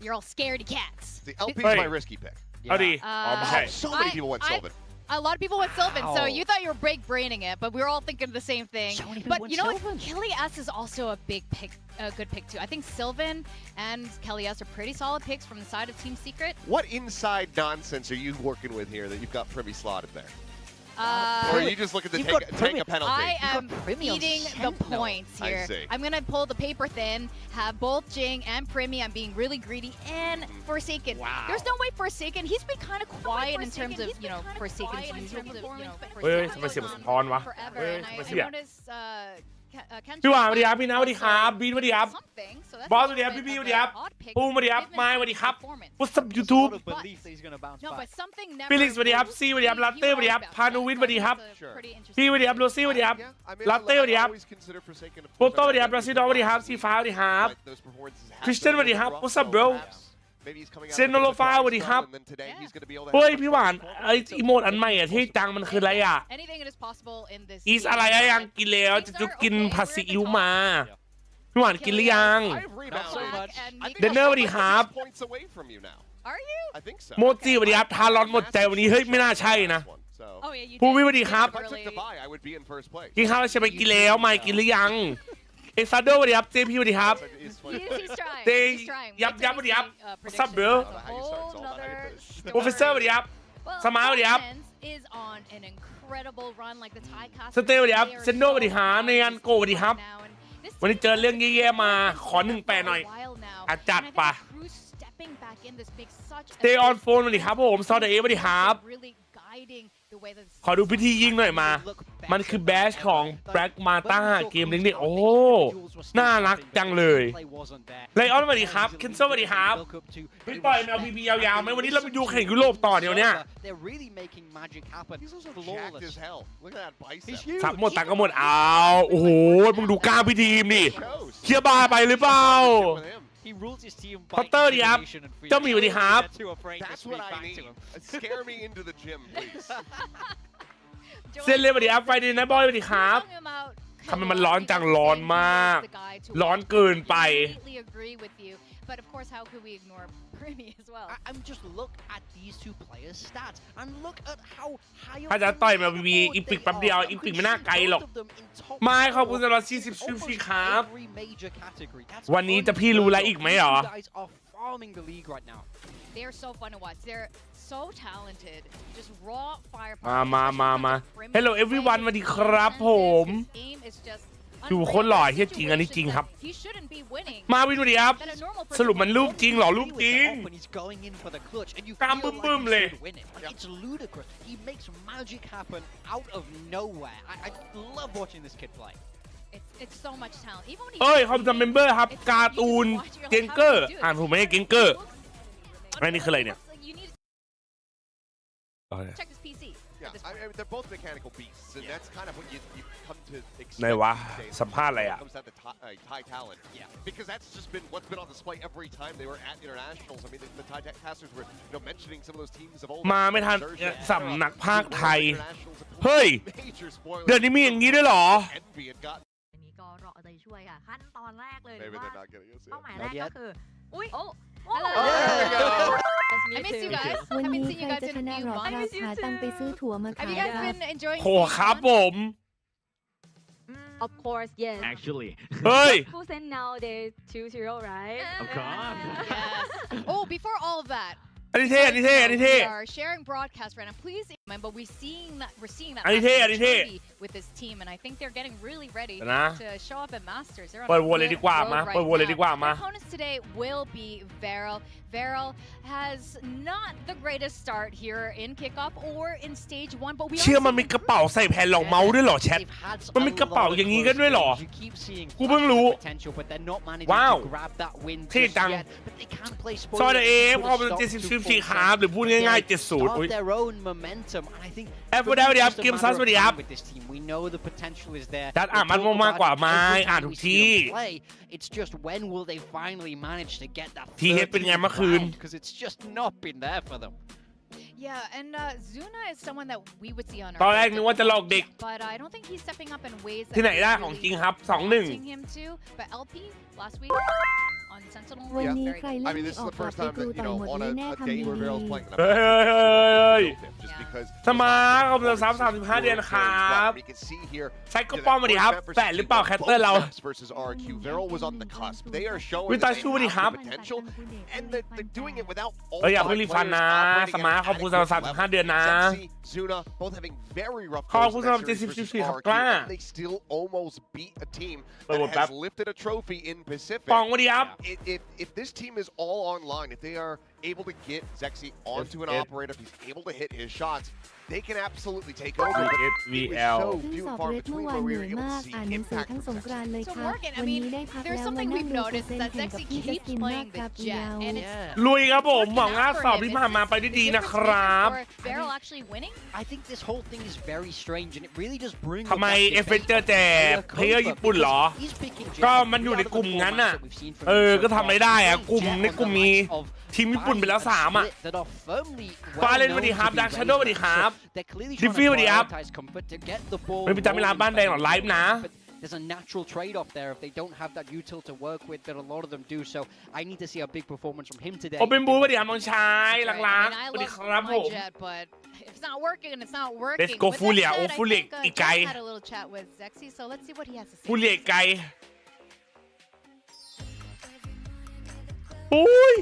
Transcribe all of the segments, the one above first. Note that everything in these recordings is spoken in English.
you're all scaredy cats. The LP is my risky pick. เอาดี So many people went Sylvan. A lot of people went Sylvan, so you thought you were break braining it, but we were all thinking the same thing. But you know what? KAIC is also a big pick, a good pick too. I think Sylvan and KAIC are pretty solid picks from the side of Team Secret. What inside nonsense are you working with here that you've got Primi slotted there? Or are you just looking to take a penalty? I am eating the points here. I'm going to pull the paper thin, have both Jing and Primi. I'm being really greedy. And Forsaken. Wow. There's no way Forsaken. He's been kind of quiet in terms of, you know, Forsaken's usual performance. เฮ้ยทำไมเสียงมันสะท้อนวะ Forever. เฮ้ย And ทำไม I เสียง noticed พี่หวานสวัสดีครับพี่นะสวัสดีครับบีนสวัสดีครับ something. So that's บอส a สวัสดีครับ little พี่ bit ส of วัสดีครับ an odd pick ปูสวัสดีครับ given ไม้สวัสดีครับ performance. What's up YouTube No, but something never ฟิลิกซ์สวัสดีครับซีสวัสดีครับลาเต้สวัสดีครับพานุวิทย์สวัสดีครับ พี่สวัสดีครับโรซี่สวัสดีครับ ลาเต้สวัสดีครับ โปโต้สวัสดีครับราซิดอสสวัสดีครับสีฟ้าสวัสดีครับ คริสเตียนสวัสดีครับ What's up bro เซนโนโลฟาสวัสดีครับเฮ้ยพี่หวานไออีโมดอันใหม่อะที่จังมันคืออะไรอะอีสอะไรอะยังกินแล้วจะจุกกินผัดซีอิ๊วมาพี่หวานกินหรือยังเดนเนอร์สวัสดีครับโมจิสวัสดีครับทารอนหมดใจวันนี้เฮ้ยไม่น่าใช่นะภูวิสวัสดีครับกินข้าวแล้วใช่ไหมกินแล้วไม่กินหรือยังเอ็กซาโดสวัสดีครับเจพีสวัสดีครับเจยับสวัสดีครับซับเบลโปรเฟสเซอร์สวัสดีครับสมาร์ทสวัสดีครับสเตลสวัสดีครับเซนโดสวัสดีครับเนียนโกสวัสดีครับวันนี้เจอเรื่องแย่ๆมาขอ18หน่อยอาจัดปะ Stay on phone สวัสดีครับผมซอดเอสวัสดีครับขอดูพิธียิงหน่อยมามันคือแบชของแบล็กมาต้าเกมนี้โอ้น่ารักจังเลยไลออนสวัสดีครับเคนโซสวัสดีครับพี่ปล่อยแนวพีพียาวๆไหมวันนี้เราไปดูแข่งยุโรปต่อเดี๋ยวเนี้ยสับหมดตังก็หมดเอาโอ้โหมึงดูกล้าพี่ทีมดิเคียบาไปหรือเปล่าพอตเตอร์ดีครับเจ้าหมีสวัสดีครับเซนเลสวัสดีครับไฟเดย์ไนท์บอยสวัสดีครับทำไมมันร้อนจังร้อนมากร้อนเกินไปถ้าจะต่อยมาบีอีปิกแป๊บเดียวอีปิกไม่น่าไกลหรอกไม่ขอบคุณสำหรับ40ชูชีครับวันนี้จะพี่รู้อะไรอีกไหมหรอThey're so fun to watch. They're so talented. Just raw fire. มา Hello everyone สวัสดีครับผมดูคนหล่อเฮียจริงอันนี้จริงครับมาวินสวัสดีครับสรุปมันรูปจริงหรอรูปจริงกล้ามบึ้มๆเลย เอ้ยเขาจะเมมเบอร์ครับการ์ตูนเกงเกอร์อ่านผมไม่ใช่เกงเกอร์อันนี้คืออะไรเนี่ยไหนวะสัมภาษณ์อะไรอ่ะมาไม่ทันสำนักภาคไทยเฮ้ยเดือนนี้มีอย่างนี้ด้วยเหรอก็รอใจช่วยค่ะขั้นตอนแรกเลยว่าเป้าหมายแรกก็คืออุ้ยโอ้ I miss you guys. วันนี้ใครจะชนะหรอครับหาตังไปซื้อถั่วมาขาย โหครับผม Of course yes Actually เฮ้ย Who said nowadays 2-0 right Of course Oh before all of thatอันนี้เท่ We are sharing broadcast right now. Please, but we're seeing that maturity with this team, and I think they're getting really ready to show up at Masters. เปิดวนเลยดีกว่ามา Their opponents today will be Veral. Veral has not the greatest start here in kickoff or in stage 1, but we เชื่อมันมีกระเป๋าใส่แผ่นรองเมาส์ด้วยเหรอแชทมันมีกระเป๋าอย่างนี้กันด้วยเหรอกูเพิ่งรู้ว้าวเท่จังซอยเอฟพอเป็น70ชีครับหรือพูดง่ายๆ70อุ้ยแอปเปิลได้ครับเกมซัสวัสดีครับดัดอ่านมันมากกว่าไม้อ่านทุกที่ทีเฮดเป็นไงเมื่อคืนYeah, and Zuna is someone that we would see on our ตอนแรกนึกว่าจะหลอกเด็ก but I don't think he's stepping up in ways ที่ไหนได้ของจริงครับ 2-1 him too, but LP last week on Sentinel. วันนี้ Very ใคร good. เล่ I น mean, ไม่ this อ is อก the กลับ first ไป time กรู that ต่อยหมด on นี้แน่ a ทำ day ดี where Veryl's playing. เฮ้ย Just because สมาร์ทขอบคุณ35 เดือนครับ we can see here ใช้กระป๋องมาดิครับแปะหรือเปล่าแคตเตอร์เรา versus RQ. Veryl was on the cusp. They are showing วิ that ตา they ชูดิค have รับ the potential, and they're doing it without all เอ้ยอย่า five เพิ่งรีฟัน players นะ operating สมาร์ท at ขอบคุณ adequate 35 level. เดือนนะ Zexy, Zuna, both having very rough ขอบ goes คุณ in สำหรับ that series versus 74ครับ RQ, กล้า and they still almost beat a team เปิด that บทแป๊บ has lifted a trophy in Pacific. ปองมาดิครับ If this team is all online, if they are able to get Zexy onto an operator, if he's able to hit his shots, they can absolutely take over. But it was so เพิ่ง few ส and อบ far เรด between เมื่อวาน where เห we นื่ were อย able มา to ก see อ่านหนังสือ impact ทั้ง from สงกรานต์ Zexy. เลย So ครับ Morgan, I วัน mean, นี้ได้พัก there's แล้วมา something นั่ง we've ดู noticed เซ is น that แข่งกับ Zexy พี่จัส keeps ตินมาก playing ครับ the ยาว Jet, and it's ลุยครับผมหวังว่าสอบที่ผ่านมาไปได้ดีนะครับ Beryl actually winning. I think this whole thing is very strange, and it really does bring. ทำไมเอฟเฟกเจอร์แจกเพลเยอร์ญี่ปุ่นเหรอ ก็มันอยู่ในกลุ่มงั้นน่ะก็ทำอะไรได้อะกลุ่มในกลุ่มมีทีมญี่ปุ่นไปแล้ว3อ่ะฟาเลนสวัสดีครับดักชาโดสวัสดีครับดิฟฟี่สวัสดีครับไม่เป็นจำเวลาบ้านแดงหรอไลฟ์นะ There's a natural trade-off there if they don't have that util to work with, that a lot of them do. So I need to see a big performance from him today. โอเป็นบูสวัสดีครับน้องชายหลักๆสวัสดีครับผม Jet, but if it's not working, it's not working. Let's go With that Fulia. said, Oh, I Fulia, think, Jet Ikai. had a little chat with Zexy, so let's see what he has to say. ผู้เลี้ยงไก่อุ้ย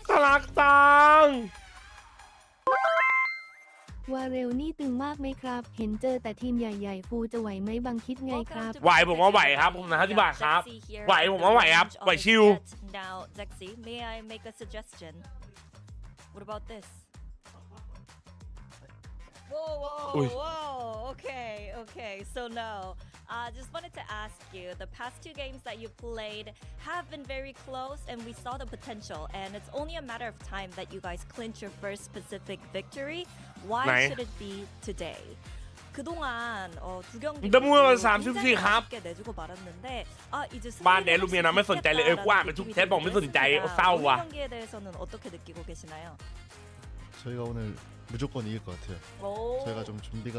น่ารักจัง วาเรลนี่ตึงมากไหมครับ เห็นเจอแต่ทีมใหญ่ๆฟูจะไหวไหมบางคิดไงครับ ไหวผมว่าไหวครับผมนะ50 บาทครับไหวผมว่าไหวครับไหวชิว Now, Zexy, may I make a suggestion? What about this? Whoa, Ui. whoa, okay. So no, just wanted to ask you, the past 2 games that you played have been very close and we saw the potential and it's only a matter of time that you guys clinch your first Pacific victory. Why 네. should it be today? 그동안 두 경기 너무 34 ครับ 쉽게 내주고 말았는데 이제 บ้านแดนลูกเมียน้องไม่สนใจเลยกูอ่านไปทุกเทปบอกไม่สนใจเศร้าว่ะ 경기에 대해서는 어떻게 느끼고 계시나요? 저희가 오늘 무조건 이길 것 같아요. 오. 저희가 좀 준비가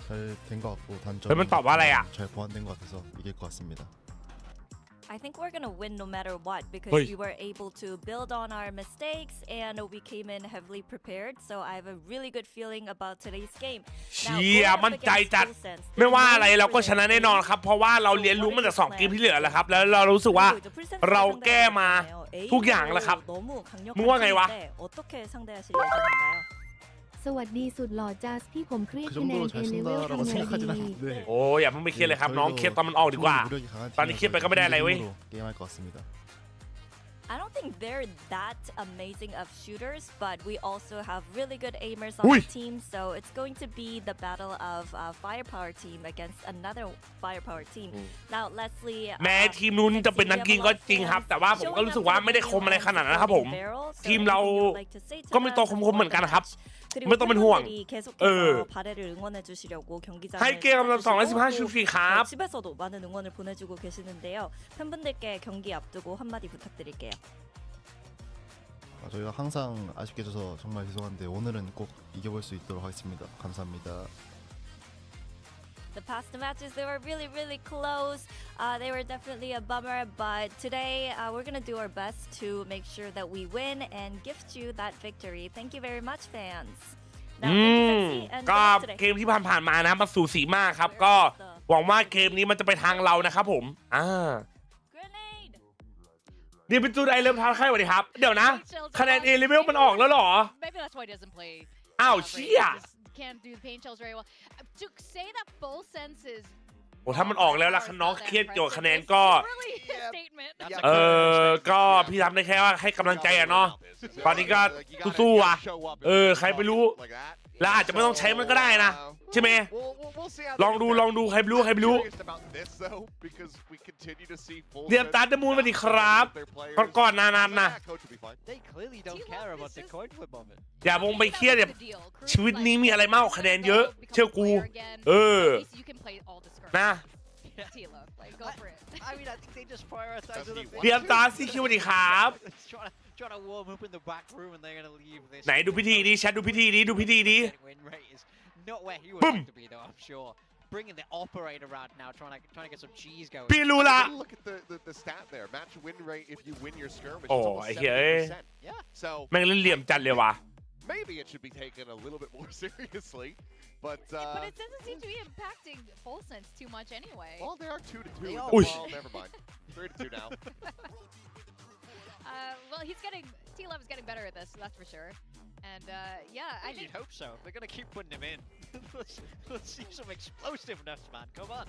잘 된 것 같고 그러면 또 뭐래요? 잘 보완된 것 같아서 이길 것 같습니다. I think we're gonna win no matter what because Oi. we were able to build on our mistakes and we came in heavily prepared. So I have a really good feeling about today's game. เชี่ยมั่นใจจัดไม่ว่าอะไรเราก็ชนะแน่นอนครับเพราะว่าเราเรียนรู้มาจาก2 เกมที่เหลือแล้วครับแล้วเรารู้สึกว่าเราแก้มาทุกอย่างแล้วครับมึงว่าไงวะ 어떻게 상대하실 예정인가요? สวัสดีสุดหล่อจัสพี่ผมเครียด 그 คะแนน 정도로 เอเลเวล 잘 ทำไง 쓴다라고 ดี 생각하진 않는데 โอ้อย่าเพิ่งไปเครียดเลยครับน้องเครียดตอนมันออกดีกว่า 무력이 강한 빨리 팀이라서 키ếpไปก็ไม่ได้อะไรเว้ย 힘으로 게임할 것 같습니다. I don't think they're that amazing of shooters, but we also have really good aimers on Ui. the team. So it's going to be the battle of firepower team against another firepower team. Now, Leslie. แม้ทีมนู้นจะเป็นนักยิงก็จริงครับแต่ว่าผมก็รู้สึกว่าไม่ได้คมอะไรขนาดนั้นนะครับผมทีมเราก็มีตัวคมๆเหมือนกันนะครับไม่ต้องเป็นห่วงให้เกมลำ215ชูฟรีครับ 집에서도 많은 응원을 보내주고 계시는데요. 팬분들께 경기 앞두고 한마디 부탁드릴게요. 저희가 항상 아쉽게 져서 정말 죄송한데 오늘은 꼭 이겨볼 수 있도록 하겠습니다. 감사합니다. The past matches, they were really close. They were definitely a bummer, but today we're gonna do our best to make sure that we win and gift you that victory. Thank you very much, fans. Now, thank you, Zexy, and ก็ good luck today. เกมที่ผ่านๆมานะมันสูสีมากครับก็หวังว่าเกมนี้มันจะไปทางเรานะครับผมGrenade. นี่เป็นจูไดเริ่มท้าใครสวัสดีครับเดี๋ยวนะคะแนน A level มันออกแล้วเหรอ Maybe that's why he doesn't play. อ้าว great. เชี่ย He just can't do the paint shells very well. To say that full sense is โอ้ถ้ามันออกแล้วล่ะน้องเครียดเกี่ยวกับคะแนนก็ really a statement. ก็พี่ทำได้แค่ว่าให้กำลังใจอะเนาะตอนนี้ก็สู้ๆอ่ะใครไม่รู้แล้วอาจจะไม่ต้องใช้มันก็ได้นะใช่ไหมลองดูใครไม่รู้เรียนตัดเดมูนสวัสดีครับก่อนนานๆนะ They clearly don't care about the coin flip of it. อย่าวงไปเครียดเนี่ยชีวิตนี้มีอะไรมากกว่าคะแนนเยอะเชื่อกูนะ I mean, I think they just prioritize other things. เรียนตาซีคิวสวัสดีครับ Trying to warm up in the back room and they're gonna leave this. ไหนดูพิธีดีแชทดูพิธีดี Win rate is not where he would Boom. like to be though, I'm sure. bringing the operator around now, trying to get some cheese going. พี่รู้ละ Look at the stat there. Match win rate if you win your skirmish. โอ้ It's almost ไอ้เหี้ยเอ้ย 70%. Yeah. So แม่งเล่นเหลี่ยมจัดเลยว่ะ maybe it should be taken a little bit more seriously. But But it doesn't seem to be impacting full sense too much anyway. well, they are 2-2. They are. Oosh. Well, never mind. 3-2 now. Well, T-Love is getting better at this, that's for sure. And yeah, I think You'd hope so. They're gonna keep putting him in. let's see some explosiveness, man. Come on.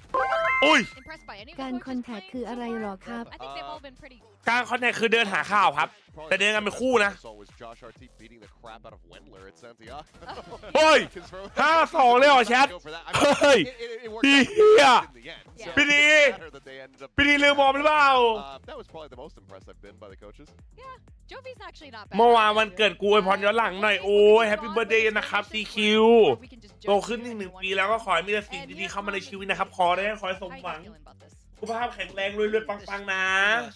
อุ้ย impressed by any of การ the คอน coaches แทค playing คืออะไร so หร far. อครับ I think they've all been pretty การคอนแทคคือเดินหาข่าวครับ แต่เดินกันเป็นคู่นะ I saw was Josh RT beating the crap out of Wendler at Santiago. เฮ้ย 5-2 เลยเหรอแชท Go for that. I เฮ้ย it worked พี่ out เหี้ย in the end. Yeah. So พี่ดี it doesn't matter that they ended up พี่ดีลืมมองหรือเปล่า that was probably the most impressed I've been by the coaches. yeah. Jovi's actually not bad. เมื่อวานวันเกิดกูอวยพรย้อนหลังหน่อยโอ้ยแฮปปี้เบิร์ดเดย์นะครับ CQ โตขึ้นอีก1 ปีแล้วก็ขอให้มีแต่สิ่งดีๆเข้ามาในชีวิตนะครับขอให้สม How you หวัง guys feeling about this? สุขภาพแข็งแรงรวยๆปังๆนะ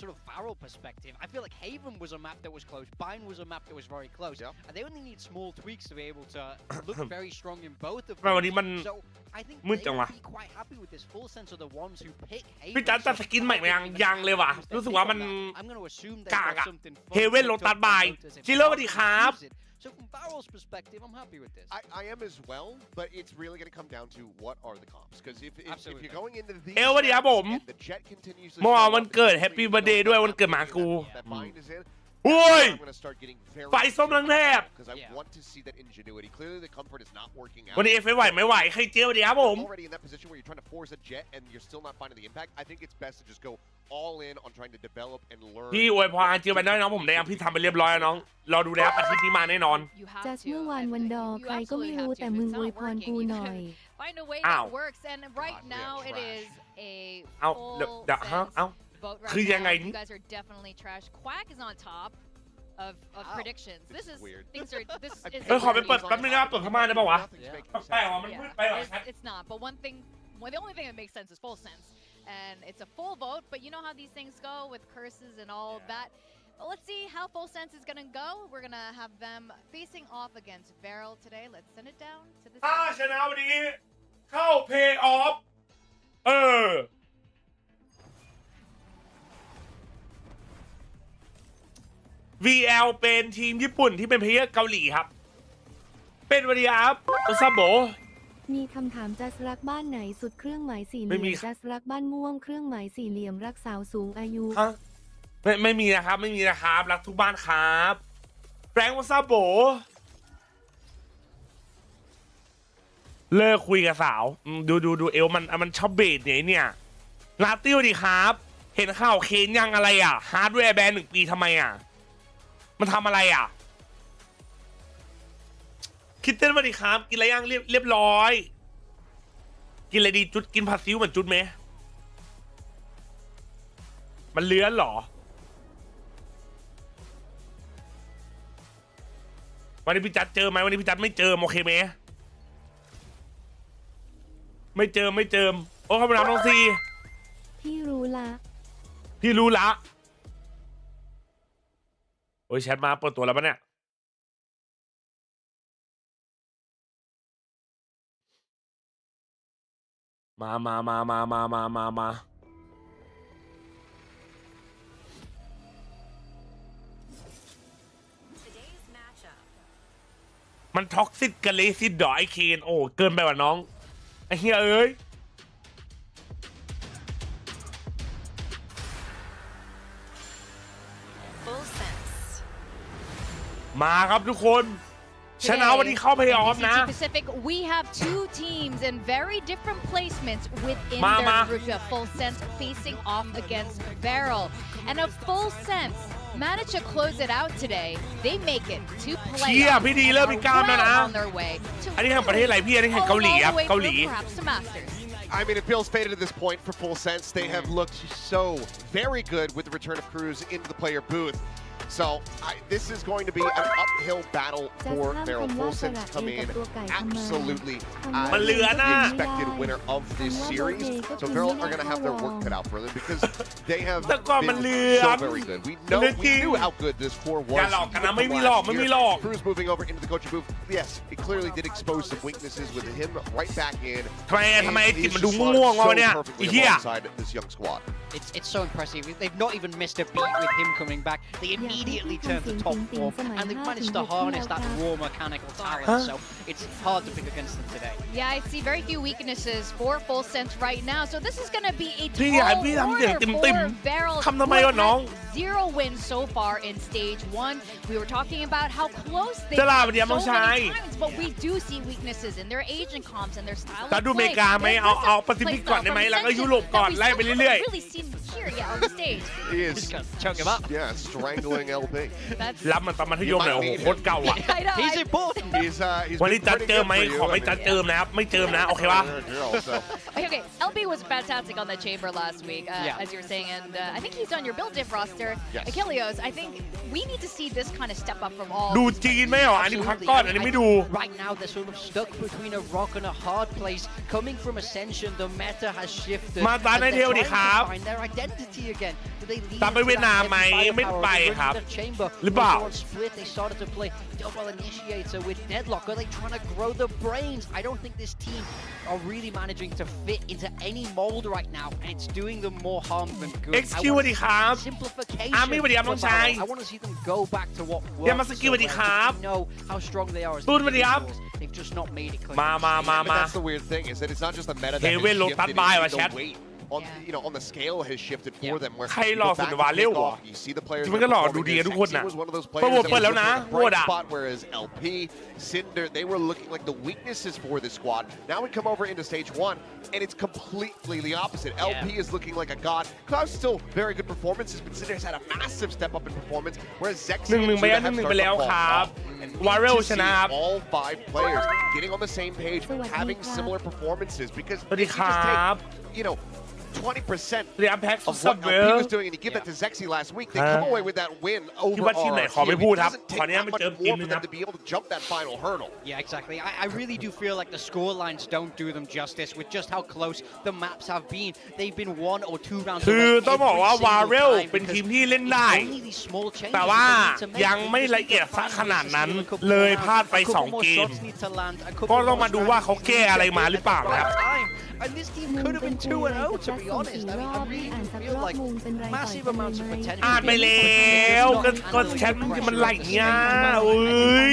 Sort of Farrell perspective, I feel like Haven was a map that was close, Bind was a map that was very close, Yep. and they only need small tweaks to be able to look very strong in both of ทำไมวันนี้ them. มัน So I think มืดจัง they'll วะ be quite happy with this. Full sense of the ones who pick Haven. พี่จัดจัดสกินใหม่มายังเลยว่ะรู้สึกว่ามัน I'm going to assume กาก they've อะ got something fun เฮเว่น to โลตัสบาย notice if จิโร่สวัสดีครับ use it. So from Farrell's perspective, I'm happy with this. I am as well, but it's really going to come down to what are the comps. Because if Absolutely. you're going into these สวัสดีครับผม and the jet continues to เมื่อวาน show วัน up, เกิด it's แฮปปี้ really เบิร์ดเดย์ด้วยวันเกิดหมากู that bind is in. โอ้ย I'm going to start getting very ไฟส้มลังแทบ because I Yeah. want to see that ingenuity. Clearly, the comfort is not working out. วันนี้เอฟไหวไม่ไหวใครเจอสวัสดีครับผม Already in that position where you're trying to force a jet and you're still not finding the impact. I think it's best to just go all in on trying to develop and learn. พี่อวยพรอาร์จิวไปได้น้องผมได้ยังพี่ทำไปเรียบร้อยแล้วน้องรอดูแล้วอาทิตย์นี้มาแน่นอน You have จัส to. เมื่อวานวันดอ You ใครก็ไม่ absolutely รู้ have to. แต่ If มึง it's อวย not พร working, กู you หน่อย gotta find a way อ้าว that works. And right God, we are now it trash. is a เอา full เดี๋ยวฮะ sense เอา vote คือ right ยังไง now. นี่ You guys are definitely trash. Quack is on top of Ow. predictions. This is weird. things are this is เฮ้ยขอไปเปิดแป๊บนึงนะครับเปิดพม่าได้ป่าวะ Nothing's making แปล sense. กๆว่ะมันมืดไปว่ะ it's not. But one thing, the only thing that makes sense is full sense, and it's a full vote. But you know how these things go with curses and all that. Well, let's see how full sense is gonna go. We're gonna have them facing off against Varel today. Let's send it down to the. ถ้าชนะวันนี้เข้าเพย์ออฟVL เป็นทีมญี่ปุ่นที่เป็นเพลเยอร์เกาหลีครับ เป็นวันนี้ครับอุซาโบ มีคำถามจัสรักบ้านไหนสุดเครื่องหมายสี่เห ไม่มี ลี่ยมจัสรักบ้านม่วงเครื่องหมายสี่เหลี่ยมรักสาวสูงอายุ ฮะไม่มีนะครับไม่มีนะครับรักทุกบ้านครับแฟรงค์อุซาโบเลิกคุยกับสาวดูเอลมันชอบเบสเนี่ยลาติ้วดีครับ เห็นข่าวเคนยังอะไรอ่ะฮาร์ดแวร์แบน1 ปีทำไมอ่ะมันทำอะไรอ่ะคิดเต้นมาดิครับกินอะไรยังเรียบร้อยกินอะไรดีจุดกินผัดซีอิ๊วเหมือนจุดไหมมันเลื้อนเหรอวันนี้พี่จัดเจอไหมวันนี้พี่จัดไม่เจอโอเคไหมไม่เจอโอ้ขอบคุณครับน้องซี พี่รู้ละ พี่รู้ละโอ้ยแชทมาเปิดตัวแล้วปะเนี่ยมา Today's matchup. มันท็อกซิกกับเลซิดดอยเคนโอ้เกินไปว่ะน้องไอ้เฮียเอ้ย Full sense. มาครับทุกคนชนะวันนี้เข้าเพลย์ออฟนะ VCT Pacific, we have two teams in very different placements within Ma. their group. You have Full Sense facing off against Varel. And a Full Sense managed to close it out today. They make it to เชี่ย playoffs พี่ดี and เริ่มมีกล้ามแล้วนะ are well on their way to อันนี้แห่งประเทศอะไรพี่อันนี้แห่งเกาหลีครับ all the way เกาหลี through, perhaps to Masters. I mean, it feels faded at this point for Full Sense. They have looked so very good with the return of Cruz into the player booth. So this is going to be an uphill battle for Beryl. Full Sense come in absolutely as the expected winner of this series. So Beryl are going to have their work cut out for them because they have been so very good. We knew how good this core was. Cruz moving over into the coaching booth. Yes, it clearly did expose some weaknesses with him right back in. He's just so perfectly alongside this young squad. It's so impressive. They've not even missed a beat with him coming back. They immediately turned to top form, and they've managed to harness that raw mechanical talent. So it's hard to pick against them today. Yeah, I see very few weaknesses for Full Sense right now. So this is going to be a tall order for Beryl. 0 wins so far in stage 1. We were talking about how close they are so many times, but we do see weaknesses in their agent comps and their style of play. ดูอเมริกาไหมเอาแปซิฟิกก่อนได้ไหมแล้วก็ยุโรปก่อนไล่ไปเรื่อย Really seen here yet on the stage. He is choke him up. Yeah, strangling LP. รับมันตอนมัธยมเลยโอ้โหโคตรเก่าอ่ะ He's important. He's วันนี้จัดเจิมไหมขอไม่จัดเจิมนะครับไม่เจิมนะโอเคปะ Okay, LP was fantastic on the chamber last week, as you were saying, and I think he's on your build diff roster. Achilles, I think we need to see this kind of step up from all. ดูจีนไหมเหรออันนี้พักก้อนอันนี้ไม่ดู Right now they're sort of stuck between a rock and a hard place. Coming from Ascension, the meta has shifted. มาตาในเทลดิครับ Find their identity again. Do they lead ตามไปเวียดนามไหมไม่ไปครับ หรือเปล่า Split. They started to play double initiator with Deadlock. Are they trying to grow the brains? I don't think this team are really managing to fit into any mold right now, and it's doing them more harm than good. XQ สวัสดีครับ Simplification. อาร์มี่สวัสดีครับน้องชาย I want to see them go back to what เดี๋ยวมา works. สกิลสวัสดีครับ We know how strong they are as ตูนสวัสดีครับ they've just not made it clear. มา But that's the weird thing is that it's not just the meta that has Heaven Lotus shifted, by it'sว่ะ the แชท weight. On the scale has shifted for them. Where ใครรอสุดวาเร็วอ่ะ you see the players มันก็หล่อดูดีกันทุกคนน่ะ was one of those เปิ players ดแล้วนะ that โหว was ต a อ่ะ bright spot, whereas LP, Cinder, they were looking like the weaknesses for this squad. Now we come over into stage 1, and it's completely the opposite. LP is looking like a god. Cloud's still very good performances, but Cinder's had a massive step up in performance, whereas Zexy and Judah have started to fall off. And we need to see all 5 players getting on the same page, having similar performances, because if you just take, 20% เรียมแพ็ก of ซับ what เว LP ล was doing, and you give that to Zexy last week, they come away with that win คิด over ว่าทีมไหน RRQ. ขอไม่พูด It ครับ doesn't ขอ take เนี้ย that ไม่ much เจอทีม more นึ for งครั them บ to be able to jump that final hurdle. Yeah, exactly. I really do feel like the score lines don't do them justice with just how close the maps have been. They've been 1 or 2 rounds คือ away ต้องบอกว่า every วา single เรล time เป็นทีม because ที่เล่น it's ได้ only these small changes แต่ว่า that they need to make. ยังไม่ละเอียดซะขนาดนั้น เลยพลาดไป A couple 2 more เกม shots need to land, a couple ก็ต้อง more มาดูว่าเขา strategies แก้อะไรมาหรือเปล่า at the นะครับ right time. And this team could have been 2-0 to be honest. I mean, I really feel like massive amounts of potential. อ่านไปแล้วก็แชทมันไหลเงี้ยโอ้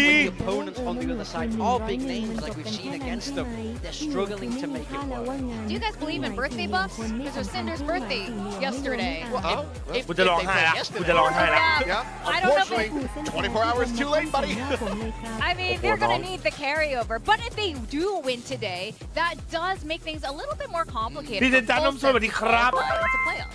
ย When the opponents on the other side are big names like we've seen against them, they're struggling to make it work. Do you guys believe in birthday buffs? Because it was Cinder's birthday yesterday. กูจะร้องไห้ละกูจะร้องไห้ละ Yeah, I don't know if unfortunately, 24 hours too late, buddy. I mean, they're going to need the carryover. But if they do win today, that does make things a little bit more complicated. พี่เจนจันน้องสวัสดีครับ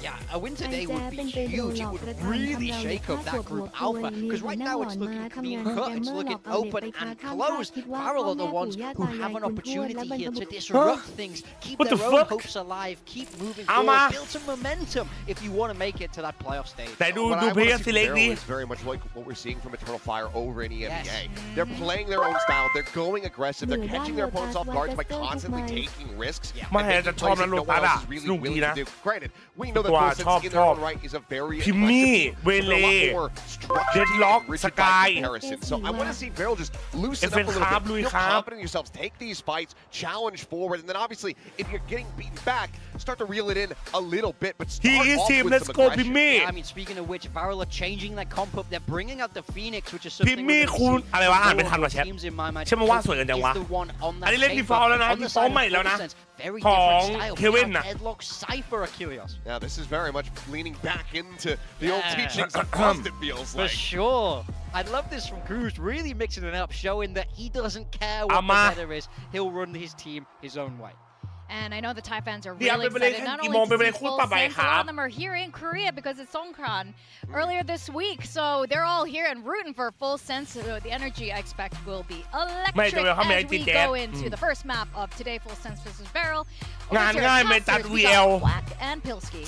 Yeah, a win today would be huge. It would really shake up that group alpha. Because right now it's looking clean cut, it's looking open and closed. Parallel are the ones who have an opportunity here to disrupt things, keep What their the own fuck? hopes alive, keep moving Ama. forward, build some momentum if you want to make it to that playoff stage. แต่ดู What I ดู wanna เพล see ย์ from ซีเล็ก Beryl นี้ is very much like what we're seeing from Eternal Fire over in EMEA. Yes. They're playing their own style. They're going aggressive. They're catching their opponents off guards by constantly taking risks. มา and แห่ making จะชอบ plays นะ that ลู no กตั one ด else อ่ะ is สนุ really กดี willing นะ to do. Granted, we know that ตัว Full ชอบ Sense in ช their อบ own right is a very พิมมี่ aggressive เว team. เล They're a lot more structured, Deadlock, rigid by Sky. comparison. So I want to see Beryl just loosen up a Event little Hub, bit. Louis Feel Hub. confident in yourselves. Take these fights, challenge forward, and then obviously, if you're getting beaten back, start to reel it in a little bit, but He start is off team with let's some go aggression. พิมมี่ I mean, speaking of which, Varel are changing their comp up. They're bringing out the Phoenix, which is something พิมมี่ we're gonna คูณ see อะไรวะอ่านไม่ more ทันว่ะแชท teams in my mind. ใช่ไหมว่าสวยกันจังวะ Is the one on that อันนี้เล่น paper. default แล้วนะ On the default side ใหม่แล้วนะ of Full Sense, very ของ different style. เควิน We น่ะ have Deadlock, Cypher, Achilles. Now, this is very much leaning back into the old Yeah. teachings of Frost, it feels For like. sure. I love this from Cruz, really mixing it up, showing that he doesn't care what Ama. the weather is. He'll run his team his own way. And I know the Thai fans are เดี๋ยว really เป็นไปได้ excited not กี่ only โมง to เป็นไปได้ see คู่ Full ต่อไป Sense, ค a รั lot บ of them are here in Korea because it's Songkran earlier this week. So they're all here and rooting for Full Sense. So the energy I expect will be electric as we go into the first map of today, Full Sense versus Beryl. งานง่ายไม่จัด We VL got Black and Pilsky.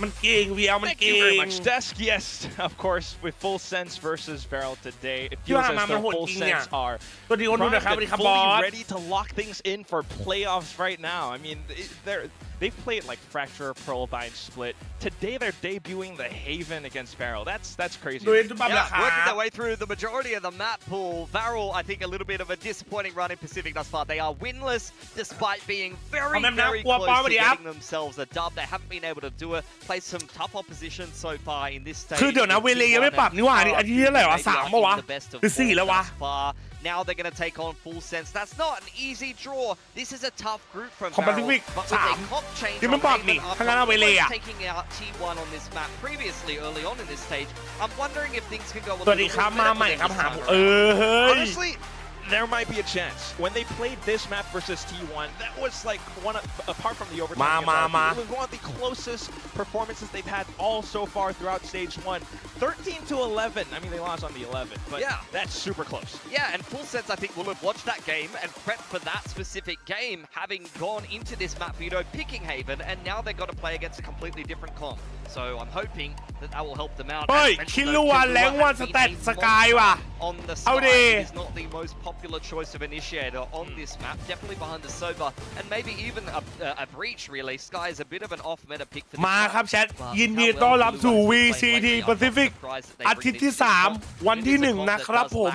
มันเก่ง VL มัน Thank เก่ you very ง much, Desk. Yes, of course, with Full Sense versus Varel today, it feels Yeah, as man, though man, Full what Sense king, are ตัวดีคนดูนะครับสวัสดีครับบอ fully ส ready to lock things in for playoffs right now. I mean, they've played like Fracture, Pearlvine, Split. Today they're debuting the Haven against Varel. That's crazy. ดูดูปั๊บราคา working their way through the majority of the map pool. Varel, I think, a little bit of a disappointing run in Pacific thus far. They are winless despite being very, very close to getting themselves a dub. They haven't been able to do it. Played some tough opposition so far in this stage. คือเดี๋ยวนะเวเลยังไม่ปรับนี่หว่านี่อันที่เท่าไหร่วะ3ป่ะวะหรือ4แล้ววะ Now they're going to take on Full Sense. That's not an easy draw. This is a tough group from Varel. But with a comp change on Haven after taking out T1 on this map previously early on in this stage, I'm wondering if things can go a สวัส little ดี bit ครับ better มา for ใหม่ them ครับ this หา time เฮ้ย Honestly, there might be a chance. When they played this map versus T1, that was like apart from the overtime, it was one of the closest performances they've had all so far throughout stage 1. 13-11. I mean, they lost on the 11, but yeah, that's super close. Yeah, and Full Sense, I think, will have watched that game and prepped for that specific game, having gone into this map, picking Haven, and now they've got to play against a completely different comp. So I'm hoping that that will help them out. เฮ้ยคิดรู้ว่าแรงวันสเตตสกายว่ะ On the เอา sky ดิ is not the most popular choice of initiator on this map, definitely behind the Sova, and maybe even a breach really. Sky is a bit of an off-meta pick for this มาครับ map. แชทยินดีต้อนรับสู่ VCT PACIFIC อาทิตย์ที่ 3 วันที่ 1 นะครับผม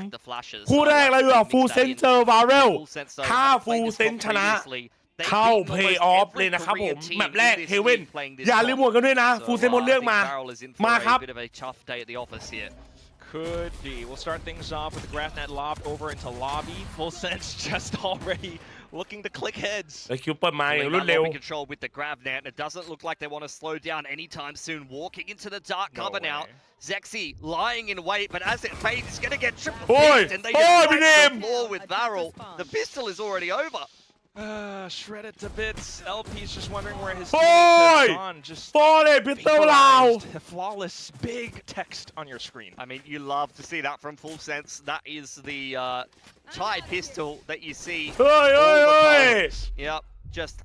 คู่แรกเราอยู่กับ Full Sense เจอ Varel ถ้า Full Sense ชนะเข้า Play Off เลยนะครับผมแมปแรก Haven อย่าลืมโหวตกันด้วยนะ Full Sense หมดเลือกมาครับ Could be. We'll start things off with the GrafNet lob over into lobby. Full Sense just already looking to click heads. แล้วคิวเปิดมาอย่างรวดเร็ว Control with the GrafNet. It doesn't look like they want to slow down anytime soon. Walking into the dark cover now. Zexy lying in wait, but as it fades, he's going to get triple picked, and they just wipe the floor with Varel. The pistol is already over. Shredded to bits. LP's just wondering where his teammates have gone. Just flawless, big text on your screen. I mean, you love to see that from Full Sense. That is the Thai pistol that you see. Yep, just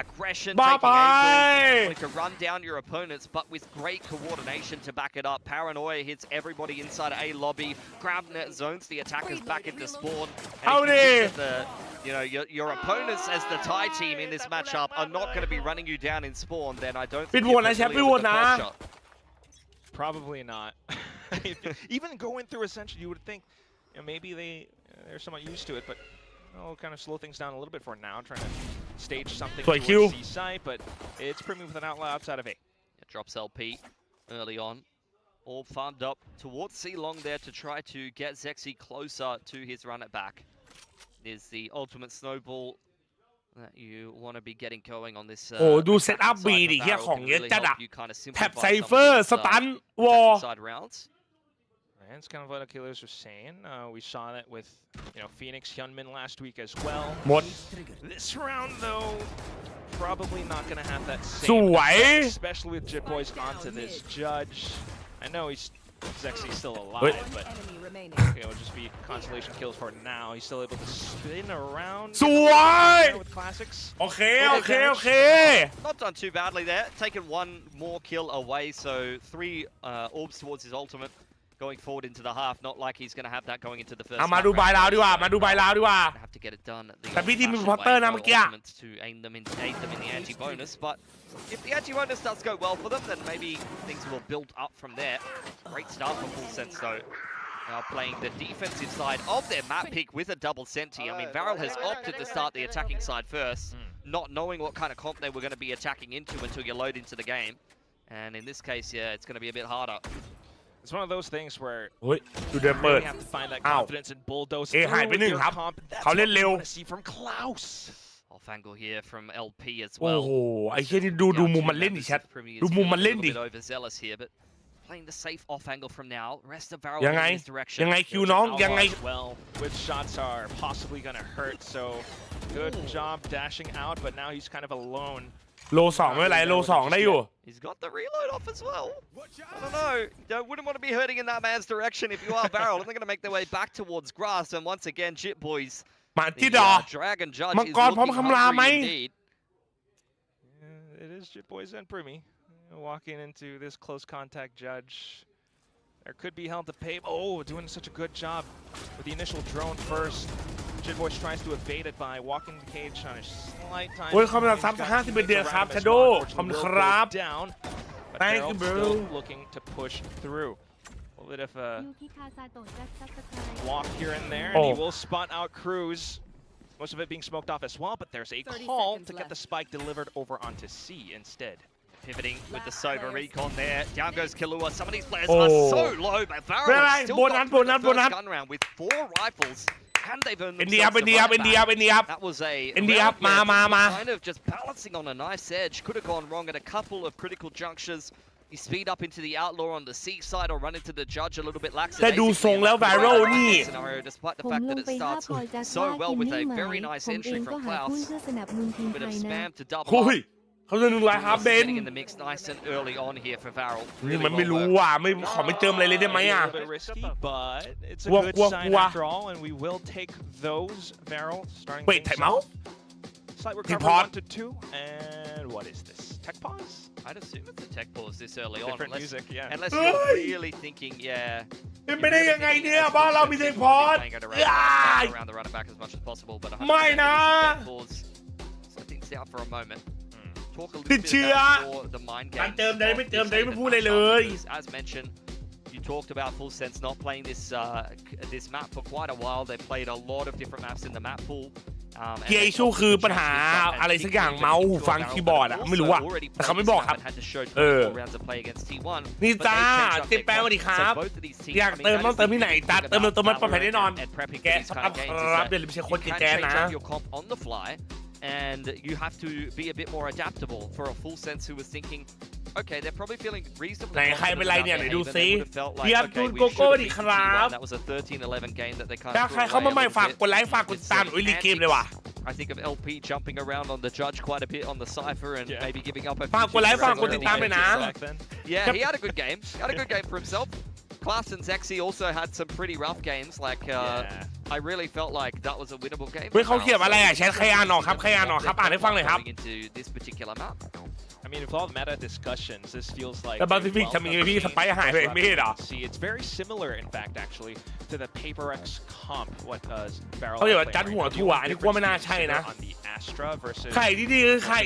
aggression, taking angles, to run down your opponents, but with great coordination to back it up. Paranoia hits everybody inside A lobby. GrafNet zones the attackers back into spawn. And your opponents as the Thai team in this matchup are not going to be running you down in spawn, then I don't think you're familiar with the culture. Probably not. Even going through Ascension, you would think maybe they're somewhat used to it, but I'll kind of slow things down a little bit for now, trying to stage something towards C site, but it's Primi with an outlaw outside of A. Drops LP early on. All farmed up towards C long there to try to get Zexy closer to his run it back. Is the ultimate snowball that you want to be getting going on this. โอ้ดูเซตอัพบีดิเฮียของเยอะจัดอะแท็บไซเฟอร์สตันวอล And it's kind of what the killers were saying. We saw that with Phoenix Hyunmin last week as well. This round though, probably not going to have that same effect, especially with Jit Boys onto this judge. I know Zexy's still alive, but it'll just be consolation kills for now. He's still able to spin around with classics. Okay. Not done too badly there. Taken one more kill away, so 3 orbs towards his ultimate. Going forward into the half, not like he's going to have that going into the first. มาดูใบลาวดีกว่ามาดูใบลาวดีกว่า Have to get it done. แต่พี่ทีมมีพอตเตอร์นะเมื่อกี้ To aim them in the anti-bonus, but if the anti-bonus does go well for them, then maybe things will build up from there. Great start for Full Sense though. Now playing the defensive side of their map pick with a double senti. I mean, Varel has opted to start the attacking side first, not knowing what kind of comp they were going to be attacking into until you load into the game. And in this case, yeah, it's going to be a bit harder. It's one of those things where you really have to find that confidence and bulldoze through with your comp. That's what we want to see from Klaus. Off angle here from LP as well. โอ้โหไอ้เหี้ยนี่ดูมุมมันเล่นดิแชทดูมุมมันเล่นดิ overzealous here, but playing the safe off angle from now. Rest of Varel ยังไง in his direction. ยังไงคิวน้องยังไง Well, which shots are possibly going to hurt. So good job dashing out, but now he's kind of alone. โล 2ไม่เป็นไรโล 2ได้อยู่ He's got the reload off as well. I don't know. You wouldn't want to be hurting in that man's direction if you are Varel. And they're going to make their way back towards grass. And once again, Jit Boys. มาที่ดอ Dragon Judge มัง is กรพร้อม looking คำรามไหม hungry indeed. It is Jit Boys and Primi. Walking into this close contact judge. There could be hell to pay. Oh, doing such a good job with the initial drone first. JJaz tries to evade it by walking the cage on a slight time. โอ้ยขอบคุณ51 เดือนครับชาโดขอบคุณครับ Down, but Thank they're you, bro. still looking to push through. A little bit of a walk here and there, and he will spot out Cruz. Most of it being smoked off as well, but there's a call to get the spike delivered over onto C instead. Pivoting with the sober recon there. Down goes Killua. Some of these players are so low, but Varel has still got through the first gun round with 4 rifles. Can they burn themselves back? That was a kind of just balancing on a nice edge. Could have gone wrong at a couple of critical junctures. You speed up into the outlaw on the C side or run into the judge a little bit lax. แต่ดูทรงแล้ว Viral นี่ despite the fact that it starts so well with a very nice entry from Klaus. Bit of spam to double up. เขาจะ100ฮาร์เบน in the mix nice and early on here for Varel. นี่มันไม่รู้ว่ะไม่ขอไม่เติมอะไรเลยได้ไหมอ่ะ But it's a good sign after all, and we will take those. Varel starting. Wait, time out. Slight recovery 1 to 2, and what is this? Tech pause? I'd assume it's a tech pause this early on. Different music, yeah. Unless you're really thinking, yeah. เป็นไปได้ยังไงเนี่ยบ้านเรามีเทคพอร์ต around the running back as much as possible, but ไม่นะ so things out for a moment. ติดเชื้อการเติมได้ไม่เติมได้ไม่พูดเลยเลย As mentioned, you talked about Full Sense not playing this map for quite a while. They played a lot of different maps in the map pool. ที่ไอชูคือปัญหาอะไรสักอย่างเมาส์หูฟังคีย์บอร์ดอะไม่รู้อะแต่เขาไม่บอกครับนี่จ้าเต็มแปลงสวัสดีครับอยากเติมต้องเติมที่ไหนจัดเติมมันปลอดภัยแน่นอนแกะครับเดี๋ยวลืมใช้โค้ดแกะนะ And you have to be a bit more adaptable for a Full Sense who was thinking, okay, they're probably feeling reasonably ไหนใครเป็นไรเนี่ยไหนดูซิ like, พี่อับดุลโกโก้ดีครับ That was a 13-11 game that they kind ถ้า of ใครเข้ามาใหม่ฝากกดไลค์ฝากกดติดตามอุ้ยรีเกมเลยว่ะ I think of LP jumping around on the judge quite a bit on the cipher and maybe giving up a ฝากกดไลค์ฝากกดติดตามเลยนะ Yeah, he had a good game. He had a good game for himself. Klaus and Zexy also had some pretty rough games. Like, I really felt like that was a winnable game. เฮ้ยเขาเขียนอะไรอ่ะแชทใครอ่านออกครับใครอ่านออกครับอ่านให้ฟังหน่อยครับ into this particular map. I mean, with all meta discussions, this feels like. แต่ PACIFIC ทำยังไงพี่สไปหายไปไม่เห็นเหรอ See, it's very similar, in fact, actually, to the PRX comp. What Barrel. เขาเรียกว่าจัดหัวถั่วอันนี้กลัวไม่น่าใช่นะ On the Astra versus. ไข่ดีๆคือไข่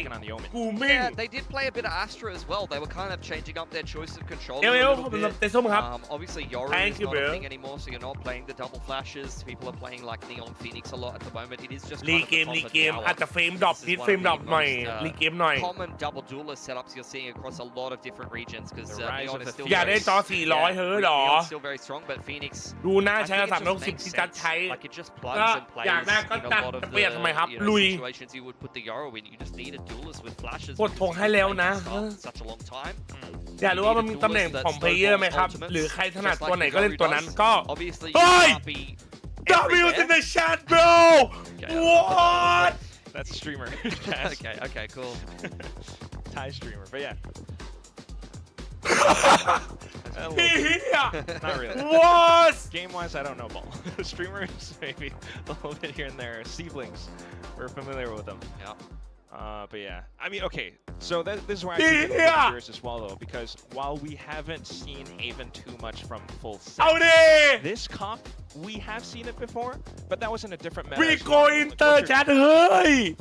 กูไม่ Yeah, they did play a bit of Astra as well. They were kind of changing up their choice of control. เอลเตส้มครับ Obviously, Yoru is not a thing anymore, so you're not playing the double flashes. People are playing like Neon Phoenix a lot at the moment. It is just รีเกมอาจจะเฟรมดรอปนิดเฟรมดรอปหน่อยรีเกมหน่อย common double duelist setups you're seeing across a lot of different regions because Neon is still อยากได้จอ400เฮ้ยหรอ still very strong, but Phoenix ดูหน้าใช้ระดับ60ที่จัดใช้ like it just plugs and plays อยากได้ก็จัดเปลี่ยนทำไมครับลุย situations you would put the Yoru in. You just need a duelist with flashes. กดทงให้แล้วนะ such a long time. อยากรู้ว่ามันมีตำแหน่งของเพลเยอร์ไหมครับหรือใครถนัดตัวไหนก็เล่นตัวนั้นก็ Obviously, W in the chat bro what That's a streamer. okay, cool. Thai streamer, but yeah. Not really. What? Game-wise, I don't know ball. Streamers, maybe a little bit here and there. Siblings, we're familiar with them. Yeah. But yeah, I mean, okay. So this is where I think it's curious as well, though, because while we haven't seen Haven too much from Full Sense, this comp we have seen it before, but that was in a different meta. We go inter chat, hey.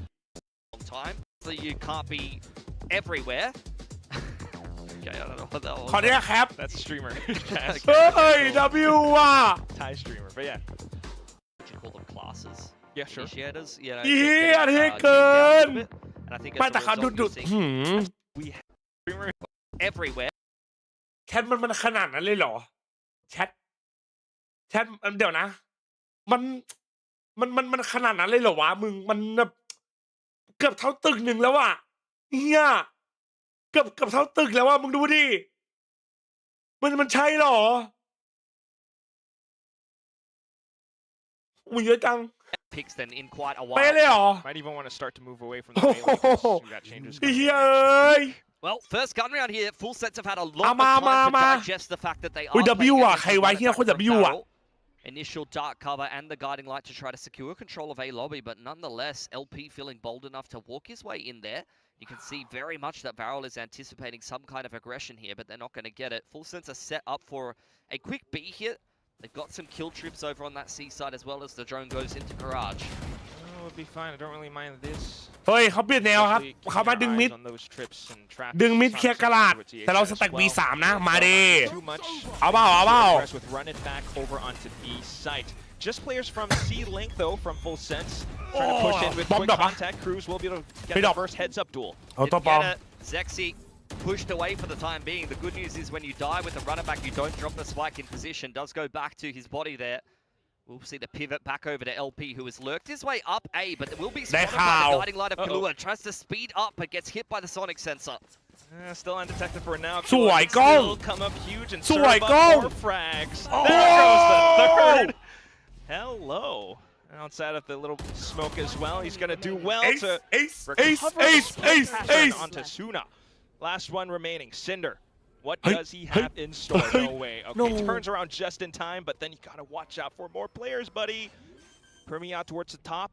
Long time, so you can't be everywhere. Okay, I don't know what that was. ขอเรียกครับ That's a streamer. เฮ้ย W ว่ะ Thai streamer, but yeah. Would you call them classes? Yeah, sure. Initiators, you know. เฮียเท่เกิน And I think ไม่แต่เขาดุ We have streamer everywhere. แชทมันขนาดนั้นเลยเหรอแชทเดี๋ยวนะมันขนาดนั้นเลยเหรอวะมึงมันแบบเกือบเท่าตึกหนึ่งแล้วอ่ะเฮียเกือบเท่าตึกแล้วว่ามึงดูดิมันใช่หรอมึงเยอะจัง Picks them in quite a ไป while. เลยหรอ might even want to start to move away from the melee because we got changes. เฮียเอ้ย Well, first gun round here, Full Sets have had a lot of time to digest the fact that they are W อ่ะใครไว้เฮียคน W อ่ะ Initial dark cover and the guiding light to try to secure control of A lobby, but nonetheless, LP feeling bold enough to walk his way in there. You can see very much that Varel is anticipating some kind of aggression here, but they're not going to get it. Full Sense are set up for a quick B here. They've got some kill trips over on that C side as well as the drone goes into garage. Oh, it'll be fine. I don't really mind this. เฮ้ยเขาเปลี่ยนแนวครับเขามาดึงมิด ดึงมิดเคลียร์กระดาษแต่เราสแต็ก B3 นะมาดิเอาเปล่าเอาเปล่า Just players from C Link though from Full Sense trying to push in with quick contact. Cruz will be able to get the first heads up duel. Zexy pushed away for the time being. The good news is when you die with a runner back, you don't drop the spike in position. Does go back to his body there. We'll see the pivot back over to LP, who has lurked his way up A, but will be spotted by the guiding light of Kahlua. Tries to speed up, but gets hit by the sonic sensor. Still undetected for now. สวยก้อง Come up huge and สวยก้อง 4 frags. There goes the third. Hello. Outside of the little smoke as well. He's going to do well to recover onto Suna. Last one remaining. Cinder. What does he have in store? No way. Okay, turns around just in time, but then you got to watch out for more players, buddy. Permi out towards the top.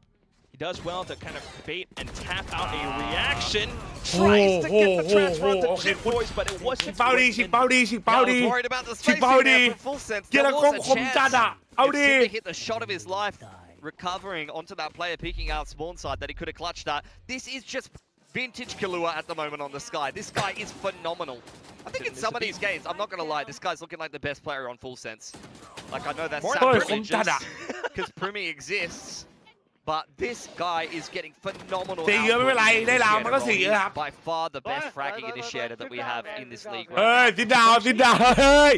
He does well to kind of bait and tap out a reaction. Tries to get the transfer on the Chip Boys, but it wasn't. เป้าดีชิเป้าดีชิเป้าดี Worried about the ชิ space เป้าดี there for Full Sense. เกีย There ร์กง was a คมจัด chance. อ่ะเอาดิ Cinder hit the shot of his life, recovering onto that player peeking out spawn side that he could have clutched that. This is just vintage Kahlua at the moment on the sky. This guy is phenomenal. I think in some of these games, I'm not going to lie, this guy's looking like the best player on Full Sense. Like, I know that's sacrilegious because Primi exists, but this guy is getting phenomenal output. By far the best fragging initiator that we have in this league เฮ้ย right ซิดดาวซิดดาวเฮ้ย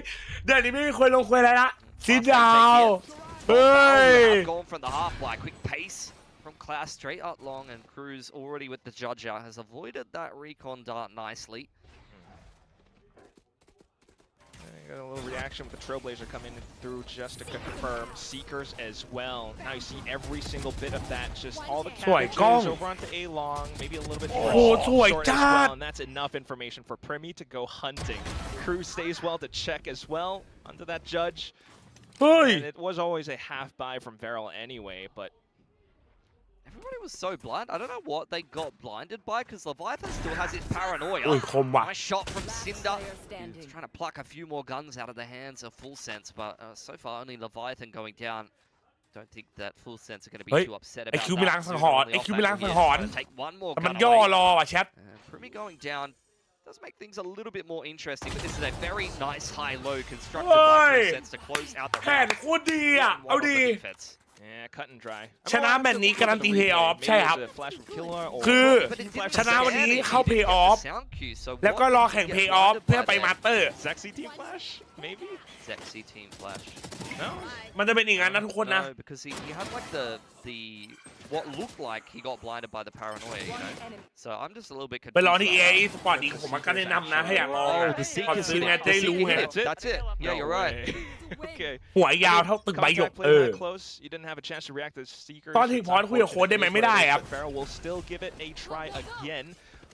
เดี๋ยวนี้ไม่มีคนลงคุยอะไรละซิดดาวเฮ้ย Gone from the half by quick pace from Class straight up long, and Cruz already with the judger has avoided that recon dart nicely. Got a little reaction with the Trailblazer coming through just to confirm. Seekers as well. Now you see every single bit of that. Just all the cabbages over onto A long, maybe a little bit more short as well, and that's enough information for Primi to go hunting. Cruz stays well to check as well onto that judge. And it was always a half buy from Varel anyway, but everybody was so blind. I don't know what they got blinded by, because Leviathan still has his paranoia. Nice shot from Cinder. He's trying to pluck a few more guns out of the hands of Full Sense, but so far only Leviathan going down. Don't think that Full Sense are going to be too upset about that. มีล้างสังหรณ์ไอ้คิวมีล้างสังหรณ์ Take one more แต่มัน gun ย่อ away. รอว่ะแชท Primi going down does make things a little bit more interesting, but this is a very nice high-low constructed by Full Sense to close out the แผน round. โคตรดีอ่ะเอาดี yeah, cut and dry. ชนะแบบนี้การันตีเพย์ออฟใช่ครับคือชนะวันนี้เข้าเพย์ออฟแล้วก็รอแข่งเพย์ออฟเพื่อไปมาสเตอร์ Sexy team flash, maybe? Sexy team flash. No. มันจะเป็นอย่างนั้นนะทุกคนนะ No, because he had like the what looked like he got blinded by the paranoia, you know. So I'm just a little bit confused. ไปรอที่ EA Sport ดีผมก็แนะนำนะถ้าอยากลองก่อนซื้อไงจะได้รู้ไง That's it. Yeah, you're right. Okay. หัวยาวเท่าตึกใบหยกclose. You didn't have a chance to react to Seekers. ตอนที่พรคุยกับโค้ดได้ไหมไม่ได้ครับ Varel will still give it a try again.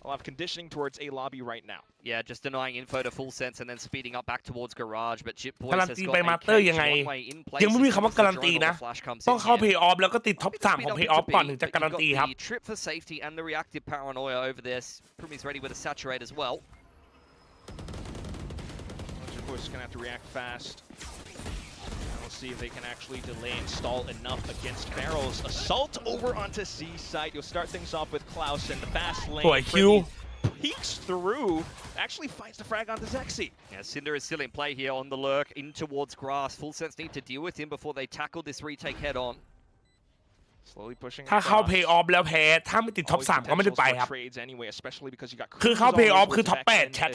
I'll have conditioning towards a lobby right now. Yeah, just denying info to Full Sense and then speeding up back towards garage. But Chip Boys การัน has ตี got ไปมาสเตอร์ยังไง ยังไม่มีคำว่าการันตีนะต้องเข้าเพย์ออฟแล้วก็ติดท็อป3ของเพย์ออฟก่อนถึงจะการันตีครับ Trip for safety and the reactive paranoia over this. Primi's ready with a saturate as well. Chip Boys is gonna have to react fast. We'll see if they can actually delay and stall enough against Varel's assault over onto C site. You'll start things off with Klaus in the fast lane. Peeks through, actually finds the frag onto Zexy. Yeah, Cinder is still in play here on the lurk, in towards grass. Full Sense need to deal with him before they tackle this retake head on. Slowly pushing ถ้าเข้าเพย์ออฟแล้วแพ้ถ้าไม่ติดท็อป3ก็ไม่ได้ไปครับคือเข้าเพย์ออฟคือท็อป8แชท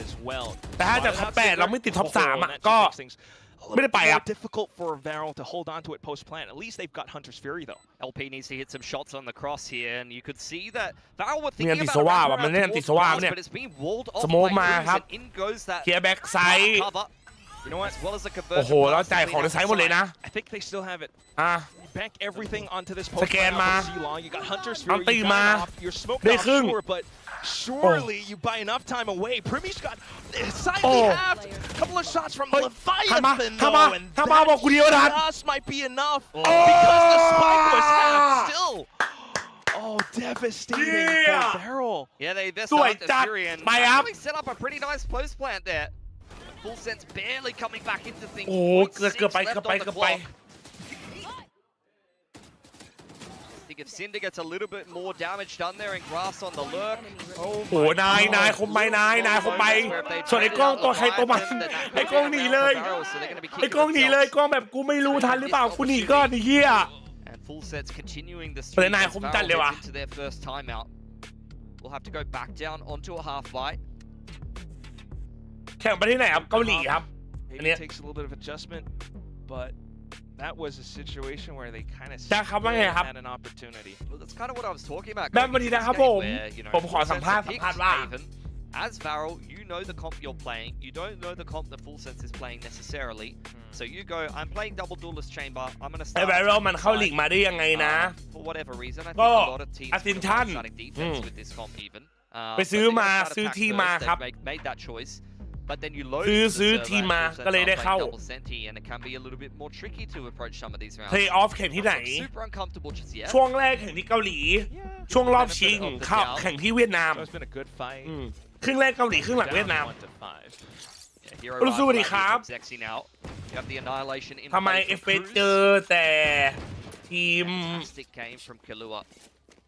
แต่ถ้าจะท็อป8เราไม่ติดท็อป3อ่ะก็ไม่ได้ไปครับ difficult for Varel to hold on to it post plant. At least they've got Hunter's Fury though. LP needs to hit some shots on the cross here, and you could see that Varel were มีอัน thinking ติส about ว่า wrapping ว่ะมัน around เล่นอันติ towards สว่า grass, เนี่ย but it's being walled off สโมก by มา Cruz, ครับ and in goes that เคลียร์แบ็กไซด์ cover. You know what? As well as the โอ้โห conversion แล้วจ่ายของในไซด์หมดเลยนะ I think they still have it. อ่ะ Bank everything onto this post สแกน plant มา off of C-Long. You got Hunter's อัน Fury. ตี You มา got off. You're smoked ได้ off ครึ่ง sure, but surely you buy enough time away. Primi's got side half. A couple of shots from Leviathan though, and that just might be enough because the spike was half still. Oh, devastating Yeah. for Barrel. Yeah, they messed Sweet, up the that- Syrian. my app. Actually set up a pretty nice post plant there. Full sense barely coming back into things. โอ้เกือบไป 0.6 เกือบ left ไป on the เกือบไป clock. I think if Cinder gets a little bit more damage done there and Grass on the lurk. โอ้โหนายคมไปนายคมไปส่วนไอ้กล้องตัวใครตัวมันไอ้กล้องหนีเลยไอ้กล้องหนีเลยกล้องแบบกูไม่รู้ทันหรือเปล่ากูหนีก่อนไอ้เหี้ย And full sets continuing the เปิด streak นาย as คมจัดเลย Barrel ว่ะ heads into their first timeout. We'll have to go back down onto a half bite. แข่งประเทศไหนครับเกาหลีครับ Maybe it takes a little bit of adjustment, but that was a situation where they kind of had an opportunity. Well, that's kind of what I was talking about. แม่วันนี้นะครับผมขอสัมภาษณ์ว่า As Varel, you know the comp you're playing. You don't know the comp that Full Sense is playing necessarily. So you go, I'm playing double duelist chamber. I'm going to ไอ้ start. ไวรัลมันเข้าลีกมาได้ยังไงนะ For whatever reason, I think ก็ a lot of teams อาซินชัน starting defense with this comp even. ไปซื้อมาซื้อทีมมาครับ Made that choice. But then you load ซื้อทีมมาก็เลยได้เข้า double senti, and it can be a little bit more tricky to approach some of these rounds. เพลย์ออฟแข่งที่ไหน Super uncomfortable just yet. ช่วงแรกแข่งที่เกาหลี ช่วงรอบชิงเข้าแข่งที่เวียดนาม So it's been a good fight. ครึ่งแรกเกาหลีครึ่งหลังเวียดนาม 1 to 5. Yeah, hero รู้สึก ride ดีครับ from Zexy now. You have the annihilation in ทำไม play เอ from ฟเฟก Cruz. เจอแต่ทีม Fantastic game from Kahlua.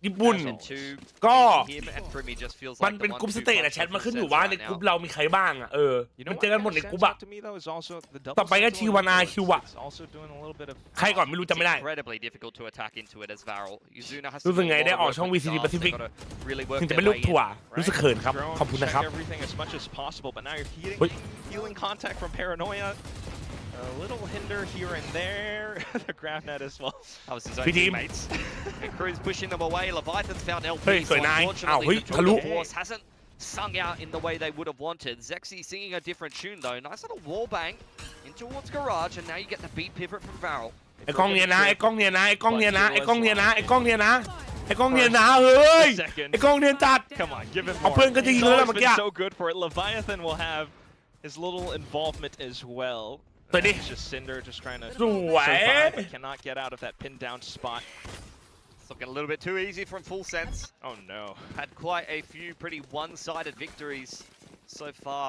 ญี่ปุ่น And two, ก็ him and Primi just feels มัน like เป็น the กลุ่ม one ส two เตท punch อะแชท of มัน Full ขึ้นอยู่ Sense ว่า right ใน now. กลุ่มเรามีใครบ้างอะYou มัน know เจอกันหมด what ใน kind กลุ่ of มอะ stands out to me though is also the ต่อไปก็ double ทีวานาคิวอะ It's also doing a little bit of ใครก่อนไม่รู้จำไม่ได้ Incredibly difficult to attack into it as Varel. Yuzuna has รู้สึก do a ไง lot ได้ of ออก work ช่อง with VCT the stars. They've PACIFIC gotta really work ถึงจะ their เป็นลูก way in. ถั่วรู้สึกเขินครับ drone, ขอบคุณนะครับ check everything as much as possible, but now you're Wait. healing contact from Paranoia. A little hinder here and there. The grab net as well. That was his own Good team. teammates. And Cruz pushing them away. Leviathan's found LP. Hey, So สวยนาย unfortunately, the ทะลุ Joker Force hasn't sung out in the way they would have wanted. Zexy singing a different tune though. Nice little wall bang in towards Garage, and now you get the beat pivot from Varel. ไอ้กล้องเนียนะไอ้กล้องเนียนะไอ้กล้องเนียนะไอ้กล้องเนียนะไอ้กล้องเนียนะไอ้กล้องเนียนะเฮ้ยไอ้กล้องเนียนจัด Come on, give him เอา more. เพื่อนก็จะยิง He's แล้ว always เมื่อ been กี้ so good for it. Leviathan will have his little involvement as well. สวยดิ It's just Cinder just trying to สวย survive, but cannot get out of that pinned down spot. It's looking a little bit too easy from Full Sense. Oh no. Had quite a few pretty one-sided victories so far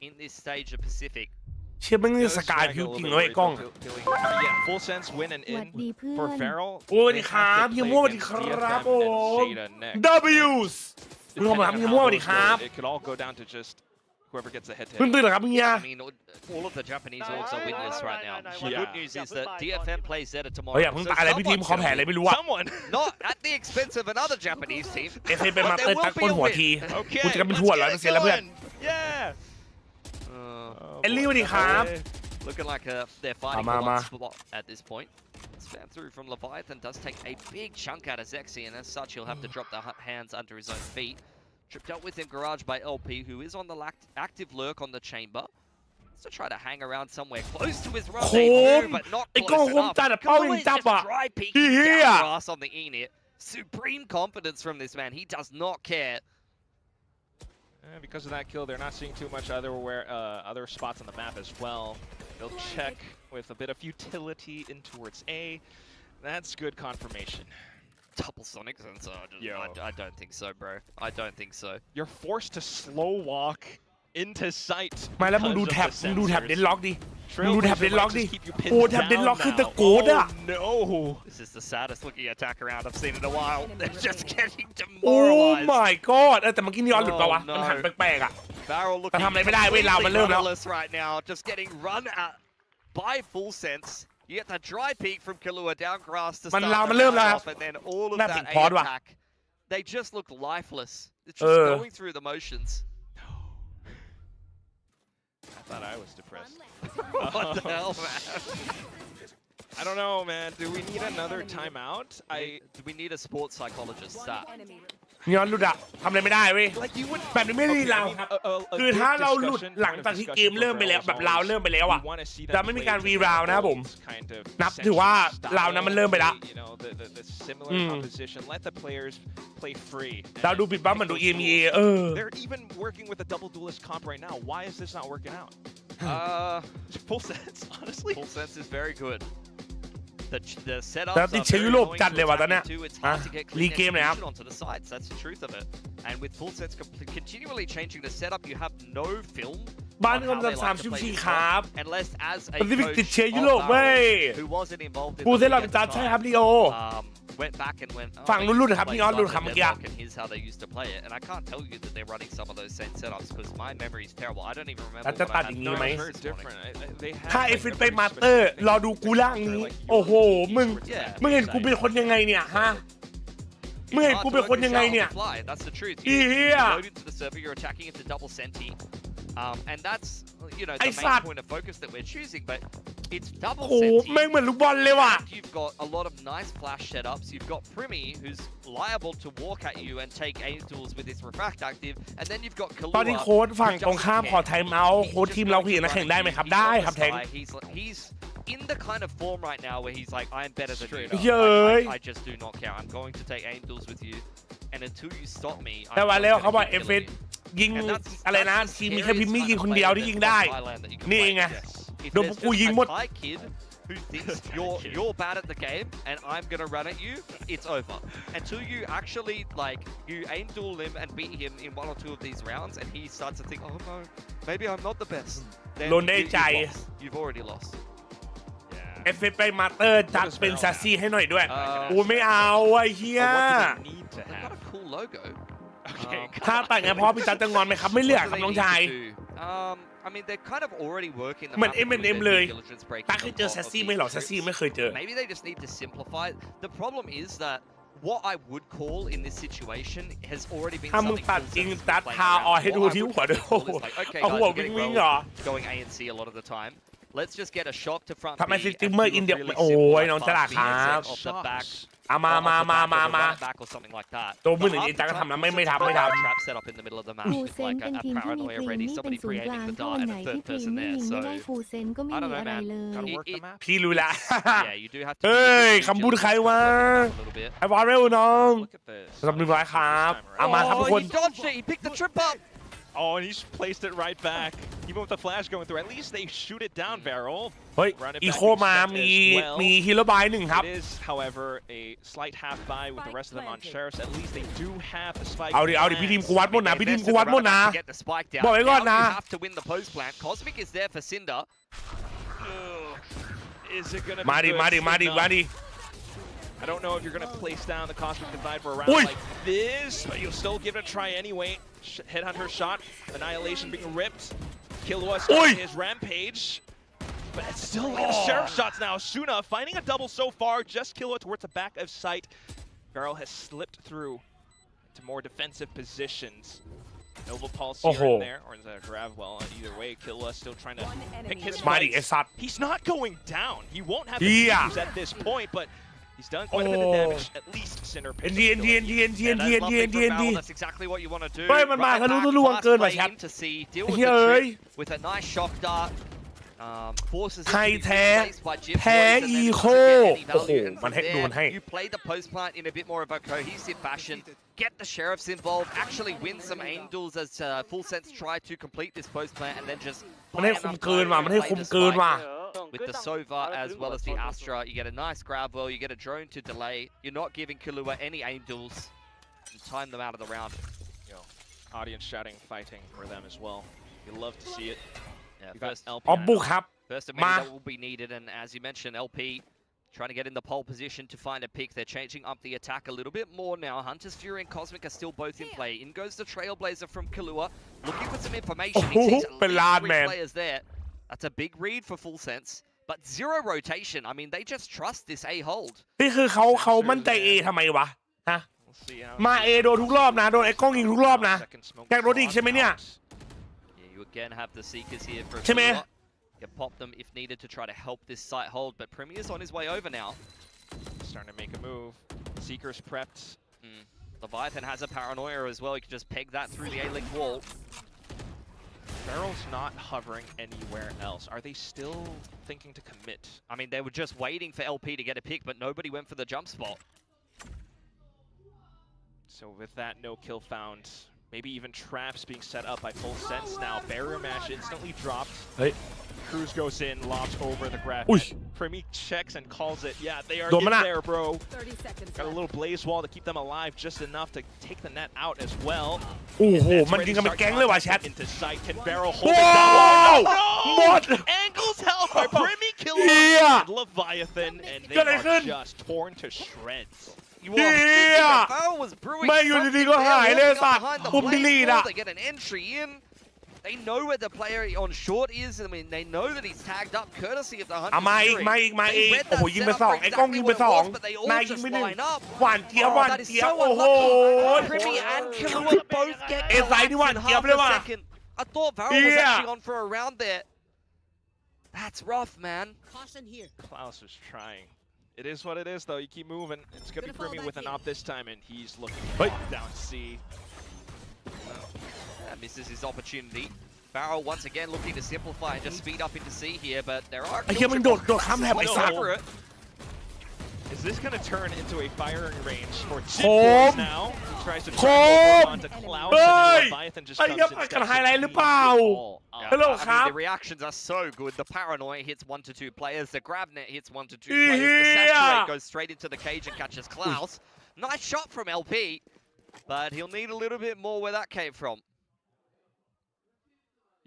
in this stage of Pacific. เชื่อมึงนี่สกายพิวจริงเลยไอ้กล้อง Yeah, Full Sense win and หวัด in ดีเพื่อ for น Feral. โอ้ดีครับ They ยิง have มั่ว to ดี play ค against รับ DFM ผ and ม Shada next. W's คุณผู้ชมครับยิงมั่วดีครับ It could all go down to just whoever gets the head to เพิ่ง head. ตื่นเหรอครับเฮีย I mean, all of the Japanese orgs are winless right now. The Yeah. good news is that DFM plays Zeta เฮ้ย tomorrow. อย่าเพิ่ง So ตายเลยพี่ทีมขอแผลอะไรไม่รู้อะ Someone. not at the expense of another Japanese team. เอฟเป็นมา But เตอ there ร์ตัก will ก้ be น a หัว win. ที Okay. กูจะเป็น let's ถั่ว get 100% แล้วเพื่อน going. Yeah. Oh, Ellie, boy. สวัสดีครับ Looking like they're fighting Ma, for ma. one spot at this point. Spam through from Leviathan does take a big chunk out of Zexy, and as such, he'll have to drop the hands under his own feet. Tripped up within Garage by LP, who is on the active lurk on the chamber. To try to hang around somewhere close to his rendezvous, but not ไอ้กล้อง close คม enough. จัดอะเป้ายัง Kahlua is จับ just อะ dry peeking เฮีย down grass on the E-net. Supreme confidence from this man. He does not care. Because of that kill, they're not seeing too much other spots on the map as well. They'll check with a bit of futility in towards A. That's good confirmation. Double Sonic Sensor. Yo. I don't think so, bro. I don't think so. You're forced to slow walk into sight. มาแล้วมึงดู because แท็บ of the มึงดูแท็บ sensors. เดนล็อกดิมึงดู Trailblazer แท็บเดนล็อก might ดิ just keep you pinned โอ้แท็บเดน down ล็อกคือ now. ตะโกดอะ Oh, no. This is the saddest looking attack around I've seen in a while. They're just getting โอ้ demoralized. my god แต่เมื่อกี้นี่ย้อนหลุดปะวะ Oh, no. มันหันแปลกๆอะ Barrel แต่ looking ทำอะไรไม่ได้เว้ยเรามันเริ่มแล้ว rudderless right now. Just getting run at by Full Sense. You get the dry peek from Kahlua down grass to มัน start เรา the มันเริ่มแล้ว round ครับ off, and then all of น่า that ผิด A พอดว่ะ attack. They just look lifeless. It's just going through the motions. I thought I was depressed. What the hell, man? I don't know, man. Do we need another timeout? Do we need a sports psychologist? That. ย้อนหลุดอะทำอะไรไม่ได้เว้ย Like you would. แบบนี้ไม่ได้ Okay, เรา I mean, ครับ a คือ good ถ้าเราหลุด discussion, หลัง point of จากที่ discussion เกม for เริ่มไปแล้ว Barrel แบบ is เรา always เริ่มไปแล้วอะ we wanna see จะ them ไม่มี play การ to รี their ราวนะครับผม old kind of นับถือว่าเรานั้นมันเริ่มไปแล้ว you know, the similar composition. Let the players play free. เราดูปิดบัฟเหมือนดู EMEA They're even working with a double duelist comp right now. Why is this not working out? Full sense, honestly. Full Sense is very good. the setups แต่ติดเชื้อยุโรปจัดเลยว่ะตอนเนี้ย it's hard to get รี clean เกมเลยครับ execution onto the sides. That's the truth of it. And with full sets continually changing the setup, you have no film. บ้านกำลัง34ครับ Unless as a PACIFIC ติด coach เชื้อยุโรป of เว้ย Barrel who wasn't involved in กู the เซนหลอด weekend จัดใช่ครับลีโอ went back and went ฝั่งรุ่นครับนี่ออสรุ่นครับเมื่อกี้ and here's how they used to play it. And I can't tell you that they're running some of those same setups because my memory is terrible. I don't even remember แล้วจะ what ตั I ด had อย่างนี้ไหม this morning. They have ถ้า like เอ a ฟิตไป very มาสเตอร์ specific รอดูกูล่างนี้ โอ้โห มึง มึงเห็นกูเป็นคนยังไงเนี่ยฮะ มึงเห็นกูเป็นคนยังไงเนี่ย That's the truth. อีเหี้ย load into the server, you're attacking into double senti. And that's, you know, the ไอ้ main สัตว์ point of focus that we're choosing, but it's double โอ้โห senti. แม่งเหมือนลูกบอลเลยว่ะ And you've got a lot of nice flash setups. You've got Primi, who's liable to walk at you and take angels with his refract active, and then you've got ตอนนี้ Kalua. โค้ชฝั่งตรงข้ามขอไทม์เอาท์โค้ชทีมเราเห็นนักแข่งได้ไหมครับ ได้ครับแทง He's in the kind of form right now where he's like, I'm better than you. Straight up. I just do not care. I'm going to take angels with you, and until you stop me, แต่ I'm ว่า not แล้ว gonna เขาบอก keep เอฟเอ killing ส you. ยิง And that's อะไรนะ the ทีมมีแค่พิมมี่ยิง scariest คน kind of เดียว player ที่ that ยิงได้ Thailand that you can นี่ play ไง against. If โดนพวก there's กู just ยิง a หมด Thai kid who thinks you're bad at the game and I'm gonna run at you, it's over. Until you actually like you aim duel him and beat him in one or two of these rounds, and he starts to think, oh no, maybe I'm not the best. Then โดนได้ใจ you've already lost. เอฟเอสไปมาสเตอร์จัดเป็นซาซี่ให้หน่อยด้วยกูไม่เอาไอ้เหี้ย need to They've got have. a cool logo. Okay. ถ้าแต่งไงเพราะพี่จัดจะงอนไหมครับ ไม่เลือก What ครับ do น้อง they ชาย need to do? I mean, they're kind of already working the เหมือน map through M&M their เลย due diligence breaking ตาเคยเจอ of ซาซี่ these ไหมเหรอ ซา trips. ซี่ไม่เคยเจอ Maybe they just need to simplify it. The problem is that what I would call in this situation has already been ถ้ามึง something ตัด Full จริง Sense ตัด playing พา around. ออยให้ What ดู I ที่ would หัวด้วย call is like, okay, เอา guys, หัว you're วิ่ง getting วิ่ง well, เหรอ going A and C a lot of the time. Let's just get a shock to front ทำไม B ส and ตรีมเมอร์ do อิน a เดีย really โอ้ simple ยน้อง fast ฉลาด B ครั set บ off the back. เอามา off the back of the มา right back or something like that. ตัวมือห The นึ่ง half อินจังก็ the ทำนะ time ไม่ it's ทำ just ไม่ a ทำ trap set up in the middle of the map ฟูเซน like เป็น a ทีมที่มี paranoia คลีน ready นี่เป็น somebody ศูนย์ก pre-aiming ลาง the ถ้า dart วัน and ไหน a ที่ third คลีน person ไม่ there ยิงไม่ so ได้ฟูเซนก็ไม่ I มี don't know อะไร man เลย gotta work the map พี่รู้ละ yeah you do have to เฮ้ย be คำพูดใครวะ a little bit ไอ้วอลเรลน้อง Look at this. สำหรับ100ครับ เอามาครับทุกคน he dodged it he picked the trip up Oh, and he's placed it right back. Even with the flash going through, at least they shoot it down, Barrel. เฮ้ย Run it อี back โคมา except มี as well. มีฮีโร่บายหนึ่งครับ It is, however, a slight half buy with the rest of them on sheriffs. At least they do have the spike. เอาดิพี่ทีมกูวัดหมดนะ พี่ทีมกูวัดหมดนะ to get the spike down บอกไว้ก่อนนะ now you have to win the post plant Cosmic is there for Cinder Is it gonna มา be ดิ good? มาดิมาดิ No. มาดิ I don't know if you're gonna place down the Cosmic Divide for a round Oi. like this, but you'll still give it a try anyway. Headhunter shot, Annihilation being ripped. Killua Oi. starting his rampage. But it's still getting sheriff shots now. Suna finding a double so far. Just Killua towards the back of sight. Barrel has slipped through to more defensive positions. Nova Pulse here and there, or is that a grab? Well, either way, Killua still trying to pick his มาดิไอ้ fights. สัตว์ He's not going down. He won't have the Yeah. issues at this point, but he's done quite a bit of damage. At least Sinner picks ND up ND Killua. ND ND Yeah, ND that's ND lovely ND from ND Val. That's exactly what you want to do เฮ้ยมันมา Right ทะลุ back, ทะลวง fast เกินว่ะ play แชท in to see deal with เฮ้ย the trip with a nice shock dart forces ไทย it to be แท้ replaced by Jib แพ้ Boys, and then อีโค doesn't get any โอ้โห value. And มัน from ให้โดน there, ให้ you play the post plant in a bit more of a cohesive fashion, get the sheriffs involved, actually win some angels as Full Sense try to complete this post plant, and then just มันให้ buy คุม enough เกิน time ว่ะ to มันให้ play คุม the เกิน spike. ว่ะ With the Sova as well as the Astra, you get a nice grab well, you get a drone to delay, you're not giving Killua any angels, and time them out of the round. Audience shouting, fighting for them as well. You love to see it. Yeah, We got first LP ออฟบุกครับ First of many Ma. that will be needed, and as you mentioned, LP trying to get in the pole position to find a pick. They're changing up the attack a little bit more now. Hunter's Fury and Cosmic are still both in play. In goes the Trailblazer from Killua, looking for some information. He sees atเป็น least ล้าน three แมน players there. That's a big read for Full Sense, but zero rotation. I mean, they just trust this A hold. นี่คือเขามั่นใจเอทำไมวะฮะ We'll see how มาเอโดนทุกรอบนะ โดนไอ้กล้องยิงทุกรอบนะ second smoke แกกรถอีกใช่ไหมเนี่ย Yeah, you again have the Seekers here for ใช่ไหม Killua. Can pop them if needed to try to help this site hold, but Premier's on his way over now. starting to make a move. Seekers prepped. Leviathan has a paranoia as well. He can just peg that through the A-Link wall. Barrel's not hovering anywhere else. Are they still thinking to commit? I mean, they were just waiting for LP to get a pick, but nobody went for the jump spot. So with that no kill found, maybe even traps being set up by Full Sense now. Barrier Mash instantly dropped. Cruz goes in, lobs over the grab. Primi checks and calls it. Yeah, they are in there, bro. 30 seconds. Got a little blaze wall to keep them alive just enough to take the net out as well. โอ้โหมันยิงกันเป็นแก๊งเลยว่ะแชท Into sight. Can Barrel hold it down? No! Angles held by Primi Killer and Leviathan, and they are just torn to shreds. Barrel was brewing ไม่อยู่ดีๆก็หายเลยสัตว์ปุ่มดีลีดอะ They get an entry in. They know where the player on short is. I mean, they know that he's tagged up courtesy of the มาอีกโอ้โหยิงไปสองไอ้กล้องยิงไปสองนายยิงไปหนึ่งหวานเจี๊ยบโอ้โห Primi and Killer will both get เอไซนี่หวานเจี๊ยบเลยว่ะ I thought Varel was actually on for a round there. That's rough, man. Caution here. Klaus is trying. It is what it is, though. You keep moving. It's going to be Primi with an op this time, and he's looking down C. Misses his opportunity. Barrel once again looking to simplify and just speed up into C here, but there are. ไอ้เหี้ยมันโดดข้ามแถบไอ้สัตว์ Is this going to turn into a firing range for JJaz now? He tries to track onto Klaus, and Leviathan just comes in. กันไฮไลท์หรือเปล่า Hello, the reactions are so good. The paranoia hits 1 to 2 players. The grab net hits 1 to 2 players. The saturate goes straight into the cage and catches Klaus. Nice shot from LP, but he'll need a little bit more where that came from.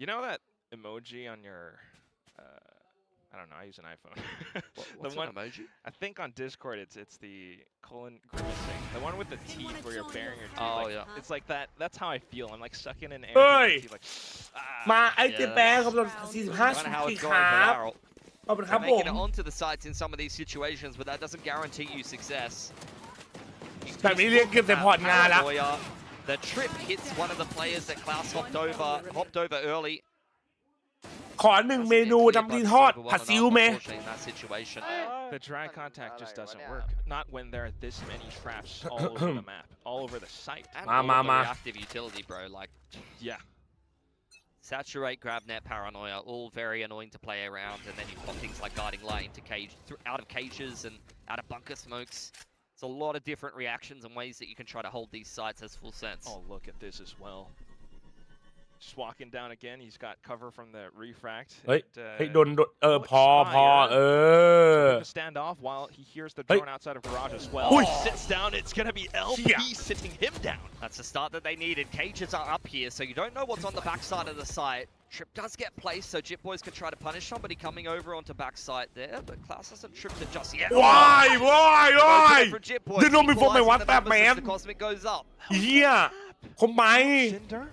You know that emoji on your, I don't know, I use an iPhone. What's an emoji? I think on Discord it's the colon grimacing. The one with the teeth where you're baring your teeth. Oh, like, yeah. It's like that. That's how I feel. I'm like sucking in air. เฮ้ย Like, มาไอ้เจ๊แป๊ะครับ45 Kind of how สี่ it's ค going รั for บ Barrel. ขอบคุณครับ They're ผม making it onto the sites in some of these situations, but that doesn't guarantee you success. แบบนี้เรียกเก็บแต่พอร์ตงานแล้ว The trip hits one of the players that Klaus hopped over early. ขอ1 เมนูทำดีทอดผัดซีอิ๊วไหม The dry contact just doesn't work. Not when there are this many traps all over the map, all over the site. And all the reactive utility, bro. Like, yeah. Saturate, grab net, paranoia, all very annoying to play around. And then you've got things like guiding light into out of cages and out of bunker smokes. It's a lot of different reactions and ways that you can try to hold these sites as full sense. Oh, look at this as well. Just walking down again. He's got cover from the refract. เฮ้ยโดนพอStand off while he hears the drone outside of garage as well. Sits down. It's going to be LP sitting him down. That's the start that they needed. Cages are up here, so you don't know what's on the backside of the site. Trip does get placed, so JJaz can try to punish somebody coming over onto backside there, but Klaus hasn't tripped it just yet. Why? Did not before my one tap, man. The Cosmic goes up. เหี้ยคมไหม Cinder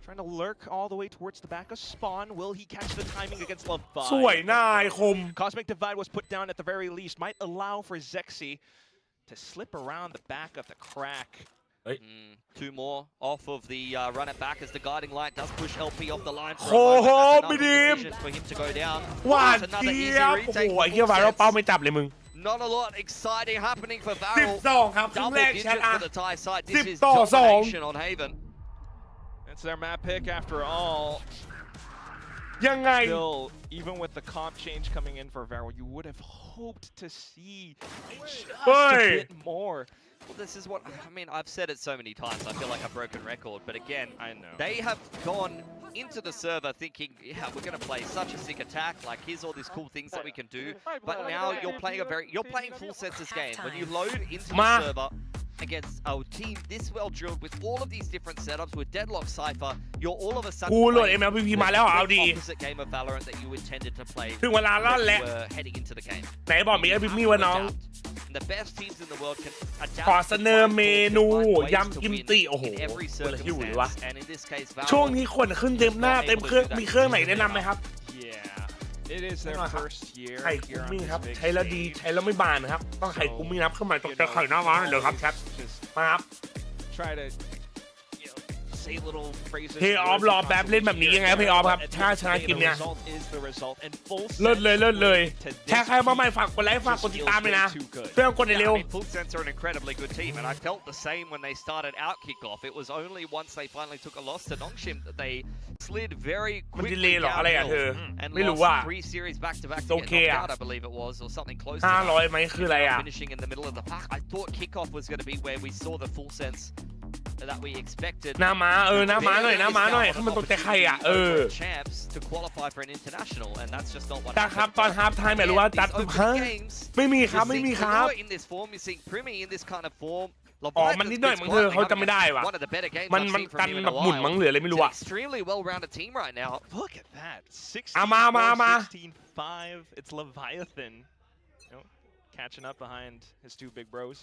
trying to lurk all the way towards the back of spawn. Will he catch the timing against Levi? สวยนายคม Cosmic Divide was put down at the very least. Might allow for Zexy to slip around the back of the crack. 2 more off of the run it back as the guiding light does push LP off the line. โอ้โหไม่ดี for him to go down. หวานเจี๊ยบโอ้โหไอ้เหี้ยไวรัลเป้าไม่จับเลยมึง Not a lot exciting happening for Varel. 12 ครับครึ่งแรกชนะ for the Thai side. This is 10-2 domination on Haven. It's their map pick after all. ยังไง Still, even with the comp change coming in for Varel, you would have hoped to see just a bit more. Well, this is what, I mean, I've said it so many times, I feel like a broken record, but again, I know. They have gone into the server thinking, yeah, we're going to play such a sick attack, like here's all these cool things that we can do, but now you're playing full senses game. When you load into the server against a team this well drilled with all of these different setups with Deadlock Cypher, you're all of a sudden playing the opposite game of Valorant that you intended to play when you were heading into the game. ไหนบอกมีพี่วะน้อง The best teams in the world can ขอ adapt เสนอเมนูยำกิมจิโอ้โห in every หิวเลยวะ circumstance, and in this case, ช่วง Valorant นี้คนขึ้นเต็มหน้าเต็มเครื่องมีเครื่องไหนแนะนำไหมครับ Yeah, it is their first year ไข่กุ้มมิ่งครับใช้แล้วดีใช้แล้วไม่บานนะครับต้องไข่กุ้มมิ่งครับเข้ามาตกใจไข่หน้าร้านเลยครับแชทมาครับ Try to say little phrases. เพย์ออฟรอแป๊บเล่นแบบนี้ยังไงเพย์ออฟครับถ้าชนะเกมเนี้ยเลิศเลยแค่ใครมาใหม่ฝากกดไลค์ฝากกดติดตามเลยนะเพื่อนกดเร็ว Full Sense are an incredibly good team, and I felt the same when they started out kickoff. It was only once they finally took a loss to Nongshim that they slid very quickly downhill and lost 3 series back to back to get knocked out, I believe it was, or something close to that. 500ไหมคืออะไรอ่ะ Finishing in the middle of the pack. I thought kickoff was going to be where we saw the Full Sense that we expected. หน้าม้าหน้าม้าหน่อยหน้าม้าหน่อยให้มันตกใจใครอ่ะchamps to qualify for an international and that's just not what แต่ครับตอนฮาล์ฟไทม์ไม่รู้ว่าจัดฮะไม่มีครับไม่มีครับ in this form you're seeing Primi in this kind of form อ๋อมันนิดหน่อยมั้งเธอเขาจำไม่ได้ว่ะมันกันแบบหมุนมั้งเหลืออะไรไม่รู้อ่ะ extremely well-rounded team right now. Look at that 16-5 it's Leviathan catching up behind his two big bros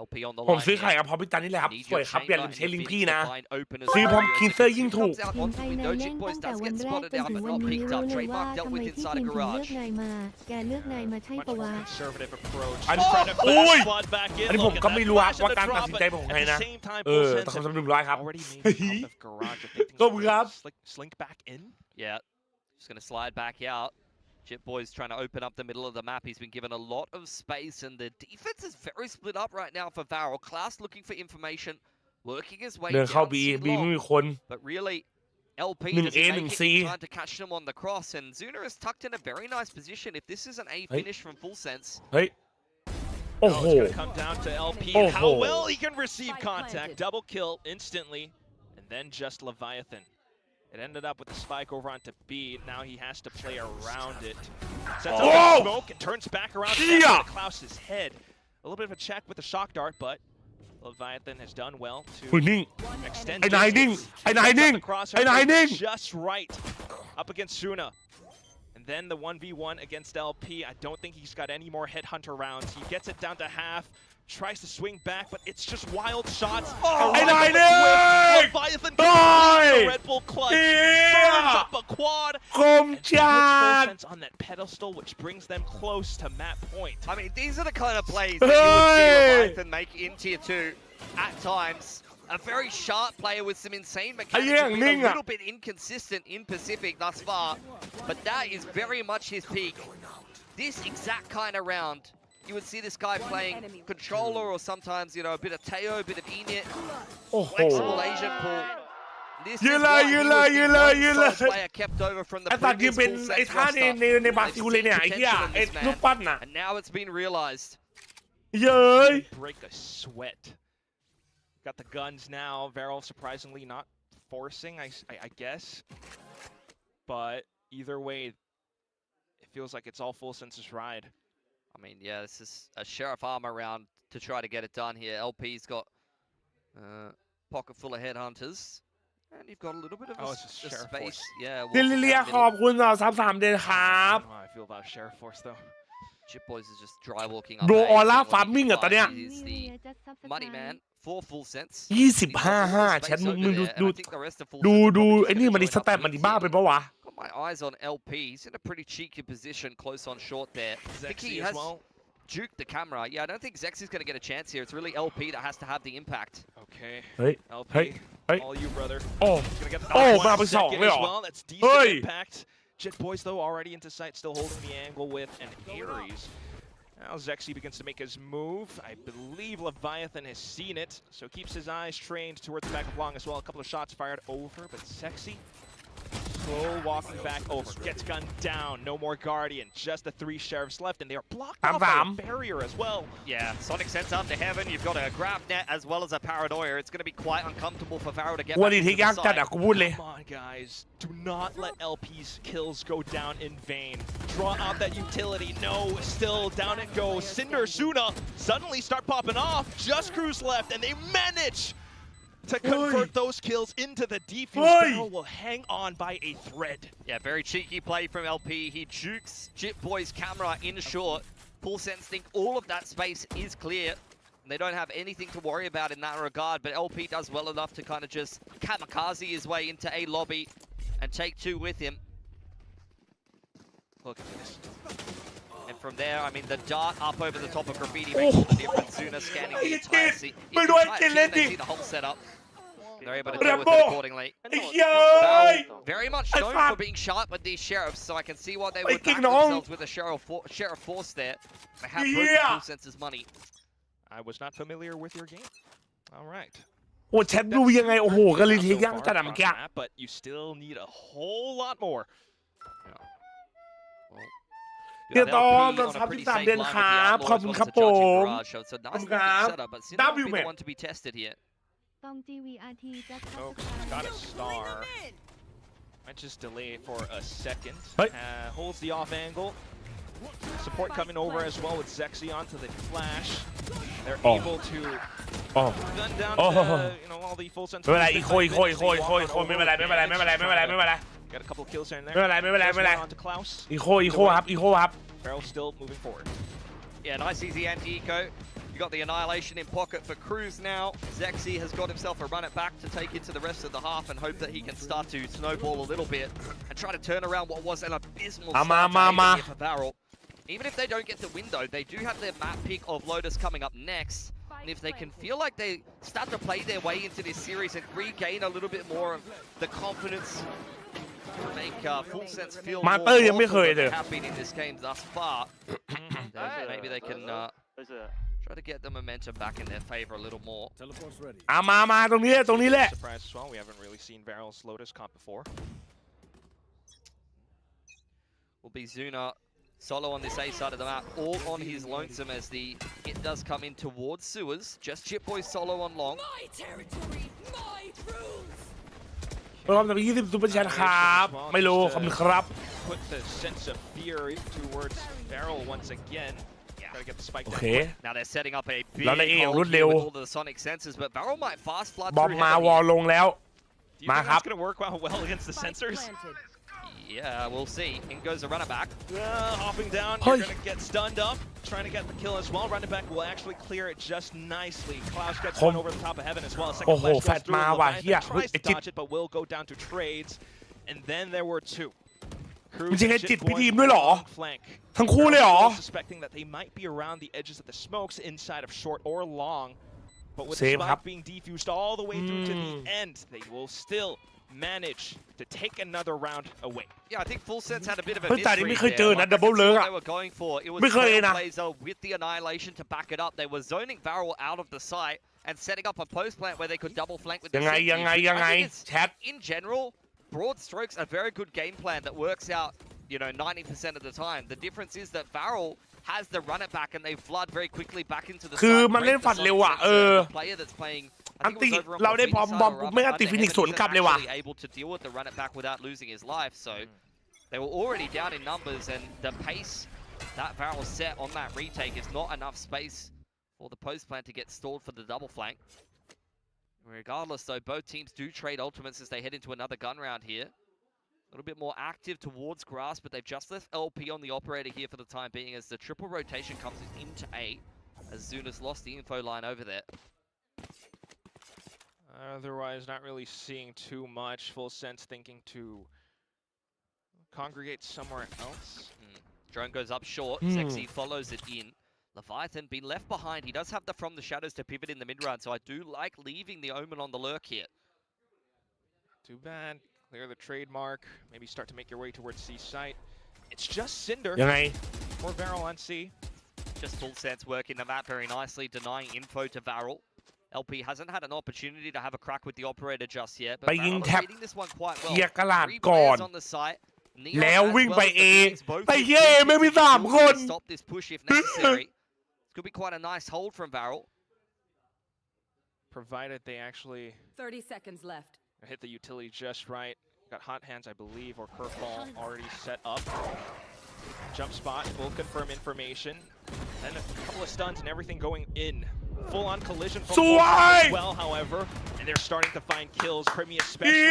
LP on the ผม line ซื้อไข่กับพอพิจันนี่แหละครับสวยครับอย่าลืมใช้ลิงก์พี่นะซื้อพร้อมคินเซอร์ยิ่งถูก เห็นไอ้นายเล่นตั้งแต่วันแรกจนถึงวันนี้รู้เลยว่าทำไมที่ทีมถึงเลือกนายมาแกเลือกนายมาใช่ปะวะ อันนี้ผมก็ไม่รู้ว่าการตัดสินใจของใครนะแต่คำสำนึกร้อยครับก็เบื่อ yeah just gonna slide back out. JetBoy's trying to open up the middle of the map. He's been given a lot of space, and the defense is very split up right now for Varel. Klaus looking for information, working his way down. But really, LP is trying to catch them on the cross, and Zuna is tucked in a very nice position. If this is an A finish from Full Sense. Oh, it's going to come down to LP and how well he can receive contact. Double kill instantly, and then just Leviathan. It ended up with the spike over onto B. Now he has to play around it. Sets up the smoke and turns back around to Klaus's head. A little bit of a check with the shock dart, but Leviathan has done well to extend distance. Just right up against Suna. And then the 1v1 against LP. I don't think he's got any more headhunter rounds. He gets it down to half. Tries to swing back, but it's just wild shots. Leviathan the Red Bull clutch. Serves up a quad. And puts Full Sense on that pedestal, which brings them close to map point. I mean, these are the kind of plays that you would see Leviathan make in Tier 2 at times. A very sharp player with some insane mechanics. A little bit inconsistent in Pacific thus far, but that is very much his peak. This exact kind of round. You would see this guy playing controller or sometimes, you know, a bit of Teo, a bit of Enit, flexible Asian pool. This is why he was the one player kept over from the previous Full Sense roster. And now it's been realized. Break a sweat. Got the guns now. Varel surprisingly not forcing, I guess. But either way, it feels like it's all Full Sense's ride. I mean, yeah, this is a Sheriff Armor round to try to get it done here. LP's got a pocket full of headhunters. And you've got a little bit of a space. Yeah. I feel about Sheriff Force, though. JetBoys is just dry walking up. He's the money man for Full Sense. 25-5 แชทมึงดูไอ้นี่มันดิสแตทมันดิบ้าไปปะวะ My eyes on LP. He's in a pretty cheeky position, close on short there. I think he has juked the camera. Yeah, I don't think Zexy's going to get a chance here. It's really LP that has to have the impact. Okay. LP, all you, brother. Gonna get the second as well. That's decent impact. JetBoys, though, already into sight, still holding the angle with an Ares. Now Zexy begins to make his move. I believe Leviathan has seen it, so keeps his eyes trained towards the back of Long as well. A couple of shots fired over, but Zexy slow walking back over, gets gunned down, no more Guardian, just the 3 Sheriffs left, and they are blocked off by a barrier as well. Yeah, Sonic sends up to heaven, you've got a grab net as well as a Paranoia. It's going to be quite uncomfortable for Varel to get back into the side. Come on, guys. Do not let LP's kills go down in vain. Draw out that utility. No, still down it goes. Cinder, Suna suddenly start popping off. Just Cruz left, and they manage to convert those kills into the defuse. Barrel will hang on by a thread. Yeah, very cheeky play from LP. He jukes JetBoy's camera in short. Full Sense think all of that space is clear. They don't have anything to worry about in that regard, but LP does well enough to kind of just kamikaze his way into a lobby and take 2 with him. Look at this. And from there, I mean, the dart up over the top of Graffiti makes all the difference. Zuna scanning the entire team. They see the whole setup. They're able to deal with it accordingly. Very much known for being sharp with these Sheriffs, so I can see why they would back themselves with a Sheriff Force there. They have both Full Sense's money. I was not familiar with your game. All right. โอ้แชทดูยังไงโอ้โหก็เลยเทียงจัดอะเมื่อกี้ But you still need a whole lot more. เดี๋ยวต้อมเราทับ13 เดือนครับขอบคุณครับผมขอบคุณครับ W man ต้อง GVRT จะ Smokes got a star. Might just delay for a second. Holds the off angle. Support coming over as well with Zexy onto the flash. They're able to gun down all the full sense. ไม่เป็นไรอีโคไม่เป็นไร Got a couple kills here and there. ไม่เป็นไร Onto Klaus. อีโคครับ Barrel still moving forward. Yeah, nice easy anti-eco. You got the annihilation in pocket for Cruz now. Zexy has got himself a run it back to take into the rest of the half and hope that he can start to snowball a little bit and try to turn around what was an abysmal start here for Barrel. Even if they don't get the window, they do have their map pick of Lotus coming up next. And if they can feel like they start to play their way into this series and regain a little bit more of the confidence to make Full Sense feel more than they have been in this game thus far, then maybe they can try to get the momentum back in their favor a little more. มาตรงนี้แหละ Surprise as well. We haven't really seen Barrel's Lotus comp before. Will be Zuna solo on this A side of the map, all on his lonesome as the hit does come in towards Sewers. Just Chip Boy solo on long. ขอบคุณ20ซุปเปอร์แชทครับไม่รู้ขอบคุณครับ Put the sense of fear towards Barrel once again. Try to get the spike โอ down. เค Now they're setting up a big เราได้เอง hold รวด here เร็ว with all the sonic sensors, but Barrel might fast flood บอม through มาวอ heavily. ลงแล้ว Do you think that's going to work well against the sensors? Yeah, we'll see. In goes the runner back. Hopping down, you're going to get stunned up. Trying to get the kill as well. Running back will actually clear it just nicely. Klaus gets one over the top of heaven as well. Second flash goes through. Leviathan tries to dodge it, but will go down to trades. And then there were two. มันจะให้จิตพี่ทีมด้วยเหรอ flank. ทั้งคู่เลยเหรอ Suspecting that they might be around the edges of the smokes inside of short or long. But with the Same spike being defused all the way through to the end, they will still manage to take another round away. Yeah, I think Full Sense had a bit of a เฮ้ยแต่นี่ mystery ไม่เคยเจอ there. นะ Like, ดับเบิล this เลิ is ก what อะ they were going for. It was ไม่เคยนะ Trailblazer with the annihilation to back it up. They were zoning Varel out of the site and setting up a post plant where they could double flank with the ยังไง sentries. แชท In general, broad strokes, a very good game plan that works out, 90% of the time. The difference is that Varel has the run it back and they flood very quickly back into the คือ site. มันเล่นฝัดเร็วอ่ะ The player that's playing อันติเราได้พร้อมบอมไม่อันติฟินิกส์สวนกลับเลยว่ะ able to deal with the run it back without losing his life. So they were already down in numbers, and the pace that Varel set on that retake is not enough space for the post plant to get stalled for the double flank. Regardless, though, both teams do trade ultimates as they head into another gun round here. A little bit more active towards grass, but they've just left LP on the operator here for the time being as the triple rotation comes into A, as Zuna's lost the info line over there. Otherwise, not really seeing too much. Full Sense thinking to congregate somewhere else. Drone goes up short. Sexy follows it in. Leviathan being left behind. He does have the From the Shadows to pivot in the mid-run, so I do like leaving the Omen on the lurk here. Too bad. Clear the trademark. Maybe start to make your way towards C site. It's just Cinder. ยังไง Or Varel on C. Just Full Sense working the map very nicely, denying info to Varel. LP hasn't had an opportunity to have a crack with the operator just yet, but ไปยิง Varel แท็ is บ reading this one quite เคลีย well. ร์กระลาด Three ก่อน players on the site. Neon แล้ว as วิ่ง well ไป as the เอ Phoenix both ไป with เย่ไม่มี ability 3 คน to stop this push if necessary. Could be quite a nice hold from Varel. Provided they actually 30 seconds left. hit the utility just right. Got hot hands, I believe, or curveball already set up. Jump spot will confirm information. Then a couple of stuns and everything going in. Full on collision from both sides as well, however. And they're starting to find kills. Premier especially.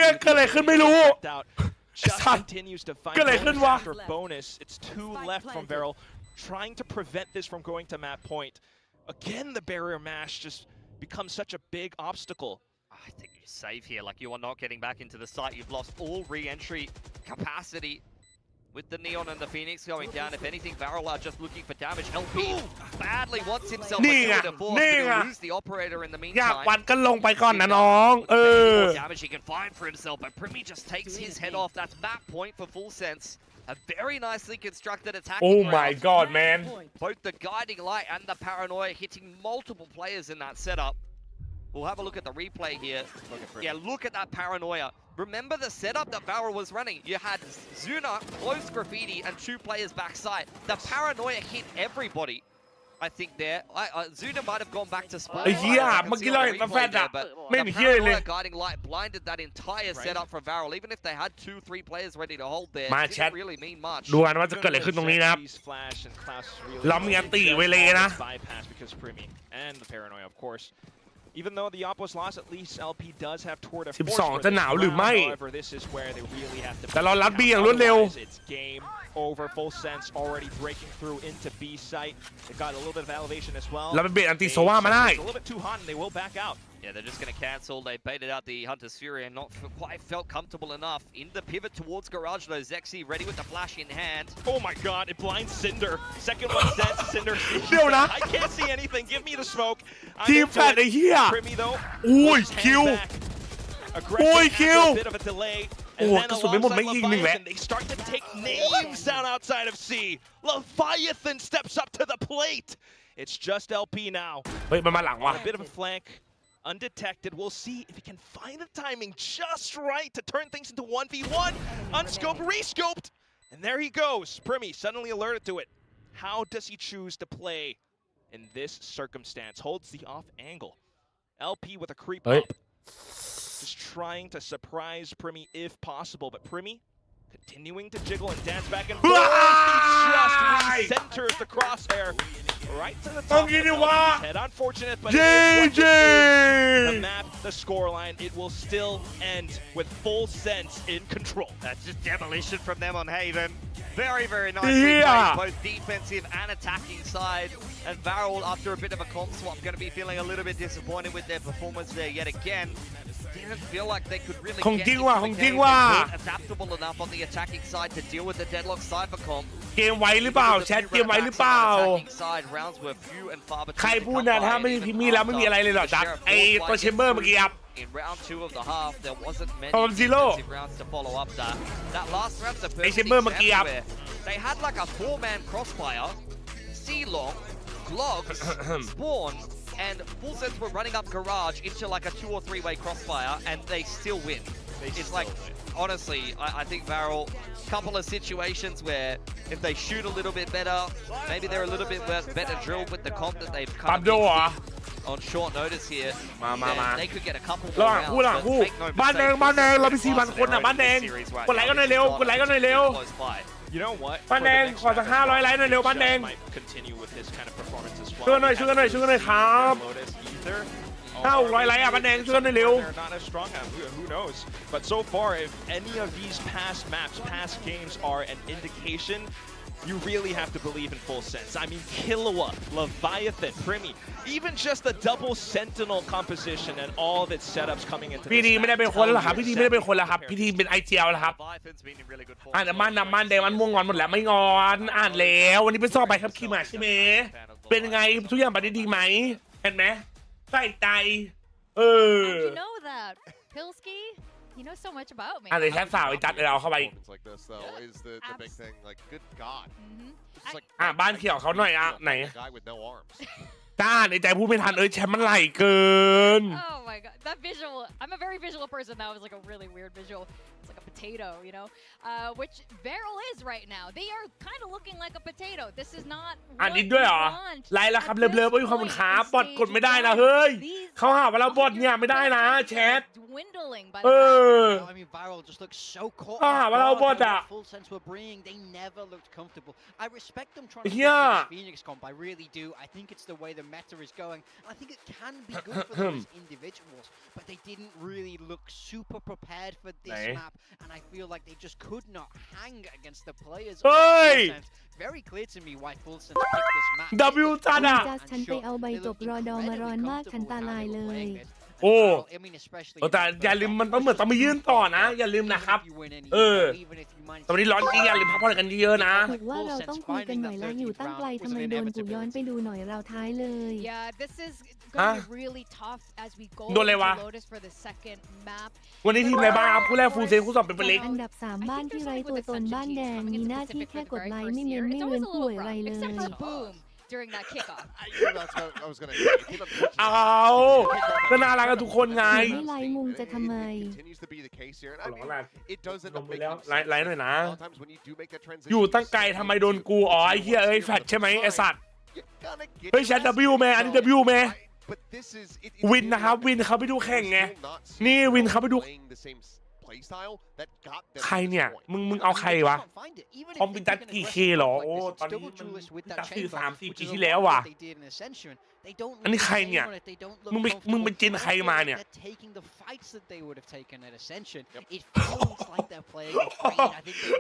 Out. Just continues to find bonus after bonus. It's 2 left from Varel. Trying to prevent this from going to map point. Again, the barrier mash just becomes such a big obstacle. I think you're safe here. Like, you are not getting back into the site. You've lost all re-entry capacity with the Neon and the Phoenix going down. If anything, Varel are just looking for damage. LP badly wants himself a 2 to 4, but he'll lose the operator in the อยาก meantime. วัดกันลงไปก่อนนะน้อง More damage he can find for himself, but Primi just takes his head off. That's map point for Full Sense. A very nicely constructed attack. Oh my god man Both the guiding light and the paranoia hitting multiple players in that setup. We'll have a look at the replay here. Yeah, look at that paranoia. Remember the setup that Varel was running? You had Zuna, close graffiti, and 2 players backside. The paranoia hit everybody. I think there. Zuna might have gone back to spawn. Yeah, but the paranoia guiding light blinded that entire setup from Varel. Even if they had 2-3 players ready to hold there, it didn't really mean much. ดูกันว่าจะเกิดอะไรขึ้นตรงนี้นะครับเรามีอันตีไว้เลยนะ and the paranoia, of course. Even though the Op was lost, at least LP does have toward a 12 จะหนาวหรือไม่ However, this is where they really have to. แต่เรารัด B อย่างรวดเร็ว It's game over. Full sense already breaking through into B site. They got a little bit of elevation as well. เราไปเบรกอันตีโซว่ามาได้ It's a little bit too hot, and they will back out. Yeah, they're just going to cancel. They baited out the Hunter's Fury and not quite felt comfortable enough. In the pivot towards Garage, though, Zexy ready with the flash in hand. Oh my god, it blinds Cinder. Second one dead, Cinder. I can't see anything. Give me the smoke. ทีมแฟดไอ้เหี้ย Primmy, though. โอ้ยคิว โอ้ยคิว A bit of a delay. โอ้กระสุนไม่หมดไม่ยิงหนึ่งแหละ They start to take names down outside of C. Leviathan steps up to the plate. It's just LP now. เฮ้ยมันมาหลังว่ะ A bit of a flank. Undetected. We'll see if he can find the timing just right to turn things into 1v1. Unscoped, rescoped. And there he goes. Primmy suddenly alerted to it. How does he choose to play in this circumstance? Holds the off angle. LP with a creep up. Just trying to surprise Primmy if possible. But Primmy continuing to jiggle and dance back and forth. He just recenters the crosshair. Right to the top. Head unfortunate, but the map, the scoreline, it will still end with full sense in control. That's just demolition from them on Haven. Very, very nicely played, both defensive and attacking side. And Varel, after a bit of a comp swap, going to be feeling a little bit disappointed with their performance there yet again. Didn't feel like they could really get into the game. They weren't adaptable enough on the attacking side to deal with the deadlock cypher comp. เกมไว้หรือเปล่าแชทเกมไว้หรือเปล่า ใครพูดนะถ้าไม่มีพิมมี่แล้วไม่มีอะไรเลยหรอจัดไอตัวแชมเบอร์เมื่อกี้ครับ In round 2 of the half, there wasn't many defensive rounds to follow up that. That last round's a perfect example where they had like a 4-man crossfire, C-Long, Glogs, Spawn, and Full Sense were running up Garage into like a 2 or 3-way crossfire, and they still win. It's like, honestly, I think Varel, couple of situations where if they shoot a little bit better, maybe they're a little bit better drilled with the comp that they've kind of on short notice here, then they could get a couple more rounds. But make no mistake, บ้านแดงเรามี4,000 คนอ่ะบ้านแดงกดไลค์กันหน่อยเร็วกดไลค์กันหน่อยเร็ว You know what? บ้านแดงขอสัก500 ไลค์หน่อยเร็วบ้านแดง Continue with his kind of performance as well. ช่วยกันหน่อยครับ500 ไลค์อ่ะบ้านแดงช่วยกันหน่อยเร็ว They're not as strong as who knows. But so far, if any of these past maps, past games are an indication, you really have to believe in full sense. I mean, Killua, Leviathan, Primmy, even just the double Sentinel composition and all of its setups coming into this. พี่ทีไม่ได้เป็นคนแล้วครับพี่ทีไม่ได้เป็นคนแล้วครับพี่ทีเป็น IGL แล้วครับอ่านมันแดงมันม่วงงอนหมดแล้วไม่งอนอ่านแล้ววันนี้เป็นสอบใบครับคีมาใช่ไหมเป็นไงทุกอย่างไปได้ดีไหมเห็นไหมใส่ใจYou know that Pilsky you know so much about me อ่านเลยแค่สาวไอ้จัดเราเข้าไปบ้านเขียวเขาหน่อยอ่ะไหนต้าในใจพูดไม่ทันแชมป์มันไหลเกิน Oh my god that visual I'm a very visual person that was like a really weird visual it's like a potato you know which Varel is right now they are kind of looking like a potato this is not อันนี้ด้วยเหรอไล่แล้วครับเลิฟๆขอบคุณครับบอทกดไม่ได้นะเฮ้ยเขาหาว่าเราบอทเนี่ยไม่ได้นะแชทI mean, Varel just looks so caught. Full sense were bringing. They never looked comfortable. I respect them trying to push this Phoenix comp. I really do. I think it's the way the meta is going. I think it can be good for them as individuals, but they didn't really look super prepared for this map, and I feel like they just could not hang against the players. Very clear to me why Full sense picked this map. W จัดอ่ะ ฉันไปเอาใบจบรอดอมาร้อนมากฉันตาลายเลย โอ้แต่อย่าลืมมันต้องเหมือนต้องไปยื่นต่อนะอย่าลืมนะครับตอนนี้ร้อนจริงอย่าลืมพักผ่อนกันเยอะๆนะถือว่าเราต้องคุยกันหน่อยแล้วอยู่ตั้งไกลทำไมโดนกูย้อนไปดูหน่อยเราท้ายเลย Yeah this is going to be really tough as we go โดนอะไรวะ Lotus for the second map วันนี้ทีมอะไรบ้างครับคู่แรกฟูลเซนคู่2เป็นเล็กอันดับ3บ้านที่ไร้ตัวตนบ้านแดงมีหน้าที่แค่กดไลค์ไม่เม้นไม่เว้นป่วยอะไรเลย except for Boom during that kickoff. เอาก็น่ารักกันทุกคนไง ไม่ไล่มุงจะทำไม ลงไปแล้วไลน์หน่อยนะอยู่ตั้งไกลทำไมโดนกูอ๋อไอ้เหี้ยเอ้ยแฟลชใช่ไหมไอ้สัตว์เฮ้ยแชท W แม่อันนี้ W แม่วินนะครับวินเขาไปดูแข่งไงนี่วินเขาไปดูใครเนี่ยมึงเอาใครวะคอมพิวเตอร์กี่เคหรอโอ้ตอนนี้มันจัดคือ30 ปีที่แล้วว่ะอันนี้ใครเนี่ยมึงเป็นจินใครมาเนี่ย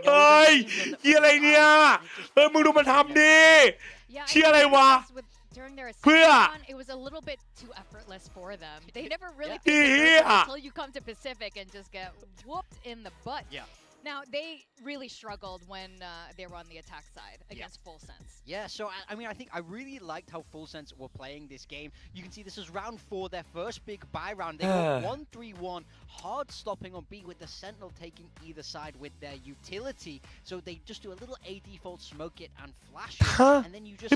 เฮ้ยเหี้ยอะไรเนี่ยเฮ้ยมึงดูมันทำดิเชี่ยอะไรวะDuring their ascension, it was a little bit too effortless for them. They never really figured it until you come to Pacific and just get whooped in the butt. Yeah. Now, they really struggled when they were on the attack side against Full Sense. Yeah, so I mean, I think I really liked how Full Sense were playing this game. You can see this is round 4, their first big buy round. They were 1-3-1, hard stopping on B with the Sentinel taking either side with their utility. So they just do a little A default, smoke it and flash it, and then you just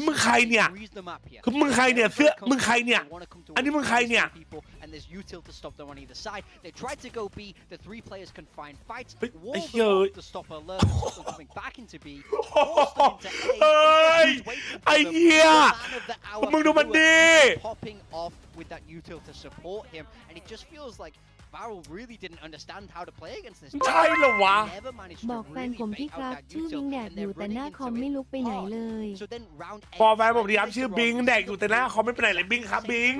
freeze them up here. มึงใครเนี่ยเสื้อมึงใครเนี่ยอันนี้มึงใครเนี่ย And there's util to stop them on either side. They tried to go B, the 3 players can find fights. To stop alert, stop them coming back into B. เฮ้ยไอ้เหี้ยมึงดูมันดิ Popping off with that util to support him, and it just feels like Varel really didn't understand how to play against this. ใช่เหรอวะ บอกแฟนผมพี่ครับชื่อบิงแดกอยู่แต่หน้าคอมไม่ลุกไปไหนเลย พอแฟนผมดีครับชื่อบิงแดกอยู่แต่หน้าคอมไม่ไปไหนเลยบิงครับบิง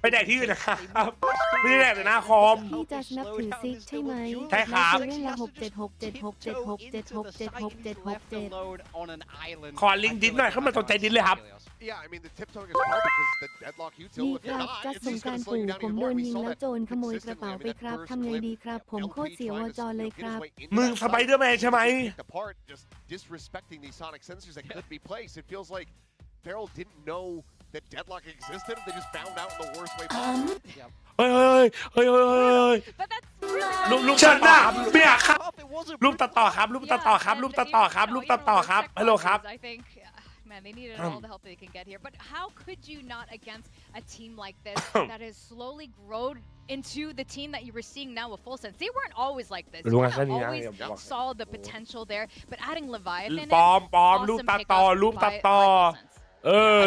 ไปแดกที่อื่นนะครับไม่ได้แดกแต่หน้าคอม พี่จะนับถือซิกใช่ไหม ใช่ครับ เล่นละ6767676767677 ขอลิงก์ดิสหน่อยเข้ามาสนใจดิสเลยครับ Yeah, I mean the tiptoeing is hard because the deadlock util. ดีครับจัดสงการปู่ผมโดนยิงแล้วโจรขโมยกระเป๋าไปครับทำไงดีครับผมโคตรเสียวจอเลยครับมึงสไปเดอร์แมนใช่ไหม Apart, just disrespecting these sonic sensors that could be placed. It feels like Feral didn't know that deadlock existed. They just found out in the worst way possible. เฮ้ยลูกชนะเบี้ยครับรูปตัดต่อครับรูปตัดต่อครับรูปตัดต่อครับรูปตัดต่อครับฮัลโหลครับ Man, they needed all the help they can get here. But how could you not against a team like this that has slowly grown into the team that you were seeing now with Full Sense? They weren't always like this. You always saw the potential there. But adding Leviathan, ปอมรูปตัดต่อรูปตัดต่อ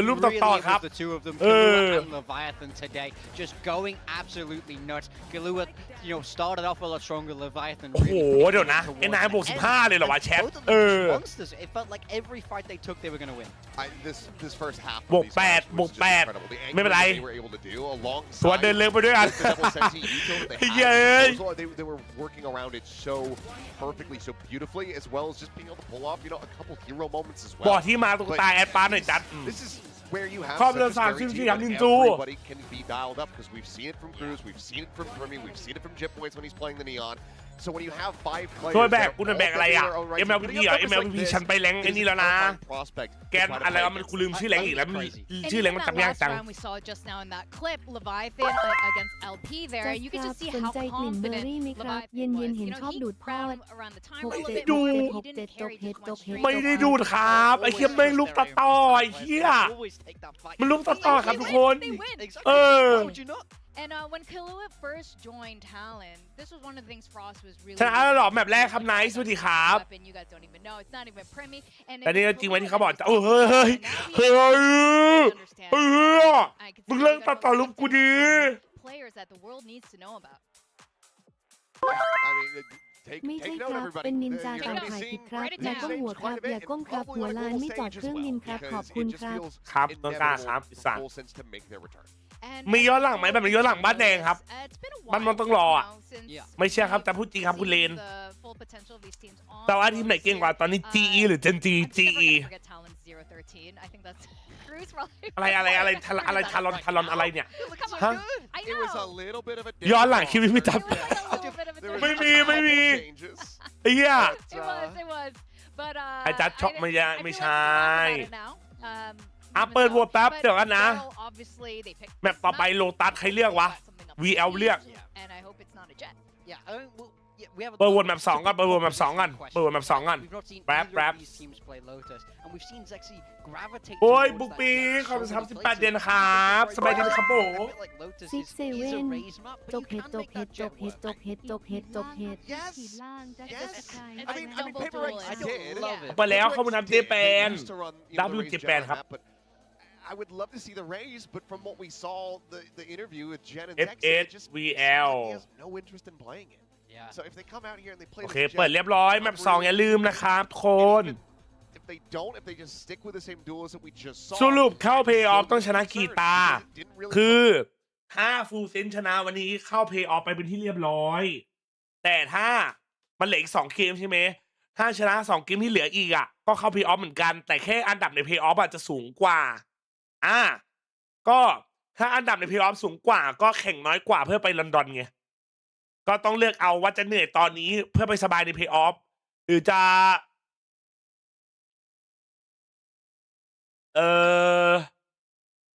รูปตัดต่อครับ The two of them, Galua and Leviathan today, just going absolutely nuts. Galua, you know, started off a lot stronger. Leviathan. โอ้โหเดี๋ยวนะไอ้นายบวก15เลยเหรอวะแชทmonsters. It felt like every fight they took, they were going to win. This first half. บวก8ไม่เป็นไรตัวเดินเร็วไปด้วยกันเย้ย They were working around it so perfectly, so beautifully, as well as just being able to pull off, you know, a couple hero moments as well. บอกที่มาตุ๊กตาแอดปาหน่อยจัด This is where you have everybody can be dialed up because we've seen it from Cruz, we've seen it from Grimmy, we've seen it from Jip Boys when he's playing the Neon. So when you have 5 players ช่วยแบกกูแบกอะไรอ่ะ MLP เหรอ MLP ฉันไปแรงไอ้นี่แล้วนะแกนอะไรมันกูลืมชื่อแรงอีกแล้วชื่อแรงมันจำยากจัง We saw just now in that clip Leviathan against LP there you can just see how confident Leviathan เย็นเห็นชอบดูดพอด ไม่ได้ดูดครับไอ้เหี้ยแม่งลูกตัดต่อไอ้เหี้ยมันลูกตัดต่อครับทุกคนAnd when Kalua first joined Talon, this was one of the things Frost was really. ชนะแล้วหรอแมปแรกครับไนท์สวัสดีครับ You guys don't even know. It's not even Premi. แต่นี่จริงไหมที่เขาบอกเฮ้ยมึงเลิกตัดต่อรูปกูดิ Players that the world needs to know about. ไม่ใช่ครับเป็นนินจาตามถ่ายผิดครับอย่าก้มหัวครับอย่าก้มครับหัวลานไม่จอดเครื่องบินครับขอบคุณครับครับต้นกล้าครับสั่งมีย้อนหลังไหมแบบมีย้อนหลังบ้านแดงครับบ้านมันต้องรออ่ะไม่ใช่ครับแต่พูดจริงครับคุณเลนแต่ว่าทีมไหนเก่งกว่าตอนนี้ GE หรือ Gen G GE อะไรทารอนอะไรเนี่ยฮะย้อนหลังคิวพี่ตัดไม่มีไอ้เหี้ยไอ้จัดช็อกไม่ใช่เปิดโหวตแป๊บเดี๋ยวกันนะแมปต่อไปโลตัสใครเลือกวะ VL เลือก Yeah, we have a เปิดวนแบบ2ก่อนเปิดวนแบบ2ก่อนเปิดวนแบบ2ก่อน We've not seen Rap, either rap. of these teams play Lotus, and we've seen Zexy gravitate โอ้ย towards บุก that ปี jet ขอบคุณ so ครับ many 18 เดือน places. ครับสบายดีไหมครับผม I feel like Lotus Six is a Seven raise map, but จ you บเห็ด can จบ make เห็ด that จ jet บเห็ด work. จบเห็ดจบเห็ดจบเห็ด Yes. Yes. I mean, Double PACIFIC duel. I don't love it. ไปแล้วเข้ามานับเจแปน Used to run, W the raise Japan jet on ครับ that, but I would love to see the raise, but from what we saw, the interview with Jen and Zexy, F8 it just VL he has no interest in playing it. Yeah. So if they come out here and they play โอเค this เปิด jet, เรียบร้อยแมป2อย่าลืมนะครับทุกคน if they don't, if they just stick with the same duels that we just saw, สรุปเข้าเพย์ออฟต้องชนะกี่ตา didn't really คือถ้าฟูลเซนชนะวันนี้เข้าเพย์ออฟไปเป็นที่เรียบร้อย แต่ถ้ามันเหลืออีก2เกมใช่ไหมถ้าชนะ2เกมที่เหลืออีกอ่ะก็เข้าเพย์ออฟเหมือนกันแต่แค่อันดับในเพย์ออฟอาจจะสูงกว่าก็ถ้าอันดับในเพย์ออฟสูงกว่าก็แข่งน้อยกว่าเพื่อไปลอนดอนไงก็ต้องเลือกเอาว่าจะเหนื่อยตอนนี้เพื่อไปสบายในเพย์ออฟหรือจะ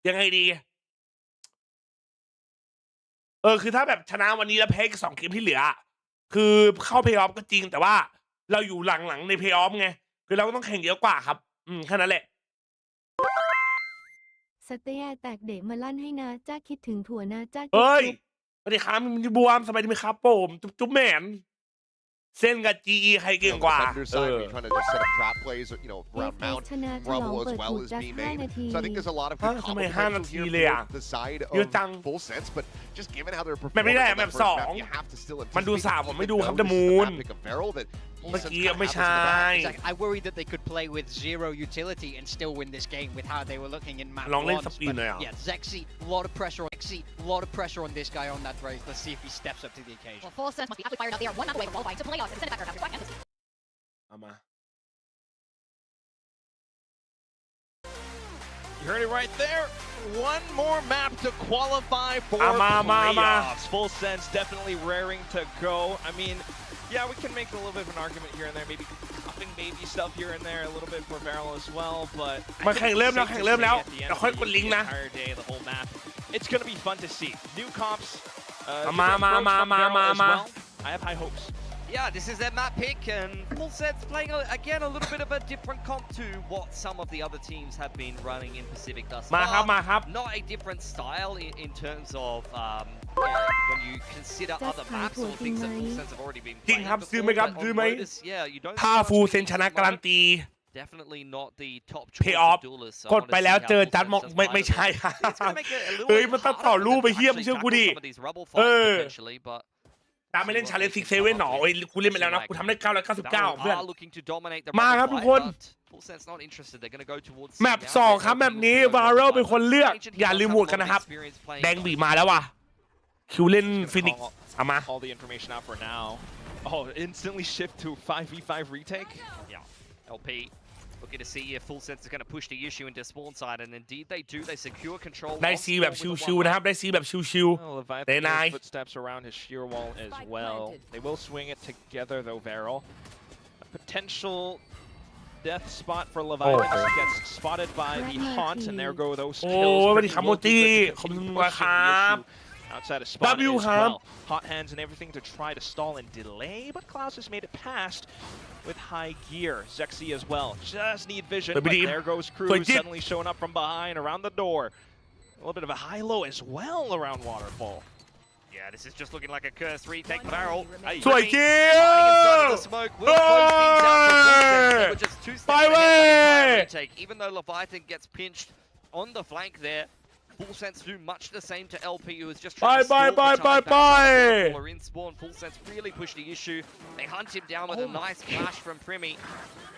ยังไงดีคือถ้าแบบชนะวันนี้แล้วแพ้อีก2เกมที่เหลือคือเข้าเพย์ออฟก็จริงแต่ว่าเราอยู่หลังๆในเพย์ออฟไงคือเราก็ต้องแข่งเยอะกว่าครับแค่นั้นแหละสเตียแตกเดะมาลั่นให้นะจ้าคิดถึงถั่วนะจ้า เฮ้ยสวัสดีครับมันบวมสบายดีไหมครับผมจุ๊บแหมนเส้นกับ GE ใครเก่งกว่า Underside, we're trying to just set up trap plays, around Mount, ชนะฉลอง Rumble เปิ as ด well ถูก as จัด being 5 นา made. ที So I think there's a lot of good ทำไม combo 5 นา potential ที here เลยอ่ะ for the side เยอะ of จัง Full Sense, but just given how they're แบบไม่ performing ได้ on แบ that บ first 2 map, you have to still มันดู anticipate 3ผมไม่ดูครับ this เด is มู the น map pick of Feral that เมื่อ Full กี้ Sense ไม่ kinda ใช่ has in the back. Exactly. I worried that they could play with 0 utility and still win this game with how they were looking in map ลองเล่น once. สปีดหน่อยอ่ะ Yeah, Zexy, a lot of pressure on this guy on that race. Let's see if he steps up to the occasion. Well, Full Sense must be absolutely fired up. They are one map away from qualifying to playoffs and send it back after five matches. เอามา You heard it right there. One more map to qualify for Ama. playoffs. Full Sense definitely raring to go. I mean, yeah, we can make a little bit of an argument here and there, maybe popping baby stuff here and there, a little bit for Feral as well, but มาแข่งเริ่มแล้ว I แข่ think งเริ่มแล้ว at the end เดี๋ยว of ค่อย the กดลิงก์นะ entire day, the whole map, it's gonna be fun to see. New comps. Ama. Well. I have high hopes. Yeah, this is their map pick, and Full Sense playing again a little bit of a different comp to what some of the other teams have been running in Pacific thus มาครับ far. มาครับ Not a different style in terms of when you consider Just other try maps or to things that deny. Full Sense have already been จริง playing ครับ ซื้อไหม before, ครับ but ซื้อ on ไหม Lotus, yeah, you don't ถ้า see much ฟูล of เซน it ชนะ at the การัน moment. ตี Definitely not the top เพ choice ย์ออฟ of duelists. So I กด wanna ไป see แล้ว how เจอ Full จัด Sense มอง does ไม่ play ใช่ this. It's gonna make it a little เฮ้ย bit มันต้อง harder ต่อ for รูป them ไป to เฮียม actually เชื่อกู tackle ดิ some of these rubble fights potentially, but ตามไม่เล่นชาเลนจ์ซิกเซเว่นหรอเอ้ยกูเล่นไปแล้วนะกูทำได้999เพื่อน are looking to dominate the มา rubble ครับทุก fight, คน but Full Sense not interested. They're gonna go towards แมป now. 2 ครับแมปนี้วาโรเป็นคนเลือก อย่าลืมโหวตกันนะครับ แดงบีมาแล้วว่ะคิวเล่นฟินิกซ์เอามา All the information out for now. Oh, instantly shift to 5v5 retake. Yeah, LP looking to see if Full Sense is going to push the issue into spawn side, and indeed they do. They secure control. ได้ซีแบบชิวๆนะครับได้ซีแบบชิว Well, Leviathan Very has nice. footsteps around his shear wall as well. They will swing it together though, Varel. A potential death spot for Leviathan as he gets spotted by the haunt, and there go those ๆโอ้ kills. สวัสดี Pretty ครับโม will จิ be good to ขอบคุณ continue มาก pushing ค the รับ issue outside of spot W as ครับ well. Hot hands and everything to try to stall and delay, but Klaus has made it past with high gear. Zexy as well. Just need vision, but there goes Cruz suddenly showing up from behind around the door. A little bit of a high-low as well around Waterfall. Yeah, this is just looking like a cursed retake. Barrel. สวยเกี้ยว Smoke will close things out for Full Sense. They were just 2 steps ahead of that entire retake. Even though Leviathan gets pinched on the flank there, Full Sense do much the same to LP, who is just trying to stall the time back. Waterfall are in spawn. Full Sense really push the issue. They hunt him down with a nice flash from Primi.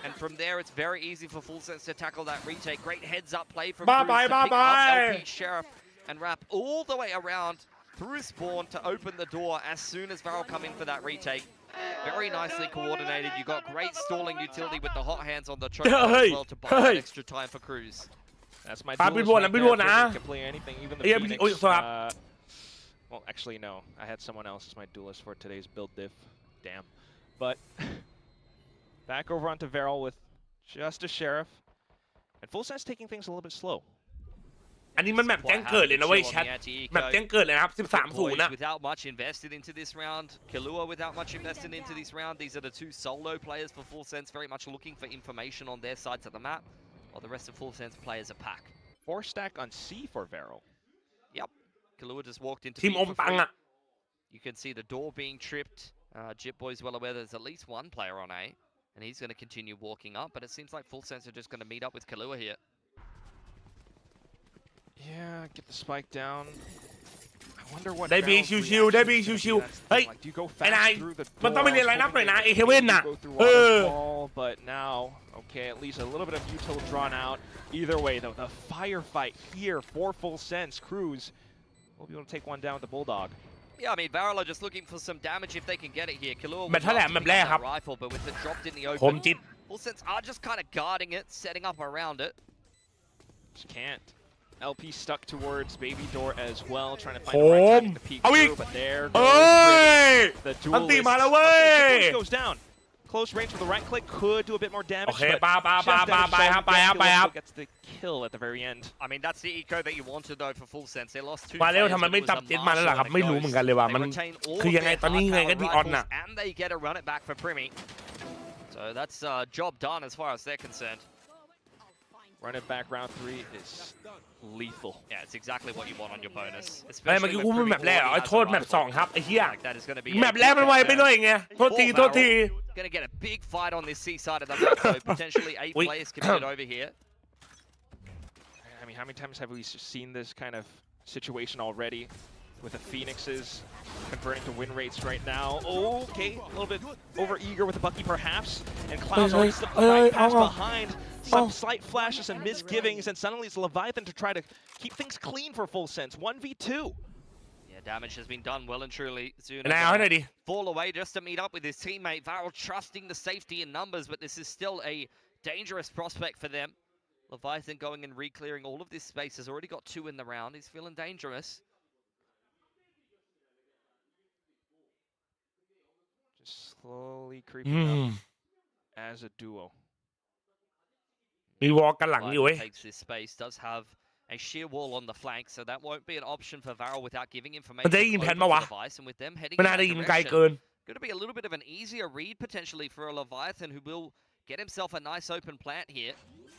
And from there, it's very easy for Full Sense to tackle that retake. Great heads-up play from Cruz to pick up LP, Sheriff, and wrap all the way around through spawn to open the door as soon as Varel come in for that retake. Very nicely coordinated. You got great stalling utility with the hot hands on the choke as well to buy that extra time for Cruz. That's my Big duelist one, right big there. one, Prison ah. can play anything, even the Yeah, Phoenix. oh, so Well, actually, no. I had someone else as my duelist for today's build diff. Damn. But back over onto Varel with just a Sheriff. And Full Sense taking things a little bit slow. อันนี้มันแมปแจ้งเกิดเลยนะเว้ยแชทแมปแจ้งเกิดเลยนะครับ13-0นะ Without much invested into this round, Kahlua without much invested into this round. These are the two solo players for Full Sense, very much looking for information on their sides of the map, while the rest of Full Sense players are pack. 4-stack on C for Varel. Yep, Kahlua just walked into ทีม B อม for ตัง free. อ่ะ You can see the door being tripped. Jitboy's well aware there's at least one player on A, and he's going to continue walking up, but it seems like Full Sense are just going to meet up with Kahlua here. Yeah, get the spike down. I wonder what ได้บีชิวๆได้บีชิวๆเฮ้ย like, do you go ไอ้นาย fast through the มันต้องไปเรียน door, ไลน์นับหน่อยนะ hoping ไอ้เฮเว่นน่ะ go through เออ waterfall, but now okay, at least a little bit of util drawn out. Either way though, the firefight here for Full Sense. Cruz will be able to take one down with the Bulldog. Yeah, I mean, Varel are just looking for some damage if they can get it here. Kahlua แมตช์เท่าไหร่แมตช์แรกครับ rifle, but with it dropped in the ผม open, จิต Full Sense are just kind of guarding it, setting up around it. Just can't. LP stuck towards Baby Door as well, trying to find ผ the right ม timing to peek เอาอีก through, but there เอ้ย the อันตี duelist. มาแล้วเว้ย Okay, Jitboys goes down. Close range with the right click could do a bit more damage. โอเค but ปา just damage ไปครับ still gets the kill at the very end. I mean, that's the eco that you wanted though for Full Sense. They lost two มาเร็ว players, ทำไม but ไม่ it จับ was a เจ็ตมาแล้วล่ะครับ marshal ไม่ and a รู้ ghost. เหมือนกันเลยว่า They มัน retain all คือ of ยังไง their ตอนนี้ยังไงก็ high-powered ดีออนน่ะ rifles, and they get to run it back for Primi. So that's job done as far as they're concerned. Run it back round 3 is lethal. Yeah, it's exactly what you want on your bonus. เฮ้ยเมื่อ Especially กี้ with กูพูด Primi แมปแรกเหรอ already ไอ้ has โท a ษแมป rifle. 2ครับไอ้เหี้ย Like that is going to be แมปแรกมันไวไปหน่อยไงโทษทีโทษที Going to get a big fight on this C side of the map, so potentially 8 Wait. players committed over here. I mean, how many times have we seen this kind of situation already with the Phoenixes converting to win rates right now? Okay, a little bit over eager with the Bucky perhaps, and Cloud's already slipped the right pass behind. Some slight flashes and misgivings, and suddenly it's Leviathan to try to keep things clean for Full Sense. 1v2. Yeah, damage has been done well and truly. Zuna นายเอาให้หน่อยดิ fall away just to meet up with his teammate. Varel trusting the safety in numbers, but this is still a dangerous prospect for them. Leviathan going and re-clearing all of this space. Has already got 2 in the round. He's feeling dangerous. Just slowly creeping up as a duo. มีวอลกันหลังอยู่เว้ย Takes this space. Does have a sheer wall on the flank, so that won't be an option for Varel without giving มัน information จะได้ยินแผน over ปะ to วะ Leviathan. And with them heading ไม่ in น่า that ได้ยินไกล direction, เกิน going to be a little bit of an easier read potentially for a Leviathan who will get himself a nice open plant here.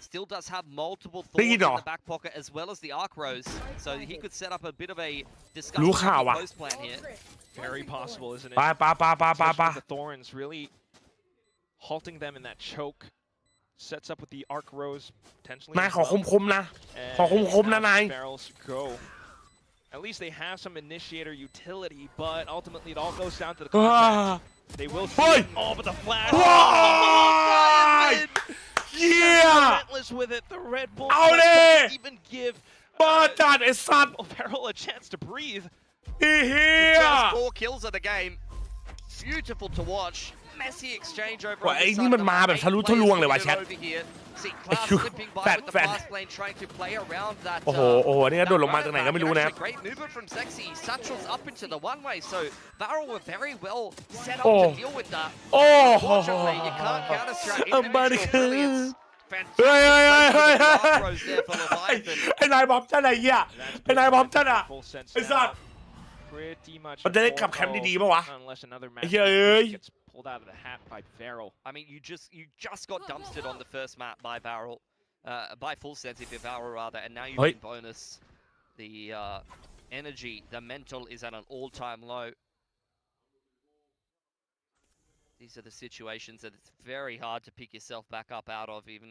Still does have multiple thorns in the back pocket as well as the arc rows, so he could set up a bit of a disgusting post plant here. Very possible, isn't it? ไป Especially with the thorns really halting them in that choke. Sets up with the arc rows potentially. นายขอคมๆนะ ขอคมๆนะนาย Barrels go. At least they have some initiator utility, but ultimately it all goes down to the contact. They will see it. Oh, but the flash. Yeah. Relentless with it. The Red Bull doesn't even give บ้าจัดไอ้สัตว์ Barrel a chance to breathe. ไอ้เหี้ย Just 4 kills of the game. Beautiful to watch. Messy exchange over ว่าไอ้นี่มันมาแบบทะลุทะลวงเลยว่ะแชท โอ้โหนี่ก็โดดลงมาจากไหนก็ไม่รู้นะครับ Great movement from Sexy. Satchel's up into the one way, so Varel were very well set up to deal with that. โอ้โห Unfortunately, you can't counter-strike individual brilliance. เฮ้ย Fantastic for Leviathan. ไอ้นายบอมจัดไอ้เหี้ยไอ้นายบอมจัดอ่ะไอ้สัตว์ มันจะได้กลับแคมป์ดีๆป่ะวะ ไอ้เหี้ยเอ้ย pulled out of the hat by Varel. I mean, you just got dumpstered on the first map by Varel, by Full Sense if you're Varel rather, and now you can bonus the energy. The mental is at an all-time low. These are the situations that it's very hard to pick yourself back up out of. Even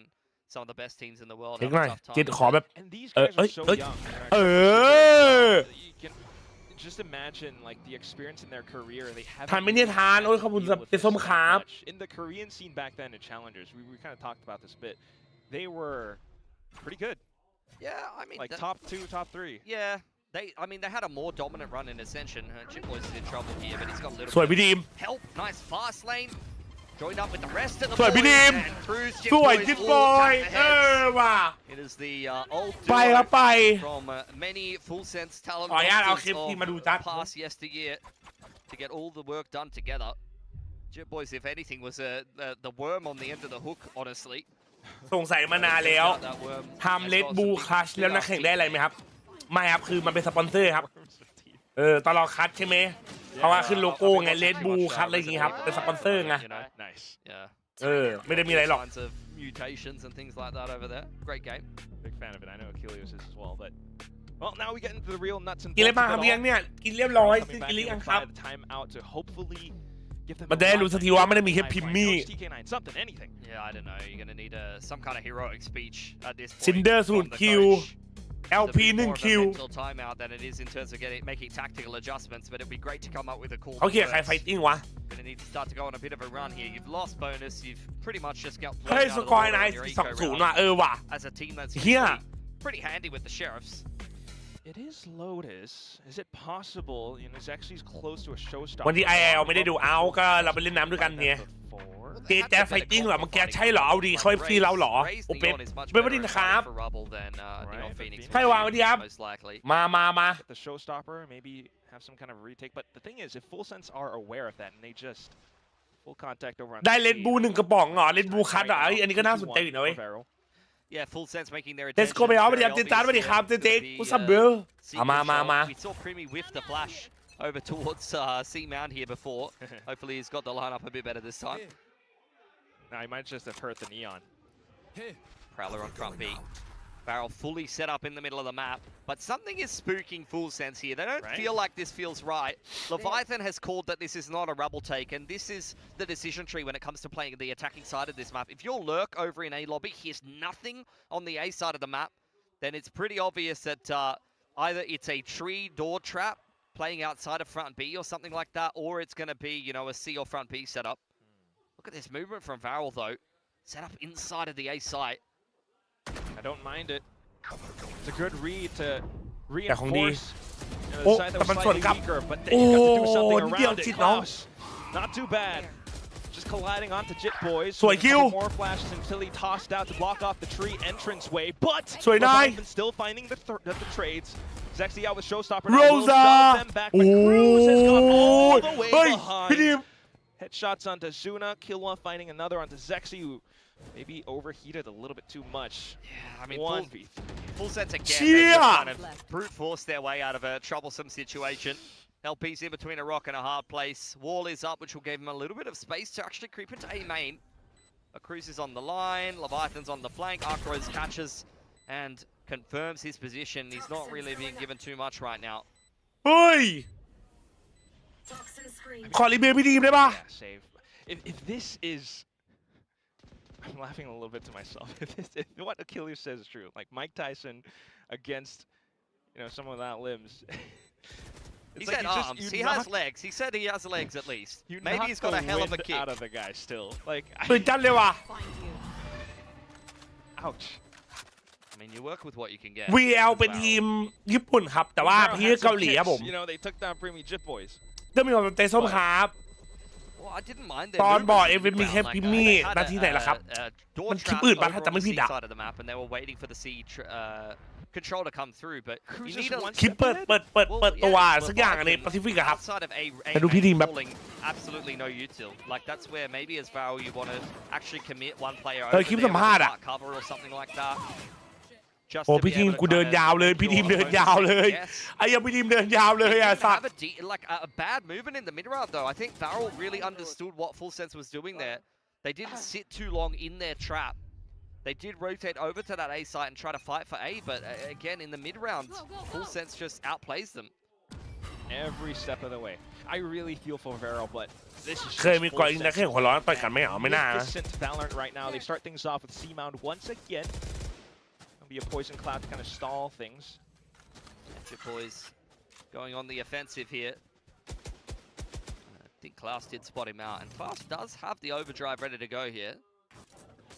some of the best teams in the world have a tough time. And these guys are so young. Just imagine like the experience in their career. They haven't ทันไหมเนี่ยทานโอ้ยขอบคุณสำหรับส้มครับ In the Korean scene back then in Challengers, we kind of talked about this a bit. They were pretty good. Yeah, I mean, like top 2, top 3. Yeah, they had a more dominant run in Ascension. Jitboys is in trouble here, but he's got a little สวยพี่ดีม help. Nice fast lane. Joined up with the rest of the สวยพี่ดีม สวยจิ๊บบอยว่ะ It is the old ไปครับไป from many Full Sense talent ขออนุญาตเอาคลิปที่มาดูจัด past yesteryear to get all the work done together. Jitboys, if anything, was the worm on the end of the hook, honestly. สงสัยมานานแล้วทำเลดบูคัชแล้วนักแข่งได้อะไรไหมครับ ไม่ครับคือมันเป็นสปอนเซอร์ครับตลอดคัดใช่ไหมเพราะว่าขึ้นโลโก้ไงเลดบูคัดอะไรอย่างงี้ครับเป็นสปอนเซอร์ไง Nice. Yeah. ไม่ได้มีอะไรหรอก Signs of mutations and things like that over there. Great game. Big fan of it. I know Achilles is as well, but well, now we get into the real nuts and กินอะไร bolts บ้าง of ครับ it เลี้ยง all. เนี่ยกินเรียบร้อย Coming กิน back หรือ in ยัง with ครับ the time out to hopefully give them มันได้รู้สักทีว่าไม่ได้มีแค่พิมมี่ TK9 something anything. Yeah, I don't know. You're gonna need some kind of heroic speech at this point. ซินเดอร์สูต from ร the คิว coach. LP It's a bit หนึ่ง more of a คิว mental timeout than it is in terms of making tactical adjustments, but it'd be great to come up with a cool. เขาเขียนใครไฟติ้งวะ Gonna need to start to go on a bit of a run here. You've lost bonus. You've pretty much just got เฮ้ย blown ส out of กอร์ the ไน water ท์ on your 2-0 eco ว่ะ round ว่ะ as a team that's เฮีย usually pretty handy with the sheriffs. It is Lotus. Is it possible? You know, Zexi's close to a showstopper. วันที่ IL ไม่ได้ดูเอาก็เราไปเล่นน้ำด้วยกันเนี่ยเจแจ๊สไฟติ้งเหรอเมื่อกี้ใช่เหรอเอาดีเขา FC เราเหรอโอเป๊ปเป็นวันนี้นะครับใช่วางวันนี้ครับมา The showstopper, maybe have some kind of retake. But the thing is, if Full Sense are aware of that and they just full contact over on ได้เลดบู1กระป๋องเหรอเลดบูคัทเหรออันนี้ก็น่าสนใจอยู่นะเว้ย Yeah, Full Sense making their Let's go ไปเอาไปดิครับเจจ๊าสวัสดีครับเจ๊กูซับเบอร์มา We saw Primi whiff the flash over towards C Mount here before. Hopefully he's got the lineup a bit better this time. Now he might just have hurt the Neon. Prowler on front B. Barrel fully set up in the middle of the map, but something is spooking Full Sense here. They don't feel like this feels right. Leviathan has called that this is not a rubble take, and this is the decision tree when it comes to playing the attacking side of this map. If your lurk over in A lobby hears nothing on the A side of the map, then it's pretty obvious that either it's a tree door trap playing outside of front B or something like that, or it's going to be, you know, a C or front B setup. Look at this movement from Varel though. Set up inside of the A site. I don't mind it. It's a good read to แต่ของดี reinforce. You know, โอ้ the side that แต่ was มันส่วน slightly กลับ weaker, but then โอ้ you got to do something นิดเดียว around จิ it. ตน้อง Klaus, not too bad. Just colliding onto Jit Boys. สวย A คิว couple more flashes until he tossed out to block off the tree entranceway, but สวยนาย Leviathan still finding the trades. Zexy out with Showstopper. Rosa. Will shove them back, but Cruz has gone all the way เฮ้ย พี่ดิม behind. Headshots onto Zuna, Killua finding another onto Zexy, who maybe overheated a little bit too much. Yeah, I mean, Full Sense again. They Cheer! just kind of brute force their way out of a troublesome situation. LP's in between a rock and a hard place. Wall is up, which will give him a little bit of space to actually creep into A main. A Cruz is on the line, Leviathan's on the flank, Arcros catches and confirms his position. He's not really being given too much right now. เฮ้ยขอรีเบลพี่ดีมได้ปะ Yeah, save. If this is, I'm laughing a little bit to myself. If what Achilles says is true, like Mike Tyson against, you know, someone without limbs. He said arms. He has legs. He said he has legs at least. Maybe he's got a hell of a kick. Out of the guy still. Like. ตื่นจัดเลยว่ะ Ouch. I mean, you work with what you can get. VL เป็นทีมญี่ปุ่นครับแต่ว่าพี่เกาหลีครับผม You know, they took down Primi Jit Boys. เรื่องมีความสนใจส้มครับ Well, I didn't mind ตอนบอกเอฟมีแค่พิมมี่นาทีไหนล่ะครับ มันคลิปอื่นปะถ้าจำไม่ผิดอะ side of the map, and they were waiting for the C control to come through, but you need a คลิปเปิดตัวสักอย่างในแปซิฟิกอะครับ outside of A แต่ดูพี่ทีมแบบ falling, absolutely no util. Like that's where maybe as Varel you want to actually commit one player เฮ้ over ยคลิป there สัมภาษณ์ with อะ a cover or something like that. โอ้พี่ทีมกูเดินยาวเลยพี่ทีมเดินยาวเลยไอ้ยังพี่ทีมเดินยาวเลยอะสัตว์ Like a bad movement in the mid round though. I think Varel really understood what Full Sense was doing there. They didn't sit too long in their trap. They did rotate over to that A site and try to fight for A, but again in the mid round, Full Sense just outplays them. Every step of the way. I really feel for Varel, but this is เคยมีก่อนอินเตอร์แค่หัวร้อนต่อยกันไม่เอาไม่น่านะ Magnificent Valorant right now. They start things off with C-Mount once again. It'll be a poison cloud to kind of stall things. Jit Boys going on the offensive here. I think Klaus did spot him out, and Klaus does have the overdrive ready to go here.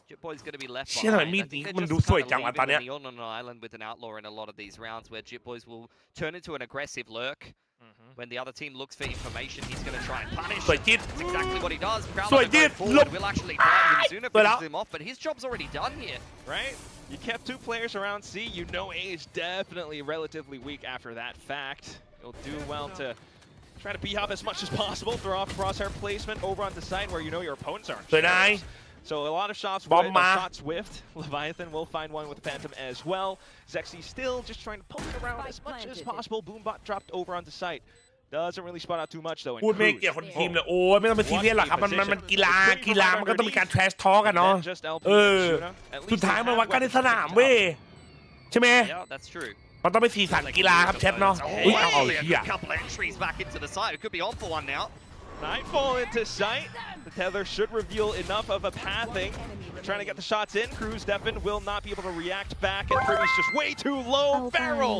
Jit Boy's going to be left เชื่อหน่อย behind. มี I ดนี้ think มัน they're ดู just สวย kind จัง of ว่ะตอน leaving เนี้ย Neon on an island with an outlaw in a lot of these rounds where Jit Boys will turn into an aggressive lurk. When the other team looks for information, he's going to try and punish. สวยจิ๊ด That's exactly what he does. สวย Prowler จิ๊ด going หล forward บ will actually drive him. Zuna สวยแล้ว finishes him off, but his job's already done here. Right? You kept two players around C. You know A is definitely relatively weak after that fact. You'll do well to try to beat up as much as possible. Throw off crosshair placement over on the side where you know your opponents aren't. สวยนาย So a lot of shots, shots whiffed. Leviathan will find one with Phantom as well. Zexy still just trying to poke around as much as possible. Boombot dropped over onto site. Doesn't really spot out too much though. พูดไม่เกี่ยวคนทีมเลยโอ้ยไม่ต้องไปซีเรียสหรอกครับมันกีฬามันก็ต้องมีการ trash talk กันเนาะสุดท้ายมันวัดกันในสนามเว้ยใช่ไหม Yeah, that's true. มันต้องไปสีสันกีฬาครับแชทเนาะอุ้ยเอาเหี้ย couple of entries back into the side. It could be on for one now. Nightfall into sight. The tether should reveal enough of a pathing. Trying to get the shots in. Cruz Devin will not be able to react back, and Primmy's just way too low. Barrel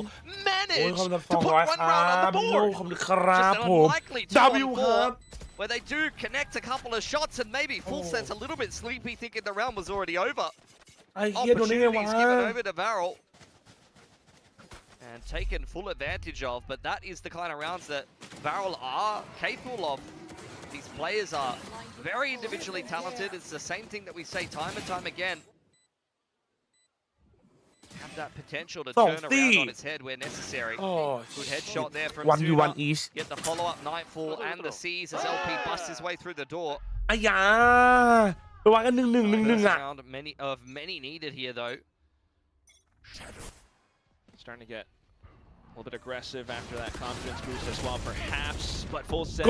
managed to put one round on the board. Just an unlikely 2-on-4 where they do connect a couple of shots, and maybe Full Sense a little bit sleepy, thinking the round was already over. Opportunities given over to Barrel. And taken full advantage of, but that is the kind of rounds that Barrel are capable of. These players are very individually talented. It's the same thing that we say time and time again. Have that potential to turn around on its head where necessary. Good headshot there from Zuna. Get the follow-up Nightfall and the C's as LP busts his way through the door. อายาไปวางกัน1-1 1-1 อ่ะ Many needed here though. Starting to get a little bit aggressive after that confidence boost as well, perhaps, but Full Sense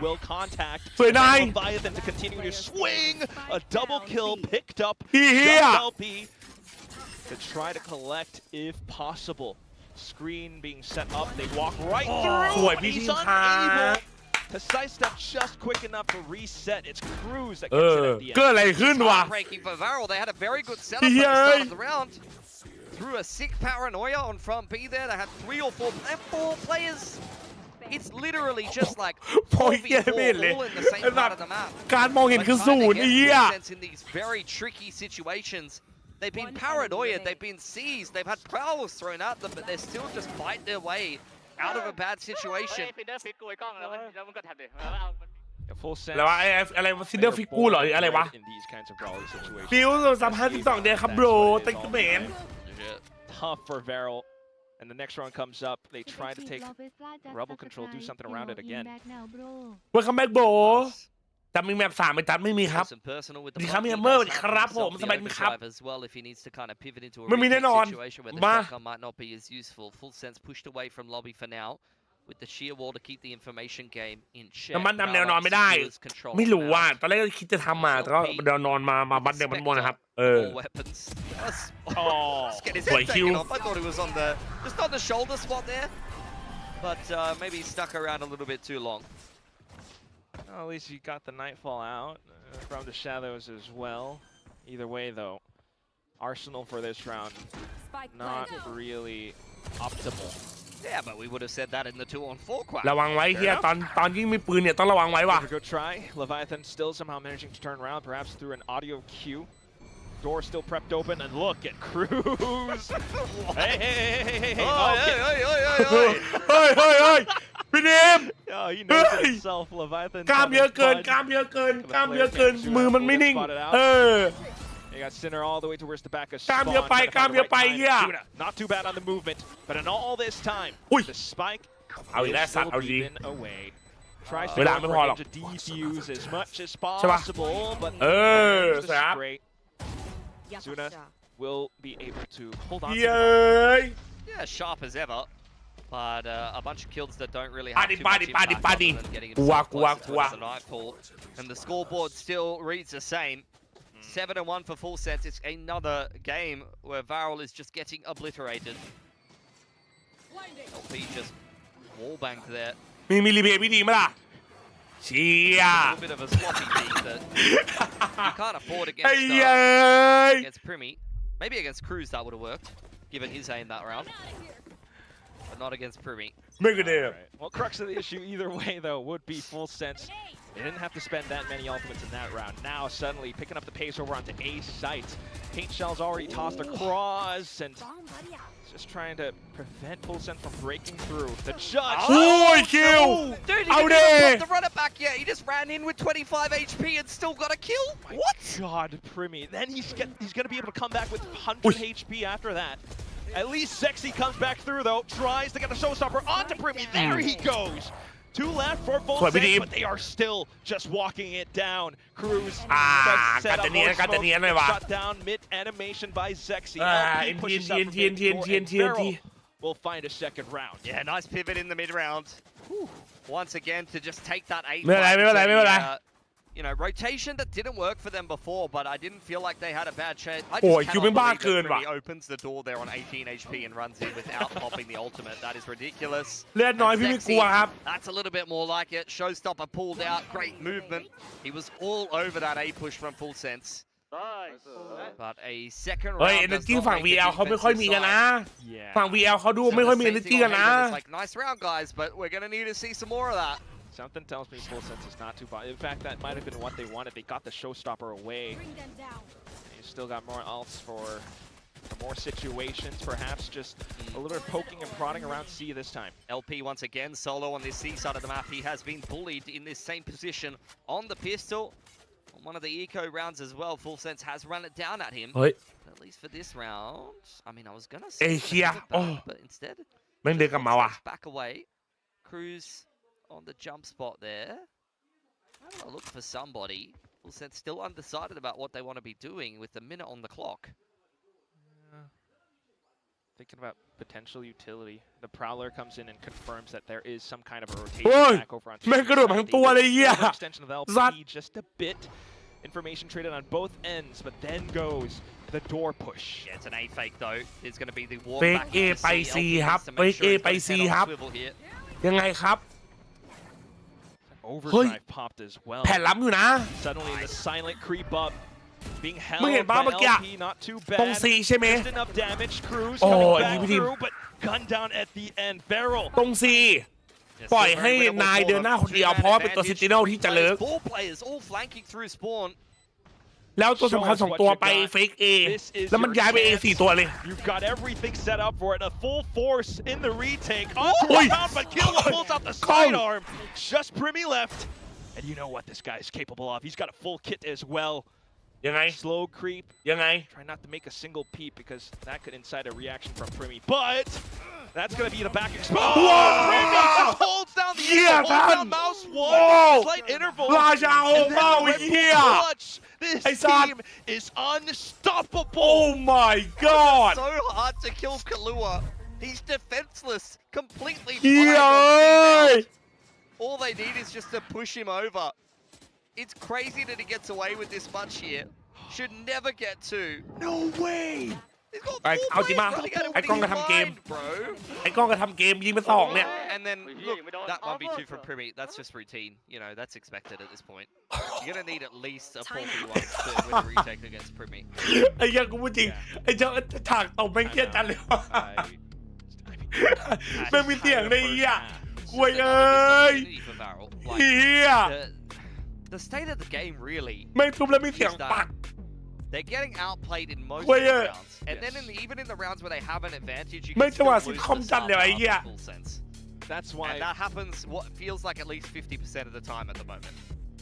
will contact Leviathan to continue to swing. A double kill picked up LP to try to collect if possible. Screen being set up, they walk right through, but he's unable to sidestep just quick enough to reset. It's Cruz that gets it at the end. เกิดอะไรขึ้นวะ Breaking for Varel. They had a very good setup at the start of the round. Threw a sick paranoia on front B there. They had 3 or 4 players. It's literally just like 4v4 all in the same part of the map. การมองเห็นคือศูนย์ไอ้เหี้ย In these very tricky situations. They've been paranoia, they've been seized, they've had prowls thrown at them, but they're still just fight their way out of a bad situation. แล้วอะไรวะซินเดอร์ฟิกูเหรอหรืออะไรวะฟิว352เดือนครับโบรติ๊กเมน Tough for Varel. And the next round comes up, they try to take rebel control, do something around it again. Welcome back, bro. จะมีแมป3ไหมจัดไม่มีครับดีครับมีเมอร์ครับผมสบายดีครับไม่มีแน่นอนมา Full Sense pushed away from lobby for now with the sheer wall to keep the information game in check. มันนำแนวนอนไม่ได้ไม่รู้ว่าตอนแรกคิดจะทำมาแต่ก็แนวนอนมาบัดเดมันมนนะครับสวยคิว I thought it was on the just on the shoulder spot there, but maybe stuck around a little bit too long. Well, at least you got the Nightfall out from the shadows as well. Either way, though, Arsenal for this round not really optimal. Yeah, but we would have said that in the 2-on-4 quad. ระวังไว้เฮียตอนยิ่งมีปืนเนี่ยต้องระวังไว้ว่ะ Go try. Leviathan still somehow managing to turn around, perhaps through an audio cue. Door still prepped open, and look at Cruz. Hey. Hey. พี่เนม Oh, he knows it himself. Leviathan. กล้ามเยอะเกินมือมันไม่นิ่งThey got Sinner all the way towards the back of Spawn. Not too bad on the movement, but in all this time, the spike is still beaten away. Tries to go for him to defuse as much as possible, but this is great. Zuna will be able to hold on to it. Yeah, sharp as ever, but a bunch of kills that don't really have too much impact other than getting himself close towards the nightfall. And the scoreboard still reads the same. 7-1 for Full Sense. It's another game where Varel is just getting obliterated. LP just wallbanged there. มีรีเบย์ดีมั้ยล่ะเชี่ย A little bit of a sloppy beat that you can't afford against Primmy. Maybe against Cruz that would have worked, given his aim that round. But not against Primmy. Right. Well, crux of the issue either way, though, would be Full Sense. They didn't have to spend that many ultimates in that round. Now, suddenly, picking up the pace over onto A site. Paint shell's already tossed across, and just trying to prevent Full Sense from breaking through. The judge! Oh, kill! Dude, he didn't the runner back yet. He just ran in with 25 HP and still got a kill? What? God, Primmy. Then he's going to be able to come back with 100 HP after that. At least Sexy comes back through, though. Tries to get the showstopper onto Primmy. There he goes. 2 left for full Sweat, set, BDM. but they are still just walking it down. Cruz การจะเนียนการจะเนียนเลยว่ะ shut down mid animation by Zexy. เอ็นที will find a second round. Yeah, nice pivot in the mid round. Once again to just take that 8. ไม่เป็นไร You know, rotation that didn't work for them before, but I didn't feel like they had a bad chance. I โอ้ย just คิวไม่ cannot บ้า believe เกิน that ว่ะ Remy opens the door there on 18 HP and runs in without popping the ultimate. That is ridiculous. เลือดน้อยพี่ไม่กลัวครับ That's a little bit more like it. Showstopper pulled out. Great movement. He was all over that A push from Full Sense. But a second เฮ้ย round energy does not ฝั่ง make the VL เขาไม่ค่อยมี defensive กันนะ side. Yeah. ฝั่ง VL เขาดูไม่ค่อยมี energy กันนะ It's like nice round, guys, but we're gonna need to see some more of that. Something tells me Full Sense is not too bad. In fact, that might have been what they wanted. They got the showstopper away. You still got more ults for more situations, perhaps just a little bit of poking and prodding around C this time. LP once again solo on this C side of the map. He has been bullied in this same position on the pistol. On one of the eco rounds as well, Full Sense has run it down at him. เฮ้ย At least for this round. I mean, I was gonna เอ say เชีย back, โอ้ but instead แม่งเดินกลับมาว่ะ back away. Cruz on the jump spot there. I'm gonna look for somebody. Full Sense still undecided about what they want to be doing with the minute on the clock. Thinking about potential utility. The Prowler comes in and confirms that there is some kind of a โอ้ย rotation back over on แม่งกระโดดมาทั้งตัวเลยเหี้ย extension of สัตว์ LP, just a bit. Information traded on both ends, but then goes the door push. Yeah, it's an A fake though. There's going to be the walk Fake back A into ไป C. C LP ครับ needs to make Fake sure A he's got ไป his C head on ครับ swivel here. ยังไงครับ Overdrive popped as well. แผ่นล้ำอยู่นะ Suddenly the silent creep up. Being held มึงเห็น by ป่ะเมื่อกี้ LP, not too ตรง bad. ซีใช่ไหม Just enough damage. Cruz โอ้ coming ย back พี่ทีม through, but gunned down at the end. Barrel. ตรงซีปล่อยให้นายเดินหน้าคนเดียวเพราะว่าเป็นตัวซิติโนที่จะเลิก Four players all flanking through spawn. แล้วตัวสำคัญสองตัวไปเฟกเอแล้วมันย้ายไป A 4 ตัวเลย You've got everything set up for it. A full force in the retake. Onto the pound, but Killa pulls out the sidearm. Just Primi left. And you know what this guy is capable of. He's got a full kit as well. ยังไง Slow creep. ยังไง Try not to make a single peep because that could incite a reaction from Primi. But that's going to be the back exposed. Primi just holds down the holds down mouse one. Slight interval. ราชาโอ And เมา then ไอ้ the เหี้ย clutch. This ไอ้สัตว์ team is unstoppable. Oh my god So hard to kill Kalua. He's defenseless. Completely เหี้ย blind เอ้ on ย C-mount. All they need is just to push him over. It's crazy that he gets away with this much here. Should never get to. No way. He's got ไอ้ four เอาจริง players ป่ะ running at him ไอ้ with กล้อง his ก็ทำเกม mind, bro. ไอ้กล้องก็ทำเกมยิงไปสองเนี่ย And then, look, that 1v2 from Primi, that's just routine. You know, that's expected at this point. You're going to need at least a 4v1 to win a retake against Primi. ไอ้เหี้ยังกูพูดจริงไอ้เจ้าฉากตบแม่งเครียดจังเลยว่ะแม่งมีเสียงในเหี้ยกวยเอ้ย Opportunity for Varel. เหี้ย The state of the game, really, แม่งทุบแล้วมีเสียงปัก they're getting outplayed in most of Well, the yeah. rounds. And then even in the rounds where they have an advantage, you ไม่ can จังหวะ still ซิท lose คอม the จัด start เลยไอ้ half เหี้ย in full sense. That's why. And that happens what feels like at least 50% of the time at the moment.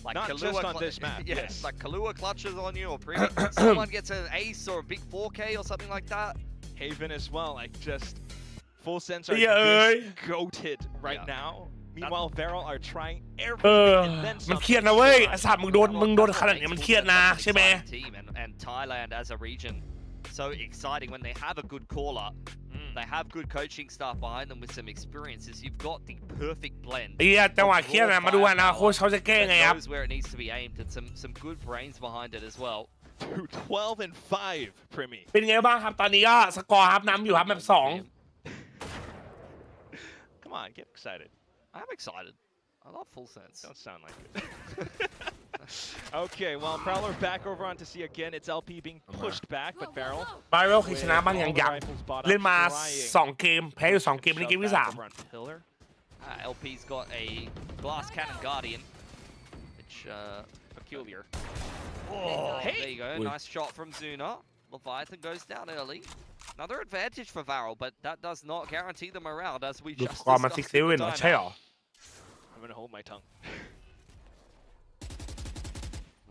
Like Not Kalua just on this map, yeah, yes. like Kalua clutches on you or Primi. Someone gets an ace or a big 4K or something like that. Haven as well, like just full sense are Yeah, just goated right Yeah. now. Meanwhile, Varel are trying เอ everything อ and then มัน some. เครียดนะเว้ยไอ้สัตว์มึงโดนขนาดนี้มันเครียดนะใช่ไหม Team and Thailand as a region, so exciting when they have a good caller. They have good coaching staff behind them with some experiences. You've got the perfect blend. ไอ้เหี้ยจังหวะเครียดนะมาดูนะโค้ชเขาจะแก้ไงครับ Knows where it needs to be aimed and some good brains behind it as well. 12 and 5, Primi. เป็นไงบ้างครับตอนนี้ก็สกอร์ครับนำอยู่ครับแบบสอง Come on, get excited. I'm excited. I love full sense. Don't sound like it. Okay, well, Prowler back over on to see again. It's LP being pushed back, but Varel. บาร์เรลคือชนะบ้างอย่างยักษ์เล่นมา2เกมแพ้อยู่2เกมในเกมที่ Shoved back over on Pillar. LP's got a glass cannon guardian, which Peculiar. there you go. Nice shot from Zuna. Leviathan goes down early. Another advantage for Varel, but that does not guarantee them a round, as we ดู just สกอร์มา discussed 6-7 in เหร the อใช่เหรอ I'm gonna hold my tongue.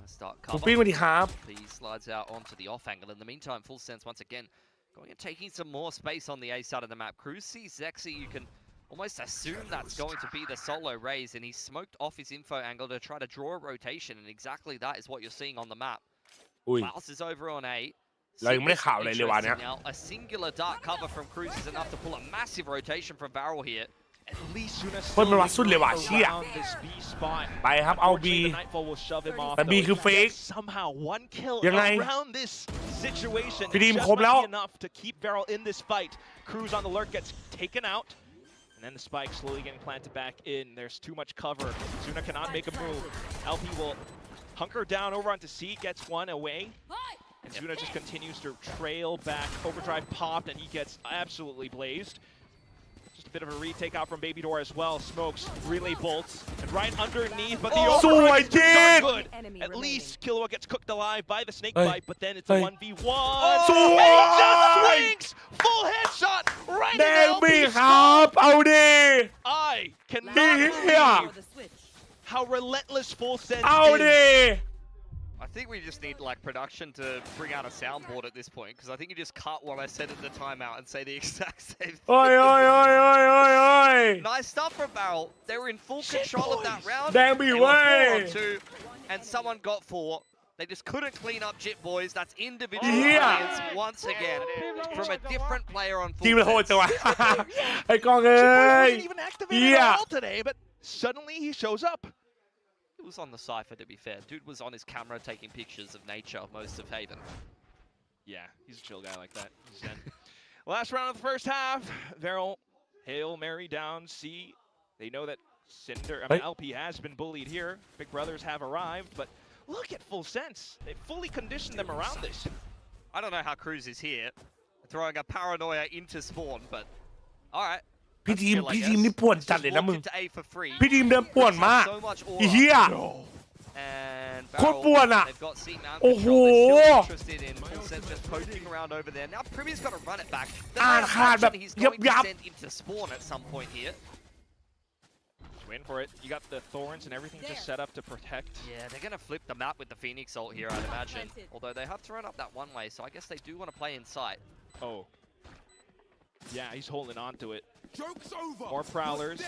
Nice start คุณ cover. ปิ้งสวัสดีครับ He slides out onto the off angle. In the meantime, full sense once again going and taking some more space on the A side of the map. Cruz sees Zexy. You can almost assumed that's going to be the solo raise, and he smoked off his info angle to try to draw a rotation, and exactly that is what you're seeing on the map. Klaus is over on A. เรายังไม่ได้ข่าวอะไรเลยวะเนี่ย Now, a singular dart cover from Cruz is enough to pull a massive rotation from Barrel here. At least Suna คนมันวัดสุดเลยวะเชี่ย around this B spot. ไปครับเอา B Unfortunately, the Nightfall will shove him off, แต่ B though. คือ He fake gets somehow one kill ยังไง around this situation. พี่ดีม It just ครบแล้ว might be enough to keep Barrel in this fight. Cruz on the lurk gets taken out. And then the spike slowly getting planted back in. There's too much cover. Suna cannot make a move. LP will hunker down over onto C, gets one away. And Suna just continues to trail back. Overdrive popped, and he gets absolutely blazed. Just a bit of a retake out from Baby Door as well. Smokes, relay bolts, and right underneath, but the overdrive is not good. At least Killua gets cooked alive by the snake bite, but then it's a 1v1. And he just swings! Full headshot right แดง in บี LP ครับเอาดิ I cannot เฮีย believe how relentless Full Sense เอาดิ is. I think we just need like production to bring out a soundboard at this point, because I think you just cut what I said at the timeout and say the exact same thing. โอ้ย Nice stuff from Barrel. They were in full control of that round. แดงบี They เว้ were ย 4 on 2, and someone got 4. They just couldn't clean up Jit Boys. That's individual Yeah. brilliance once again from a different player on ทีม Full มันโหด Sense. จังวะ ไอ้กองเอ้ Jit Boy ย wasn't even activated Yeah. at all today, but suddenly he shows up. It was on the Cypher, to be fair. Dude was on his camera taking pictures of nature most of Haven. Yeah, he's a chill guy like that. He's zen. Last round of the first half. Varel, Hail Mary down C. They know that LP has been bullied here. Big Brothers have arrived, but look at Full Sense. They fully conditioned them around this. I don't know how Cruz is here, throwing a paranoia into spawn, but all right. พี่ทีมนี่ป่วนจัดเลยนะมึง Walked into A for free. พี่ทีมเดินป่วนมาก So much ไอ้ aura. เหี้ย And โคตรป่วนอ่ะ they've got C mount โอ้โห control. They're still interested in Full Sense just poking around over there. Now Primmy's got to run it back. There's อ่าน no ขาดแบบ option he's ยับ going to ยับ send into spawn at some point here. Win for it. You got the thorns and everything just set up to protect. Yeah, they're going to flip the map with the Phoenix ult here, I'd imagine. Although they have to run up that one way, so I guess they do want to play in sight. Oh. Yeah, he's holding on to it. More prowlers,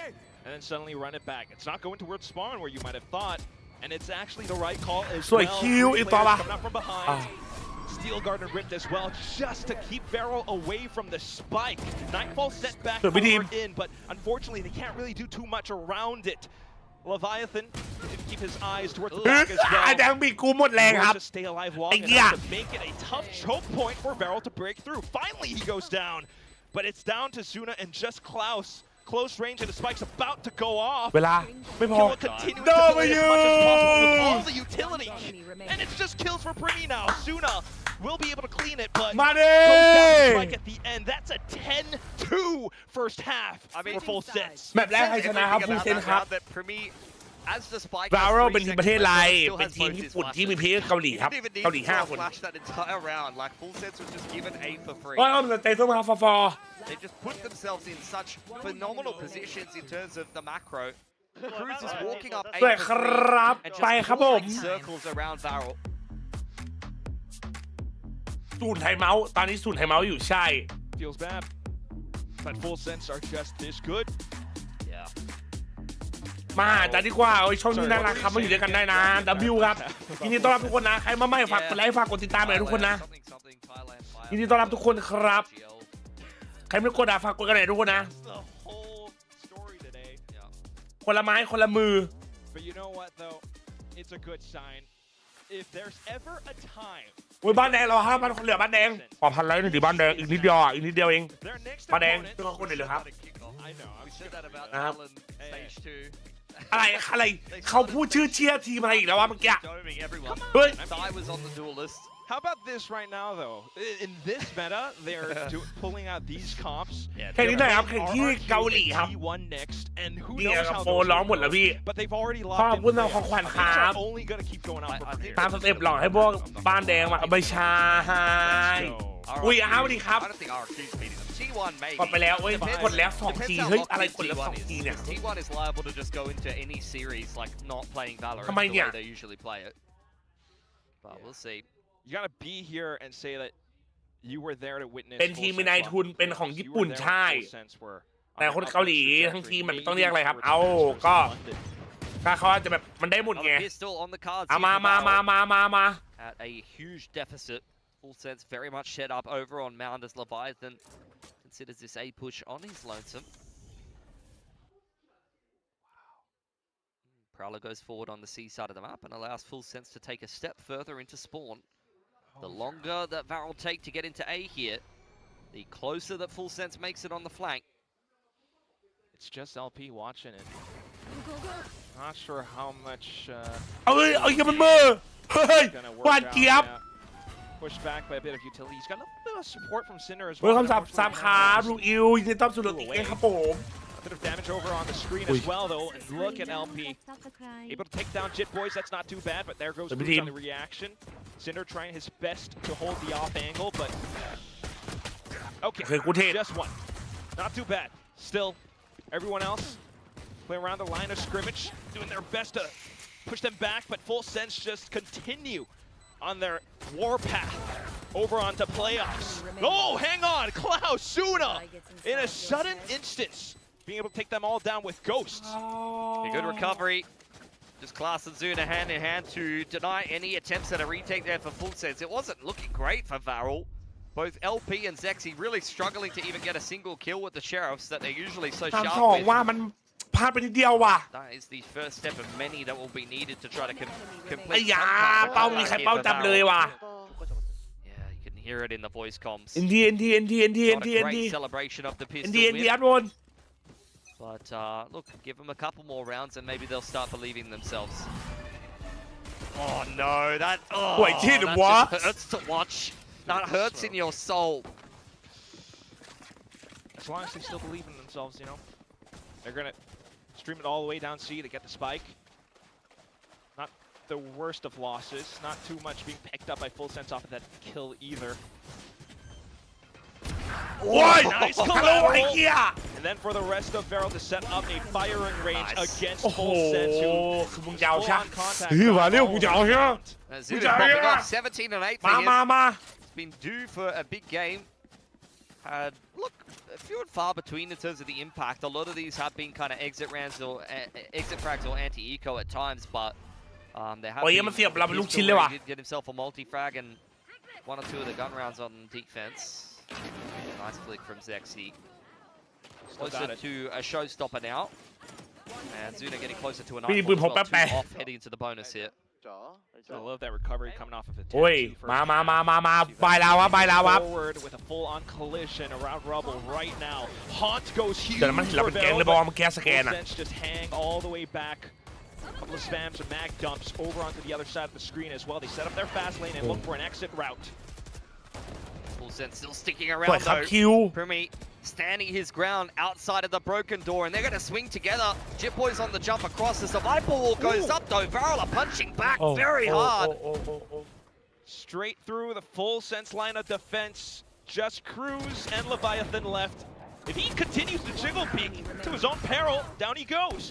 and then suddenly run it back. It's not going towards spawn where you might have thought, and it's actually the right call as สวย well. คิว Three อีกต่อ players ปะ coming up from behind. Steel Garden ripped as well, just to keep Varel away from the spike. Nightfall set back forward in, but unfortunately they can't really do too much around it. Leviathan didn't keep his eyes towards the back as แดง well. บีกูหมดแรงครับ To stay alive long ไอ้เหี้ย enough to make it a tough choke point for Varel to break through. Finally he goes down, but it's down to Suna and just Klaus. Close range and the spike's about to go off. เวลาไม่พอ Killua continuing to play as much as possible with all the utility. And it's just kills for Pretty now. Suna will be able to clean it, but มาดิ goes down the spike at the end. That's a 10-2 first half for Full Sense. แมปแรกใครชนะครับฟูเซนครับ That Primmy, as the spike บา has โร 3 เป็นทีม seconds ประเทศ left, ไร still เป็น has ทีม both ญี่ his ปุ่นที่ flashes. มีเพลเกาหลี He ครับ didn't even need เกาหลี to 5 คน flash that entire round. Like Full Sense was just given A for free. โอ้ยมันใจส้มครับฟอ They just put themselves in such phenomenal positions in terms of the macro. Cruz is walking up สวย A ค for รับ free and ไป just ครับผม pulling circles around Varel. สูนไทยเมาส์ตอนนี้สูนไทยเมาส์อยู่ใช่ Feels bad, but Full Sense are just this good. Yeah. มาหาจัดดีกว่าโอ้ยช่องนี้น่ารักครับมาอยู่ด้วยกันได้นะ W ครับยินดีต้อนรับทุกคนนะใครมาไม่ฝากกดไลค์ฝากกดติดตามหน่อยทุกคนนะ ยินดีต้อนรับทุกคนครับใครไม่กดฝากกดกันหน่อยทุกคนนะ The whole story today. คนละไม้คนละมือ But you know what though? It's a good sign. If there's ever a time โอ้ยบ้านแดงเรา5,000 คนเหลือบ้านแดงขอ1,000 ไลค์หน่อยดิบ้านแดงอีกนิดเดียวอีกนิดเดียวเอง their next บ้านแดง opponent, เป็นคนเดียวเหรอครับ I know. We said that about Uh-huh. Alan stage 2. อะไรเขาพูดชื่อเชียร์ทีมอะไรอีกแล้ววะเมื่อกี้ Doming everyone. เฮ้ย I was on the duelist. How about this right now though? In this meta, they're pulling out these comps. แข่งที่ไหนครับแข่งที่เกาหลีครับ T1 next, and who นี่ knows กับ how โฟ those ร้อง will หมดแล้ว go. พี่ But they've already ขอบ locked คุณ in นะของขวัญค things รับ are only gonna keep going up from here. ตามสเต็ปหล่อให้พวกบ้านแดงมาไม่ใช่อุ้ยสวัสดีครับ I don't think RRQ's beating them. T1 maybe. กดไปแล้วเว้ย Depends- กดแล้ว2 depends ที how เฮ้ย locked อะไร in กดแล้ว T1 2 ที is. เนี่ย T1 is liable to just go into any series like not playing Valorantทำไม the เนี่ย way they usually play it. But we'll see. You gotta be here and say that you were there to witness. เป็นทีมมีนายทุนเป็นของญี่ปุ่นใช่ แต่คนเกาหลีทั้งทีมมันต้องเรียกอะไรครับเอาก็เขาอาจจะแบบมันได้หมดไงมา At a huge deficit, Full Sense very much set up over on Mound as Leviathan considers this A push on his lonesome. Prowler goes forward on the C side of the map and allows Full Sense to take a step further into spawn. The longer that Varel take to get into A here, the closer that Full Sense makes it on the flank. It's just LP watching it. Not sure how much. เอาอย่ามันมือเฮ้ยหวานเจี๊ยบ Pushed back by a bit of utility. He's got a little bit of support from Sinner as เฮ้ย well. คำศัพท์สามขาบลูอิวยินดีต้อนรับสู่โลกอีกครับผม A bit of damage over on the screen as well, though. And look at LP. Able to take down Jit Boys. That's not too bad, but there goes Bruce on the reaction. Sinner trying his best to hold the off angle, but okay, just one. Not too bad. Still, everyone else playing around the line of scrimmage, doing their best to push them back, but Full Sense just continue on their warpath over onto playoffs. Oh, hang on, Klaus Zuna in a sudden instance, being able to take them all down with ghosts. A good recovery. Just Klaus and Zuna hand in hand to deny any attempts at a retake there for Full Sense. It wasn't looking great for Varel. Both LP and Zexy really struggling to even get a single kill with the Sheriffs that they're usually so sharp with. ว่ามันพลาดไปนิดเดียวว่ะ That is the first step of many that will be needed to try to ไอ้ complete. ยาเป้ามีใครเป้าจับเลยว่ะ Yeah, you can hear it in the voice comms. NT Not a great celebration of the pistol win. อัดบน But look, give them a couple more rounds and maybe they'll start believing themselves. Oh no, that just hurts to watch. That hurts in your soul. As long as they still believe in themselves, you know, they're gonna stream it all the way down C to get the spike. Not the worst of losses. Not too much being picked up by Full Sense off of that kill either. Oh, nice collateral. And then for the rest of Varel to set up a firing range against Full Sense, who full on contact. Zuna popping off 17 and 8 for him. It's been due for a big game. Look, few and far between in terms of the impact. A lot of these have been kind of exit rounds or exit frags or anti-eco at times, but they have been get himself a multi-frag and one or two of the gun rounds on defense. Nice flick from Zexy. Closer to a showstopper now. And Zuna getting closer to an eye off heading into the bonus here. I love that recovery coming off of it. โอ้ยมาบายแล้ววะ Forward with a full-on collision around rubble right now. Haunt goes huge เดี๋ยวมันเราเป็นแกงเลยบอลมันแค่สแกนอ่ะ just hang all the way back. A couple of spams and mag dumps over onto the other side of the screen as well. They set up their fast lane and look for an exit route. Full Sense still sticking around though. Primi standing his ground outside of the broken door, and they're going to swing together. Jit Boys on the jump across as the Viper wall goes up though. Varel are punching back very hard. Straight through the Full Sense line of defense. Just Cruz and Leviathan left. If he continues to jiggle peek to his own peril, down he goes.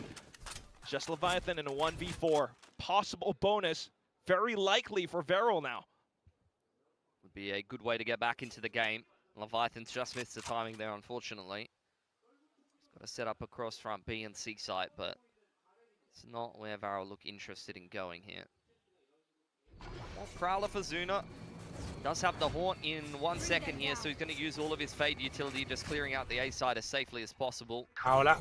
Just Leviathan in a 1v4. Possible bonus. Very likely for Varel now. Would be a good way to get back into the game. Leviathan's just missed the timing there, unfortunately. He's got to set up across front B and C site, but it's not where Varel look interested in going here. More Prowler for Zuna. Does have the Haunt in 1 second here, so he's going to use all of his Fade utility, just clearing out the A side as safely as possible. เอาละ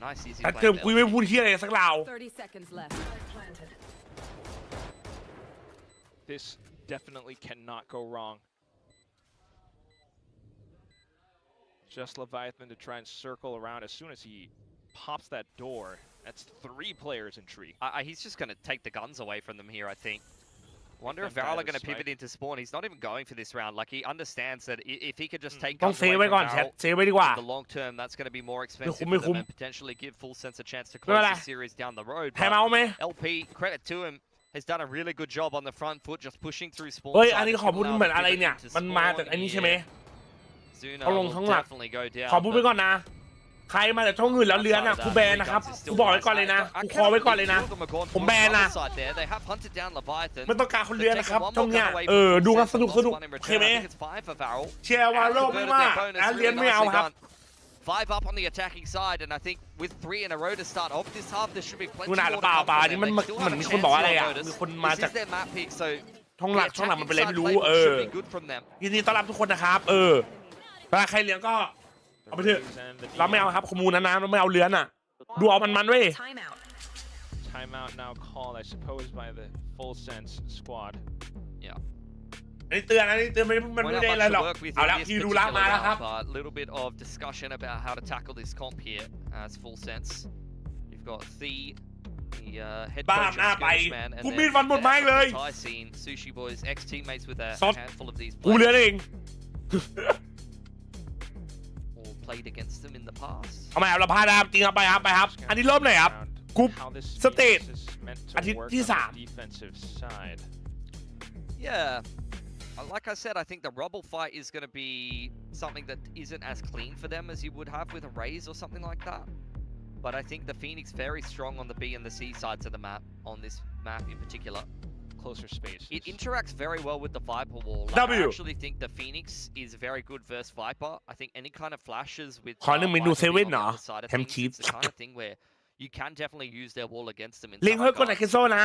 Nice easy ถ้าเกิดกูไม่พูดเฮียอะไรสักเรา 30 seconds left. This definitely cannot go wrong. Just Leviathan to try and circle around as soon as he pops that door. That's 3 players in tree. He's just going to take the guns away from them here, I think. Wonder if Varel are going to pivot into spawn. He's not even going for this round. Like, he understands that if he could just take guns away from Varel, in the long term, that's going to be more expensive for them and potentially give Full Sense a chance to close the series down the road. But LP, credit to him, has done a really good job on the front foot, just pushing through spawn. เฮ้ยอันนี้ขอพูดเหมือนอะไรเนี่ยมันมาจากอันนี้ใช่ไหมเขาลงข้างหลังขอพูดไว้ก่อนนะใครมาจากช่องอื่นแล้วเลื้อนอ่ะกูแบนนะครับกูบอกไว้ก่อนเลยนะกูคอไว้ก่อนเลยนะผมแบนนะไม่ต้องการคนเลื้อนนะครับช่องเนี้ยดูกันสนุกโอเคไหมเชียร์วาโลไม่มากแล้วเลื้อนไม่เอาครับ 5 up on the attacking side, and I think with 3 in a row to start off this half, there should be plenty กู more น่า to จะเปล่า come เปล่า from อันนี้ them. มัน They still เหมือน have a มีคน chance บอกว่า to อะไร notice. มีคนมา This จาก is their map pick, so ช่อง the หลักช่องหลักมัน attacking เป็นอะไร side ไม่รู้ playbook should be good from them. ยินดีต้อนรับทุกคนนะครับเวลาใครเลี้ยงก็เอาไปเถอะเราไม่เอาครับข้อมูลนั้นนะเราไม่เอาเลื้อนอ่ะดูเอามันเว้ย Timeout now called, I suppose, by the Full Sense squad. Yeah. อันนี้เตือนมันไม่ได้อะไรหรอกเอาละพี่ดูละมาแล้วครับ A little bit of discussion about how to tackle this comp here as Full Sense. You've got the head บ้า coach หน้า and ไป Skirmish man, and กู then มีดฟันหมดไม้เลย the entire scene, Sushi Boys, ex-teammates with a สด handful of these กูเลื้อน players เอง all played against them in the past. เอาใหม่เอาละพาดครับจริงครับไปครับอันนี้เริ่มเลยครับกรุ๊ป How this State is meant to อาทิตย์ work ที่ on 3 the defensive side. Yeah. Like I said, I think the rubble fight is going to be something that isn't as clean for them as you would have with a Raze or something like that. But I think the Phoenix very strong on the B and the C sides of the map, on this map in particular. Closer spaces. It interacts very well with the Viper wall. Like, I actually think the Phoenix is very good versus Viper. I think any kind of flashes with ขอหนึ่งเมนู Viper เซ being เว่น on เหร the อ other side of แฮม things, ชีส it's the kind of thing where you can definitely use their wall against them in ลิง some เฮ้ยกดไหน regards. เคโซนะ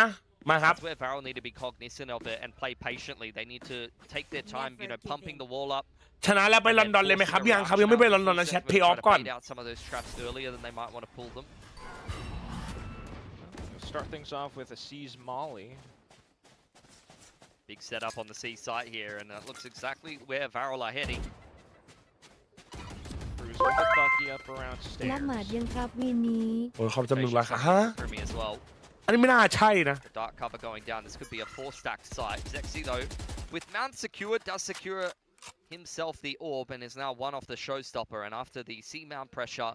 มาครับ That's where Varel need to be cognizant of it and play patiently. They need to take their time, pumping the wall up. ชนะแล้วไปลอนดอนเลยไหมครับยังครับยังไม่ไปลอนดอนนะแชทเพย์ออฟก่อน Out some of those traps earlier than they might want to pull them. Start things off with a C's Molly. Big setup on the C site here, and it looks exactly where Varel are heading. Cruise with the Bucky up around ละหมาด stairs. ยังครับวีนี้ โอ้ยเขาจำนวนราคาฮะ For me as well. อันนี้ไม่น่าใช่นะ The dark cover going down. This could be a 4-stack site. Zexy though, with Mount secured, does secure himself the orb and is now one off the showstopper. And after the C mount pressure,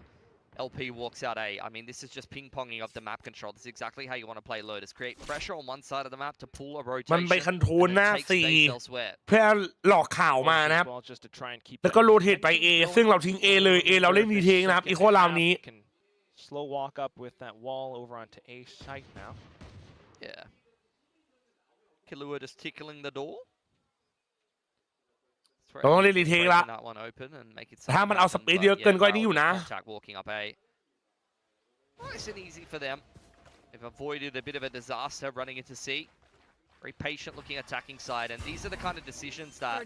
LP walks out A. I mean, this is just ping-ponging of the map control. This is exactly how you want to play Lotus. Create pressure on one side of the map to pull a มัน rotation ไปคันโทรล and หน้า then take สี่ space elsewhere. เพื่อหลอกข่าวมานะครับ Well, just to try and keep แล้วก็โรเทตไป A ซึ่งเราทิ้ง A เลย A เราเล่นดีเทงนะครับอีโคราวนี้ Can slow walk up with that wall over onto A site now. Yeah. Killua just tickling the door. เราต้องเล่นดีเทงละ That one open and make it ถ้ามันเอาสเปซเยอะเกินก็ไอ้นี่อยู่นะ contact walking up A. Nice and easy for them. They've avoided a bit of a disaster running into C. Very patient looking attacking side, and these are the kind of decisions that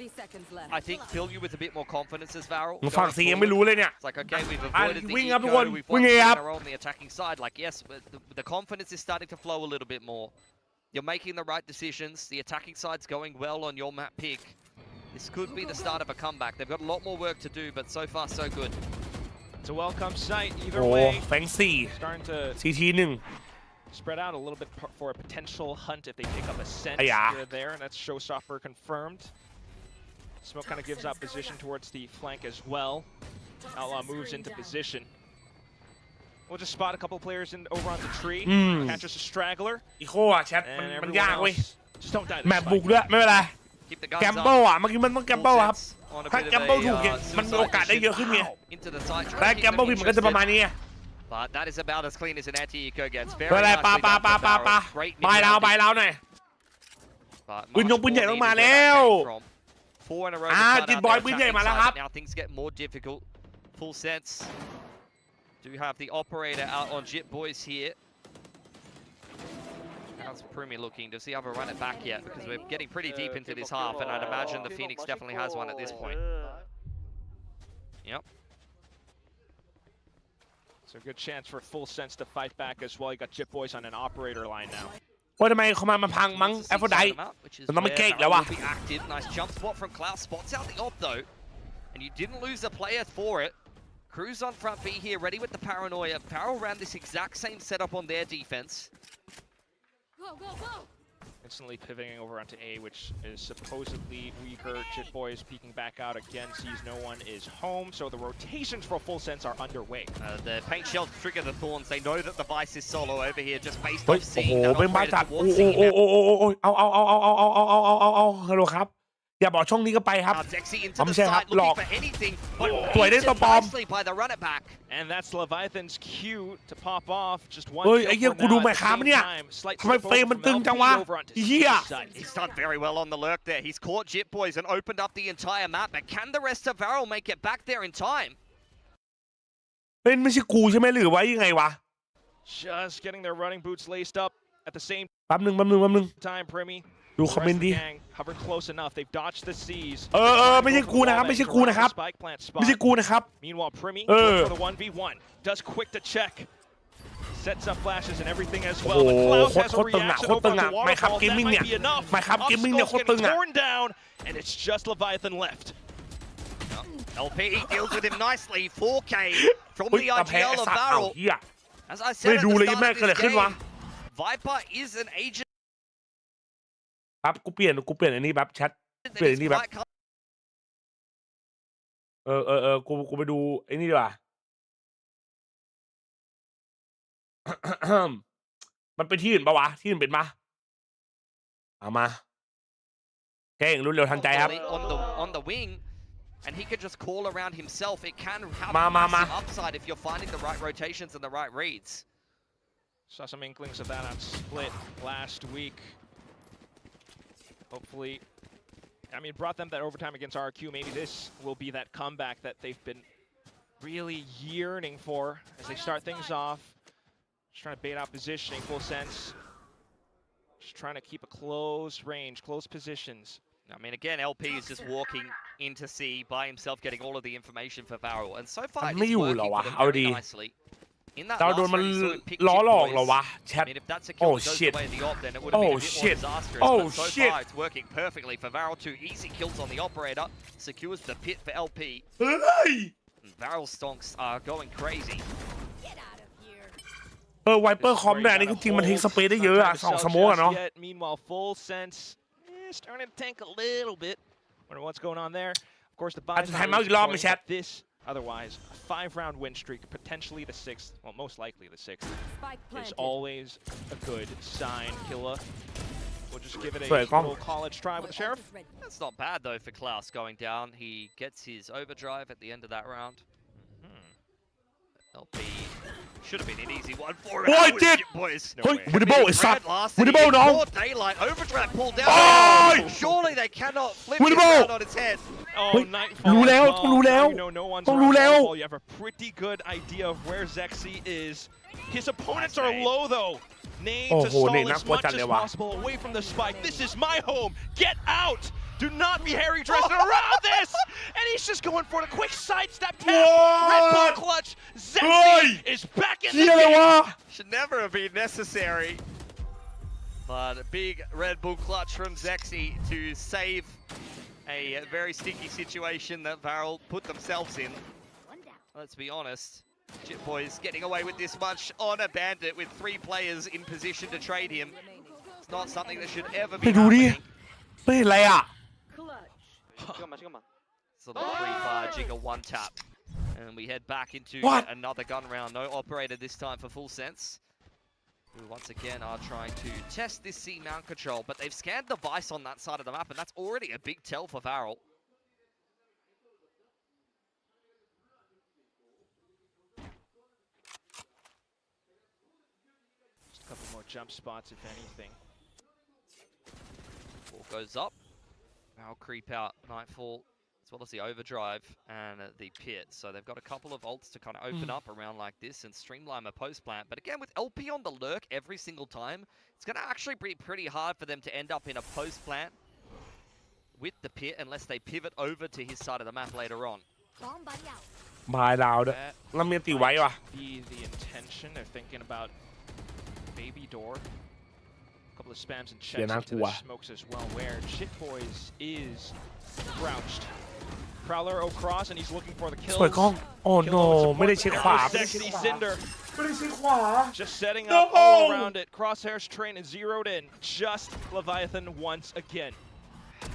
I think fill you with a bit more confidence as Varel. ฝั่ง C ยังไม่รู้เลยเนี่ย It's like, okay, we've avoided the วิ่งครับทุกคน eco, we've วิ่ง won เอครับ our own on the attacking side. Like, yes, but the confidence is starting to flow a little bit more. You're making the right decisions. The attacking side's going well on your map pick. This could be the start of a comeback. They've got a lot more work to do, but so far so good. It's a welcome sight either โอ้ way. แฟงซี่ Starting to CT 1 spread out a little bit for a potential hunt if they pick up a scent Yeah. here or there, and that's showstopper confirmed. Smoke kind of gives out position towards the flank as well. Outlaw moves into position. We'll just spot a couple players over on the tree. Catches a straggler. อีโคอะแชท And มัน everyone ยากเว้ย else just don't die. แมปบุกด้วยไม่เป็นไร Keep the แก guns มเบิล up. อะเมื่อกี้มันต้องแกมเบิลครับ On a ถ้า bit แก of มเบิล a ถูกเนี่ยมันมีโอกาสได้เยอะขึ้นไง into the side. แต่แกมเบิลผิดมันก็จะประมาณนี้ But that is about as clean as an anti-eco gets. ไม่ Very เป็นไร nicely ปา done for Varel. Great บาย mid เรา round บายเราหน่อย But ปืน much ปืนใหญ่ more ต้อง needed มา where แล้ that ว came from. 4 in a row to cut จิต out บอย their ปืนใหญ่ attacking มาแล้ว side, ครับ but now things get more difficult. Full sense. Do have the operator out on Jit Boys here. How's Prumi looking? Does he have a run it back yet? Because we're getting pretty deep into this half, and I'd imagine the Phoenix definitely has one at this point. Yep. So a good chance for Full Sense to fight back as well. You got Jit Boys on an operator line now. ว่าทำไมเขามาพังมั้งแอฟโฟได Which is มันต้องไม่ where เก่งแล้ว Varel ว่ะ will be active. Nice jump spot from Klaus. Spots out the op though. And you didn't lose a player for it. Cruz on front B here, ready with the paranoia. Varel ran this exact same setup on their defense. Instantly pivoting over onto A, which is supposedly weaker. Jit Boys peeking back out again, sees no one is home, so the rotations for Full Sense are underway. The paint shells trigger the thorns. They know that the Vice is solo over here, just based เฮ้ย off โอ้โห seeing that เป็นบ้า operator จัด towards seeing that. เอาฮัลโหลครับอย่าบอกช่องนี้ก็ไปครับ Zexy into I'm the saying side, hot lock. looking for anything, but Wait, beaten there's no bomb. nicely by the run it back. And that's Leviathan's cue to pop off. Just one เฮ้ย kill ไอ้เหี้ย for กูดู now ไหม at the ครับ same เนี่ย time. Slight ทำไม slip เฟรม over มัน from ตึงจังวะ LP over onto เหี้ย C side. He's done very well on the lurk there. He's caught Jit Boys and opened up the entire map, but can the rest of Varel make it back there in time? เป็นไม่ใช่กูใช่ไหมหรือว่ายังไงวะ Just getting their running boots laced up at the same แป๊บนึง time. Primi. ดูคอมเมนต์ดิ Hovered close enough. They've dodged the seas. ไม่ใช่กูนะครับไม่ใช่กูนะครับ Meanwhile, Primi for the 1v1 does quick to check. Sets up flashes and everything as well. But Klaus has a reaction over the waterfall. That might be enough. Upskull's getting torn down, and it's just Leviathan left. LP deals with him nicely. 4K from the IGL of Varel. As I said at the start of this game, Viper is an agent. ครับกูเปลี่ยนอันนี้แบบแชทเปลี่ยนอันนี้แบบกูไปดูไอ้นี่ดีกว่า มันเป็นที่อื่นปะวะที่อื่นเป็นปะเอามาเก่งรุ่นเร็วทันใจครับ on the wing and he could just call around himself. It can have massive upside if you're finding the right rotations and the right reads. Saw some inklings of that on Split last week. Hopefully, I mean, brought them that overtime against RQ. Maybe this will be that comeback that they've been really yearning for as they start things off. Just trying to bait out positioning, full sense. Just trying to keep a close range, close positions. I mean, again, LP is just walking into C by himself, getting all of the information for Varel. And so far, it's working for them very nicely. In that last round, he saw him pick Chip Boys. I mean, if that's a kill that goes the way of the op, then it would have been a bit more disastrous. But so far, it's working perfectly for Varel. 2 easy kills on the operator. Secures the pit for LP. And Varel stonks are going crazy. ไวเปอร์คอมเนี่ยนี่จริงมันทิ้งสเปซได้เยอะอะ2 สโมกอะเนาะ Meanwhile, full sense starting to tank a little bit. Wonder what's going on there. Of course, the buy this otherwise a 5-round win streak, potentially the 6th, well, most likely the 6th, is always a good sign. Killa will just give it a little college try with the Sheriff. That's not bad though for Klaus going down. He gets his overdrive at the end of that round. LP should have been an easy one for him. Boy, did boys. With the ball, it's up. With the ball, no. Daylight overdrive pulled down. Surely they cannot flip this round on its head. Oh, Nightfall. รู้แล้วต้องรู้แล้ว You have a pretty good idea of where Zexy is. His opponents are low though. Name to stall as much as possible away from the spike. This is my home. Get out. Do not be Harry Dresden around this! And he's just going for the quick sidestep tap. Red ball clutch. Zexy is back in the game. Should never have been necessary. But a big Red Bull clutch from Zexy to save a very sticky situation that Varel put themselves in. Let's be honest. Chip Boys getting away with this much on a bandit with 3 players in position to trade him. It's not something that should ever be happening. ไม่อะไรอ่ะ So the free-fire Jigger 1-tap. And we head back into another gun round. No operator this time for full sense. Who once again are trying to test this C mount control, but they've scanned the Vice on that side of the map, and that's already a big tell for Varel. Just a couple more jump spots, if anything. Ball goes up. Varel creep out Nightfall, as well as the overdrive and the pit. So they've got a couple of ults to kind of open up around like this and streamline a post plant. But again, with LP on the lurk every single time, it's going to actually be pretty hard for them to end up in a post plant with the pit unless they pivot over to his side of the map later on. บายดาวด้วยแล้วมีตีไว้วะ Be the intention. They're thinking about baby door. Couple of spams and checks into the smokes as well, where Chip Boys is crouched. Prowler across and he's looking for the kill. สวยกล้อง Oh no ไม่ได้เช็คขวา Sexy Cinder. Just setting up all around it. Crosshair's train is zeroed in. Just Leviathan once again.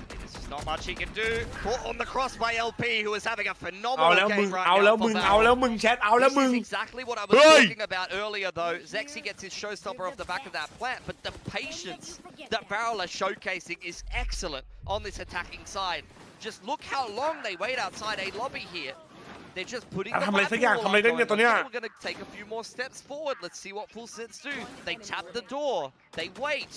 There's just not much he can do. Caught on the cross by LP, who is having a phenomenal game right now. This is exactly what I was talking about earlier, though. Zexy gets his showstopper off the back of that plant, but the patience that Varel are showcasing is excellent on this attacking side. Just look how long they wait outside a lobby here. They're just putting the rifle on. We're going to take a few more steps forward. Let's see what Full Sense do. They tap the door. They wait.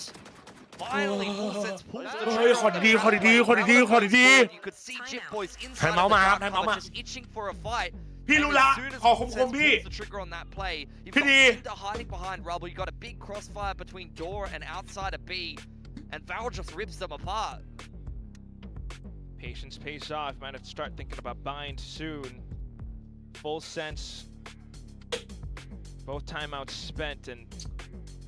Finally, Full Sense pulls the trigger. ขอดี You could see Chip Boys inside of the dark just itching for a fight. พี่ And รู้ as ละ soon as ขอ Full ค Sense มๆพี่ pulls the trigger on that play, you've พี่ got ดี Cinder hiding behind Rubble. You've got a big crossfire between Door and outside of B, and Varel just rips them apart. Patience pays off. Might have to start thinking about bind soon. Full sense. Both timeouts spent, and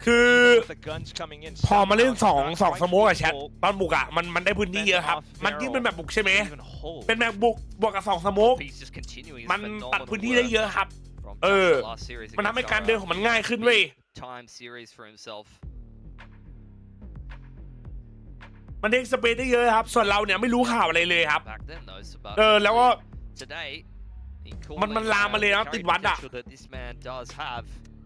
คือ with the guns coming in. พอมาเล่น somehow สอง not สโมก quite อะแชท able ตอนบุกอะมันได้พื้นที่เยอะครับ มันยิ่งเป็นแบบบุกใช่ไหม to even hold. เป็นแบบบุกบวกกับ2สโมก He's just continuing his มันตัด phenomenal พื้นที่ได้เย work อะครับ from เอ just อ the last series มันทำให้ against การเดินของมันง่ายขึ้นเว้ย time series for himself. มันเด้งสเปซได้เยอะครับ ส่วนเราเนี่ยไม่รู้ข่าวอะไรเลยครับ Back then, though, so but แล้วก็ today, he มันลามมาเลยนะ carry ติดวัดอะ potential that this man does have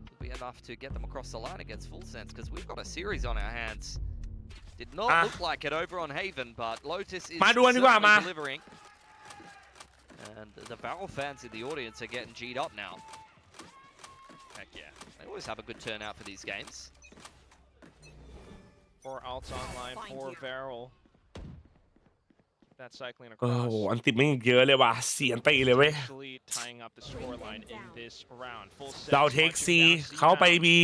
will be enough to get them across the line against Full Sense, because we've got a series on our hands. Did not look like it over on Haven, but Lotus is มาดูกันดีกว่ามา certainly delivering. And the Varel fans in the audience are getting G'd up now. Heck yeah. They always have a good turnout for these games. 4 ults online for Varel. That cycling โอ้ across. โหอันติดไม่เยอะเลยว่ะเสียนไปเลยเว้ย Actually tying up the scoreline in this round. Full sense เราเทค marching ซี down C เขาไป map. บี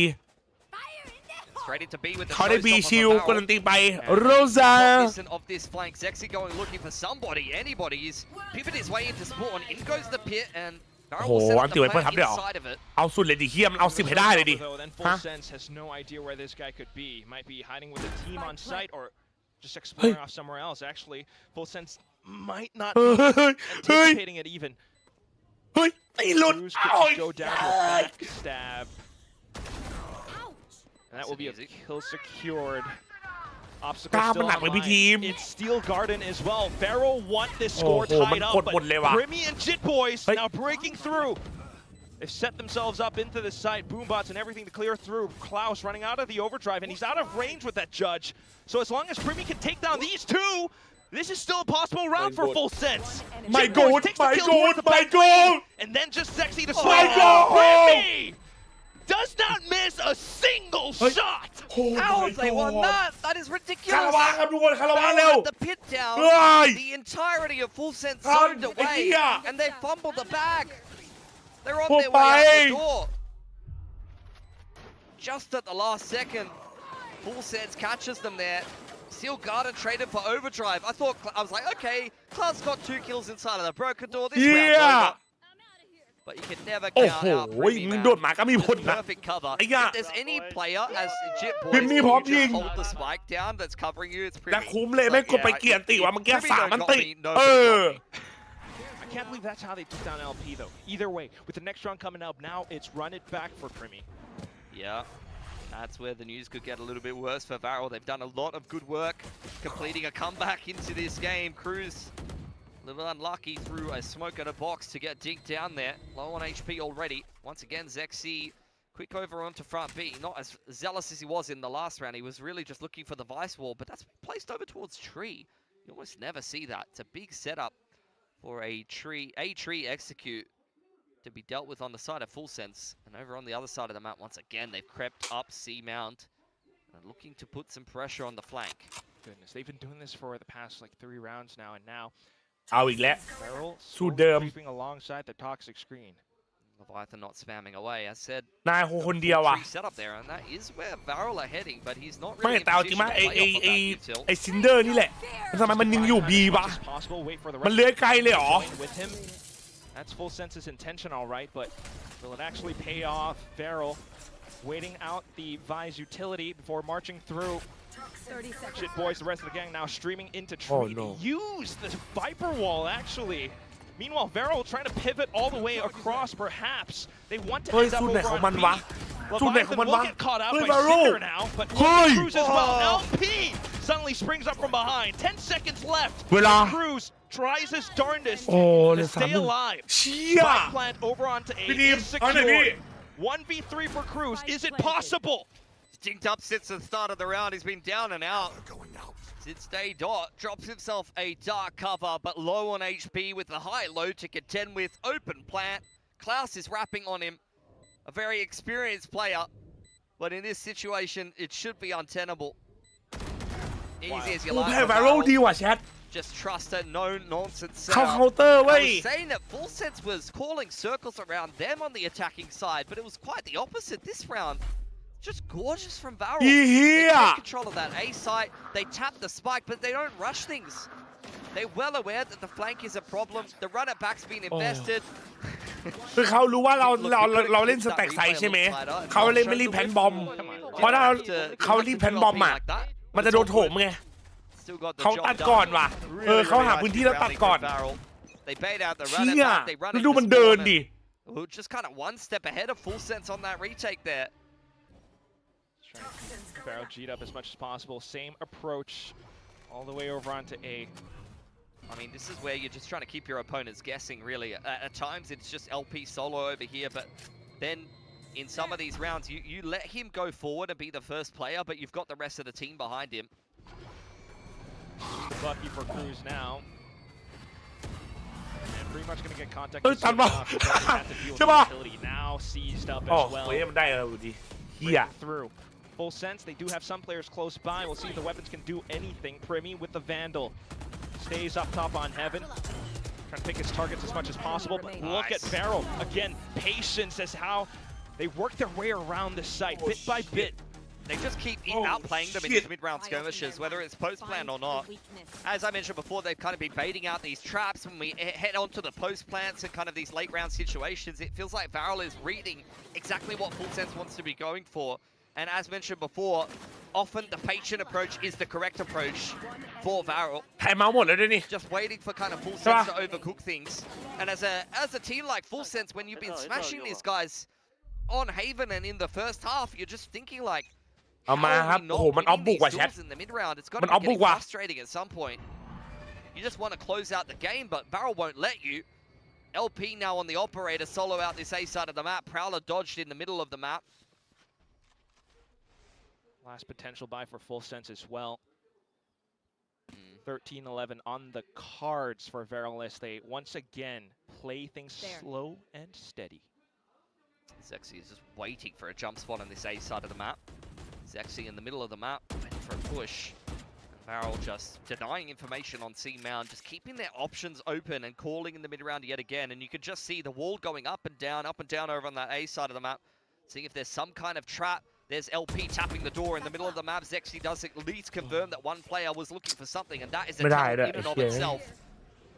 Straight into B with the เขาได้ showstop บี on the ชิล Varel. กดอันติไปโรซา Cognizant of this flank, Zexy going looking for somebody, anybody. He's pivot his way into spawn. In goes the pit, and Varel will set up the flank inside of it. เอาสุดเลยดิเฮียมันเอา10ให้ได้เลยดิ Though, then Full Sense has no idea where this guy could be. Might be hiding with a team on site or just exploring off somewhere else. Actually, Full Sense might not be anticipating it even. เฮ้ยไอ้หลุด Cruz อ้าว could just go down to a backstab. And that will be a kill secured. Obstacle กล้ามัน still หนักไปพี่ทีม online. It's Steel Garden as well. Varel want this score โอ้โห tied มัน up, กด but หมดเลยว่ะ Grimmy and Jit Boys เฮ้ย now breaking through. They've set themselves up into the site, boombots and everything to clear through. Klaus running out of the overdrive, and he's out of range with that judge. So as long as Grimmy can take down these two, this is still a possible round for Full Sense. My Jit Boys God, takes the my kill God, towards the my back lane, God. and then just Sexy to My swing. God. Grimmy does not miss a single shot. How have they won that? That is คาร ridiculous. วะครับทุกคนคารวะเร็ว At the pit down, Right. the entirety of Full Sense Right. zoned away, Yeah. and they fumbled the bag. They're on Oh, their way out bye. the door. Just at the last second, Full Sense catches them there. Steel Garden traded for overdrive. I was like, okay, Klaus got 2 kills inside of the broken door. This round's Yeah. over. But you can never โอ้ count โห out Grimmy, มึง man. โดดมาก็มีผล Just นะ perfect cover. I got- If there's any player as Jit Boys, Grimmy who พร้อม just ยิง hold the spike down that's covering you, it's และ pretty. คุ้มเลยไม่กดไปเกียร์ติว่าเมื่อกี้ Grimmy สาม don't มัน got ติด me, nobody เอ got อ me. I can't believe that's how they took down LP though. Either way, with the next round coming up, now it's run it back for Grimmy. Yeah, that's where the news could get a little bit worse for Varel. They've done a lot of good work completing a comeback into this game. Cruz a little unlucky through a smoke and a box to get dinked down there. Low on HP already. Once again, Zexy quick over onto front B. Not as zealous as he was in the last round. He was really just looking for the vice wall, but that's been placed over towards tree. You almost never see that. It's a big setup for a tree execute to be dealt with on the side of Full Sense. And over on the other side of the map, once again, they've crept up C Mount and looking to put some pressure on the flank. Goodness, they've been doing this for the past like 3 rounds now, and now เอาอีกแล้ว Varel สูตร slowly เดิม creeping alongside the toxic screen. Leviathan not spamming away. I said นายคนเดียวอ่ะ tree setup there, and that is where Varel are heading, but he's not ไม่ really in แต่เอาจริง position มั้ to ย play off of that util. ไอ้ซินเดอร์นี่แหละทำไมมันยังอยู่บีวะ As possible, wait for the มัน rest เลื้อยไกลเลยเหรอ join with him. That's Full Sense's intention, all right, but will it actually pay off? Varel waiting out the Vi's utility before marching through. Shit Boys, the rest of the gang now streaming into tree. Oh, no. They use the Viper wall, actually. Meanwhile, Varel trying to pivot all the way across, perhaps. They want to เฮ้ย end up สูตรไหน over ของ on มัน B. วะสูตรไหนของ Leviathan มัน will วะ get caught out เฮ้ย by บาโร่ Cinder now, but เฮ้ย Cruz as well. LP suddenly springs up from behind. 10 seconds left. เวลา Cruz tries his darndest โอ้เหลื to อ3 stay alive. เชี่ย Spike plant over onto A พี่ดีม is เอาหน่อยพี่ secured. 1v3 for Cruz. Is it possible? Dinked up since the start of the round. He's been down and out. Since day dot, drops himself a dark cover, but low on HP with the high load to contend with. Open plant. Klaus is wrapping on him. A very experienced player, but in this situation, it should be untenable. Easy as you กู like. แพ้ for วาโร Varel. ดีว่ะแชท just trust her no nonsense เข้า setup. เคาน์เตอร์ I เว้ย was saying that Full Sense was calling circles around them on the attacking side, but it was quite the opposite this round. Just gorgeous from Varel. อีเหี้ They ย take control of that A site. They tap the spike, but they don't rush things. They're well aware that the flank is a problem. The runner back's been invested. คือเขารู้ว่าเราเล่นสแต็กไซส์ใช่ไหมเขาเลยไม่รีบแพนบอมเพราะถ้าเขารีบแพนบอมอ่ะมันจะโดนโถมไง Still got the เขา job ตัดก่อน done. ว่ะ Really, เขา really หา nice พื้นที่แล้วตัด rally ก่อน from Varel. They bait out the เชี่ runner ย back. They run แล้ว into ดูมันเดิน spawn ดิ and who just kind of one step ahead of Full Sense on that retake there. Trying to keep Varel G'd up as much as possible. Same approach all the way over onto A. I mean, this is where you're just trying to keep your opponents guessing, really. At times, it's just LP solo over here, but then in some of these rounds, you let him go forward and be the first player, but you've got the rest of the team behind him. Lucky for Cruz now. And pretty much going to get contact. เฮ้ยตัดมาใช่ปะ Now seized up อ๋อ as well. เฮ้ยมันได้แล้วดิเฮีย Through. Full Sense, they do have some players close by. We'll see if the weapons can do anything. Primi with the Vandal. Stays up top on Heaven. Trying to pick his targets as much as possible, but look at Varel. Again, patience as how they work their way around the site, bit by bit. They just keep outplaying them in these mid-round skirmishes, whether it's post-plant or not. As I mentioned before, they've kind of been baiting out these traps. When we head on to the post-plants and kind of these late-round situations, it feels like Varel is reading exactly what Full Sense wants to be going for. And as mentioned before, often the patient approach is the correct approach for Varel. แพ้เมาส์หมดแล้วด้วยนี่ Just waiting for kind of Full Sense to overcook things. And as a team like Full Sense, when you've been smashing these guys on Haven and in the first half, you're just thinking like, เอามาครับโอ้โหมันออฟบุกว่ะแชท in the mid-round, it's got มัน to ออฟ be บุก getting ว่ะ frustrating at some point. You just want to close out the game, but Varel won't let you. LP now on the operator, solo out this A side of the map. Prowler dodged in the middle of the map. Last potential buy for Full Sense as well. 13-11 on the cards for Varel as they once again play things slow and steady. Zexy is just waiting for a jump spot on this A side of the map. Zexy in the middle of the map, waiting for a push. And Varel just denying information on C Mound, just keeping their options open and calling in the mid-round yet again. And you can just see the wall going up and down over on that A side of the map. Seeing if there's some kind of trap. There's LP tapping the door in the middle of the map. Zexy does at least confirm that one player was looking for something, and that is a tell in and of itself.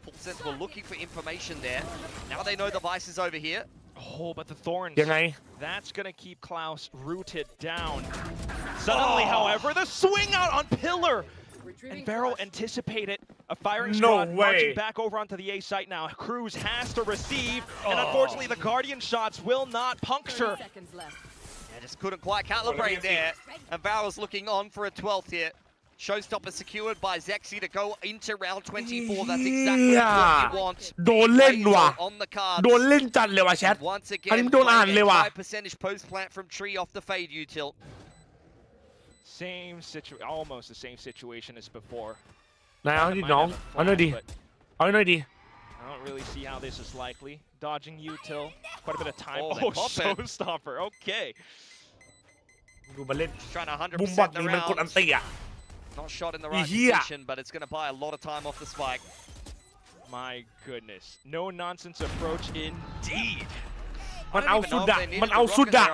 Full Sense were looking for information there. Now they know the Vice is over here. Oh, but the Thorns. ยังไง That's going to keep Klaus rooted down. Suddenly, however, the swing out on Pillar. And Varel anticipated a firing squad marching back over onto the A site now. Cruz has to receive, and unfortunately, the Guardian shots will not puncture. Yeah, just couldn't quite calibrate there. And Varel's looking on for a 12th here. Showstopper secured by Zexy to go into round 24. That's exactly what you want. โดนเล่นว่ะ On the cards. โดนเล่นจัดเลยว่ะแชท Once อันนี้ again, โดนอ่านเลยว่ะ high percentage post plant from Tree off the fade util. Almost the same situation as before. นายเอาดิน้องเอาหน่อยดิเอาหน่อยดิ I don't really see how this is likely. Dodging util, quite a bit of time. Oh, showstopper. Okay. ดูมันเล่น Trying to บุมบอท 100% นี่ the มันกดอัน round. ตีอ่ะ Not shot in the right Yeah. position, but it's going to buy a lot of time off the spike. My goodness. No nonsense approach indeed. มันเอาสุดอ่ะมันเอาสุดอ่ะ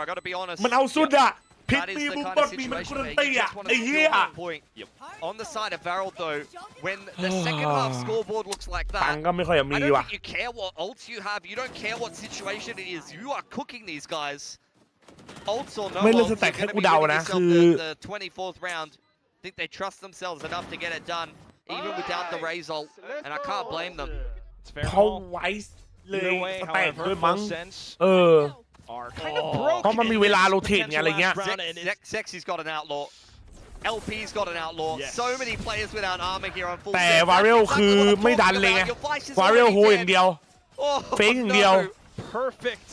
มันเอาสุดอ่ะพิษมีบุมบอทมีมันกดอันตีอ่ะไอ้เหี้ย On the side of Varel, though, when the second half scoreboard looks like ตัง that, ก็ไม่ค่อยจะมี I don't ว่ะ think you care what ults you have. You don't care what situation it is. You are cooking these guys. Ults or no ไม่เล่น ults, สแต็ก you're ให้ going to กู be เดา winning นะ yourself คือ the 24th round. I think they trust themselves enough to get it done, even without the Raze ult, and I can't blame them. It's fair เขา call. ไว้เลย Either way, สแต็ก however, ด้วยมั้ง Full Sense เออ are kind of broken. เพราะมันมีเวลาโรเทตไงอะไรเงี้ย Zexy's got an outlaw. LP's got an outlaw. Yes. So many players without armor here on Full แต่ Sense. วาเรล That's คือ exactly what I'm ไม่ดัน talking เลยไง about. Your Vice is วาเรล already โฮอย่าง dead. เดียว Oh, เฟกอย่างเดียว Perfect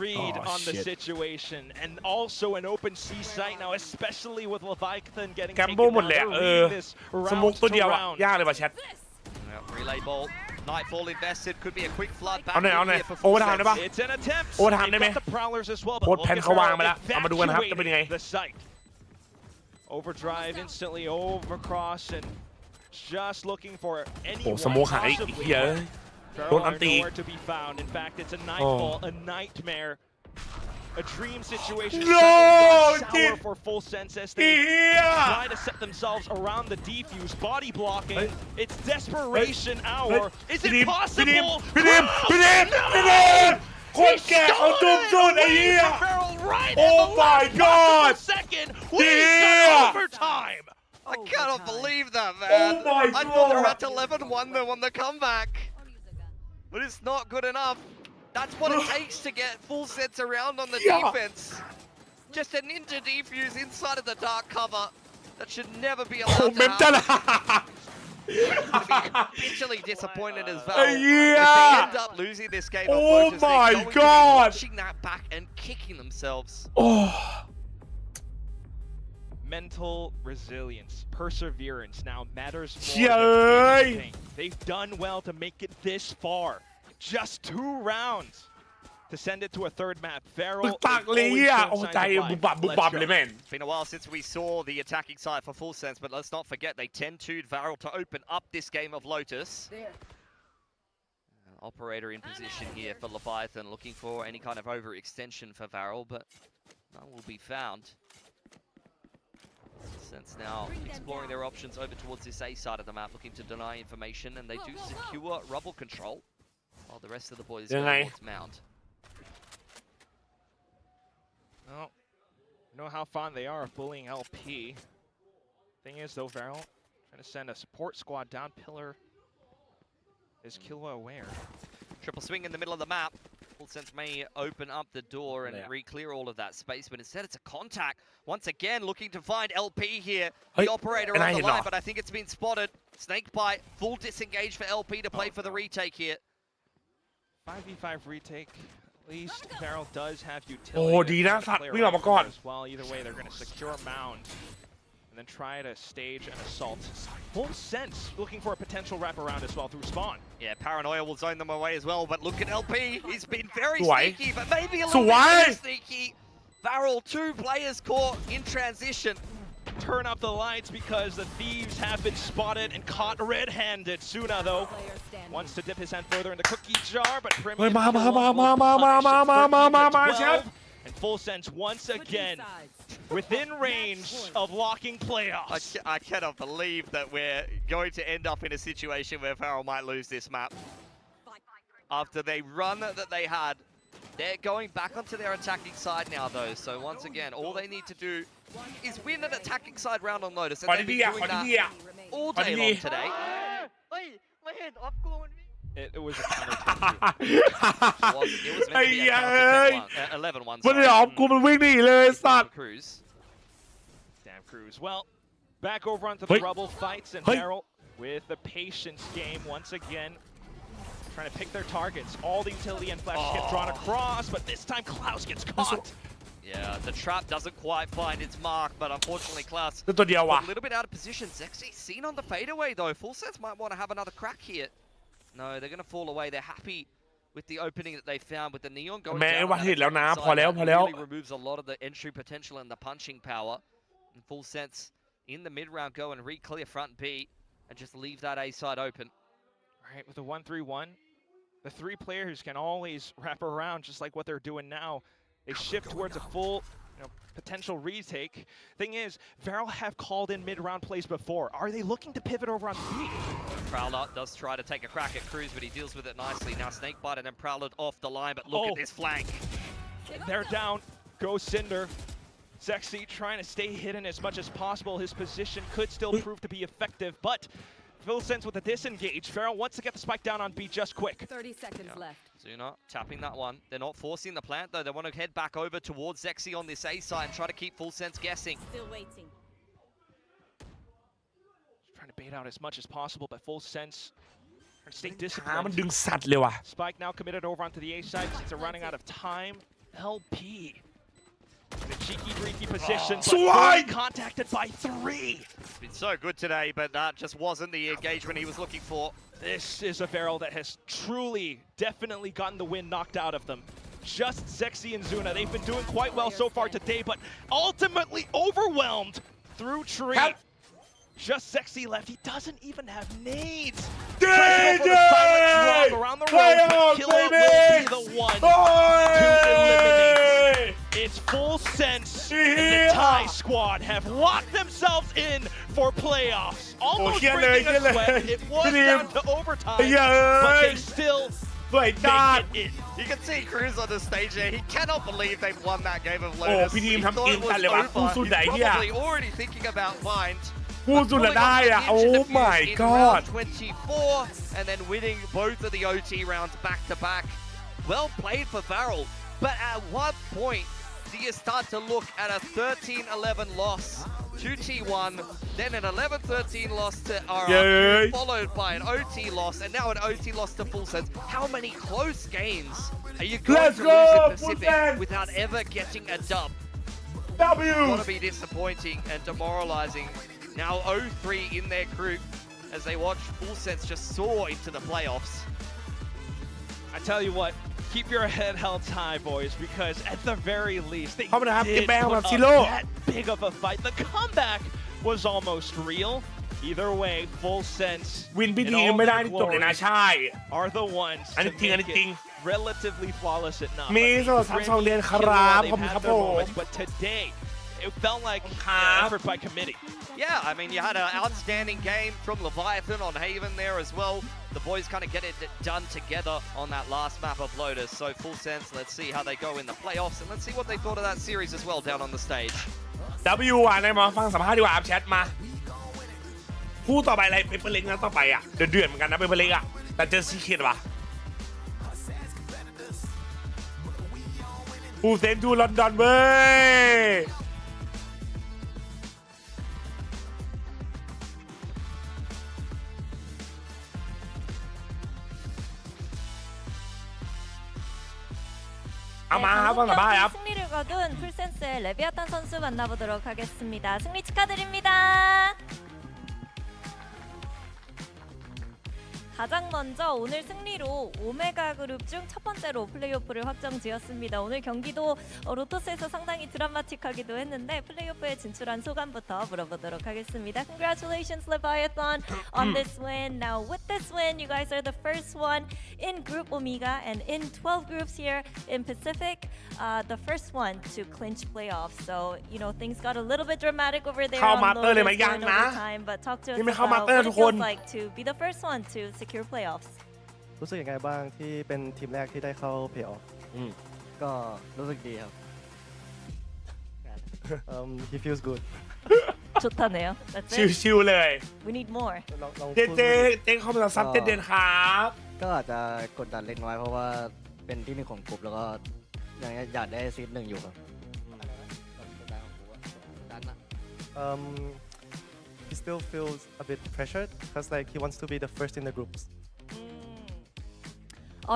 read Oh, on the shit. situation, and also an open C site now, especially with Leviathan getting แกม taken โบหมด down. เลยอะ They're เออ reading this สโมก round ตัวเดียว to อะ round. ยากเลยว่ะแชท Relay bolt. Nightfall invested. Could be a quick flood back เอาหน่อย in เอาหน่อย here for โอเวอ Full ร์ไทม์ Sense. ได้ปะ It's an attempt. Overtime They've ได้ไหม got the prowlers as well, but โคตร look แพน at เขาวาง Varel มาแล้วเอามาดูกันครับจะเป็นยังไง evacuating the site. Overdrive instantly over cross and just looking for โอ้ anyone สโมกหายอีกเหี้ย Feral Don't are anti. nowhere to be found. In fact, it's a nightfall, a nightmare, a dream situation. No, Sour for full sense as they try to set themselves around the defuse, body blocking. It's desperation hour. Is it possible? พี่ดิมคนแก่เอาจุ่มสุดไอ้เหี้ย Feral right Oh in the my last God. second. We've got overtime. I cannot believe that, man. Oh my I thought they were God. at 11-1 though on the comeback. But it's not good enough. That's what it takes to get full sets around on the Yeah. defense. Just a ninja defuse inside of the dark cover. That should never be โอ้ allowed เมน to จะละ happen. Bitterly disappointed as well. Yeah. If they end up losing this game on Oh Lotus, they're my going to be God. watching that back and kicking themselves. โอ้ Mental resilience, perseverance now matters more เชี่ย than เอ้ย anything. They've done well to make it this far. Just 2 rounds to send it to a third map. ปึ Feral กปักเลยอ่ะโอ้ใจบุบบับเลยแม่น It's been a while since we saw the attacking side for Full Sense, but let's not forget they 10-2'd Varel to open up this game of Lotus. Operator in position here for Leviathan, looking for any kind of overextension for Varel, but none will be found. Sense now exploring their options over towards this A side of the map, looking to deny information, and they do secure rubble control, while the rest of the boys go towards Mound. Well, you know how fond they are of bullying LP. Thing is, though, Varel trying to send a support squad down pillar. Is Killua aware? Triple swing in the middle of the map. Full Sense may open up the door and re-clear all of that space, but instead it's a contact. Once again, looking to find LP here. The operator on the line, but I think it's been spotted. Snake bite, full disengage for LP to play for the retake here. 5v5 retake. At least Varel does have utility. โอ้ดีนะสัตว์วิ่งออกมาก่อน As well, either way, they're going to secure Mound and then try to stage an assault. Full Sense looking for a potential wraparound as well through spawn. Yeah, Paranoia will zone them away as well, but look at LP. He's been very Why? sneaky, but maybe a little bit too sneaky. Varel, 2 players caught in transition. Turn up the lights because the thieves have been spotted and caught red-handed. Suna, though, wants to dip his hand further in the cookie jar, but Premium and Full Sense once again within range of locking playoffs. I cannot believe that we're going to end up in a situation where Varel might lose this map. After they run that they had, they're going back onto their attacking side now, though. So once again, all they need to do is win an attacking side round on Lotus, and they've been doing that all day long today. It was a counter it was meant to be a counter 11-1. มันหลอมกูมันวิ่งหนีเลยสัตว์ Damn Cruz. Well, back over onto the rubble fights, and Varel with the patience game once again. Trying to pick their targets. All the utility and flashes get drawn across, but this time Klaus gets caught. Yeah, the trap doesn't quite find its mark, but unfortunately Klaus a little bit out of position. Zexy seen on the fadeaway though. Full Sense might want to have another crack here. No, they're going to fall away. They're happy with the opening that they found with the Neon going down. ว่าเห็นแล้วนะพอแล้ว really removes a lot of the entry potential and the punching power. And Full Sense in the mid-round go and re-clear front B and just leave that A side open. All right, with a 1-3-1, the 3 players can always wrap around just like what they're doing now. They shift towards a full, potential retake. Thing is, Varel have called in mid-round plays before. Are they looking to pivot over on B? Prowler does try to take a crack at Cruz, but he deals with it nicely. Now Snakebite and then Prowler off the line, but look at this flank. They're down. Go Cinder. Zexy trying to stay hidden as much as possible. His position could still prove to be effective, but Full Sense with a disengage. Varel wants to get the spike down on B just quick. 30 seconds left. Zuna tapping that one. They're not forcing the plant though. They want to head back over towards Zexy on this A side and try to keep Full Sense guessing. Still waiting. Trying to bait out as much as possible, but Full Sense trying to stay มัน disciplined. ดึงสัตว์เลยว่ะ Spike now committed over onto the A side since they're running out of time. LP in a cheeky, dreaky position, but being contacted by 3. It's been so good today, but that just wasn't the engagement he was looking for. This is a Varel that has truly, definitely gotten the wind knocked out of them. Just Zexy and Zuna, they've been doing quite well so far today, but ultimately overwhelmed through Tree. just sexy left. He doesn't even have nades. JJ! Around the road, Killer will be the one to eliminate. It's full sense, and the Thai squad have locked themselves in for playoffs. Almost breaking a sweat. It was down to overtime, but they still make it in. You can see Cruz on the stage there. He cannot believe they've won that game of Lotus. He thought it was over. He's probably already thinking about Mind. พูดสุดละได้อ่ะ Oh my god 24 and then winning both of the OT rounds back to back. Well played for Varel, but at what point do you start to look at a 13-11 loss to T1, then an 11-13 loss to RR, followed by an OT loss, and now an OT loss to Full Sense? How many close games are you going to lose in Pacific without ever getting a dub? W! Gotta be disappointing and demoralizing. Now 0-3 in their group as they watch Full Sense just soar into the playoffs. I tell you what, keep your head held high, boys, because at the very least, they did put up that big of a fight. The comeback was almost real. Either way, Full Sense วินพี่ทีมไม่ได้ที่จบเลยนะใช่ are the ones to make it relatively flawless at not. มีโซ่3-2เดือนครับผมครับผม But today, it felt like an effort by committee. Yeah, I mean, you had an outstanding game from Leviathan on Haven there as well. The boys kind of get it done together on that last map of Lotus. So Full Sense, let's see how they go in the playoffs, and let's see what they thought of that series as well down on the stage. W อ่ะนายมาฟังสัมภาษณ์ดีกว่าแชทมาคู่ต่อไปอะไรเปเปอร์เล็กนะต่อไปอ่ะเดือดเหมือนกันนะเปเปอร์เล็กอ่ะแต่เจอซีเคทว่ะฟูเซนทูลอนดอนเว้ยเอามาครับฟังสัมภาษณ์ครับ 승리를 거둔 풀센스의 레비아탄 선수 만나보도록 하겠습니다. 승리 축하드립니다. 가장 먼저 오늘 승리로 오메가 그룹 중 첫 번째로 플레이오프를 확정지었습니다. 오늘 경기도 로토스에서 상당히 드라마틱하기도 했는데 플레이오프에 진출한 소감부터 물어보도록 하겠습니다. Congratulations, Leviathan, on this win. Now, with this win, you guys are the first one in Group Omega and in 12 groups here in Pacific, the first one to clinch playoffs. So, you know, things got a little bit dramatic over there on Lotus during overtime, but talk to us about what it feels like to be the first one to secure playoffs. รู้สึกยังไงบ้างที่เป็นทีมแรกที่ได้เข้าเพลย์ออฟก็รู้สึกดีครับ he feels good 좋다네요. That's ชิวๆเลย We need more. เจเข้ามาซับเด่นๆครับ ก็อาจจะกดดันเล็กน้อยเพราะว่าเป็นที่หนึ่งของกลุ่มแล้วก็ยังอยากได้ซีดหนึ่งอยู่ครับ he still feels a bit pressured because like he wants to be the first in the groups.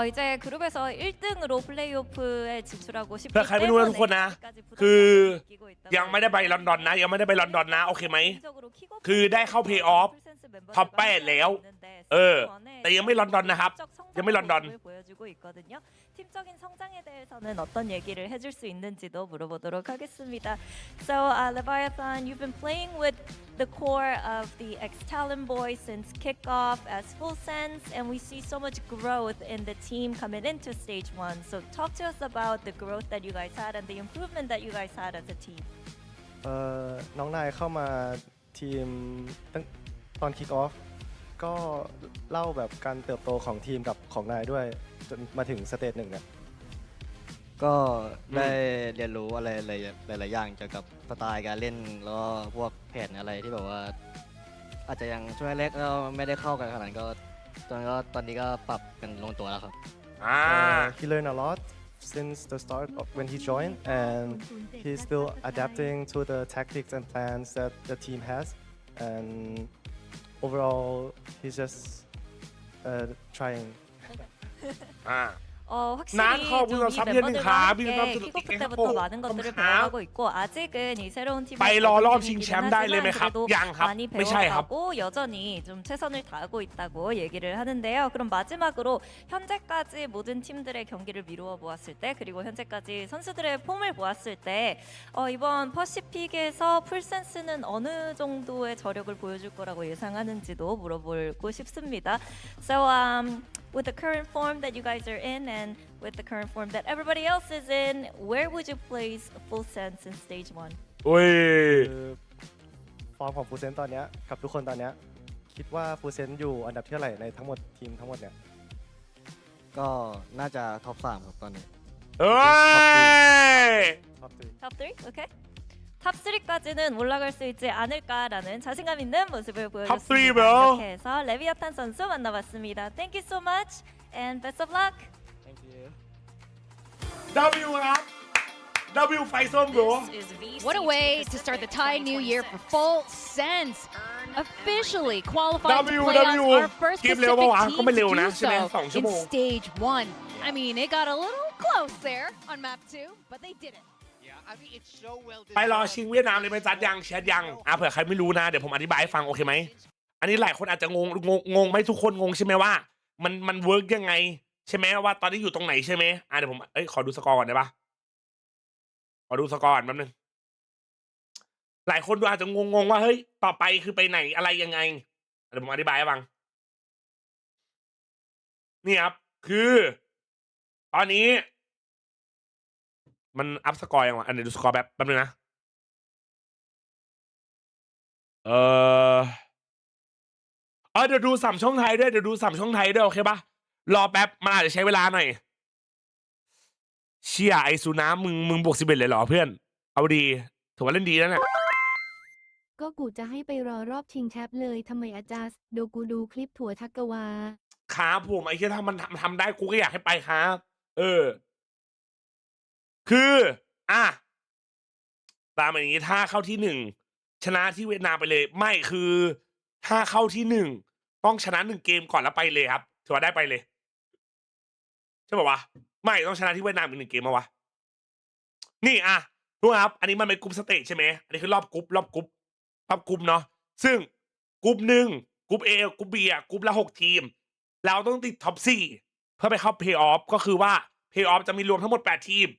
이제 그룹에서 1등으로 플레이오프에 진출하고 싶기 เพื่อใครไม่รู้นะทุกคนนะคือยังไม่ได้ไปลอนดอนนะยังไม่ได้ไปลอนดอนนะโอเคไหมคือได้เข้าเพลย์ออฟท็อป8แล้วแต่ยังไม่ลอนดอนนะครับยังไม่ลอนดอน 팀적인 성장에 대해서는 어떤 얘기를 해줄 수 있는지도 물어보도록 하겠습니다. So, Leviathan, you've been playing with the core of the X-Talon boys since kickoff as Full Sense, and we see so much growth in the team coming into stage 1. So, talk to us about the growth that you guys had and the improvement that you guys had as a team. น้องนายเข้ามาทีมตอนคิกออฟก็เล่าแบบการเติบโตของทีมกับของนายด้วยจนมาถึงสเตจ 1เนี่ยก็ได้เรียนรู้อะไรหลายๆอย่างเกี่ยวกับสไตล์การเล่นแล้วก็พวกแผนอะไรที่แบบว่าอาจจะยังช่วงแรกก็ไม่ได้เข้ากันขนาดนั้นก็ตอนนี้ก็ปรับกันลงตัวแล้วครับ He learned a lot since the start when he joined and he's still adapting to the tactics and plans that the team has and overall he's just trying. 확실히 좀 이 멤버들과 함께 킥오프 때부터 많은 것들을 배워가고 있고 아직은 이 새로운 팀을 적응 중이긴 하지만 그래도 많이 배워가고 여전히 좀 최선을 다하고 있다고 얘기를 하는데요. 그럼 마지막으로 현재까지 모든 팀들의 경기를 미루어 보았을 때 그리고 현재까지 선수들의 폼을 보았을 때 이번 퍼시픽에서 풀센스는 어느 정도의 저력을 보여줄 거라고 예상하는지도 물어보고 싶습니다. So with the current form that you guys are in and with the current form that everybody else is in, where would you place Full Sense in stage 1? โอ้ย คือฟอร์มของฟูเซนตอนเนี้ยกับทุกคนตอนเนี้ยคิดว่าฟูเซนอยู่อันดับที่เท่าไหร่ในทั้งหมดทีมทั้งหมดเนี่ยก็น่าจะท็อป3ครับตอนนี้ เอ้ย Top 3? Okay. 탑 3까지는 올라갈 수 있지 않을까라는 자신감 있는 모습을 보여줬습니다. 이렇게 해서 레비아탄 선수 만나봤습니다. Thank you so much and best of luck. Thank you. W ครับ W ไฟส้ม bro What a way to start the Thai New Year for Full Sense. Officially qualifying to play as our first Pacific team to do so in stage 1. I mean, it got a little close there on map 2, but they did it. ไปรอชิงเวียดนามเลยไหมจัดยังแชทยังเผื่อใครไม่รู้นะเดี๋ยวผมอธิบายให้ฟังโอเคไหมอันนี้หลายคนอาจจะงงไหมทุกคนงงใช่ไหมว่ามันเวิร์กยังไงใช่ไหมว่าตอนนี้อยู่ตรงไหนใช่ไหมเดี๋ยวผมขอดูสกอร์ก่อนได้ปะขอดูสกอร์ก่อนแป๊บนึงหลายคนดูอาจจะงงว่าเฮ้ยต่อไปคือไปไหนอะไรยังไงเดี๋ยวผมอธิบายให้ฟังนี่ครับคือตอนนี้มันอัพสกอร์ยังวะอันนี้ดูสกอร์แป๊บนึงนะเดี๋ยวดู3ช่องไทยด้วยเดี๋ยวดู3ช่องไทยด้วยโอเคปะรอแป๊บมันอาจจะใช้เวลาหน่อยเชี่ยไอซูน้ำมึงบวก11เลยเหรอเพื่อนเอาดีถือว่าเล่นดีแล้วเนี่ยก็กูจะให้ไปรอรอบชิงแชมป์เลยทำไมอาจารย์กูดูคลิปถั่วทักกวาครับผมไอ้ที่ถ้ามันทำได้กูก็อยากให้ไปครับคือตามอย่างนี้ถ้าเข้าที่1ชนะที่เวียดนามไปเลยไม่คือถ้าเข้าที่1ต้องชนะ1เกมก่อนแล้วไปเลยครับถือว่าได้ไปเลยใช่ป่าวะไม่ต้องชนะที่เวียดนามอีก1เกมมาวะนี่ทุกคนครับอันนี้มันเป็นกรุ๊ปสเตจใช่ไหมอันนี้คือรอบกรุ๊ปเนาะซึ่งกรุ๊ป1กรุ๊ป A กรุ๊ป B กรุ๊ปละ6ทีมเราต้องติดท็อป4เพื่อไปเข้าเพลย์ออฟก็คือว่าเพลย์ออฟจะมีรวมทั้งหมด8ทีม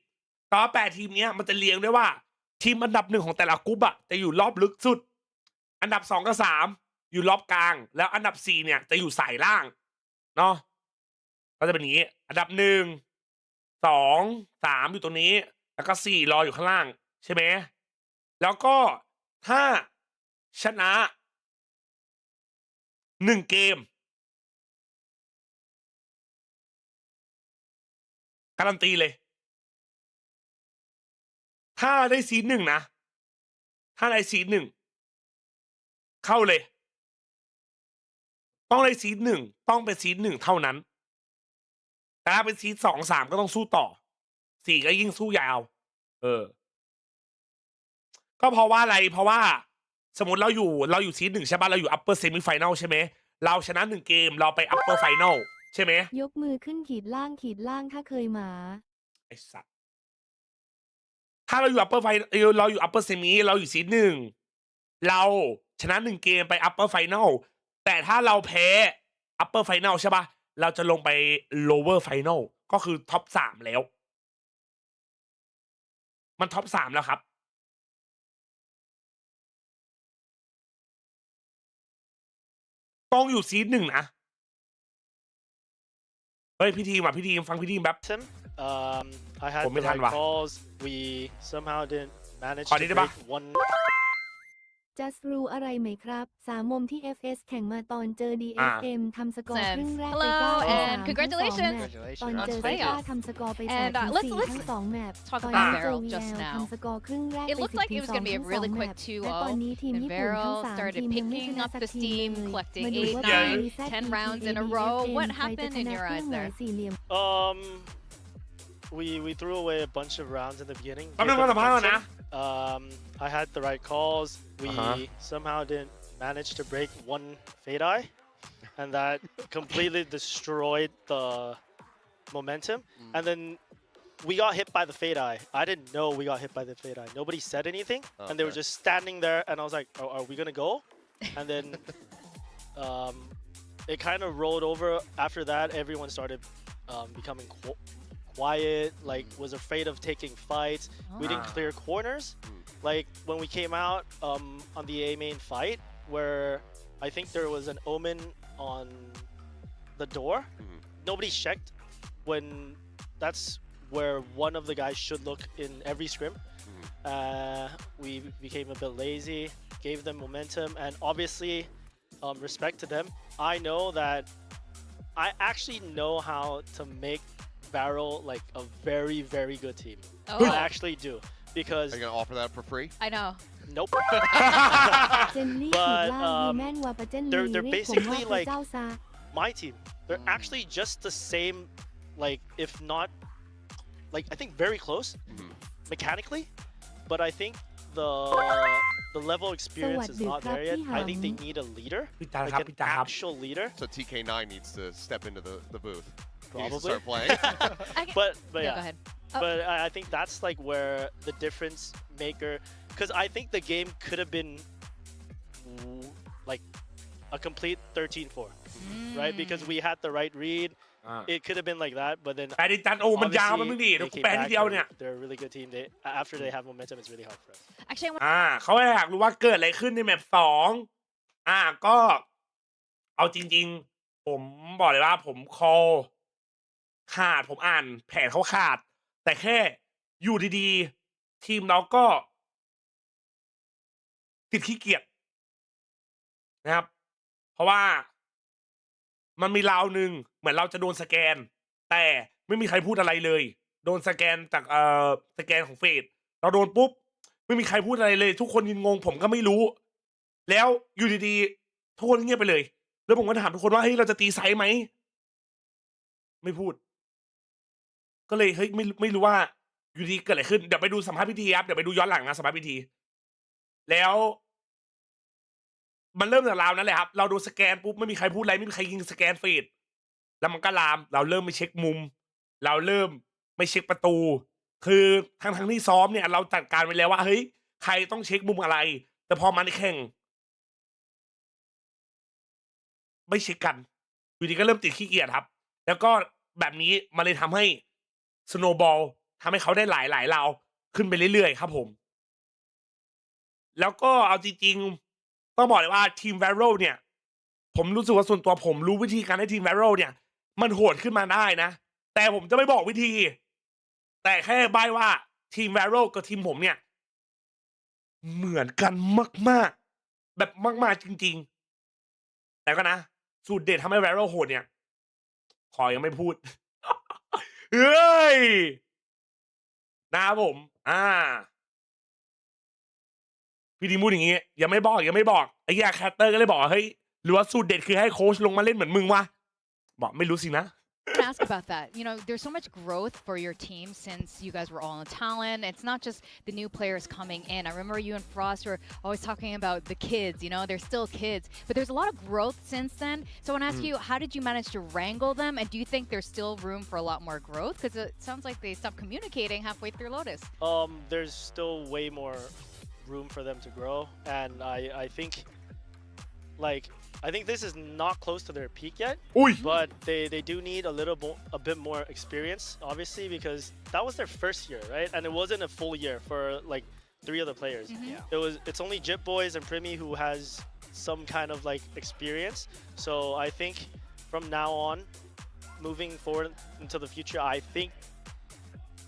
ต่อ8ทีมนี้มันจะเรียงด้วยว่าทีมอันดับ1ของแต่ละกรุ๊ปจะอยู่รอบลึกสุดอันดับ2กับ3อยู่รอบกลางแล้วอันดับ4เนี่ยจะอยู่สายล่างเนาะก็จะเป็นอย่างนี้อันดับ1 2 3อยู่ตรงนี้แล้วก็4รออยู่ข้างล่างใช่ไหมแล้วก็ถ้าชนะ1เกมการันตีเลยถ้าได้ซีน1นะถ้าได้ซีน1เข้าเลยต้องได้ซีน1ต้องเป็นซีน1เท่านั้นแต่ถ้าเป็นซีน2 3ก็ต้องสู้ต่อ4ก็ยิ่งสู้ยาวก็เพราะว่าอะไรเพราะว่าสมมติเราอยู่ซีน1ใช่ป่ะเราอยู่ upper semi final ใช่ไหมเราชนะ1เกมเราไป upper final ใช่ไหมยกมือขึ้นขีดล่างถ้าเคยหมาไอ้สัสถ้าเราอยู่ upper final เราอยู่ upper semi เราอยู่ซีน1เราชนะ1เกมไป upper final แต่ถ้าเราแพ้ upper final ใช่ป่ะเราจะลงไป lower final ก็คือท็อป3แล้วมันท็อป3แล้วครับต้องอยู่ซีน1นะเฮ้ยพี่ทีมฟังพี่ทีมแบบI had the right calls. We somehow didn't manage to break one. Just รู้อะไรไหมครับ3มุมที่ FS แข่งมาตอนเจอ DFM ทำสกอร์ครึ่งแรกไป9-3 Congratulations ตอนเจอซ่าทำสกอร์ไป3-4ทั้ง2แมตช์ตอนนี้เจอ VL ทำสกอร์ครึ่งแรกไป10-2 ทั้ง2แมตช์และตอนนี้ทีมญี่ปุ่นทั้ง3ทีมยังไม่ชนะสักทีมเลยมาดูว่าตอนนี้แซด What happened in your eyes there? We threw away a bunch of rounds in the beginning. I had the right calls. We somehow didn't manage to break one Fade Eye, and that completely destroyed momentum, and then we got hit by the Fade Eye. I didn't know we got hit by the Fade Eye. Nobody said anything, and they were just standing there, and I was like, oh, are we gonna go? And then it kind of rolled over. After that, everyone started becoming quiet, like was afraid of taking fights. We didn't clear corners. Like when we came out on the A main fight, where I think there was an omen on the door. Nobody checked when that's where one of the guys should look in every scrim. We became a bit lazy, gave them momentum, and obviously respect to them. I know that I actually know how to make Barrel like a very, very good team. Oh. I actually do. Because are you gonna offer that for free? I know. Nope. But they're basically like my team. They're actually just the same, like if not, like I think very close mechanically, but I think the level of experience is not there yet. I think they need a leader, like an actual leader. So TK9 needs to step into the booth. Probably. Start playing. but yeah. Go ahead. But I think that's like where the difference maker, because I think the game could have been like a complete 13-4, right? Because we had the right read. It could have been like that, but then แปดดิจันโอ้มันยาวมันมึงดิเดี๋ยวกูแปดนิดเดียวเนี่ย they're a really good team. After they have momentum, it's really hard for us. Actually, เขาอยากรู้ว่าเกิดอะไรขึ้นในแมป2ก็เอาจริงๆผมบอกเลยว่าผมคอขาดผมอ่านแผนเขาขาดแต่แค่อยู่ดีๆทีมเราก็ติดขี้เกียจนะครับเพราะว่ามันมีราวนึงเหมือนเราจะโดนสแกนแต่ไม่มีใครพูดอะไรเลยโดนสแกนจากสแกนของเฟซเราโดนปุ๊บไม่มีใครพูดอะไรเลยทุกคนยินงงผมก็ไม่รู้แล้วอยู่ดีๆทุกคนเงียบไปเลยแล้วผมก็ถามทุกคนว่าเฮ้ยเราจะตีไซส์ไหมไม่พูดก็เลยเฮ้ยไม่รู้ว่าอยู่ดีเกิดอะไรขึ้นเดี๋ยวไปดูสัมภาษณ์พิธีครับเดี๋ยวไปดูย้อนหลังนะสัมภาษณ์พิธีแล้วมันเริ่มจากเรานั่นแหละครับเราโดนสแกนปุ๊บไม่มีใครพูดอะไรไม่มีใครยิงสแกนเฟดแล้วมันก็ลามเราเริ่มไม่เช็คมุมเราเริ่มไม่เช็คประตูคือทั้งที่ซ้อมเนี่ยเราจัดการไว้แล้วว่าเฮ้ยใครต้องเช็คมุมอะไรแต่พอมาในแข่งไม่เช็คกันอยู่ดีก็เริ่มติดขี้เกียจครับแล้วก็แบบนี้มันเลยทำให้สโนว์บอลทำให้เขาได้หลายราวขึ้นไปเรื่อยๆครับผมแล้วก็เอาจริงๆต้องบอกเลยว่าทีมแวโรเนี่ยผมรู้สึกว่าส่วนตัวผมรู้วิธีการให้ทีมแวโรเนี่ยมันโหดขึ้นมาได้นะแต่ผมจะไม่บอกวิธีแต่แค่ใบ้ว่าทีมแวโรกับทีมผมเนี่ยเหมือนกันมากๆแบบมากๆจริงๆแต่ก็นะสูตรเด็ดทำให้แวโรโหดเนี่ยขอยังไม่พูด เฮ้ยนะครับผมพี่ดีมูดอย่างงี้ยังไม่บอกไอ้ยาแคตเตอร์ก็เลยบอกเฮ้ยหรือว่าสูตรเด็ดคือให้โค้ชลงมาเล่นเหมือนมึงวะบอกไม่รู้สินะ I want to ask about that. You know, there's so much growth for your team since you guys were all in talent. It's not just the new players coming in. I remember you and Frost were always talking about the kids, you know, they're still kids. But there's a lot of growth since then. So I want to ask you, how did you manage to wrangle them? And do you think there's still room for a lot more growth? Because it sounds like they stopped communicating halfway through Lotus. There's still way more room for them to grow. And I think, like, I think this is not close to their peak yet, but they do need a bit more experience, obviously, because that was their first year, right? And it wasn't a full year for like 3 other players. It's only Jip Boys and Primi who has some kind of like experience. So I think from now on, moving forward into the future, I think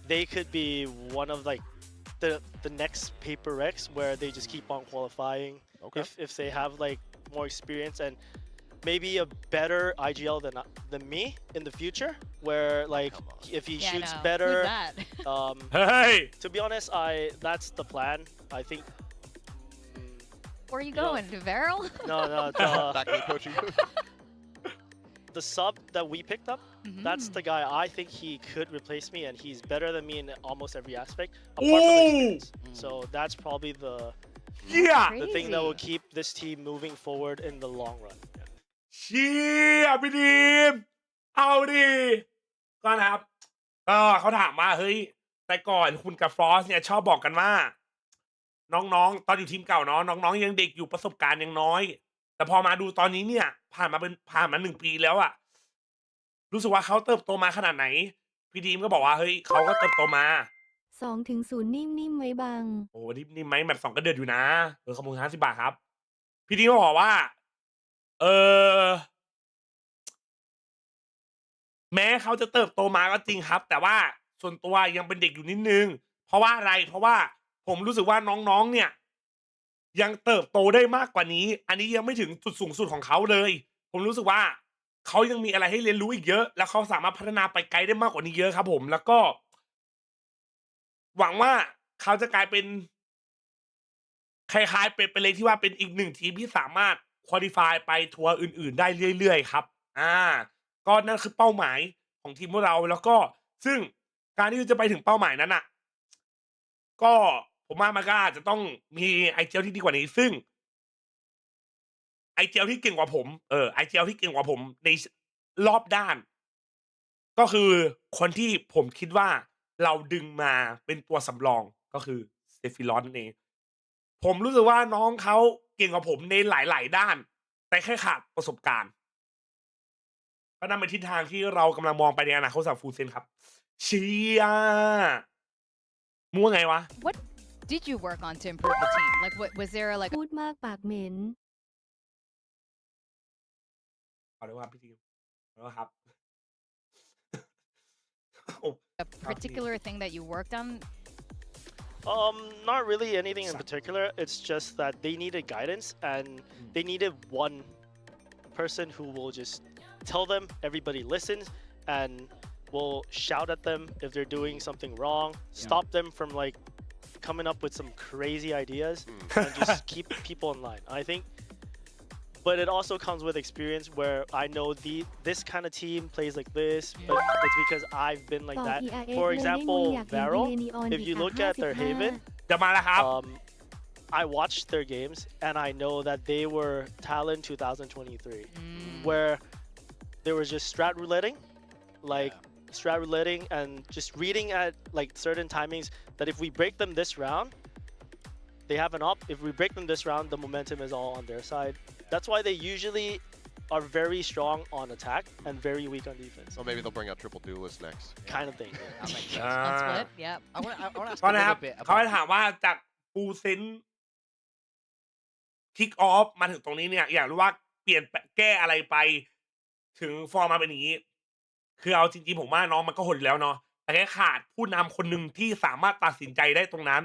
they could be one of like the next PRX where they just keep on qualifying. If they have like more experience and maybe a better IGL than me in the future, where like if he shoots better. Hey, to be honest, that's the plan. I think. Where are you going, to Varel? No. Back to coaching. The sub that we picked up, that's the guy I think he could replace me, and he's better than me in almost every aspect, apart from experience. So that's probably the thing that will keep this team moving forward in the long run. เชี่ยพี่ดีมเอาดิ ก็นะครับก็เขาถามว่าเฮ้ยแต่ก่อนคุณกับฟรอสเนี่ยชอบบอกกันว่า น้องๆตอนอยู่ทีมเก่าเนาะน้องๆยังเด็กอยู่ประสบการณ์ยังน้อย แต่พอมาดูตอนนี้เนี่ย ผ่านมา1 ปีแล้วอะรู้สึกว่าเขาเติบโตมาขนาดไหนพี่ดีมก็บอกว่าเฮ้ยเขาก็เติบโตมา2-0นิ่มๆไว้บังโอ้นิ่มไหมแบบ2ก็เดือดอยู่นะขอบคุณ50 บาทครับพี่ดีมก็บอกว่าแม้เขาจะเติบโตมาก็จริงครับ แต่ว่าส่วนตัวยังเป็นเด็กอยู่นิดนึงเพราะว่าอะไรเพราะว่าผมรู้สึกว่าน้องๆเนี่ยยังเติบโตได้มากกว่านี้อันนี้ยังไม่ถึงจุดสูงสุดของเขาเลยผมรู้สึกว่าเขายังมีอะไรให้เรียนรู้อีกเยอะแล้วเขาสามารถพัฒนาไปไกลได้มากกว่านี้เยอะครับผมแล้วก็หวังว่าเขาจะกลายเป็นคล้ายๆเป็นเลยที่ว่าเป็นอีก1 ทีมที่สามารถควอลิฟายไปทัวร์อื่นๆได้เรื่อยๆครับก็นั่นคือเป้าหมายของทีมพวกเราแล้วก็ซึ่งการที่จะไปถึงเป้าหมายนั้นอ่ะก็ผมว่ามันก็อาจจะต้องมีไอเจลที่ดีกว่านี้ซึ่งไอเจลที่เก่งกว่าผมไอเจลที่เก่งกว่าผมในรอบด้านก็คือคนที่ผมคิดว่าเราดึงมาเป็นตัวสำรองก็คือเซฟิลอนนั่นเองผมรู้สึกว่าน้องเขาเก่งกว่าผมในหลายๆด้านแต่แค่ขาดประสบการณ์ก็นั่นเป็นทิศทางที่เรากำลังมองไปในอนาคตสำหรับฟูเซนครับเชียมั่วไงวะ What did you work on to improve the team? Like, was there like พูดมากปากเหม็นขอโทษครับพี่ทีมขอโทษครับ a particular thing that you worked on? Not really anything in particular. It's just that they needed guidance and they needed one person who will just tell them, everybody listens, and will shout at them if they're doing something wrong, stop them from like coming up with some crazy ideas, and just keep people in line. I think, but it also comes with experience where I know this kind of team plays like this, but it's because I've been like that. For example, Varel, if you look at their Haven, I watched their games and I know that they were Talent 2023, where there was just strat rouletting, strat rouletting and just reading at like certain timings that if we break them this round, they have an up. If we break them this round, the momentum is all on their side. That's why they usually are very strong on attack and very weak on defense. So maybe they'll bring out triple duelist next. Kind of thing. On split, yep. I want to ask ก็ a นะครับ little bit เขา about ถามว่าจากฟูเซนคิกออฟมาถึงตรงนี้เนี่ยอยากรู้ว่าเปลี่ยนแก้อะไรไปถึงฟอร์มมาเป็นอย่างนี้คือเอาจริงๆผมว่าน้องมันก็หดแล้วเนาะแต่แค่ขาดผู้นำคนหนึ่งที่สามารถตัดสินใจได้ตรงนั้น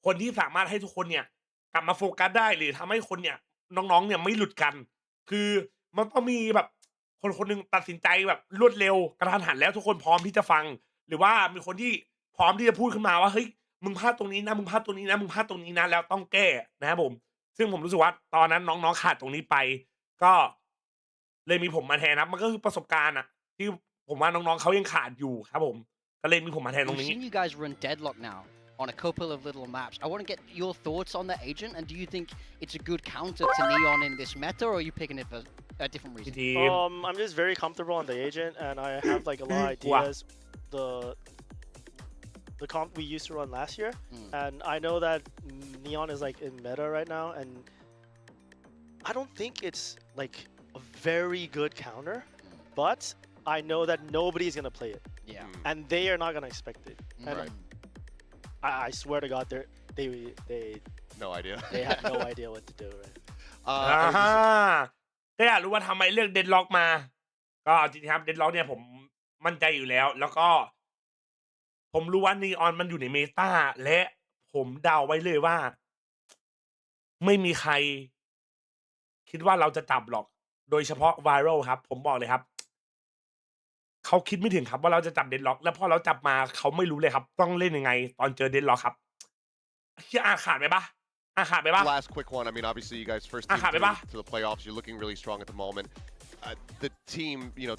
คนที่สามารถให้ทุกคนเนี่ยกลับมาโฟกัสได้หรือทำให้คนเนี่ยน้องๆเนี่ยไม่หลุดกันคือมันต้องมีแบบคนหนึ่งตัดสินใจแบบรวดเร็วกระทันหันแล้วทุกคนพร้อมที่จะฟังหรือว่ามีคนที่พร้อมที่จะพูดขึ้นมาว่าเฮ้ยมึงพลาดตรงนี้นะมึงพลาดตรงนี้นะมึงพลาดตรงนี้นะแล้วต้องแก้นะครับผมซึ่งผมรู้สึกว่าตอนนั้นน้องๆขาดตรงนี้ไปก็เลยมีผมมาแทนนะมันก็คือประสบการณ์อะที่ผมว่าน้องๆเขายังขาดอยู่ครับผมก็เลยมีผมมาแทนตรงนี้ We've seen you guys run deadlock now on a couple of little maps. I want to get your thoughts on the agent, and do you think it's a good counter to Neon in this meta, or are you picking it for a different reason? I'm just very comfortable on the agent, and I have like a lot of ideas. The comp we used to run last year, and I know that Neon is like in meta right now, and I don't think it's like a very good counter, but I know that nobody's gonna play it. Yeah. And they are not gonna expect it. And I swear to God, they no idea. They have no idea what to do. Right? ถ้าอยากรู้ว่าทำไมเลือกเดดล็อกมาก็จริงๆครับเดดล็อกเนี่ยผมมั่นใจอยู่แล้วแล้วก็ผมรู้ว่านีออนมันอยู่ในเมตาและผมเดาไว้เลยว่าไม่มีใครคิดว่าเราจะจับหรอกโดยเฉพาะไวรัลครับผมบอกเลยครับเขาคิดไม่ถึงครับว่าเราจะจับเดดล็อกแล้วพอเราจับมาเขาไม่รู้เลยครับต้องเล่นยังไงตอนเจอเดดล็อกครับที่ขาดไปปะขาดไปปะ Last quick one. I mean, obviously, you guys first team to the playoffs. You're looking really strong at the moment. The team,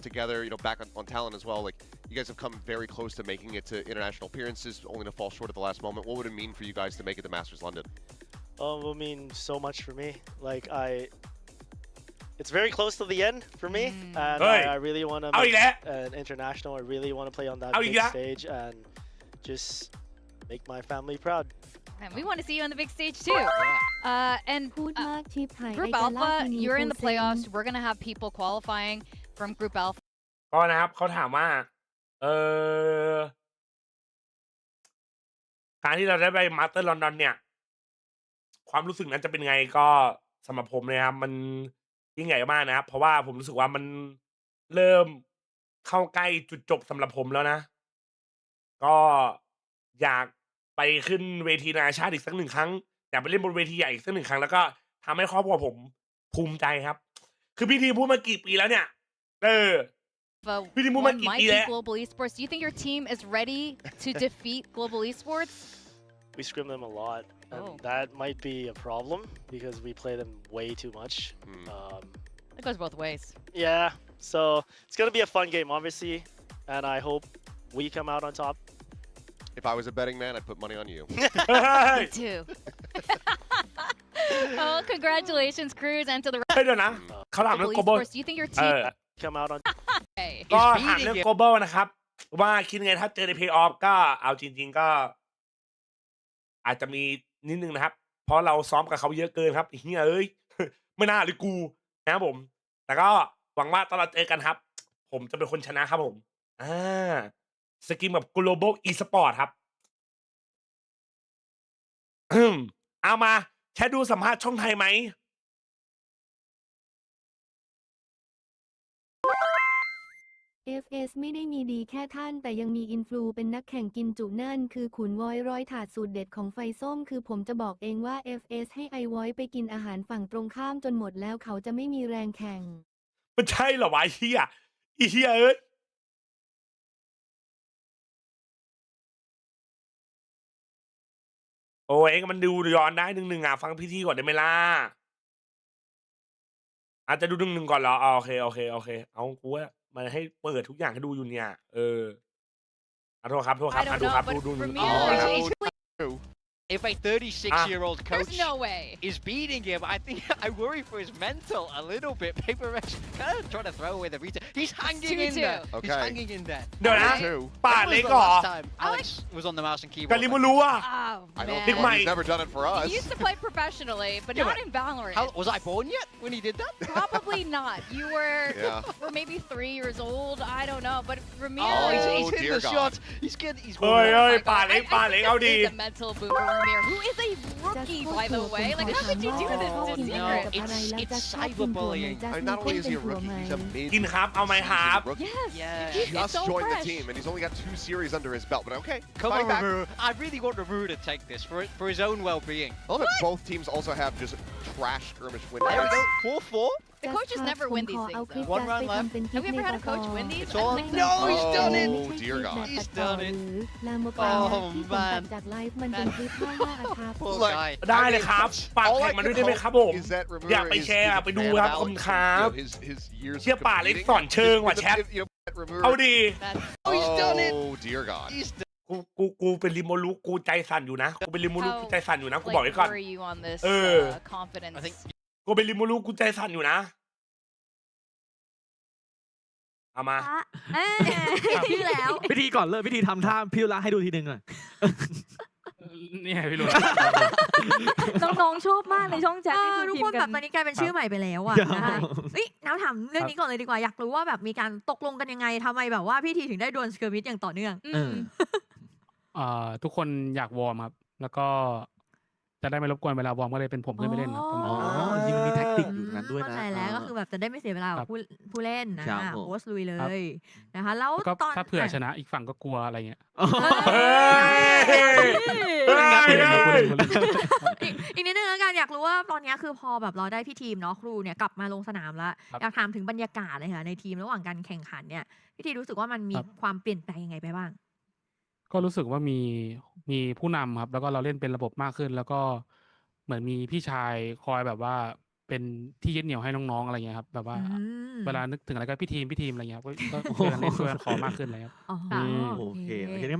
together, back on talent as well. Like you guys have come very close to making it to international appearances, only to fall short at the last moment. What would it mean for you guys to make it to Masters London? It will mean so much for me. Like it's very close to the end for me, and I really want to make an international. I really want to play on that big stage and just make my family proud. And we want to see you on the big stage too. And Group Alpha, you're in the playoffs. We're gonna have people qualifying from Group Alpha. ก็นะครับเขาถามว่าการที่เราได้ไปมาสเตอร์ลอนดอนเนี่ยความรู้สึกนั้นจะเป็นไงก็สำหรับผมเลยครับมันยิ่งใหญ่มากนะครับเพราะว่าผมรู้สึกว่ามันเริ่มเข้าใกล้จุดจบสำหรับผมแล้วนะก็อยากไปขึ้นเวทีนานาชาติอีกสัก1 ครั้งอยากไปเล่นบนเวทีใหญ่อีกสัก1 ครั้งแล้วก็ทำให้ครอบครัวผมภูมิใจครับคือพี่ทีพูดมากี่ปีแล้วเนี่ยพี่ทีพูดมากี่ปีแล้ว Global Esports. Do you think your team is ready to defeat Global Esports? We scrim them a lot, and that might be a problem because we play them way too much. It goes both ways. Yeah, so it's gonna be a fun game, obviously, and I hope we come out on top. If I was a betting man, I'd put money on you. Me too. Oh, congratulations, Cruz, and to the rest. เดี๋ยวนะเขาถามเรื่อง global. Do you think your team come out on? ก็ถามเรื่อง global นะครับว่าคิดไงถ้าเจอใน play off ก็เอาจริงๆก็อาจจะมีนิดนึงนะครับเพราะเราซ้อมกับเขาเยอะเกินครับเฮียไม่น่าเลยกูนะครับผมแต่ก็หวังว่าตอนเราเจอกันครับผมจะเป็นคนชนะครับผมสกิมแบบ global e-sport ครับเอามาแค่ดูสัมภาษณ์ช่องไทยไหมFS ไม่ได้มีดีแค่ท่านแต่ยังมีอินฟลูเป็นนักแข่งกินจุนั่นคือขุนวอยร้อยถาดสูตรเด็ดของไฟส้มคือผมจะบอกเองว่า FS ให้ไอวอยไปกินอาหารฝั่งตรงข้ามจนหมดแล้วเขาจะไม่มีแรงแข่งมันใช่เหรอวะเฮียโอ้ยมันดูย้อนได้1-1ฟังพี่ที่ก่อนได้ไหมล่ะอาจจะดู1-1ก่อนเหรอโอเคเอากูว่ามันให้เปิดทุกอย่างให้ดูอยู่เนี่ยโทษครับดูIf a 36-year-old coach no way. is beating him, I think I worry for his mental a little bit. PRX kind of trying to throw away the VCT. He's hanging in there. Okay. He's hanging in there. เดี๋ยวนะป่าเล็กก่อ Alex was on the mouse and keyboard. กาลิมูรู้อ่ะ I don't think he's never done it for us. He used to play professionally, but not in Valorant. Was I born yet when he did that? Probably not. You were maybe 3 years old. I don't know, but Ramiro. Oh, he's hitting the shots. He's เฮ้ยป่าเล็กเอาดี The mental boomer Ramiro, who is a rookie by the way. Like how could you do this to secret? It's cyberbullying. Not only is he a rookie, he's a mid. กินครับเอาไหมครับ Yes. He just joined the team, and he's only got 2 series under his belt. But okay, come on, Ramiro. I really want Ramiro to take this for his own well-being. I love that both teams also have just trash skirmish win There we rates. go. 4-4. The coaches never win these things. Though. One round left. Have we ever had a coach win these? It's all no, he's done it. Oh dear God. He's done it. Oh man. จากไลฟ์มันเป็นคลิป55ครับ ได้เลยครับฝากแข่งมาด้วยได้ไหมครับผมอยากไปแชร์ไปดูครับขอบคุณครับเชื่อป่าเล็กสอนเชิงว่ะแชทเอาดี Oh, he's done it. Oh dear God. กูเป็นริโมลุกูใจสั่นอยู่นะกูเป็นริโมลุกูใจสั่นอยู่นะกูบอกไว้ก่อนกูเป็นริโมลุกูใจสั่นอยู่นะเอามา พี่แล้ว พิธีก่อนเริ่มพิธีทำท่าพี่ละให้ดูทีนึงหน่อยนี่ไงพี่รู้น้องๆชอบมากในช่องแชททุกคนแบบตอนนี้กลายเป็นชื่อใหม่ไปแล้วอ่ะน้ำถามเรื่องนี้ก่อนเลยดีกว่าอยากรู้ว่าแบบมีการตกลงกันยังไงทำไมแบบว่าพี่ทีถึงได้โดนสเกอร์มิดอย่างต่อเนื่องทุกคนอยากวอร์มครับแล้วก็จะได้ไม่รบกวนเวลาวอร์มก็เลยเป็นผมขึ้นไปเล่นครับจริงมันมีแท็กติกอยู่นั้นด้วยนะเข้าใจแล้วก็คือแบบจะได้ไม่เสียเวลากับผู้เล่นนะโพสลุยเลยนะคะแล้วตอนถ้าเผื่อชนะอีกฝั่งก็กลัวอะไรเงี้ยอีกนิดนึงแล้วกันอยากรู้ว่าตอนนี้คือพอแบบเราได้พี่ทีมเนาะครูเนี่ยกลับมาลงสนามแล้วอยากถามถึงบรรยากาศเลยค่ะในทีมระหว่างการแข่งขันเนี่ยพี่ทีรู้สึกว่ามันมีความเปลี่ยนแปลงยังไงไปบ้างก็รู้สึกว่ามีผู้นำครับแล้วก็เราเล่นเป็นระบบมากขึ้นแล้วก็เหมือนมีพี่ชายคอยแบบว่าเป็นที่ยึดเหนี่ยวให้น้องๆอะไรเงี้ยครับแบบว่าเวลานึกถึงอะไรก็พี่ทีมอะไรเงี้ยก็ช่วยกันเล่นช่วยกันขอมากขึ้นเลยครับโอเคทีนี้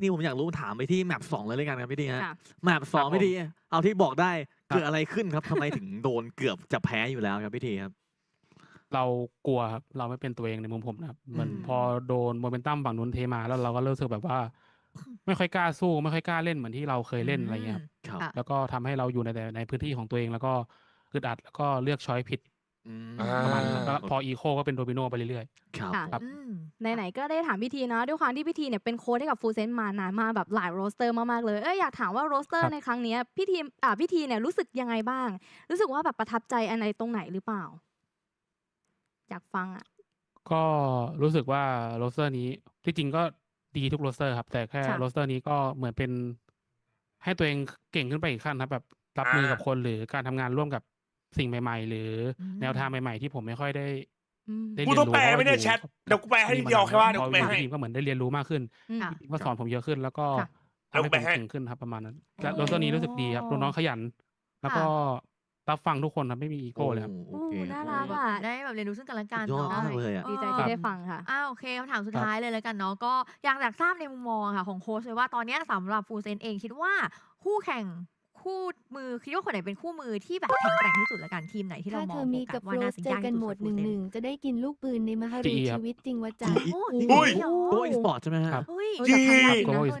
พี่ผมอยากรู้ถามไปที่แมป2เลยกันครับพี่ทีฮะแมป2พี่ทีเอาที่บอกได้เกิดอะไรขึ้นครับทำไมถึงโดนเกือบจะแพ้อยู่แล้วครับพี่ทีครับ เรากลัวครับเราไม่เป็นตัวเองในมุมผมนะครับเหมือนพอโดนโมเมนตัมฝั่งนู้นเทมาแล้วเราก็รู้สึกแบบว่า ไม่ค่อยกล้าสู้ไม่ค่อยกล้าเล่นเหมือนที่เราเคยเล่นอะไรเงี้ยครับแล้วก็ทำให้เราอยู่ในพื้นที่ของตัวเองแล้วก็อึดอัดแล้วก็เลือกช้อยผิดประมาณนั้นแล้วพออีโคก็เป็นโดมิโนไปเรื่อยๆครับไหนๆก็ได้ถามพิธีนะด้วยความที่พิธีเนี่ยเป็นโค้ชให้กับฟูลเซนต์มานานมากแบบหลายโรสเตอร์มากๆเลยอยากถามว่าโรสเตอร์ในครั้งนี้พิธีเนี่ยรู้สึกยังไงบ้างรู้สึกว่าแบบประทับใจอะไรตรงไหนหรือเปล่าอยากฟังก็รู้สึกว่าโรสเตอร์นี้ที่จริงก็ดีทุกโรสเตอร์ครับแต่แค่โรสเตอร์นี้ก็เหมือนเป็นให้ตัวเองเก่งขึ้นไปอีกขั้นครับแบบรับมือกับคนหรือการทำงานร่วมกับสิ่งใหม่ๆหรือแนวทางใหม่ๆที่ผมไม่ค่อยได้เรียนรู้กูต้องแปลไม่ได้แชทเดี๋ยวกูแปลให้เดียวแค่ว่าเดี๋ยวกูแปลให้ทีมก็เหมือนได้เรียนรู้มากขึ้นก็สอนผมเยอะขึ้นแล้วก็ทำให้ผมเก่งขึ้นครับประมาณนั้นและโรสเตอร์นี้รู้สึกดีครับน้องๆขยันแล้วก็รับฟังทุกคนครับไม่มีอีโก้เลยครับน่ารักได้แบบเรียนรู้ซึ่งกันและกัน ยอด เนาะ มากเลยดีใจที่ได้ฟังค่ะโอเคคำถามสุดท้ายเลยแล้วกันเนาะก็อยากทราบในมุมมองค่ะของโค้ชเลยว่าตอนนี้สำหรับฟูลเซนเองคิดว่าคู่แข่งคู่มือคิดว่าคนไหนเป็นคู่มือที่แบบแข็งแกร่งที่สุดละกันทีมไหนที่เรามองถ้าเธอมีกับโรสเจอกันหมด1-1จะได้กินลูกปืนในมหาวิทยาลัยชีวิตจริงวะจ๊ะโอ้ยโอ้ยสปอร์ตใช่ไหมครับ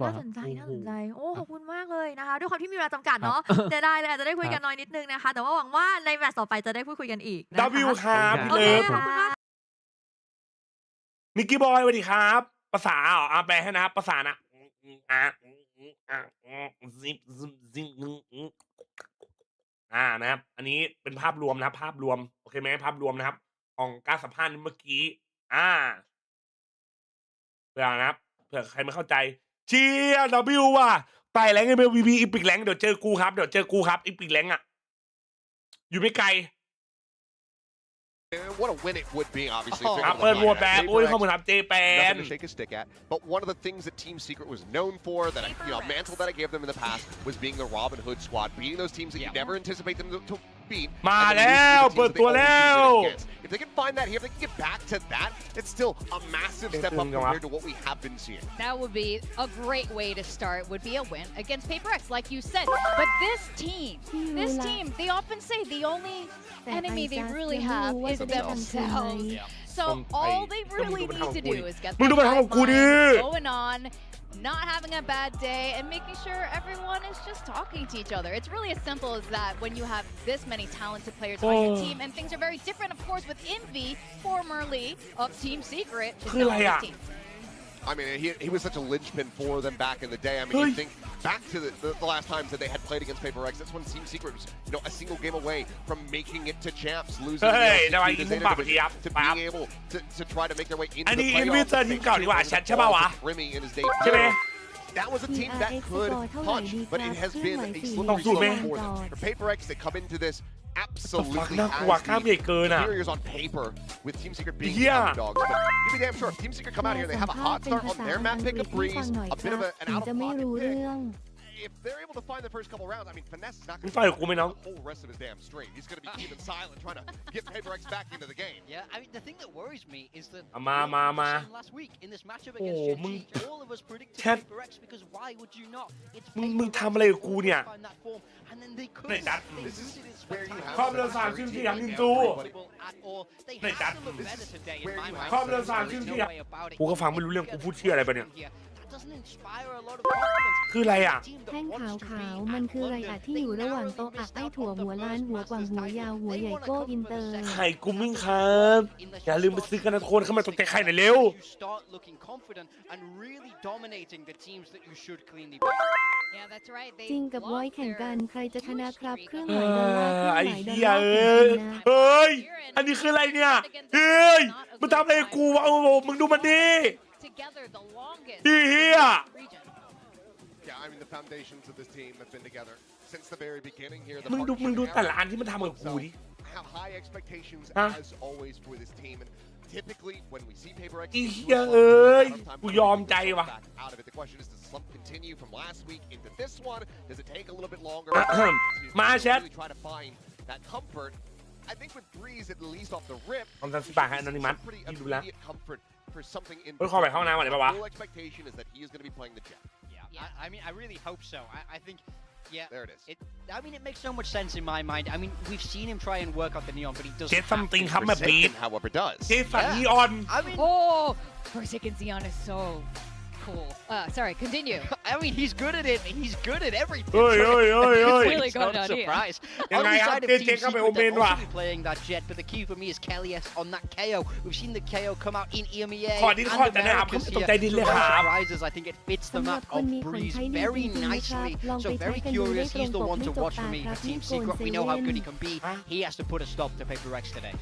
น่าสนใจขอบคุณมากเลยนะคะด้วยความที่มีเวลาจำกัดเนาะจะได้เลยอาจจะได้คุยกันน้อยนิดนึงนะคะแต่ว่าหวังว่าในแมตช์ต่อไปจะได้พูดคุยกันอีกW ครับพี่เลิฟมิกกี้บอยสวัสดีครับภาษาแปลให้นะภาษานะนะครับอันนี้เป็นภาพรวมนะครับภาพรวมโอเคไหมภาพรวมนะครับของการสัมภาษณ์เมื่อกี้เผื่อนะครับเผื่อใครไม่เข้าใจเชียร์ W ว่ะไต่แรงMVP อีพิกแรงเดี๋ยวเจอกูครับอีพิกแรงอยู่ไม่ไกลWhat a win it would be, obviously. Nothing to shake a stick at. But one of the things that Team Secret was known for, that a mantle that I gave them in the past, was being the Robin Hood squad, beating those teams that you never anticipate them to beat. มาแล้วเปิดตัวแล้ว If they can find that here, if they can get back to that, it's still a massive step up compared to what we have been seeing. That would be a great way to start. Would be a win against PACIFIC, like you said. But this team, they often say the only enemy they really have is themselves. So all they really need to do is get going on, not having a bad day, and making sure everyone is just talking to each other. It's really as simple as that when you have this many talented players on your team, and things are very different, of course, with Envy, formerly of Team Secret, is still on this team. I mean, he was such a linchpin for them back in the day. I mean, you think back to the last times that they had played against PACIFIC. That's when Team Secret was, a single game away from making it to champs, losing to being able to try to make their way into the playoffs. Remy in his debut. That was a team that could punch, but it has been a slippery slope for them. For PACIFIC, they come into this absolutely superiors on paper with Team Secret being underdogs. But you be damn sure if Team Secret come out here and they have a hot start on their map pick of Breeze, a bit of an out-of-pocket pick. If they're able to find the first couple rounds, I mean, Finesse is not going to find the whole rest of his damn straight. He's going to be keeping silent, trying to get PACIFIC back into the game. Yeah, I mean, the thing that worries me is that last week in this matchup against Genji, all of us predicted PACIFIC because why would you not? It's find that form, and then they couldn't. This is where you have Come on, Sam, They have to look better today in my mind. There's no way about it. Doesn't inspire a lot of confidence. คืออะไรแท่งขาวๆมันคืออะไรที่อยู่ระหว่างโต๊ะไอ้ถั่วหัวล้านหัวกวางหัวยาวหัวใหญ่โก้อินเตอร์ไข่กุ้มมิ่งครับอย่าลืมไปซื้อกันนะทุกคนเข้ามาตกใจไข่หน่อยเร็ว Start looking confident and really dominating the teams that you should cleanly Yeah, that's right. จริงกับไว้แข่งกันใครจะชนะครับเครื่องหมายดอลลาร์เครื่องห ไอ้ มายดอล เหี้ย ลาร์ เฮ้ยอันนี้คืออะไรเนี่ยเฮ้ยมึงทำอะไรกูวะโอ้โหมึงดูมันดิเหี้ยYeah, I mean, the foundations of this team have been together since the very beginning here. มึงดูแต่ละอันที่มันทำกับกูดิ have high expectations as always for this team, and typically when we see PACIFIC, เอ้ยกูยอมใจว่ะ out of it. The question is, does the slump continue from last week into this one? Does it take a little bit longer? มาแชท Try to find that comfort. I think with Breeze, at least off the rip, ผมทำสิบบาทให้อนิมัส pretty ดูแล้ว immediate comfort for something in. เฮ้ยขอไปเข้าห้องน้ำก่อนได้ปะวะ Full expectation is that he is going to be playing the Jet. Yeah, I mean, I really hope so. I think, yeah, there it is. I mean, it makes so much sense in my mind. I mean, we've seen him try and work out the neon, but he doesn't. เจสซัมติงครับมาบีท however, does. เจสันนีออน I mean, Oh, Forsaken Xeon is so cool. Sorry, continue. I mean, he's good at it. He's good at everything. เฮ้ยเฮ้ยเฮ้ยเฮ้ย Really It's good not a idea. surprise. ยัง On ไง the ครับ side of เจ Team เจก็ไป Secret, โอเมน they'll ว่ะ also be playing that jet, but the key for me is KAI's on that KO. We've seen the KO come out in EMEA ขอดิสคอร์ด and จะนะครับ Americas ตกใจ here. ดิน So เลย no ครับ surprises. I think it fits the สำหรับ map คน of มีคน Breeze ใช้ดี very จริงๆนะครับ nicely. ลอง So ไปใช้ very กันดูได้ curious. ตรง He's ป the ก one ไม่ to จบ watch ตา for me. ครับ For นี่ Team โกน Secret, เซ we know เว่ how น good he can be. He has to put a stop to Paper X today.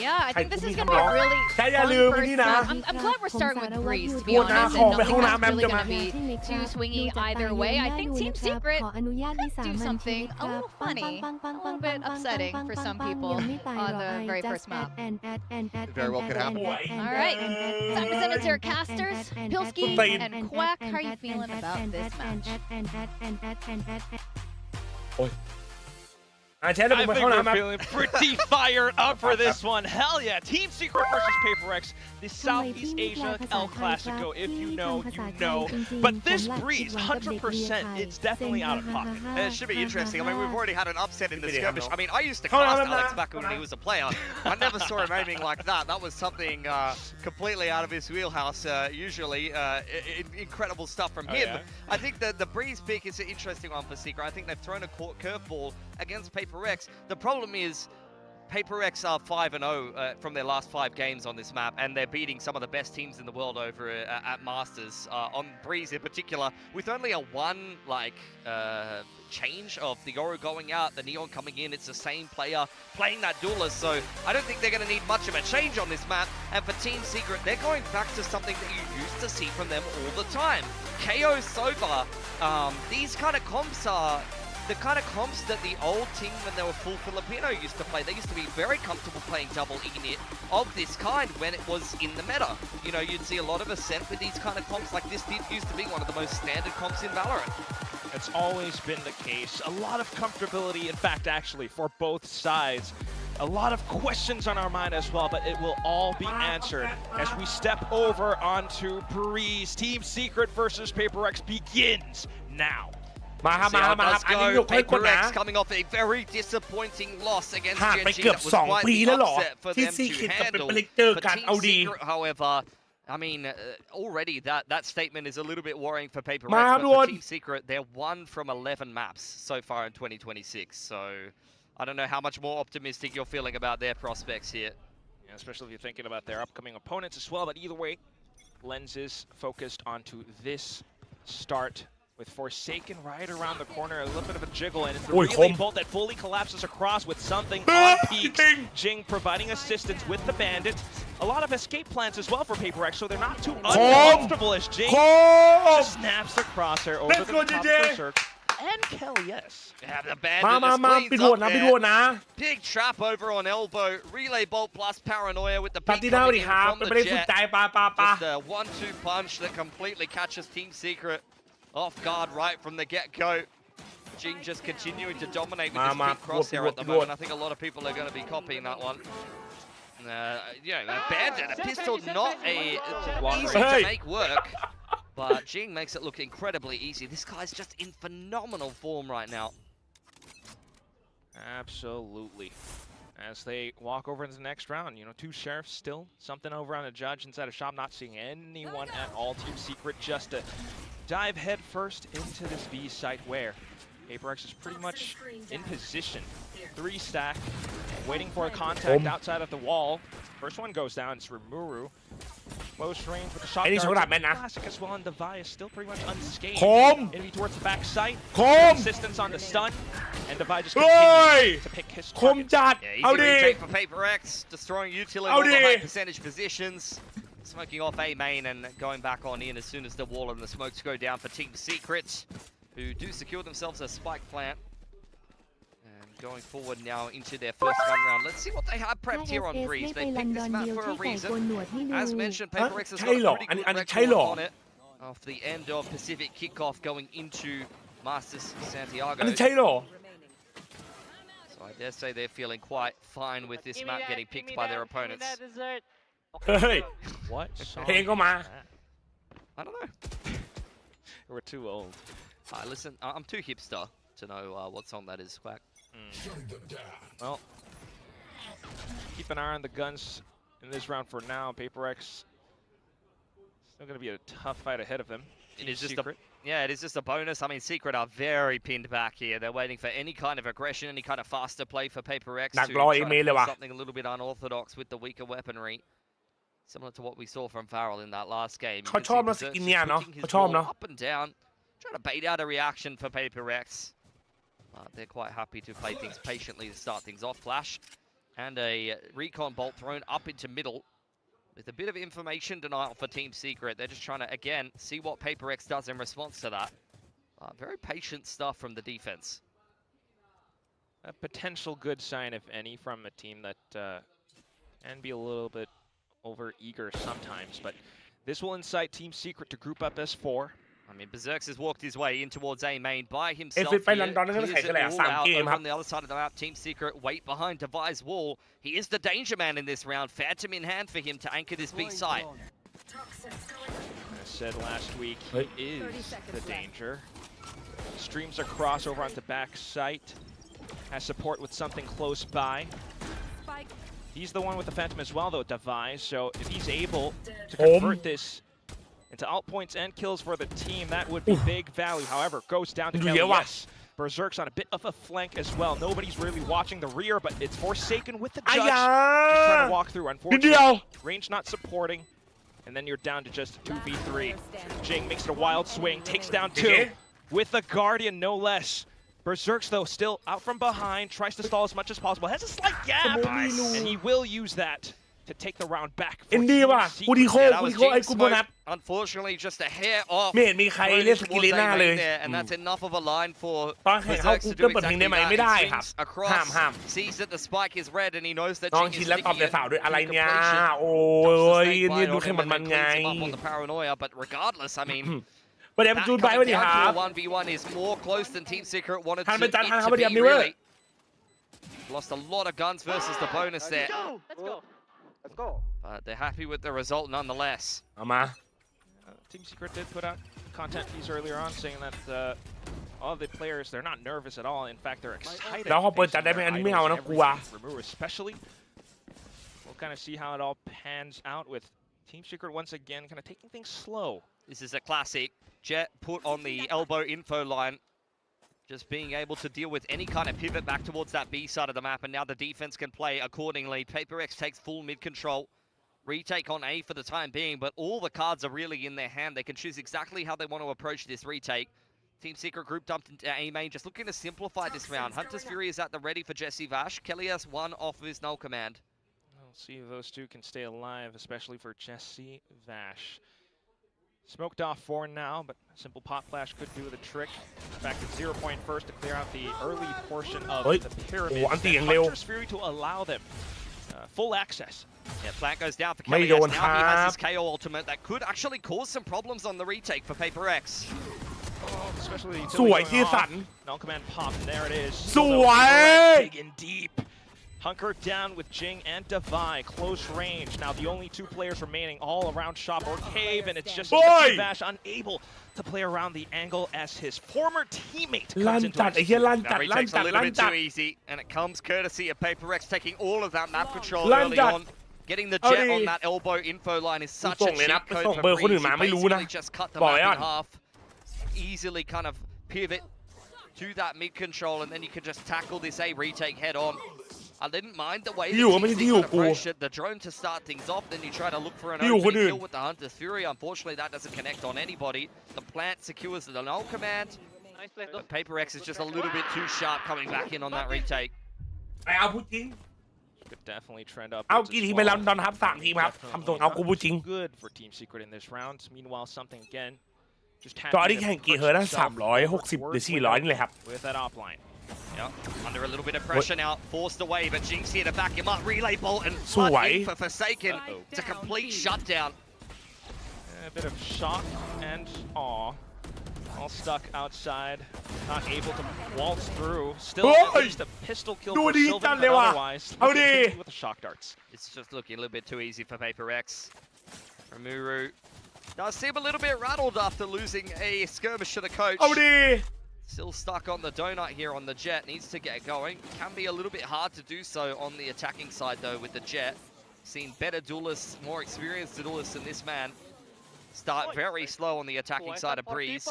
Yeah, I think this is going to be a really แต่อย่า fun ลืม first นี่นะ map. I'm glad we're starting with Breeze, to be พูดนะ honest, ของ and ไปห้อง nothing น้ำ that's แป๊บ really จะมา going to be too swingy either way. I think Team Secret could do something a little funny, a little bit upsetting for some people on the very first map. Very well could happen. All right, time to send it to our casters, Pilsky and Quack. How are you feeling about this match? อ่ะเชฟแล้วผม I ไป think ห้อง we're น้ำมา feeling pretty fired up for this one. Hell yeah. Team Secret versus Paper X. The Southeast Asia El Clasico. If you know, you know. But this Breeze, 100%, it's definitely out of pocket. And it should be interesting. I mean, we've already had an upset in the Video, skirmish. no. I mean, I used to Hold on, cast hold on, Alex hold back when he was a player. I never saw him aiming like that. That was something completely out of his wheelhouse, usually. Incredible stuff from him. Yeah. I think the Breeze pick is an interesting one for Secret. I think they've thrown a curveball against Paper X. The problem is Paper X are 5-0 from their last 5 games on this map, and they're beating some of the best teams in the world over at Masters, on Breeze in particular, with only a change of the Yoru going out, the Neon coming in. It's the same player playing that duelist, so I don't think they're going to need much of a change on this map. And for Team Secret, they're going back to something that you used to see from them all the time. KO Soba, these kind of comps are the kind of comps that the old team when they were full Filipino used to play. They used to be very comfortable playing double init of this kind when it was in the meta. You know, you'd see a lot of Ascent with these kind of comps. Like this did used to be one of the most standard comps in Valorant. It's always been the case. A lot of comfortability, in fact, actually, for both sides. A lot of questions on our mind as well, but it will all be answered as we step over onto Breeze. Team Secret versus Paper X begins now. มาครับ See มา how ครับ it มาครับ does อันนี้ go. ยกให้กด Paper นะ X coming off a very disappointing loss against ผ่านไป GG. เกือบ That was 2 quite ปี the แล้วเหรอ upset for ที่ them ซี to คิดกับเป็น handle. เปลิกเจอ For กัน Team เอาดี Secret, however, I mean, already that statement is a little bit worrying for Paper X. มา But ด่วน for Team Secret, they're 1 from 11 maps so far in 2026. So I don't know how much more optimistic you're feeling about their prospects here. Yeah, especially if you're thinking about their upcoming opponents as well. But either way, lenses focused onto this start with Forsaken right around the corner. A little bit of a jiggle, and it's the relay bolt that fully collapses across with something on peaks. Jing providing assistance with the bandit. A lot of escape plans as well for Paper X, so they're not too uncomfortable as Jing just snaps the crosshair over the top of the circle. And KAIC. Yeah, the bandit just cleans up there. Big trap over on elbow. Relay bolt plus paranoia with the peak coming in from the jet. Just a 1-2 punch that completely catches Team Secret off guard right from the get-go. Jing just continuing to dominate with this pink crosshair at the moment. I think a lot of people are going to be copying that one. Yeah, bandit, a pistol not easy to make work. But Jing makes it look incredibly easy. This guy's just in phenomenal form right now. Absolutely. As they walk over into the next round, you know, 2 sheriffs still. Something over on the judge inside of shop. Not seeing anyone at all. Team Secret just to dive head first into this B site where Paper X is pretty much in position. 3 stack, waiting for a contact outside of the wall. First one goes down. It's Rimuru. Close range with the shot classic as well, and Devi is still pretty much unscathed. Enemy towards the back sight. Assistance on the stun, and Devi just continues to pick his targets. Yeah, easy retake for Paper X, destroying utility in all the high percentage positions. Smoking off A main and going back on in as soon as the wall and the smokes go down for Team Secret, who do secure themselves a spike plant. Going forward now into their first gun round. Let's see what they have prepped here on Breeze. They picked this map for a reason. As mentioned, Paper X has got a pretty good record on it. Off the end of Pacific kickoff going into Masters Santiago. So I dare say they're feeling quite fine with this map getting picked by their opponents. Hey! What? เพลงก็มา I don't know. We're too old. Listen, I'm too hipster. to know what song that is, Quack. Well, keep an eye on the guns in this round for now. PaperX still going to be a tough fight ahead of them. It is just it is just a bonus. I mean, Secret are very pinned back here. They're waiting for any kind of aggression, any kind of faster play for PaperX to try to do something a little bit unorthodox with the weaker weaponry. Similar to what we saw from Farrell in that last game. เขาชอบนะสกินเนี่ยเนาะเขาชอบเนาะ Up and down, trying to bait out a reaction for PaperX. They're quite happy to play things patiently to start things off. Flash and a recon bolt thrown up into middle. With a bit of information denial for Team Secret. They're just trying to, again, see what PaperX does in response to that. Very patient stuff from the defense. A potential good sign, if any, from a team that can be a little bit over-eager sometimes. But this will incite Team Secret to group up as 4. I mean, Berserks has walked his way in towards A main by himself. If it London Clears it all out over on the other side of the map. Team Secret wait behind Devi's wall. He is the danger man in this round. Phantom in hand for him to anchor this B site. I said last week, he is the danger. Streams across over onto back site. Has support with something close by. He's the one with the Phantom as well, though, Devi. So if he's able to convert this into alt points and kills for the team, that would be big value. However, goes down to KAИ. Berserk's on a bit of a flank as well. Nobody's really watching the rear, but it's Forsaken with the judge. Just trying to walk through. Unfortunately, range not supporting. And then you're down to just 2v3. Jing makes it a wild swing, takes down 2 with the Guardian, no less. Berserk's, though, still out from behind, tries to stall as much as possible, has a slight gap, and he will use that to take the round back. Unfortunately, just a hair off. ไม่เห็นมีใครเล่นสกิลหน้าเลย And that's enough of a line for ตอนแข่งเขากูเกิลเปิดเพลงได้ไหมไม่ได้ครับห้าม sees that the spike is red and he knows that น้องชินแล้วตอบแต่สาวด้วยอะไรเนี่ยโอ้ยนี่ดูแค่มันไง but regardless, I mean ประเดี๋ยวจูนไปวันนี้ครับ 1v1 is more close than Team Secret wanted to be really. Lost a lot of guns versus the bonus there. Let's go. But they're happy with the result nonetheless. เอามา Team Secret did put out content piece earlier on saying that all of the players, they're not nervous at all. In fact, they're excited. แล้วเขาเปิดจัดได้ไหมอันนี้ไม่เอานะกลัว Especially, we'll kind of see how it all pans out with Team Secret once again kind of taking things slow. This is a classic. Jet put on the elbow info line. Just being able to deal with any kind of pivot back towards that B side of the map, and now the defense can play accordingly. PaperX takes full mid control. Retake on A for the time being, but all the cards are really in their hand. They can choose exactly how they want to approach this retake. Team Secret group dumped into A main, just looking to simplify this round. Hunter's Fury is at the ready for JJaz. KAI's one off of his null command. We'll see if those two can stay alive, especially for JJaz. Smoked off 4 now, but a simple pop flash could do the trick. In fact, it's 0 point first to clear out the early portion of the pyramid. Hunter's Fury to allow them full access. Yeah, flank goes down for KAI. Now he has his KO ultimate that could actually cause some problems on the retake for PaperX. Especially สวยที่สัน Null command pop, and there it is. สวย Big and deep. Hunkered down with Jing and Devi, close range. Now the only 2 players remaining all around shop or cave, and it's just JJaz unable to play around the angle as his former teammate comes into That retake's a little bit too easy, and it comes courtesy of PaperX taking all of that map control early on. Getting the jet on that elbow info line is such a cheat code for Breeze. He basically just cut the map in half. Easily kind of pivot to that mid control, and then you can just tackle this A retake head on. I didn't mind the way that you approached the drone to start things off, then you try to look for an OG kill with the Hunter's Fury. Unfortunately, that doesn't connect on anybody. The plant secures the null command. But PaperX is just a little bit too sharp coming back in on that retake. เอาพูดจริง Could definitely trend up. เอากี่ทีมไปแล้วดอนครับ3ทีมครับทำตรงเอากูพูดจริง Good for Team Secret in this round. Meanwhile, something again. Just ตอนนี้แข่งกี่เฮิร์ตนะ360หรือ400นี่เลยครับ With that offline. Yep, under a little bit of pressure now, forced away, but Jinx here to back him up. Relay bolt and flood in for Forsaken. It's a complete shutdown. A bit of shock and awe. All stuck outside, not able to waltz through. Still at least a pistol kill for Sylvan, but otherwise with the shock darts. It's just looking a little bit too easy for PaperX. Rimuru does seem a little bit rattled after losing a skirmish to the coach. Still stuck on the donut here on the Jet. Needs to get going. Can be a little bit hard to do so on the attacking side though with the Jet. Seen better duelists, more experienced duelists than this man. Start very slow on the attacking side of Breeze.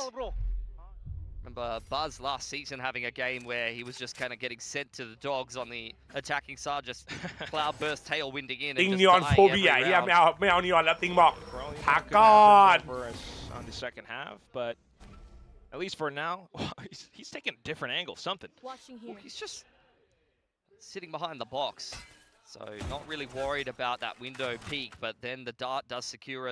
Remember Buzz last season having a game where he was just kind of getting sent to the dogs on the attacking side, just cloudburst tailwinding in and just dying every round. ไม่เอานีออนแล้วติงบอกพักก่อน on the second half, but at least for now, he's taking a different angle. Something. Well, he's just sitting behind the box, so not really worried about that window peak. But then the dart does secure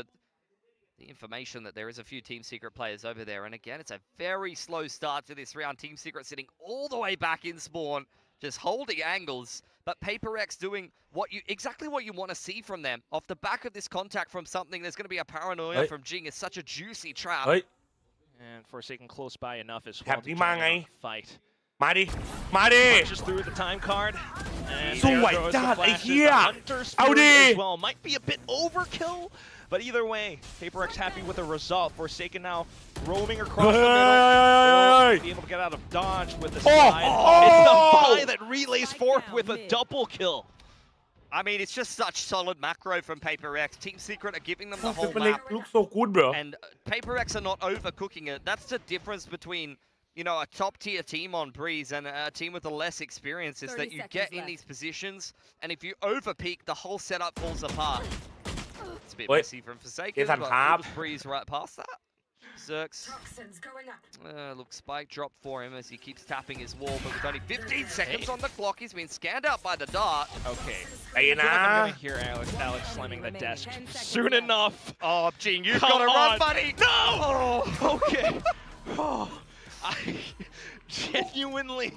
the information that there is a few Team Secret players over there. And again, it's a very slow start to this round. Team Secret sitting all the way back in spawn, just holding angles. But PACIFIC doing exactly what you want to see from them. Off the back of this contact from something, there's going to be a paranoia from Jing. It's such a juicy trap. And Forsaken close by enough as well to join in the fight. มาดิมาดิ Punches through the time card. And สวยจัดไอ้เหี้ยเอาดิ as well. Might be a bit overkill, but either way, PACIFIC happy with the result. Forsaken now roaming across the middle. Be able to get out of dodge with the slide. It's the Vi that relays forth with a double kill. I mean, it's just such solid macro from PACIFIC. Team Secret are giving them the whole map. Looks so good, bro. And PACIFIC are not overcooking it. That's the difference between, you know, a top-tier team on Breeze and a team with the less experience is that you get in these positions, and if you overpeak, the whole setup falls apart. It's a bit messy from Forsaken, but Breeze right past that. Zerx. Look, spike dropped for him as he keeps tapping his wall, but with only 15 seconds on the clock, he's been scanned out by the dart. Okay. I'm going to hear Alex slamming the desk soon enough. Oh, Jing, you've got to run, buddy. No! Oh, okay. Oh, I genuinely,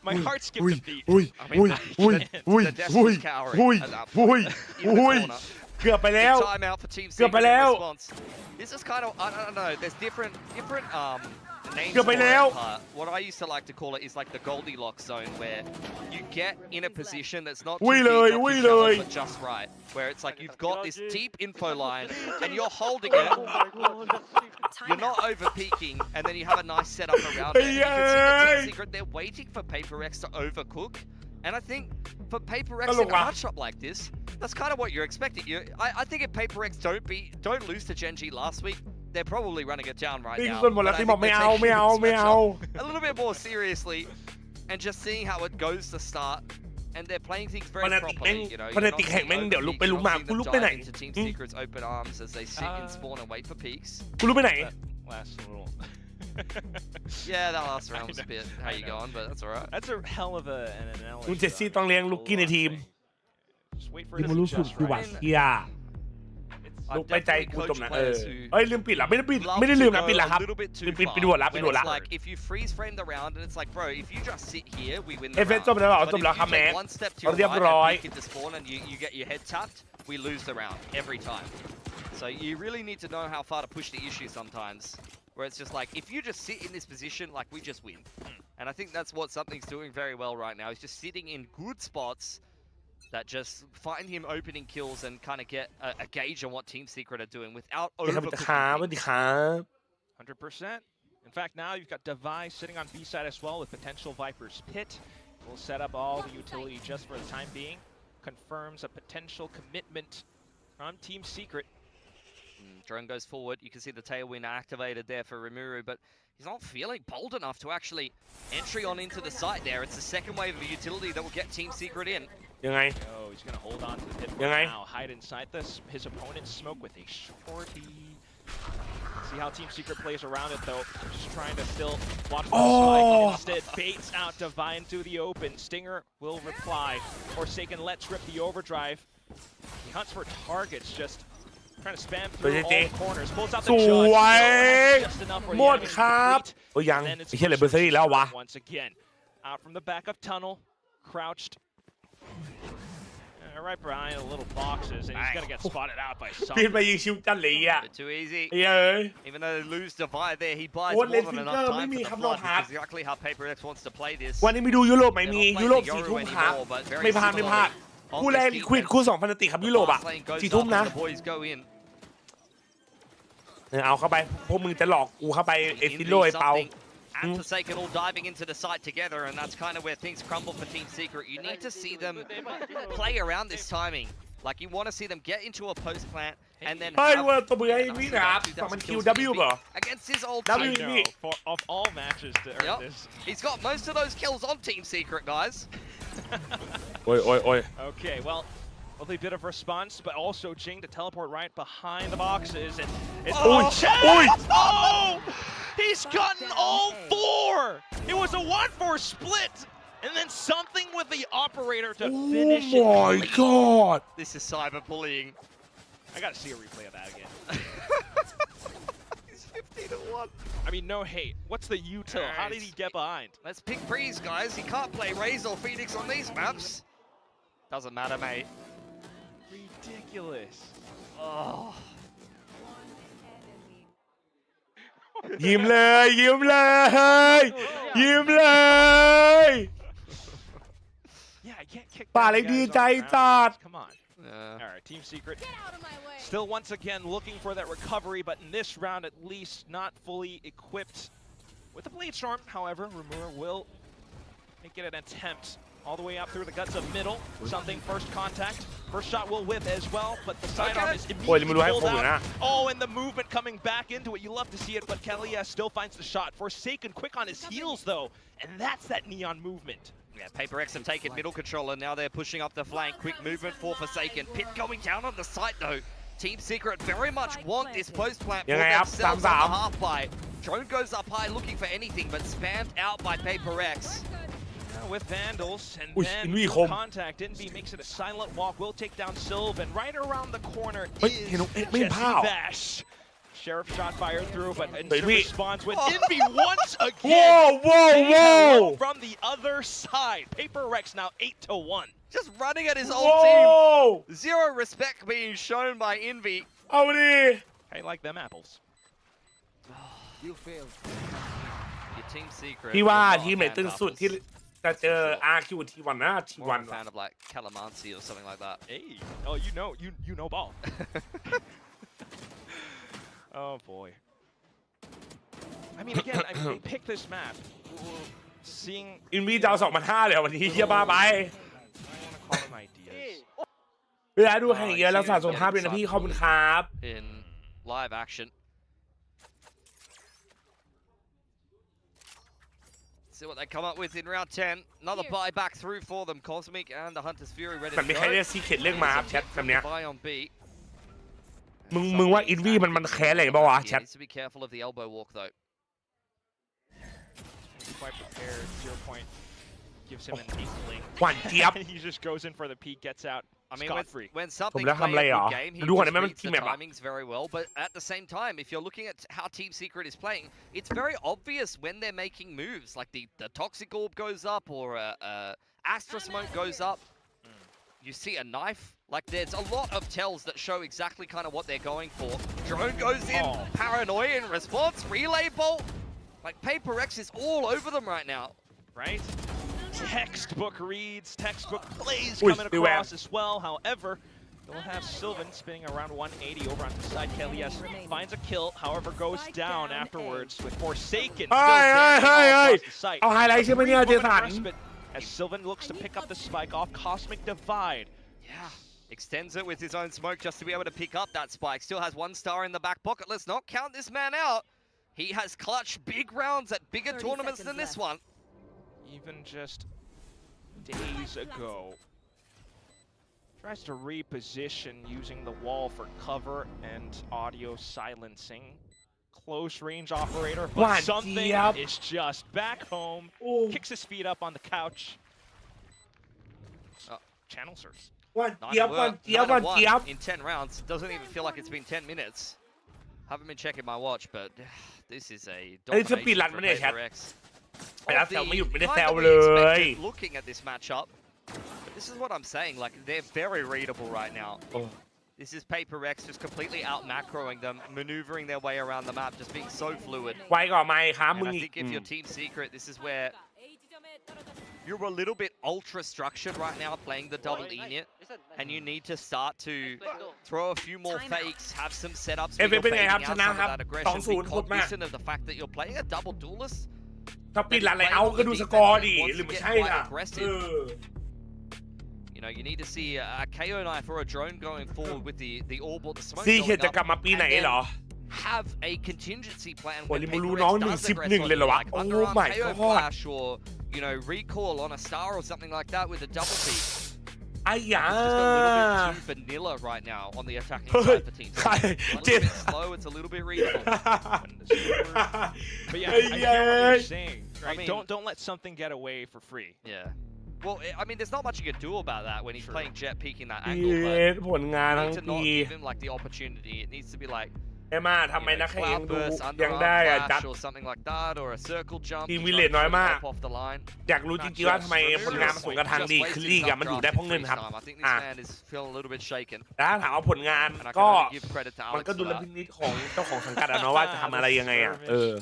my heart skipped a beat. The desk was cowering at that point. In the corner. เกือบไปแล้ว Time out for Team Secret in response. This is kind of, I don't know, there's different names for it. What I used to like to call it is like the Goldilocks zone, where you get in a position that's not too deep, but just right. Where it's like you've got this deep info line, and you're holding it. You're not over peaking, and then you have a nice setup around it. And you can see the Team Secret, they're waiting for PACIFIC to overcook. And I think for PACIFIC in a matchup like this, that's kind of what you're expecting. I think if PACIFIC don't lose to Genji last week, they're probably running it down right now. But I think they're taking this matchup a little bit more seriously and just seeing how it goes to start. And they're playing things very properly. You know, you're not dive into Team Secret's open arms as they sit in spawn and wait for peaks. กูรู้ไปไหน Last little. Yeah, that last round was a bit how you going, but that's alright. That's a hell of an analogy. คุณเจสซี่ต้องเลี้ยงลูกกี้ในทีมที่มันรู้สึกดูว่าเฮียลูกไปใจกูจมนะลืมปิดละไม่ได้ลืมนะปิดละครับปิดด่วนละปิดด่วนละ Like if you freeze frame the round and it's like, bro, if you just sit here, we win the เอฟเอส round. จบแล้ว But จบแล้ว if ครับ you แม่ take one step to your เรียบ right ร้อย and peek into spawn and you get your head tapped, we lose the round every time. So you really need to know how far to push the issue sometimes. Where it's just like, if you just sit in this position, like, we just win. And I think that's what Something's doing very well right now. He's just sitting in good spots that just find him opening kills and kind of get a gauge on what Team Secret are doing without overcooking. 100%. In fact, now you've got Devi sitting on B side as well with potential Viper's Pit. We'll set up all the utility just for the time being. Confirms a potential commitment from Team Secret. Drone goes forward. You can see the tailwind activated there for Rimuru, but he's not feeling bold enough to actually entry on into the site there. It's the second wave of utility that will get Team Secret in. ยังไง Oh, he's going to hold on to the pit now. Hide inside this. His opponent smoke with a shorty. See how Team Secret plays around it though. Just trying to still watch the spike. Instead, baits out Divine to the open. Stinger will reply. Forsaken lets rip the overdrive. He hunts for targets, just trying to spam through all corners. Pulls out the judge. Just enough for the enemy to complete. And then it's once again. Out from the back of tunnel. Crouched. Right behind the little boxes, and he's gonna get spotted out by something. Bit too easy. Even though they lose Divide there, he buys more than enough time for the flood, which is exactly how PACIFIC wants to play this. วันนี้ไม่ดูยุโรปไม่มียุโรป4 ทุ่มครับไม่พลาดคู่แรกลิควิดคู่2พันติครับยุโรปอ่ะ4 ทุ่มนะเอาเข้าไปพวกมึงจะหลอกกูเข้าไปเอซิโร่ไอเปา and Forsaken all diving into the site together, and that's kind of where things crumble for Team Secret. You need to see them play around this timing. Like, you want to see them get into a post plant and then เฮ้ยเวอร์ตัวเบื่อไอ้นี่นะครับฝั่งมัน QW เหรอ against his old W team.นี่ of all matches to earn this. He's got most of those kills on Team Secret, guys. โอ้ย Okay, well, a bit of response, but also Jing to teleport right behind the boxes. And it's oh, he's gotten all 4. It was a 1-4 split. And then something with the operator to finish it. Oh my god! This is cyberbullying. I gotta see a replay of that again. He's 15-1. I mean, no hate. What's the util? How did he get behind? Let's pick Breeze, guys. He can't play Raze or Phoenix on these maps. Doesn't matter, mate. Ridiculous. Oh. ยิ้มเลยยิ้มเลย Yeah, I can't kick ป่า that เลย guys ดี off ใจ the จัด ground. Come on. All right, Team Secret still once again looking for that recovery, but in this round at least not fully equipped with the Blade Storm. However, Rumura will make it an attempt all the way up through the guts of middle. Something first contact. First shot will whip as well, but the sidearm is immediately pulled out. Oh, and the movement coming back into it. You love to see it, but KAIC still finds the shot. Forsaken quick on his heels, though, and that's that neon movement. Yeah, PACIFIC have taken middle control, and now they're pushing up the flank. Quick movement for Forsaken. Pit going down on the site, though. Team Secret very much want this post plant for themselves on the half bite. Drone goes up high looking for anything, but spammed out by PACIFIC. With Vandals, and then contact. Envy makes it a silent walk. Will take down Sylvan. Right around the corner is JJaz. Sheriff shot fired through, but Envy responds with Envy once again. Whoa! From the other side. PACIFIC now 8-1. Just running at his old team. Zero respect being shown by Envy. เอาดิ I like them apples. You failed. Your Team Secret. พี่ว่าทีมไหนตึงสุดที่จะเจอ RQ ทีวันนะทีวัน fan of like Calamansi or something like that. Hey, oh, you know ball. Oh boy. I mean, again, they picked this map. Seeing อินวีจะเอา2,500เลยวันนี้เยี่ยบ้าไป I want to call them ideas. เวลาดูแข่งเยอะแล้วสะสมภาพเลยนะพี่ขอบคุณครับ In live action. See what they come up with in round 10. Another buy back through for them. Cosmic and the Hunter's Fury ready to มันมีใคร go. เรียกซีเคร็ตเรื่องมาครับแชทแบบเนี้ย Buy on B. มึงว่าอินวีมันแค้นอะไรบ้างวะแชท Needs to be careful of the elbow walk though. He's quite prepared. 0 point gives him an inkling. หวานเจี๊ยบ He just goes in for the peek, gets out. I mean, scot-free. when something's ผมแล้วทำอะไร playing เหร a อ good game, he ดูก่อน just ได้ไหมมัน reads ทีม the แบบอะ timings very well. But at the same time, if you're looking at how Team Secret is playing, it's very obvious when they're making moves. Like the Toxic Orb goes up or Astra Smoke goes up. You see a knife. Like there's a lot of tells that show exactly kind of what they're going for. Drone goes in, Paranoia in response, Relay Bolt. Like PACIFIC is all over them right now. Right? Textbook reads, textbook plays coming across as well. However, they'll have Sylvan spinning around 180 over on the side. KAIC finds a kill, however, goes down afterwards with Forsaken still standing all across the site. เอาไฮไลท์ใช่ไหมเนี่ยเจสัน As Sylvan looks to pick up the spike off Cosmic Divide. Yeah. Extends it with his own smoke just to be able to pick up that spike. Still has 1 star in the back pocket. Let's not count this man out. He has clutched big rounds at bigger tournaments than this one. Even just days ago. Tries to reposition using the wall for cover and audio silencing. Close range operator, but something is just back home. Kicks his feet up on the couch. Channel serves. วันเจี๊ยบวันเจี๊ยบวันเจี๊ยบ In 10 rounds. Doesn't even feel like it's been 10 minutes. Haven't been checking my watch, but this is a domination for PACIFIC. แล้วแซวไม่หยุดไม่ได้แซวเลย Looking at this matchup, but this is what I'm saying. Like they're very readable right now. This is PACIFIC just completely out macroing them, maneuvering their way around the map, just being so fluid. ไวกว่าไหมครับมึง And I อีก think if you're Team Secret, this is where you're a little bit ultra structured right now, playing the double unit, and you need to start to throw a few more fakes, have some setups where you're fading out some of that aggression, be cognizant of the fact that you're playing a double duelist. ถ้าปิดร้านอะไรเอาก็ดูสกอร์ดิหรือไม่ใช่ล่ะYou know, you need to see a KO knife or a drone going forward with the orb or the smoke ซีเ going ขียนจะกลับมาปีไหนเหรอ have a contingency plan โอ้ when ลิมูรู้ PRX น้อง does aggress 1-11เลยเหรอวะ like โอ้ underarm my KO god flash or you know recall on a star or something like that with a double peak. ไอ้ยา It's just a little bit too vanilla right now on the attacking side for teams. It's a little bit slow. It's a little bit readable. But yeah, I get what you're saying. Right? I mean, don't let something get away for free. Yeah. Well, I mean, there's not much you can do about that when he's playing Jet peeking that angle. ผลงาน But ทั้ you ง need to not ปี give him like the opportunity. It needs to be like ไอ้มาทำไมนักแข่งยัง cloud ดู burst, ยัง underarm ได้อะจัด flash or something like that, or a circle jump. ทีม to วิ try เล and ตน้อย shoot มาก up off the line. อยากรู้จริงๆว่าทำไมผลงานมันสูงกระทางดีคือลีกอะมันอยู่ได้เพราะเงินครับ I think this man is feeling a little bit shaken. แล้วถามว่าผลงาน And I ก็ can only give credit to มัน Alex ก็ดุ for ล that. พินิจของเจ้าของสังกัดอะเนาะว่าจะทำอะไรยังไงอะ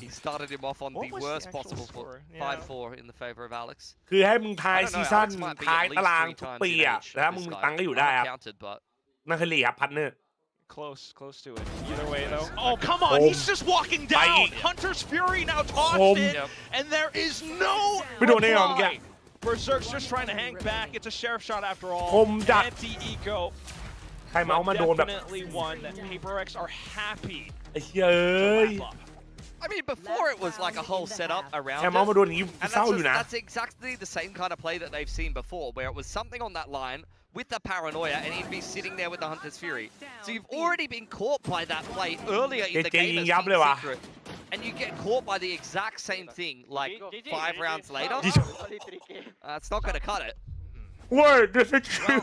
He started him off on What the was the worst actual possible score? 5-4 in the favor of Alex. คือให้มึงทาย I don't ซี know, ซั่น Alex might be ท้าย at least ตาราง 3 ทุก times ปี in อะ age แล้ว of มึง this มี guy. ตังค์ก็อยู่ได้ครับ Counted, but นั่นคือลีกครับพันเนอร์ Close to it. Either way, though. Oh, come on! He's just walking down. Hunter's Fury now tossed it, and there is no reply. Berserk's just trying to hang back. It's a sheriff shot after all. Anti-eco. ใครเมาส์มาโดนแบบ Definitely one that PRX are happy. ไอ้เฮ้ย I mean, before it was like a whole setup around แค่เมาส์มาโดนอย่างนี้ and เศร้าอยู่นะ that's exactly the same kind of play that they've seen before, where it was something on that line with the paranoia, and he'd be sitting there with the Hunter's Fury. So you've already been caught by that play earlier in the game as Team Secret, and you get caught by the exact same thing like 5 rounds later. It's not going to cut it. Word, this is true.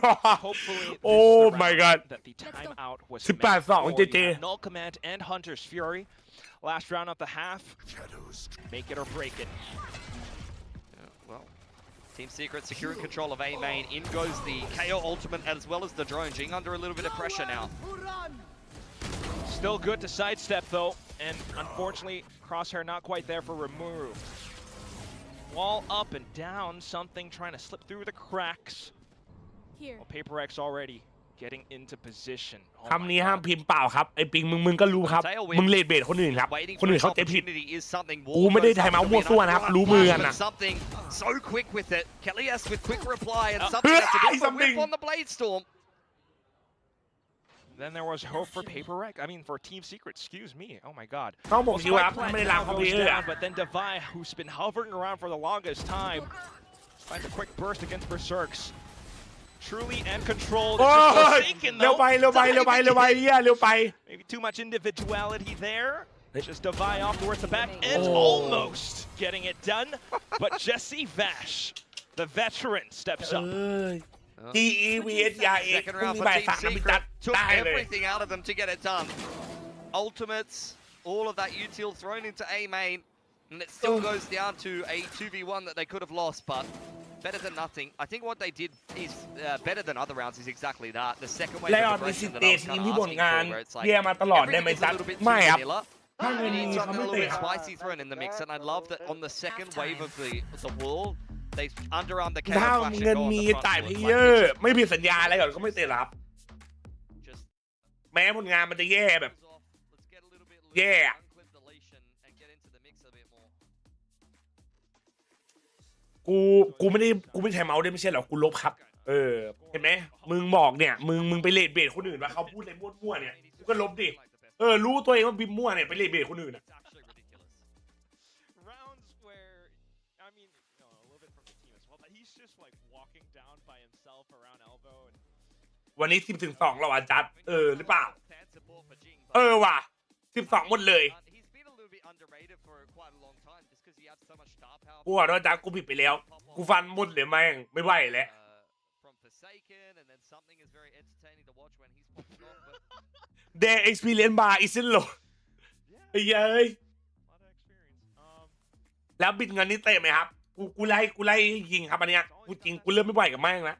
Oh my god. That the timeout was 18-2 JJ. Null Command and Hunter's Fury. Last round of the half. Make it or break it. Well, Team Secret securing control of A main. In goes the KO ultimate as well as the drone. Jing under a little bit of pressure now. Still good to sidestep though, and unfortunately, Crosshair not quite there for remove. Wall up and down, something trying to slip through the cracks. Well, PRX already getting into position. คำนี้ห้ามพิมพ์เปล่าครับไอ้ปิงมึงก็รู้ครับมึงเลดเบทคนอื่นครับคนอื่นเขาเต็มผิดกูไม่ได้ไทยเมาส์มั่วซั่วนะครับรู้มือกันนะ Something so quick with it. KAI's with quick reply and something that's a bit of a whip on the Blade Storm. Then there was hope for PRX. I mean, for Team Secret. Excuse me. Oh my God. ต้องบอกอยู่ครับไม่ได้ล้างเขาไปเรื่อย But then Devi, who's been hovering around for the longest time, finds a quick burst against Berserks. Truly and controlled. โอ้ยเร็วไปเร็วไป Maybe too much individuality there. Just Devi off towards the back end, almost getting it done. But Jesse Vash, the veteran, steps up. GEVS ยาเอกพรุ่งนี้บ่าย 3นะพี่จัด Took ได้เลย everything out of them to get it done. Ultimates, all of that util thrown into A main, and it still goes down to a 2v1 that they could have lost, but better than nothing. I think what they did is better than other rounds is exactly that. The second wave และ of ออนวิ progression สิ that เต I was ที kind ม of ที่ผล asking งาน for, where it's like เยี่ยมาตลอดได้ไหม everything's a จัด little bit ไม่ too ครับ vanilla. ถ้าเงิน You มี need เขา something ไม่ a little เตะ bit ครับ spicy thrown in the mix, and I love that on the second wave of the wall, they underarm the KO ถ้า flash เงิน and go มี on the จ่าย front เพ foot เย like อ this. ร์ไม่มีสัญญาอะไรก่อนก็ไม่เตะครับแม้ผลงานมันจะแย่แบบแย่กูไม่ใช้เมาส์ได้ไม่ใช่หรอกูลบครับเห็นไหมมึงบอกเนี่ยมึงไปเลดเบทคนอื่นว่าเขาพูดอะไรมั่วๆเนี่ยกูก็ลบดิรู้ตัวเองว่าบิมมั่วเนี่ยไปเลดเบทคนอื่นอะวันนี้10-2เราอาจารย์หรือเปล่าว่ะ12หมดเลยกูขอโทษจ้ากูผิดไปแล้วกูฟันหมดเลยแม่งไม่ไหวแล้วTheir experience bar isn't low ไอ้เย้ยแล้วบิดเงินนี่เตะไหมครับกูไล่ยิงครับอันเนี้ยกูจริงกูเริ่มไม่ไหวกับแม่งแล้ว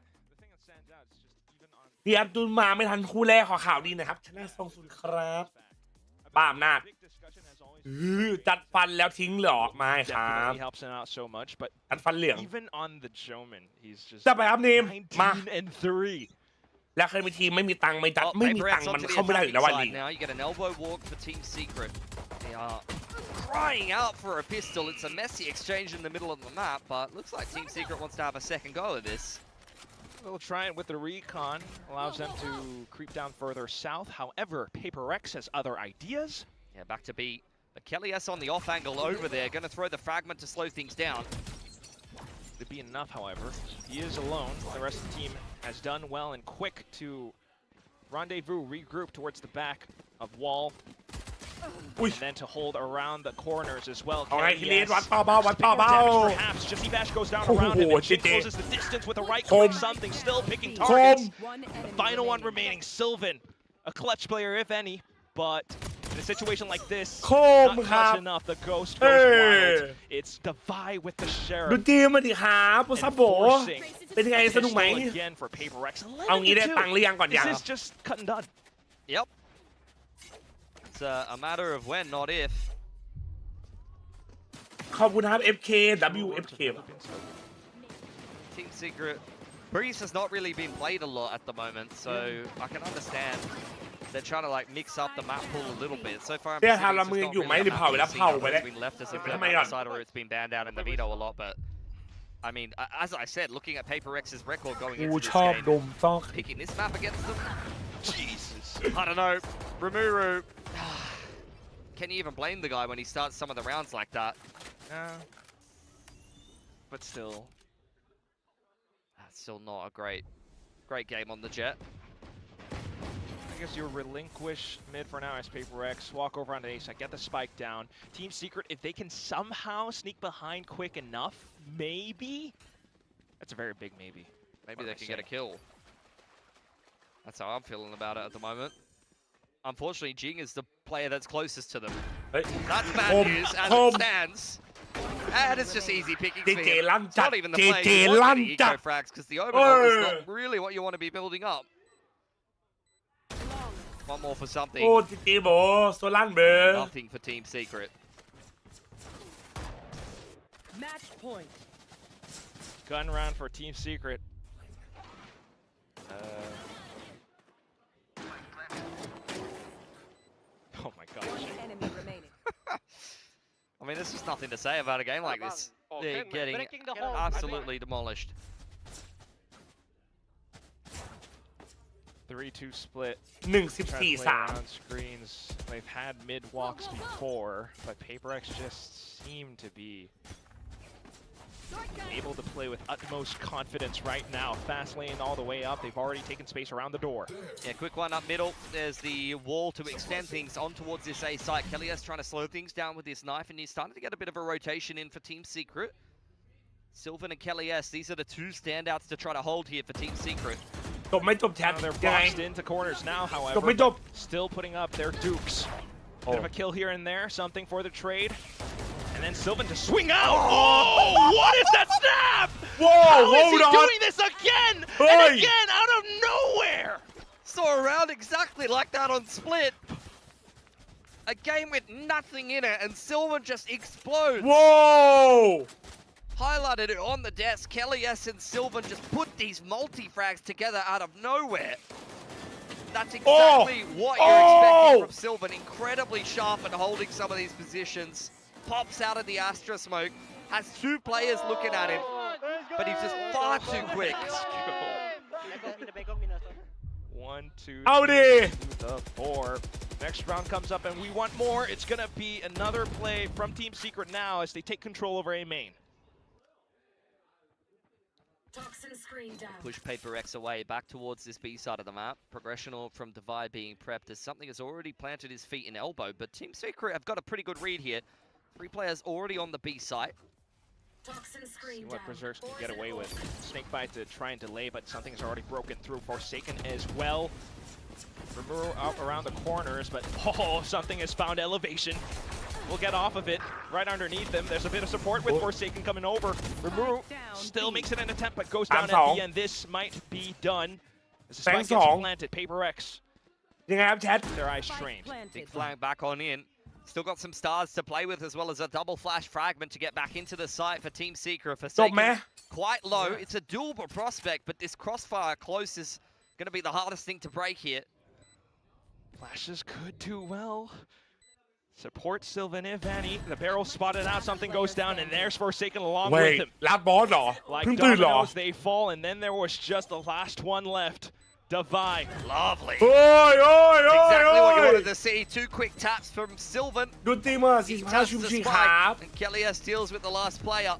พี่อับดุลมาไม่ทันคู่แรกขอข่าวดีนะครับชนะ2-0ครับป้าอำนาจจัดฟันแล้วทิ้งเหรอไม่ครับจัดฟันเหลืองจะไปครับนิมมา แล้วเคยมีทีมไม่มีตังค์ไม่จัดไม่มีตังค์มันเข้าไม่ได้อยู่แล้ววันนี้ Now you get an elbow walk for Team Secret. They are crying out for a pistol. It's a messy exchange in the middle of the map, but looks like Team Secret wants to have a second go at this. They'll try it with the recon, allows them to creep down further south. However, PaperX has other ideas. Yeah, back to B. But KAI's on the off angle over there, going to throw the fragment to slow things down. Could be enough, however. He is alone. The rest of the team has done well and quick to rendezvous, regroup towards the back of wall. And then to hold around the corners as well. KAI's วัดเบาๆวัดเบาๆ Perhaps Jesse Bash goes down around him and Jin closes the distance with a right click. Something still picking targets. The final one remaining, Sylvan, a clutch player if any, but in a situation like this, not clutch enough. The ghost goes wild. It's Divide with the ดู sheriff. ทีมมาดิครับปุซาโบเป็นยังไงสนุกไหม Again for PaperX. เอางี้ได้ตังค์หรือยังก่อนยัง This is just cut and done. Yep. It's a matter of when, not if. ขอบคุณครับ FK WFK Team Secret. Breeze has not really been played a lot at the moment, so I can understand they're trying to like mix up the map pool a little bit. So far, Yeah, เรามึงยังอยู่ไหมหรือเผาไปแล้วเผาไปแล้ว it's been left as a ทำไมก่อน side or it's been banned out in the veto a lot, but I mean, as I said, looking at PaperX's record going กู into this ชอบด game, มซอก picking this map against them, Jesus, I don't know, Rimuru. Can you even blame the guy when he starts some of the rounds like that? But still. That's still not a great game on the Jet. I guess you relinquish mid for now as PaperX, walk over on the ace, get the spike down. Team Secret, if they can somehow sneak behind quick enough, maybe? That's a very big maybe. Maybe they can get a kill. That's how I'm feeling about it at the moment. Unfortunately, Jing is the player that's closest to them. That's bad news as it stands. And it's just easy picking for him. It's not even the play you want getting eco frags because the overload is not really what you want to be building up. One more for something. โอ้จีจีโบโซลันเบอร์ Nothing for Team Secret. Match point. Gun round for Team Secret. Oh my gosh. Enemy remaining. I mean, there's just nothing to say about a game like this. They're getting absolutely demolished. 3-2 split. 1-14-3 around screens. They've had mid walks before, but PaperX just seem to be able to play with utmost confidence right now. Fast lane all the way up. They've already taken space around the door. Yeah, quick one up middle. There's the wall to extend things on towards this A site. KAI's trying to slow things down with this knife, and he's starting to get a bit of a rotation in for Team Secret. Sylvan and KAI, these are the two standouts to try to hold here for Team Secret. จบไม่จบแชท They're ยังไง boxed into corners now, จบ however. ไม่จบ Still putting up their dukes. Bit of a kill here and there, something for the trade. And then Sylvan to swing out. Oh, what is that snap? Whoa, How is he hold on. doing this again Hey. and again out of nowhere? Saw a round exactly like that on Split. A game with nothing in it, and Sylvan just explodes. Whoa! Highlighted it on the desk. KAI's and Sylvan just put these multi-frags together out of nowhere. That's exactly what you're expecting from Sylvan. Incredibly sharp and holding some of these positions. Pops out of the Astra smoke. Has two players looking at him, but he's just far too quick. 1, 2, Out 3, the 4. Next round comes up and we want more. It's gonna be another play from Team Secret now as they take control over A main. Push PaperX away back towards this B side of the map. Progressional from Divide being prepped as something has already planted his feet in elbow, but Team Secret have got a pretty good read here. 3 players already on the B site. See what Berserks can get away with. Snakebite to try and delay, but something's already broken through. Forsaken as well. Rimuru up around the corners, but something has found elevation. We'll get off of it. Right underneath them, there's a bit of support with Forsaken coming over. Rimuru still makes it an attempt, but goes down at the end. This might be done. As the spike gets planted, PaperX. ยังไงครับแชท Their eyes strained. Big flag back on in. Still got some stars to play with, as well as a double flash fragment to get back into the site for Team Secret. Forsaken quite low. It's a doable prospect, but this crossfire close is going to be the hardest thing to break here. Flashes could do well. Support Sylvan if any. The barrel spotted out. Something goes down, and there's Forsaken along with him. ลัดบอสเหรอ Like เพิ่งตื่นเหรอ dominoes, they fall, and then there was just the last one left. Divine. Lovely. โอ้ยโอ้ยโอ้ย Exactly โอ้ what you ย wanted to see. 2 quick taps from Sylvan. ดูตีมา He 45 taps ชุม the ชิงครับ spike, and KAИ deals with the last player.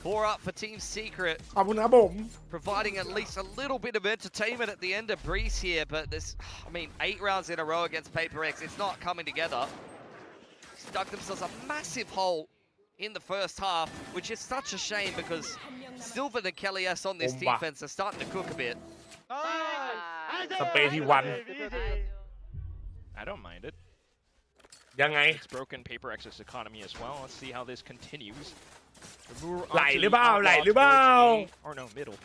4 up for Team Secret. ขอบคุณครับผม Providing at least a little bit of entertainment at the end of Breeze here, but this, I mean, 8 rounds in a row against PACIFIC, it's not coming together. Dug themselves a massive hole in the first half, which is such a shame because Sylvan and KAII on this defense are starting to cook a bit. สเปย์ที่วัน I don't mind it. ยังไง It's broken PACIFIC's economy as well. Let's see how this continues. ไหลหรือเปล่าไหลหรือเปล่า Or no, middle.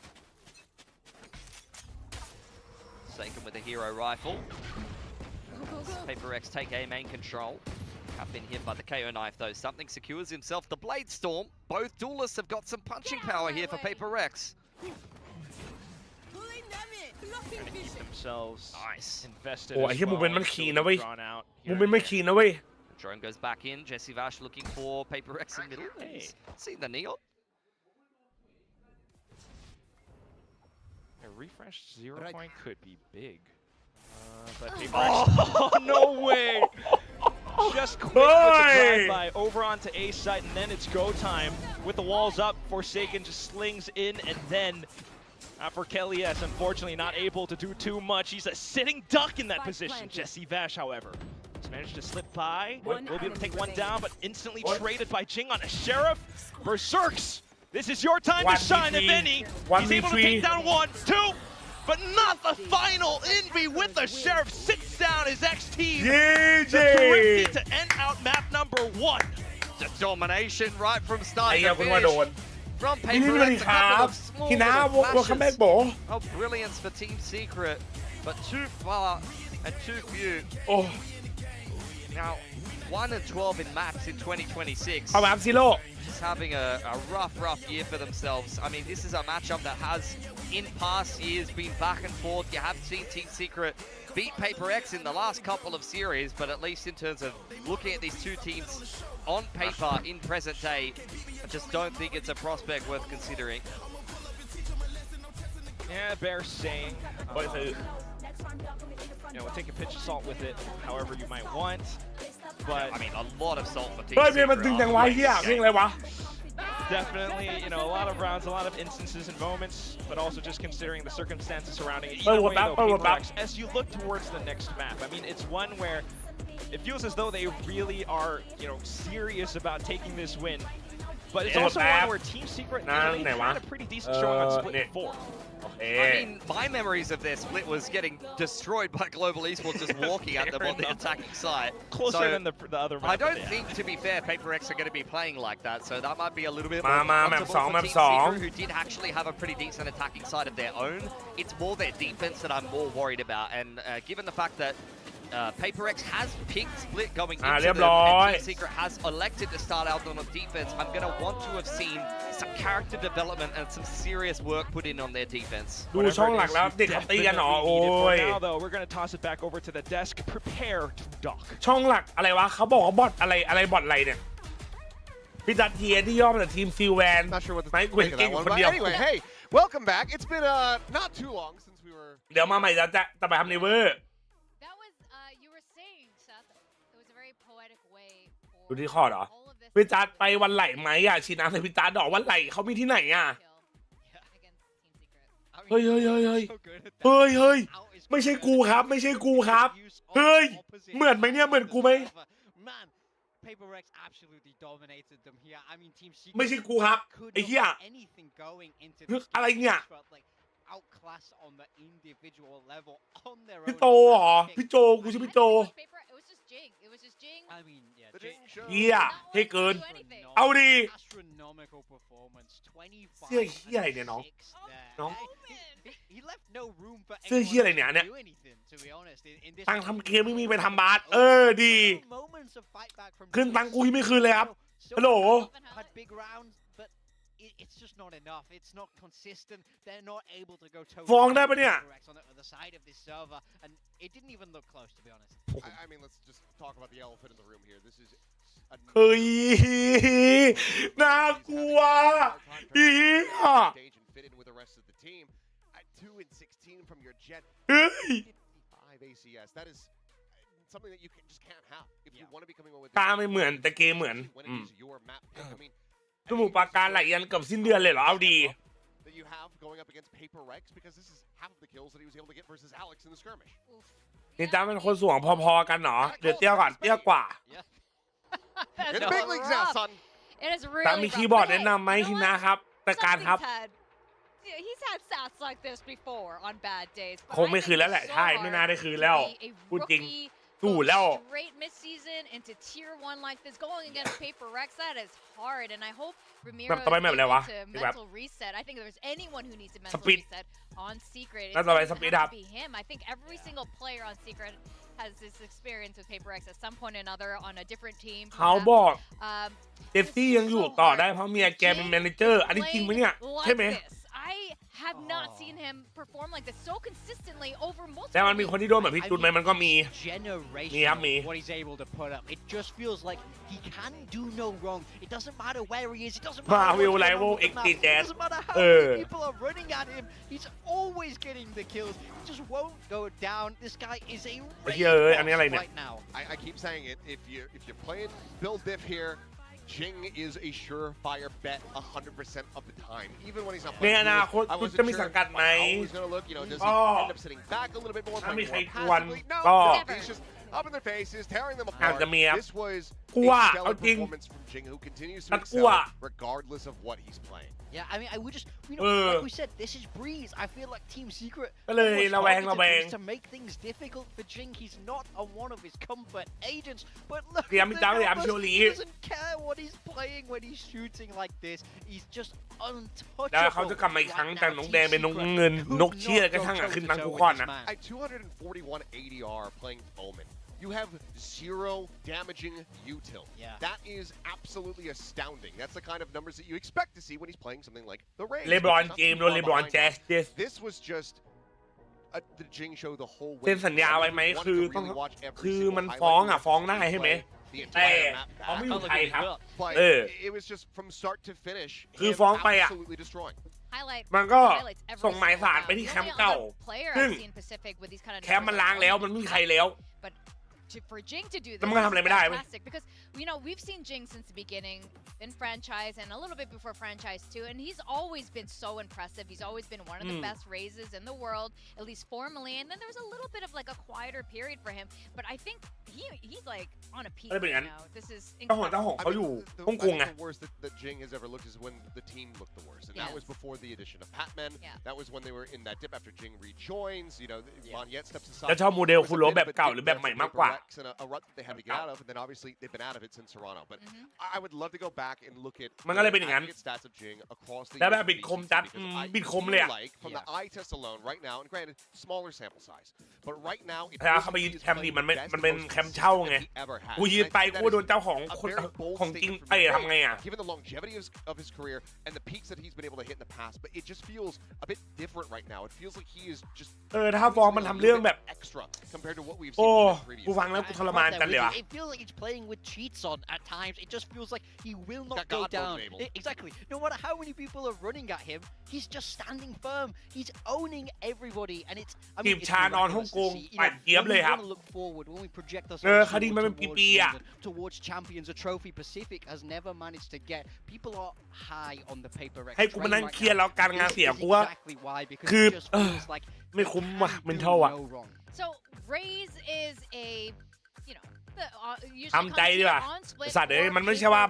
Saken with a hero rifle. PACIFIC take A main control. Have been hit by the KO knife though. Something secures himself. The Blade Storm. Both duelists have got some punching power here for PACIFIC. Trying to keep themselves invested โอ้ไอ้ as ที่มูเมน well. ต์มันคีนนะเว้ย Drawn out มู here เมนต์ไม่คีนนะเว้ย Drone goes back in. JJaz looking for PACIFIC in middle. He's seen the neon. A refresh 0 point could be big. But PACIFIC. Oh, no way! Just quick with the drive-by over onto A site, and then it's go time. With the walls up, Forsaken just slings in, and then for KAII, unfortunately not able to do too much. He's a sitting duck in that position. JJaz, however, has managed to slip by. Will be able to take one down, but instantly traded by Jing on a Sheriff. Berserks, this is your time to shine, if any. He's able to take down 1, 2, but not the final. Envy with the Sheriff sits down his X-Team. The 3 to end out map number 1. The domination right from start ไอ้เหี้ย to คุณว่าโดน finish. From นี่นี่ PACIFIC, ค a รับ couple of small ที่น้า little วคัมแบ็ก flashes โบ of brilliance for Team Secret, but too far and too few. โอ้ Now, 1 and 12 in maps in 2026. เอาแบบซิโร่ Just having a rough year for themselves. I mean, this is a matchup that has, in past years, been back and forth. You have seen Team Secret beat PACIFIC in the last couple of series, but at least in terms of looking at these two teams on paper in present day, I just don't think it's a prospect worth considering. Yeah, Bear saying, you know, we'll take a pinch of salt with it, however you might want. But I mean, a lot of salt for Team เฮ้ยเพลงมันตึงจังวะเฮียเพลงอะไรวะ definitely, you know, a lot of rounds, a lot of instances and moments, but also just considering the circumstances surrounding it. Either way, though, PACIFIC, as you look towards the next map, I mean, it's one where it feels as though they really are, you know, serious about taking this win. But it's also one where Team Secret really had a pretty decent showing on Split 4. I mean, my memories of their split was getting destroyed by Global Esports just walking at them on the attacking side. Closer than the other map. I don't think, to be fair, PACIFIC are going to be playing like that, so that might be a little bit more มา comfortable for แมป Team 2 Secret, who did actually have a pretty decent attacking side of their own. It's more their defense that I'm more worried about, and given the fact that PACIFIC has picked split going into them, and Team Secret has elected to start out on defense, I'm going to want to have seen some character development and some serious work put in on their defense. ดูช่องหลักแล้วเด็กเขาตีกันหรอโอ้ย For now, though, we're going to toss it back over to the desk. Prepare to dock. ช่องหลักอะไรวะเขาบอกว่าบอทอะไรบอทอะไรเนี่ยพี่จัดเทียที่ย่อมาจากทีมซิลแวน Not sure what to ไม่ think กูเห็น of เก่ง that อยู่ one, คน but เดียว anyway, hey, welcome back. It's been not too long since we were. เดี๋ยวมาใหม่จะไปทำในเวอร์ That was you were saying, Seth. It was a very poetic way ดูที่คอร์ดเหรอพี่จัดไปวันไหลไหมอ่ะชีน้ำใส่พี่จัดดอกวันไหลเขามีที่ไหนอ่ะเฮ้ยไม่ใช่กูครับไม่ใช่กูครับเฮ้ยเหมือนไหมเนี่ยเหมือนกูไหม PACIFIC absolutely dominated them here. I mean, Team Secret ไม่ใช่กูครับไอ้เหี้ย anything going into อะไรเนี่ย outclass on the individual level on their own. พี่โตเหรอพี่โจกูชื่อพี่โจ It was just Jing. It was just Jing. I mean, yeah, เหี้ยให้เกินเอาดี astronomical performance. 25 เสื้อเหี้ยอะไรเนี่ยน้อง น้อง He left no room for เสื้อเหี้ยอะไรเนี่ยเนี่ย do anything, to be honest. In this ตังค์ทำเกมไม่มีไปทำบาสดี moments of fight back from ขึ้นตังค์กูยังไม่คืนเลยครับฮัลโหล had big rounds, but it's just not enough. It's not consistent. They're not able to go toe ฟ้องได้ปะเนี่ย on the other side of this server, and it didn't even look close, to be honest. I mean, let's just talk about the elephant in the room here. This is เฮ้ยน่ากลัวอีอ่ะ stage and fit in with the rest of the team. At 2 and 16 from your Jet. เฮ้ย 55 ACS. That is something that you just can't have if you want to be coming away with. ตาไม่เหมือนแต่เกมเหมือน when it is your map pick. I mean, สมุทรปราการไหลยันกับสิ้นเดือนเลยเหรอเอาดี that you have going up against PACIFIC because this is half of the kills that he was able to get versus Alex in the skirmish. นี่จ้าเป็นคนสวงพอๆกันเหรอเดี๋ยวเตี้ยก่อนเตี้ยกว่า In the big leagues now, son. It is really ตามีคีย์บอร์ดแนะนำไหมทีนะครับแต่การครับ He's had stats like this before on bad days. คงไม่คืนแล้วแหละใช่ไม่น่าได้คืนแล้วพูดจริงสู้แล้ว Straight mid-season into tier 1 like this, going against PACIFIC, that is hard, and I hope Ramiro is able to mental reset. I think if there's anyone who needs to mental reset on Secret, it's going to have to be him. I think every single player on Secret has this experience with PACIFIC at some point or another on a different team. เขาบอกเจสซี่ยังอยู่ต่อได้เพราะเมียแกเป็นแมเนเจอร์อันนี้จริงไหมเนี่ยใช่ไหม I have not seen him perform like this so consistently over multiple. แต่มันมีคนที่โดนแบบพี่จุนไหมมันก็มี มีครับมี What he's able to put up, it just feels like he can do no wrong. It doesn't matter where he is. It doesn't matter. It doesn't matter how many people are running at him. He's always getting the kills. He just won't go down. This guy is a right now. I keep saying it. If you're playing build diff here. Jing is a surefire bet 100% of the time, even when he's not playing. I wasn't sure how he's going to look. You know, does he end up sitting back a little bit more? Playing more passively? No, he's just up in their faces, tearing them apart. This was a stellar performance from Jing, who continues to excel regardless of what he's playing. Yeah, I mean, we just, like we said, this is Breeze. I feel like Team Secret to make things difficult for Jing. He's not on one of his comfort agents, but look, he doesn't care what he's playing when he's shooting like this. He's just untouchable. แล้วเขาจะกลับมาอีกครั้งจากนกแดงเป็นนกเงินนกเชี่ยก็ช่างขึ้นทั้งทุกคนนะ At 241 ADR playing Omen. You have 0 damaging util. That is absolutely astounding. That's the kind of numbers that you expect to see when he's playing something like the Raid. LeBron James โดน LeBron Jazz This was just the Jing show the whole way. เซ็นสัญญาไว้ไหมคือต้องคือมันฟ้องได้ใช่ไหมแต่เขาไม่อยู่ไทยครับIt was just from start to finish. คือฟ้องไปอ่ะ absolutely destroying. มันก็ส่งหมายสารไปที่แคมป์เก่าซึ่งแคมป์มันล้างแล้วมันไม่มีใครแล้ว For Jing to do this is fantastic because we've seen Jing since the beginning in franchise and a little bit before franchise too, and he's always been so impressive. He's always been one of the best raises in the world, at least formally. And then there was a little bit of like a quieter period for him, but I think he's like on a peak right now. This is incredible. I mean, the worst that Jing has ever looked is when the team looked the worst, and that was before the addition of Patman. That was when they were in that dip after Jing rejoins. Monyet steps aside. จะชอบโมเดลฟูลโรแบบเก่าหรือแบบใหม่มากกว่า and a rut that they had to get out of, and then obviously they've been out of it since Toronto. But I would love to go back and look at the stats of Jing across the years. Like from the eye test alone, right now, and granted, smaller sample size, but right now, it's the best that he ever had. Given the longevity of his career and the peaks that he's been able to hit in the past, but it just feels a bit different right now. It feels like he is just ถ้าฟ้องมันทำเรื่องแบบ extra compared to what we've seen. กูฟังแล้วกูทรมานกันเลยว่ะ It feels like he's playing with cheats on at times. It just feels like he will not go down. Exactly. No matter how many people are running at him, he's just standing firm. He's owning everybody, and it's. I mean, it's miraculous to see. We want to look forward when we project ourselves towards champions. A trophy Pacific has never managed to get. People are high on the PACIFIC. ให้กูมานั่งเครียดแล้วการงานเสียกูว่าคือไม่คุ้มว่ะเมนทัลอ่ะ So Raze is aทำใจดีกว่าสัตว์มันไม่ใช่ว่า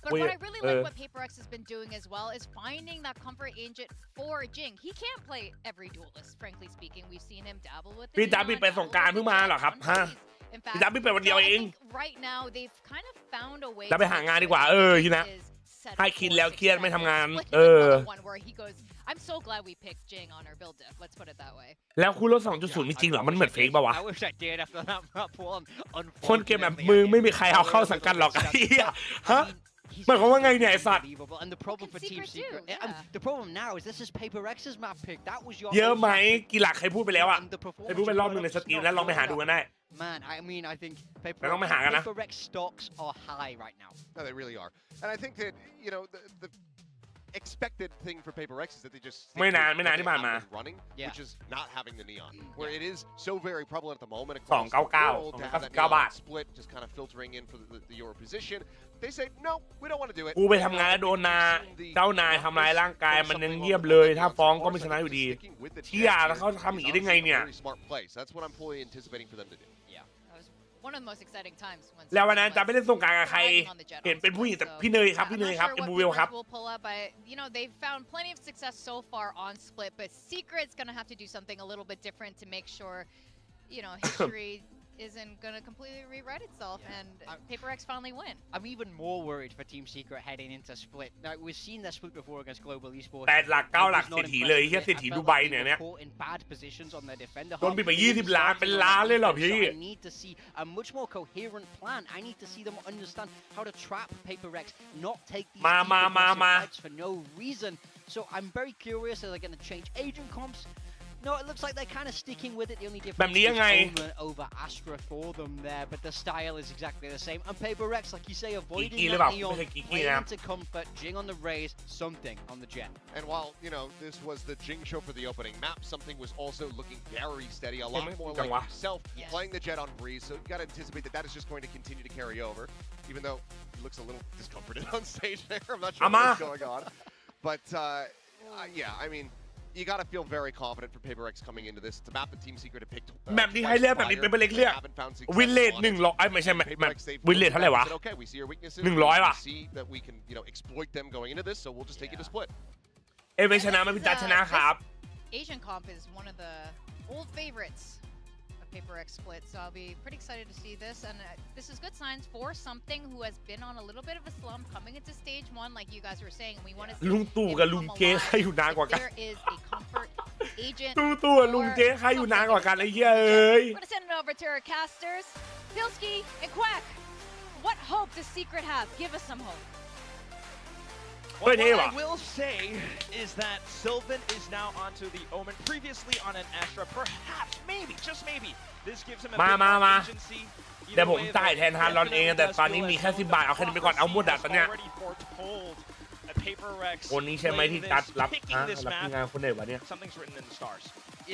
But what I really like what PACIFIC has been doing as well is finding that comfort agent for Jing. He can't play every duelist, frankly speaking. We've seen him dabble with it. พี่จับไปสงกรานต์เพิ่งมาเหรอครับฮะพี่จับไปวันเดียวเอง Right now they've kind of found a way จะไปหางานดีกว่าทีนะให้คิดแล้วเครียดไม่ทำงานI'm so glad we picked Jing on our build diff. Let's put it that way. แล้วคู่รถ 2.0 มีจริงเหรอมันเหมือนเฟกป่าวะ I wish I did after that map one. คนเกมแบบมึงไม่มีใครเอาเข้าสังกัดหรอกไอ้เหี้ยฮะ หมายความว่าไงเนี่ยไอ้สัตว์ unbelievable. And the problem for Team Secret, the problem now is this is Paper X's map pick. That was your เยอะไหมกี่หลักใครพูดไปแล้วอ่ะใครพูดไปรอบนึงในสตรีมแล้วลองไปหาดูกันได้ Man, I mean, I think Paper X stocks are high right now. No, they really are. And I think that, you know, the expected thing for Paper X is that they just stick ไม่นาน with what ที่ they ผ่าน have มา been running, which is not having the neon, where it is so very prevalent at the moment 299 across the world to have that 299 บา neon ท split just kind of filtering in for your position. They say, no, we don't want to do it. กูไปทำงานแล้วโดนเจ้านายทำร้ายร่างกายมันยังเงียบเลยถ้าฟ้องก็ไม่ชนะอยู่ดีเชี่ยแล้วเขาทำอย่างนี้ได้ไงเนี่ย Very smart play. So that's what I'm fully anticipating for them to do. One of the most exciting times when แล้ววันนั้นจะไม่ได้ส่งกลารกับใครเห็นเป็นผู้หญิงแต่พี่เนยครับพี่เนยครับเอ็มบูเวลครับ will pull up. You know, they've found plenty of success so far on Split, but Secret's gonna have to do something a little bit different to make sure, you know, history isn't gonna completely rewrite itself and Paper X finally win. I'm even more worried for Team Secret heading into Split. Now, we've seen their split before against Global Esports. 8 หลัก 9 หลักเศรษฐีเลยเฮียเศรษฐีดูไบเนี่ย in bad positions on their defender. โดนปิดไป20 ล้านเป็นล้านเลยเหรอพี่ I need to see a much more coherent plan. I need to see them understand how to trap Paper X, not take these fights for no reason. So I'm very curious. Are they going to change agent comps? No, it looks like they're kind of sticking with it. The only difference is Omen over Astra for them there, but the style is exactly the same. And Paper X, like you say, avoiding that Neon, playing into comfort, Jing on the raise, something on the jet. And while, you know, this was the Jing show for the opening map, something was also looking very steady, a lot more like himself, playing the jet on Breeze, so you got to anticipate that that is just going to continue to carry over, even though he looks a little discomforted on stage there. I'm not sure what's going on. But, yeah, I mean, you got to feel very confident for Paper X coming into this. It's a map that Team Secret have picked. แบบนี้ให้เลือกแบบนี้เป็นไปเลือกวินเลท100ไม่ใช่แบบวินเลทเท่าไหร่วะ 100 ว่ะ See that we can, you know, exploit them going into this, so we'll just take it to split. เอเวชนะไม่พิจารชนะครับ Asian comp is one of the old favorites of Paper X Split, so I'll be pretty excited to see this. And this is good signs for something who has been on a little bit of a slump coming into stage 1, like you guys were saying. And we want to see ลุงตู่กับลุงเจใครอยู่นานกว่ากัน there is a comfort agent. ตู่กับลุงเจใครอยู่นานกว่ากันไอ้เหี้ยเอ้ย We're gonna send it over to our casters, Pilsky and Quack. What hope does Secret have? Give us some hope. What I will say is that Sylvan is now onto the Omen. Previously on an Astra, perhaps, maybe, just maybe, this gives him a bit more agency. เดี๋ยวผมจ่ายแทนฮาร์ลอนเองแต่ตอนนี้มีแค่10 บาทเอาแค่นี้ไปก่อนเอาหมดอ่ะตอนเนี้ยคนนี้ใช่ไหมที่จัดรับงานคนไหนวะเนี่ย Something's written in the stars.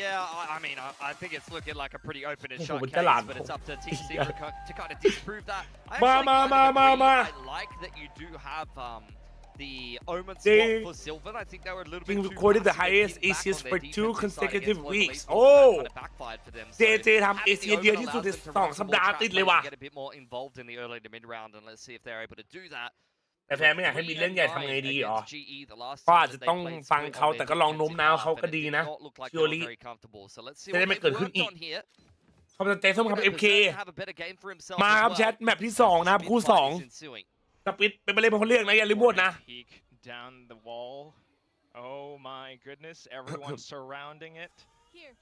Yeah, I mean, I think it's looking like a pretty open and shut case, but it's up to Team Secret to kind of disprove that. I like that you do have the Omen spot for Sylvan. I think they were a little bit too recorded the highest ACS for 2 consecutive weeks. Oh, JJ ทำ ACS เยอะที่สุดใน2 สัปดาห์ติดเลยว่ะ Get a bit more involved in the early to mid round, and let's see if they're able to do that. แต่แฟนไม่อยากให้มีเรื่องใหญ่ทำไงดีอ๋อก็อาจจะต้องฟังเขาแต่ก็ลองโน้มน้าวเขาก็ดีนะชิโอริจะได้ไม่เกิดขึ้นอีกเขาจะเตะส้มครับ MK มาครับแชทแมปที่2นะครับคู่2สปิดเป็นไปเลยเป็นคนเลือกนะอย่าลืมโหวตนะ Down the wall. Oh my goodness, everyone surrounding it.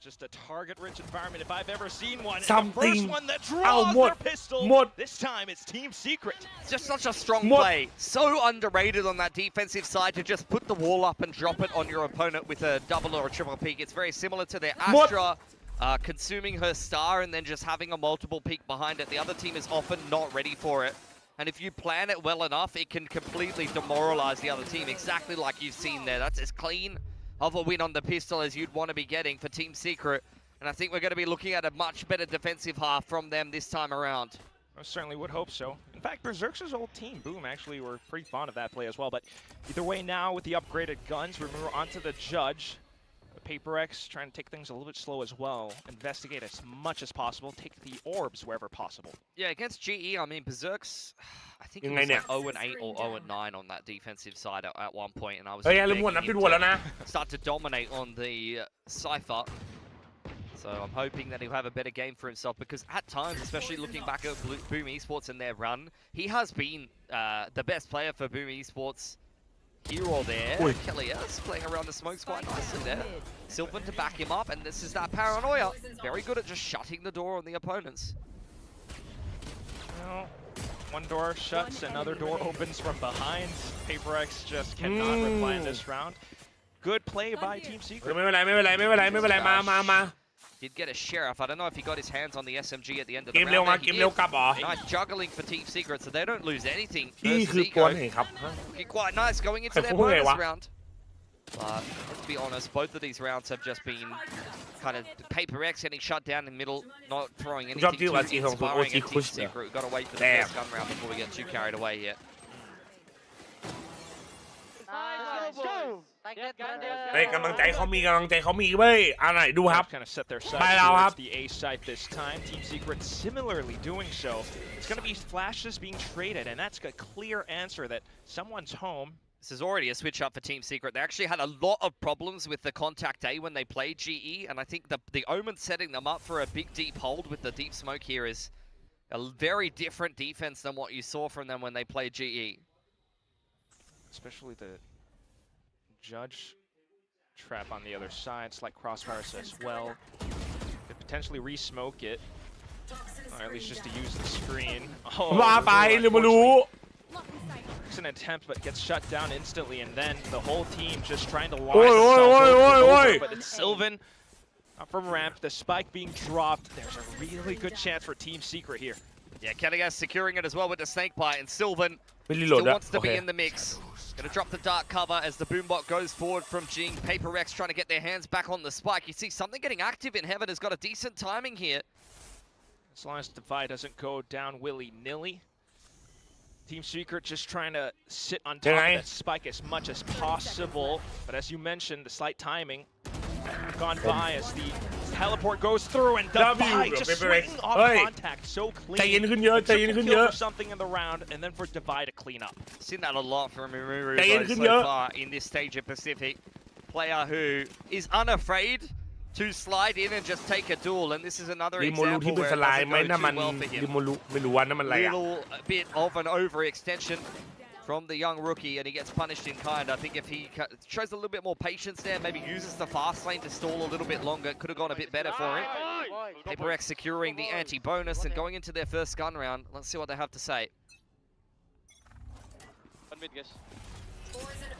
Just a target-rich environment if I've ever seen one. And the first one that draws their pistol. This time it's Team Secret. Just such a strong play. So underrated on that defensive side to just put the wall up and drop it on your opponent with a double or a triple peek. It's very similar to their Astra consuming her star and then just having a multiple peek behind it. The other team is often not ready for it. And if you plan it well enough, it can completely demoralize the other team, exactly like you've seen there. That's as clean of a win on the pistol as you'd want to be getting for Team Secret. And I think we're going to be looking at a much better defensive half from them this time around. I certainly would hope so. In fact, Berserk's old team, Boom, actually were pretty fond of that play as well. But either way now, with the upgraded guns, we move on to the judge. Paper X trying to take things a little bit slow as well. Investigate as much as possible. Take the orbs wherever possible. Yeah, against GE, I mean, Berserk's, I think it was like 0-8 or 0-9 on that defensive side at one point, and I was start to dominate on the Cypher. So I'm hoping that he'll have a better game for himself, because at times, especially looking back at Boom Esports and their run, he has been the best player for Boom Esports here or there. KAI's playing around the smokes quite nicely there. Sylvan to back him up, and this is that paranoia. Very good at just shutting the door on the opponents. Well, One door shuts, another door opens from behind. PACIFIC just cannot reply in this round. Good play by Team Secret. ไม่เป็นไรมา Did get a sheriff. I don't know if he got his hands on the SMG at the end of เก the มเร็ว round. มา There เก he มเร็ว is. กลับเหรอ Nice juggling for Team Secret, so they don't lose anything. พี่ versus คือกวน Eco. เห็นครับ Looking quite nice going into their ใครพูดไง bonus วะ round. But let's be honest, both of these rounds have just been kind of PACIFIC getting shut down in the middle, not throwing anything too inspiring at Team Secret. We've got to wait for the first gun round before we get too carried away here. เฮ้ยกำลังใจเขามีเว้ยอะไรดูครับ Kind of set their ไป sights แล้วครับ towards the A side this time. Team Secret similarly doing so. It's going to be flashes being traded, and that's a clear answer that someone's home. This is already a switch up for Team Secret. They actually had a lot of problems with the contact A when they played GE, and I think the Omen setting them up for a big deep hold with the deep smoke here is a very different defense than what you saw from them when they played GE. Especially the Judge trap on the other side, like crossfires as well. Could potentially re-smoke it, or at least just to use the screen. ว่าไปหรือไม่รู้ It's an attempt, but gets shut down instantly, and then the whole team just trying to launch themselves over, but it's Sylvan from ramp, the spike being dropped. There's a really good chance for Team Secret here. Yeah, KAI's securing it as well with the snake bite, and Sylvan Really still low, wants to be in the mix. Gonna drop the dark cover as the boombot goes forward from Jing. PACIFIC trying to get their hands back on the spike. You see something getting active in Heaven has got a decent timing here. As long as Divide doesn't go down willy-nilly. Team Secret just trying to sit on top of that spike as much as possible. But as you mentioned, the slight timing gone by as the teleport goes through, and Divide just swinging off contact so clean. ใจเย็นขึ้นเยอะ For something in the round, and then for Divide to clean up. Seen that a lot from Mimuru ใจเย็นขึ้นเยอะ so far in this stage of Pacific. Player who is unafraid to slide in and just take a duel, and this is another ลิโมลู example ที่เป็น where ส it ลาย doesn't ไหม go น้ำมัน too well for him. ลิโมลูไม่รู้ว่าน้ำมันอะไรอะ Little bit of an overextension from the young rookie, and he gets punished in kind. I think if he shows a little bit more patience there, maybe uses the fast lane to stall a little bit longer, it could have gone a bit better for him. PACIFIC securing the anti-bonus and going into their first gun round. Let's see what they have to say. One mid, guys.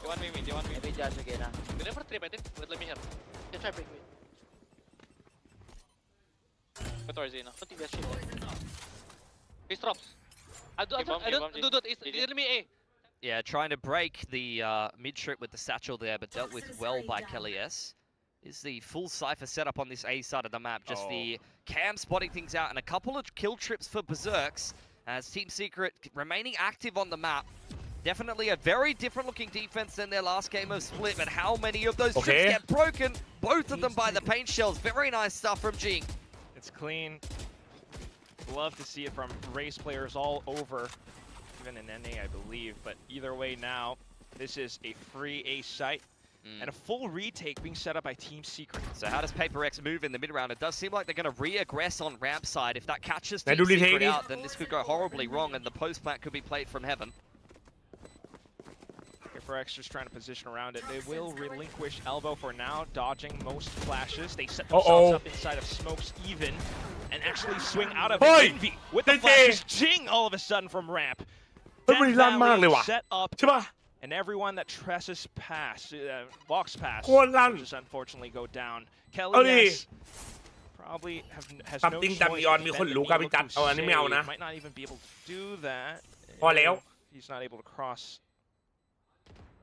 You want me mid? You want me? Maybe Jazz again. We never trip, I think. But let me help. Just try break mid. Go towards A now. Don't think that's shit. He's drops. I don't do it. It's me A. Yeah, trying to break the mid trip with the satchel there, but dealt with well by KAI's. Is the full cipher setup on this A side of the map. Just the cam spotting things out and a couple of kill trips for Berserks as Team Secret remaining active on the map. Definitely a very different looking defense than their last game of Split, but how many of those trips get broken? Both of them by the paint shells. Very nice stuff from Jing. It's clean. Love to see it from race players all over, even in NA, I believe. But either way now, this is a free A site and a full retake being set up by Team Secret. So how does PACIFIC move in the mid round? It does seem like they're going to re-aggress on ramp side. If that catches Team Secret out, then this could go horribly wrong, and the post plant could be played from Heaven. PACIFIC just trying to position around it. They will relinquish elbow for now, dodging most flashes. They set themselves up inside of smokes even, and actually swing out of Envy with the flashes. Jing all of a sudden from ramp. Set up, and everyone that tresses past, walks past, just unfortunately go down. KAI's probably has no choice but might not even be able to do that. He's not able to cross.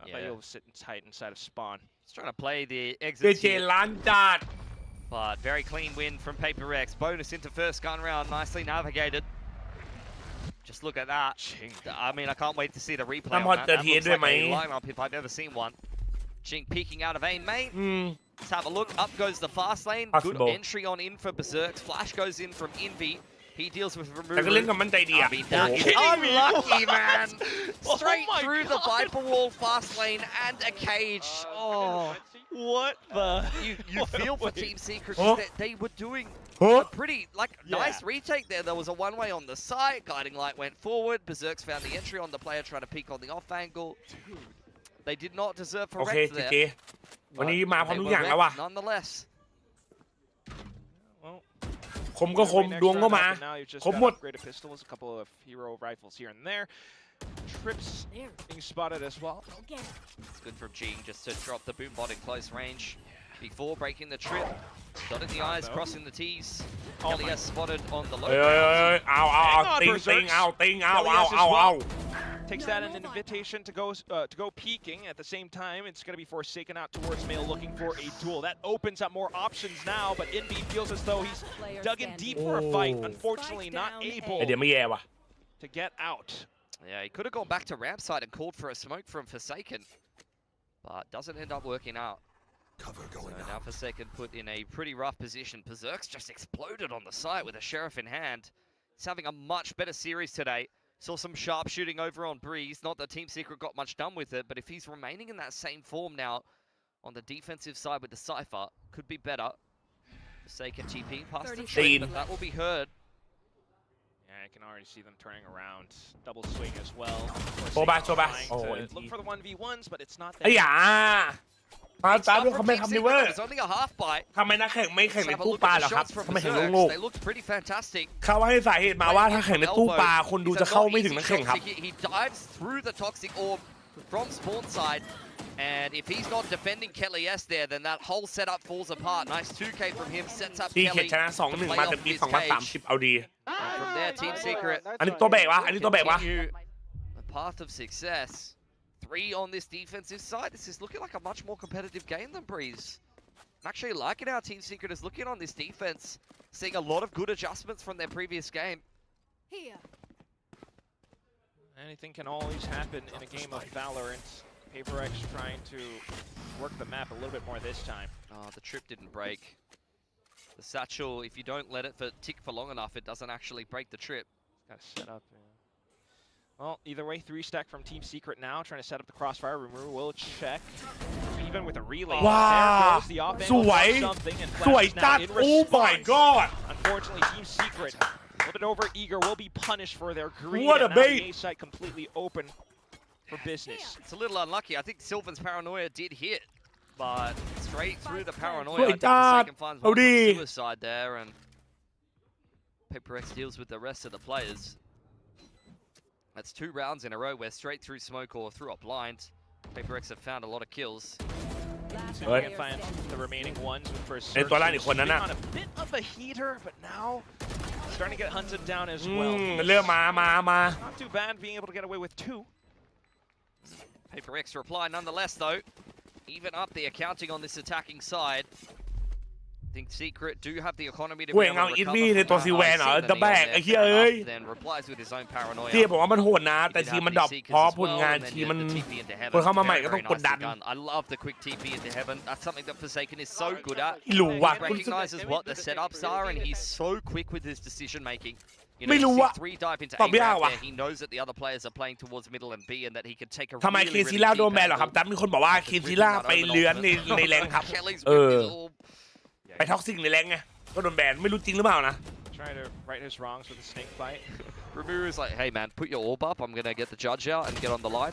I thought he'll sit tight inside of spawn. He's trying to play the exit here. But very clean win from PACIFIC. Bonus into first gun round, nicely navigated. Just look at that. I mean, I can't wait to see the replay on that. That looks like a lineup if I've ever seen one. Jing peeking out of A main. Let's have a look. Up goes the fast lane. Good entry on in for Berserks. Flash goes in from Envy. He deals with Remuru. I mean, that is unlucky, man. Straight through the Viper wall, fast lane, and a cage. Oh, what the? You feel for Team Secret. They were doing a pretty nice retake there. There was a one-way on the side. Guiding light went forward. Berserks found the entry on the player, trying to peek on the off angle. They did not deserve for wreck there. วันนี้มาพร้อมทุกอย่างแล้วว่ะ Nonetheless. Well, คมก็คมดวงก็มาคมหมด Upgraded pistols, a couple of hero rifles here and there. Trips being spotted as well. It's good from Jing just to drop the boom bot in close range. Before breaking the trip, dotting the I's, crossing the T's. KAI's spotted on the low ground. เอา Takes that an invitation to go peeking. At the same time, it's going to be Forsaken out towards male looking for a duel. That opens up more options now, but Envy feels as though he's dug in deep for a fight. Unfortunately, not able เดี๋ยวไม่แย่ว่ะ to get out. Yeah, he could have gone back to ramp side and called for a smoke from Forsaken, but doesn't end up working out. So now Forsaken put in a pretty rough position. Berserk's just exploded on the site with a Sheriff in hand. He's having a much better series today. Saw some sharp shooting over on Breeze. Not that Team Secret got much done with it, but if he's remaining in that same form now on the defensive side with the Cypher, could be better. Forsaken TP past the tree, but that will be heard. Yeah, I can already see them turning around. Double swing as well. Look for the 1v1s, but it's not ไอ้ there. หยาตาด้วยเขาไม่ทำดีเว้ย It's only a half bite. ทำไมนักแข่งไม่แข่งใน Have a ตู้ look ปลา at เหร the อครับ shots from ทำไมแข่ง Berserk. โลก They looked pretty fantastic. เขาให้สาเหตุมาว่าถ้าแข่งในตู้ปลาคนดูจะเข้าไม่ถึงนักแข่งครับ He dives through the toxic orb from spawn side, and if he's not defending KAI's there, then that whole setup falls apart. Nice 2K from him, sets up ที่เขต KAI ชนะ to 2-1 play มา off แต่ปี his 2030 เอาดี And from there, Team Secret อันนี้ตัวแบกวะอันนี้ตัวแบกวะ continue the path of success. 3 on this defensive side. This is looking like a much more competitive game than Breeze. I'm actually liking how Team Secret is looking on this defense, seeing a lot of good adjustments from their previous game. Anything can always happen in a game of Valorant. PRX trying to work the map a little bit more this time. Oh, the trip didn't break. The satchel, if you don't let it tick for long enough, it doesn't actually break the trip. Got to set up. Well, either way, 3-stack from Team Secret now, trying to set up the crossfire. Remove will check. Even with a relay. Wow. There goes the offense. สวย Something and สวย Flash จั now ด in โอ้ my response. god Unfortunately, Team Secret, a little bit over eager, will be punished for their greed. What a and now bait. the A site completely open for business. It's a little unlucky. I think Sylvan's paranoia did hit, but straight through the paranoia. สวย I think จัด Forsaken finds เอา one ดี from suicide there, and PRX deals with the rest of the players. That's 2 rounds in a row where straight through smoke or through a blind, PRX have found a lot of kills. So you can find the remaining ones with first ไอ้ตัวล่างอีกคนนั้น been น่ะ on a bit of a heater, but now starting to get hunted down as อื well. มเริ่มมา Not too bad being able to get away with 2. PRX reply nonetheless though. Even up the accounting on this attacking side. I think Secret do have the economy to เว้ be ย able เงา to อิน recover วี่ใน from ตัว that ซีแวนเหรอ high C จะแบก there, ไอ้เหี้ย fair เอ้ย enough, then replies with his own paranoia. ที่ผมว่ามันโหดนะ แต่ทีมมันดรอปเพราะผลงานทีมมันคนเข้ามาใหม่ก็ต้องกดดัน I love the quick TP into heaven. That's something that Forsaken is so good at. ไม่รู้ว่ะ He recognizes what the setups are, and he's so quick with his decision making. You ไม่ know, รู้ he ว่ะ sees 3 dive into ต A อบยาก round ว่ะ there. He knows that the other players are playing towards middle and B, and that he can take a ทำไม really, เค really ซิล่าโดน deep แบนเหรอครับ angle. แต่มีคนบอกว่าเคซิล่าไปเลื้อนในแรงครับ Kelly's เอ whip อ is all ไปท็อกซิกในแรงไงก็โดนแบนไม่รู้จริงหรือเปล่านะ Trying to right his wrongs with a snake bite. Ramuru's like, hey man, put your orb up. I'm going to get the judge out and get on the line.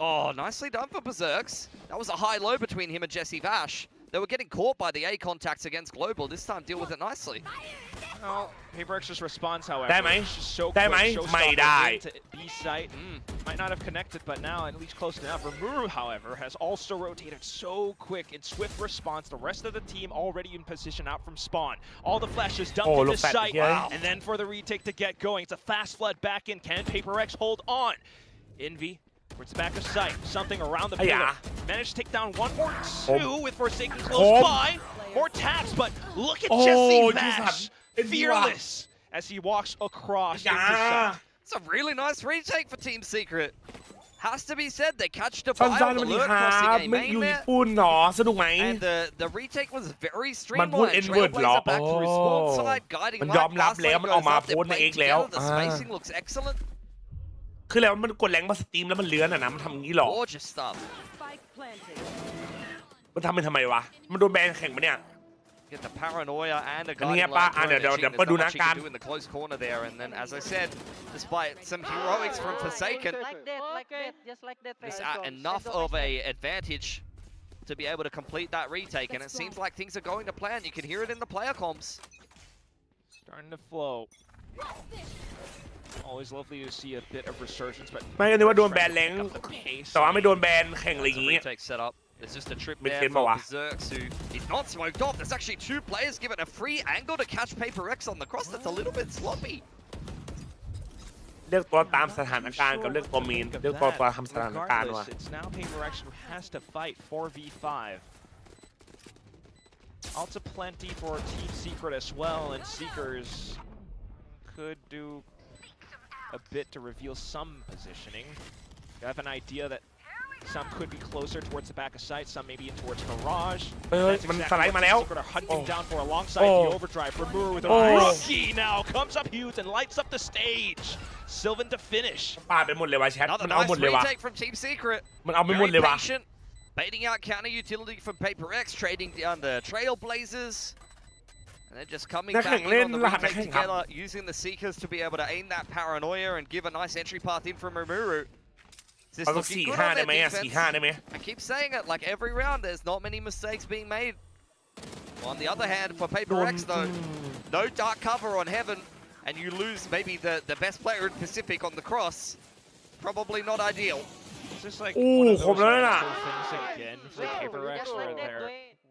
Oh, nicely done for Berserks. That was a high-low between him and Jesse Vash. They were getting caught by the A contacts against Global. This time, deal with it nicely. Well, PRX just responds, however. ได้ไหม It's just so ได้ไหม quick. ไม่ได้ Showstopper into B site. Might not have connected, but now at least close enough. Ramuru, however, has also rotated so quick in swift response. The rest of the team already in position out from spawn. All the flashes dumped Oh, into look at sight. that, yeah. And then for the retake to get going. It's a fast flood back in. Can PRX hold on? Envy. Towards the back of sight, something around the pillar. Managed to take down 1 or 2 with Forsaken close by. More taps, but look at Jesse Vash, fearless as he walks across into sight. It's a really nice retake for Team Secret. Has to be said, they catched a สั้น fire ๆ on ส the วัสดี lurk ครั crossing บ a ไม่อยู่ main ญี่ net. ปุ่นหรอสนุกไหม And the retake was very มันพูด streamlined. N-word เหรอ Trailblazer back through spawn side, guiding มันยอม light, รับ fast แล้ว lane มันออก goes มา up, โพ they're สต์ใน playing เอกแล้ว together, the spacing looks excellent. คือแล้วมันกดแรงมาสตรีมแล้วมันเลื้อนอ่ะนะมันทำอย่างนี้หรอ Gorgeous stuff. มันทำไปทำไมวะมันโดนแบนแข่งปะเนี่ย Get the paranoia and a อันนี้ guiding ปะ light. เดี๋ยว There's ไปดู not นะ much he การ can do in the close corner there. And then, as I said, despite some heroics from Forsaken, Just like that. there's enough of a advantage to be able to complete that retake. And it seems like things are going to plan. You can hear it in the player comms. Starting to flow. Always lovely to see a bit of resurgence, but ไม่ก็นึกว่าโดนแบนแรงแต่ว่าไม่โดนแบนแข่งอะไรอย่างงี้ There's just a trip there for Berserks who is not smoked off. There's actually 2 players given a free angle to catch Paper X on the cross. That's a little bit sloppy. เลือกตัวตามสถานการณ์กับเลือกตัวมีนเลือกตัวทำสถานการณ์ว่ะ It's now Paper X who has to fight 4v5. Also plenty for Team Secret as well, and Seekers could do a bit to reveal some positioning. You have an idea that some could be closer towards the back of sight, some maybe in towards Mirage. มันสไลด์มาแล้ว Secret are hunting down for alongside the overdrive. Remur with a rookie now comes up huge and lights up the stage. Sylvan to finish. ปาดไปหมดเลยว่ะแชท Another มันเอาหมด nice เลยว่ะ retake from Team Secret. มันเอาไปหมดเลยว่ะ Very patient, baiting out counter utility from Paper X, trading down the Trailblazers. And they're just coming back in on the retake together, using the Seekers to be able to aim that paranoia and give a nice entry path in from Rimuru. This is looking good on their defense. I keep saying it, like every round, there's not many mistakes being made. On the other hand, for Paper X though, no dark cover on Heaven, and you lose maybe the best player in Pacific on the cross. Probably not ideal. It's just like one of those things again for Paper X where their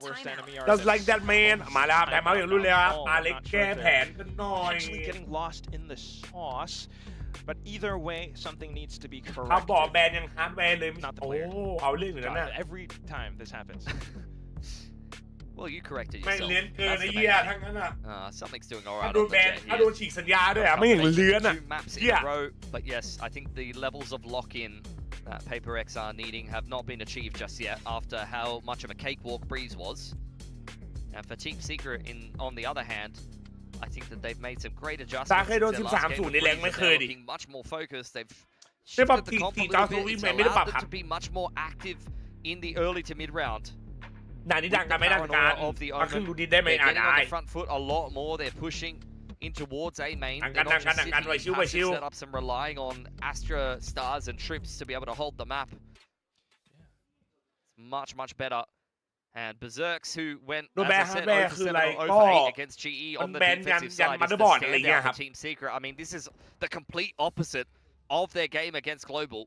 worst enemy are Just like that man มาแล้วแต่มาอย่างรุ่นเลยครับอาเล็กแก้แผนกันหน่อย Actually getting lost in the sauce, but either way, something needs to be ถ้า corrected. บอกแบนยังฮาร์ดแวร์เลยโอ้เอาเรื่องอยู่แล้วนะ Every time this happens. Well, you corrected ไม่ yourself. เลี้ยนเกินไอ้เหี้ยทั้งนั้นอ่ะ Something's doing ถ้า alright โด on น the แบน jet ถ้า here. โดนฉีกสัญญาด้วยอ่ะไม่อย่างเลื้อนอ่ะ Two maps in เหี้ย a row, but yes, I think the levels of lock-in that Paper X are needing have not been achieved just yet after how much of a cakewalk Breeze was. And for Team Secret, on the other hand, I think that they've made some great adjustments. เคยโดน Their last game 13-0 ในแรงไม่เคย they're ดิ looking much more focused. They've ใช่ป่ะ shifted the comp a 4-9 little bit. It's ไม่ได้ปรับ allowed ครั them บ to be much more active in the early to mid round. ด่านนี้ดังกันไม่ดังกันมาขึ้นดูดีได้ไหม They're อ่ะ getting ได้ on the front foot a lot more. They're pushing in towards A main. ดัง They're กัน not just ดังกัน sitting ไว้ in ชิวไว้ passive ชิว setups and relying on Astra stars and trips to be able to hold the map. It's much better. And Berserks, who went, as I said, 0-7 against GE on the defensive side, is the standout for Team Secret. I mean, this is the complete opposite of their game against Global.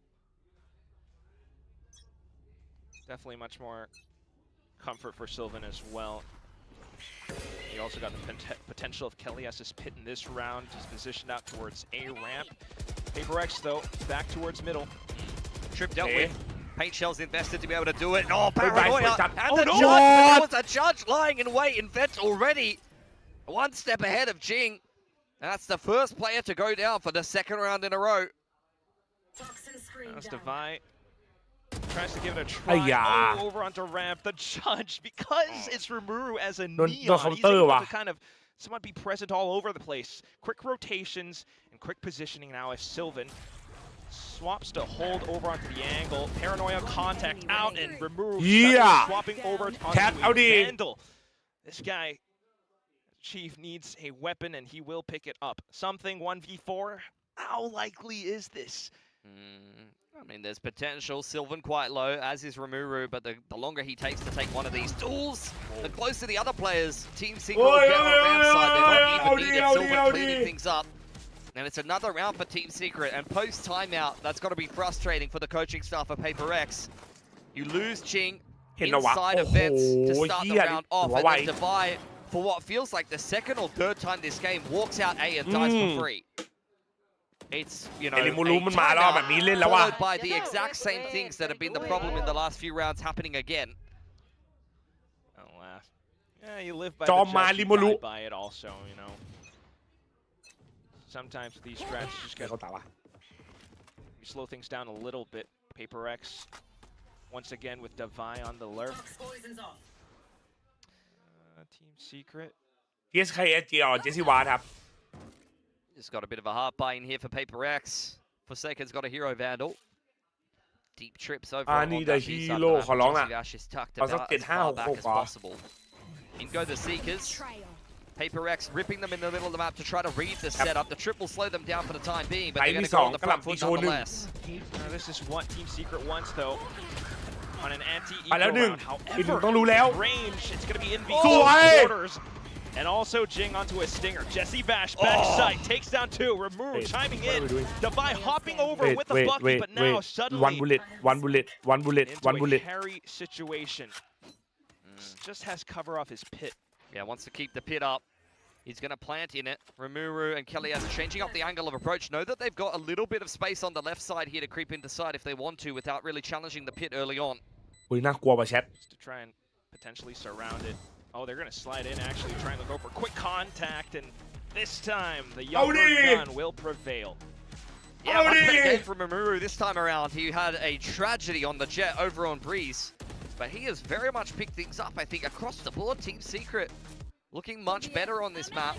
Definitely much more comfort for Sylvan as well. You also got the potential of KAI's pit in this round. He's positioned out towards A ramp. Paper X though, back towards middle. Trip dealt with. Paint shells invested to be able to do it. Oh, paranoia! And the judge! There was a judge lying in wait in vent already. One step ahead of Jing. That's the first player to go down for the second round in a row. That's Divine. Tries to give it a try. Over onto ramp. The judge, because it's Rimuru as a neon, he's able to kind of somewhat be present all over the place. Quick rotations and quick positioning now as Sylvan swaps to hold over onto the angle. Paranoia contact out and Rimuru swapping over onto a Vandal. This guy, Chief, needs a weapon and he will pick it up. Something 1v4. How likely is this? I mean, there's potential. Sylvan quite low, as is Rimuru, but the longer he takes to take one of these tools, the closer the other players. Team Secret will get on ramp side. They're not even needed. Sylvan cleaning things up. And it's another round for Team Secret. And post-timeout, that's got to be frustrating for the coaching staff of Paper X. You lose Ching inside of vents to start the round off. And then Divide, for what feels like the second or third time this game, walks out A and dies for free. It's, you know, followed by the exact same things that have been the problem in the last few rounds happening again. Alas. Yeah, you live by the judge, you die by it also, you know. Sometimes these strats just get... You slow things down a little bit. Paper X, once again with Divine on the lurk. Team Secret. Just got a bit of a hard buy in here for Paper X. Forsaken's got a hero Vandal. Deep trips over on that JJaz is tucked about as far back as possible. In go the Seekers. Paper X ripping them in the middle of the map to try to read the setup. The trip will slow them down for the time being, but they're going to go on the front foot nonetheless. This is what Team Secret wants, though. On an anti-eco round, however, range, it's going to be in V quarters. And also Jing onto a stinger. Jesse Bash, backside, takes down two. Rimuru chiming in. Davai hopping over with the bucket, but now suddenly one bullet. into a hairy situation. Just has cover off his pit. Yeah, wants to keep the pit up. He's going to plant in it. Rimuru and KAIC changing up the angle of approach. Know that they've got a little bit of space on the left side here to creep into side if they want to without really challenging the pit early on. อุ้ยน่ากลัวป่ะแชท Just to try and potentially surround it. Oh, they're going to slide in, actually trying to go for quick contact, and this time the younger gun will prevail. Yeah, much better game from Rimuru this time around. He had a tragedy on the jet over on Breeze, but he has very much picked things up, I think, across the board. Team Secret looking much better on this map.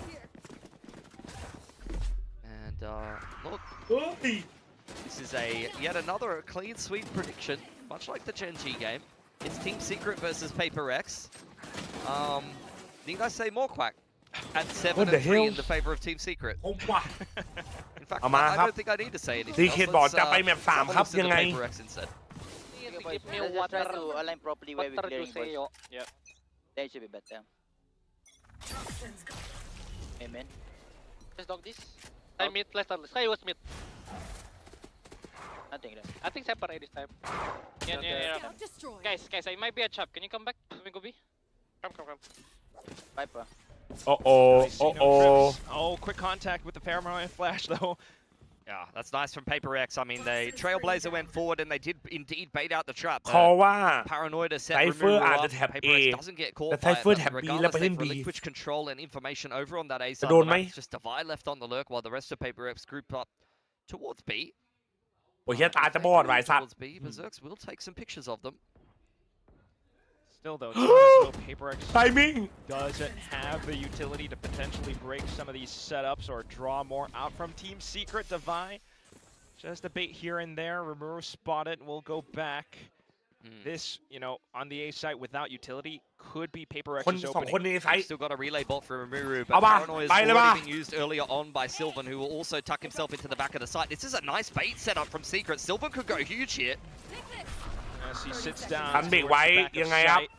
And look, this is yet another clean sweep prediction, much like the Gen G game. It's Team Secret versus PACIFIC. Need I say more, Quack? At 7-3 in the favor of Team Secret. In fact, I don't think I need to say anything. ซีเคทบอกจะไปแมป3ครับยังไง PACIFIC instead. Give me water to align properly where we're clearing first. Yeah. Then it should be better. Amen. Let's dog this. I mid, let's start. Sky was mid. Nothing there. I think separate this time. Yeah. Guys, I might be a chop. Can you come back? Let me go B. Come. Viper. Oh, quick contact with the Paramount Flash, though. Yeah, that's nice from PACIFIC. I mean, the Trailblazer went forward and they did indeed bait out the trap. เพราะว่า Paranoia set Cypher Rimuru อาจ up. จะแท็บ A PACIFIC doesn't get caught แต่ by it. Cypher แท็บ B Regardless, แล้วไปเล่น they've B relinquished control and information over on that A จะ side. โดนไหม It's just Davai left on the lurk while the rest of PACIFIC group up towards B. โอ้ยเหี้ยตาจะบอดว่ะไอ้สัตว์ Towards B, Berserks will take some pictures of them. Still, though, it's not as though PACIFIC Timing doesn't have the utility to potentially break some of these setups or draw more out from Team Secret. Davai, just a bait here and there. Rimuru spotted, will go back. This, on the A site without utility could be PACIFIC's สองคน opening. ในไซต์ Still got a relay bot for Rimuru, but เอาป่ะ Paranoia is ไปเลยป่ะ already being used earlier on by Sylvan, who will also tuck himself into the back of the site. This is a nice bait setup from Secret. Sylvan could go huge here. As he sits down ทันเบรก towards ไว้ the back of ยังไงครับ sight.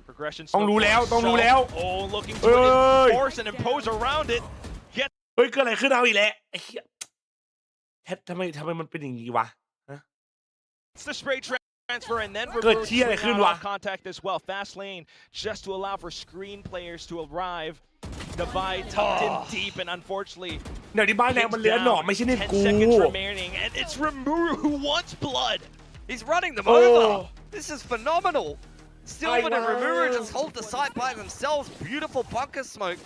Progression ต้อง still รู้แล้ว for ต้องรู้ himself. แล้ว Oh, looking เอ้ to ย enforce and impose around it. เฮ้ยเกิดอะไรขึ้นเอาอีกแล้วไอ้เหี้ยแชททำไมมันเป็นอย่างนี้วะ It's the spray transfer and then เกิด reverse เชี่ยอะไรขึ้น swing out วะ off contact as well. Fast lane just to allow for screen players to arrive. Davai tucked in deep and unfortunately เดี๋ยวที่บ้านแรงมันเหลือหนอไม่ใช่เน็ต 10 กู seconds remaining and it's Rimuru who wants blood. He's running them over. This is phenomenal. Sylvan and Rimuru just hold the site by themselves. Beautiful bunker smoke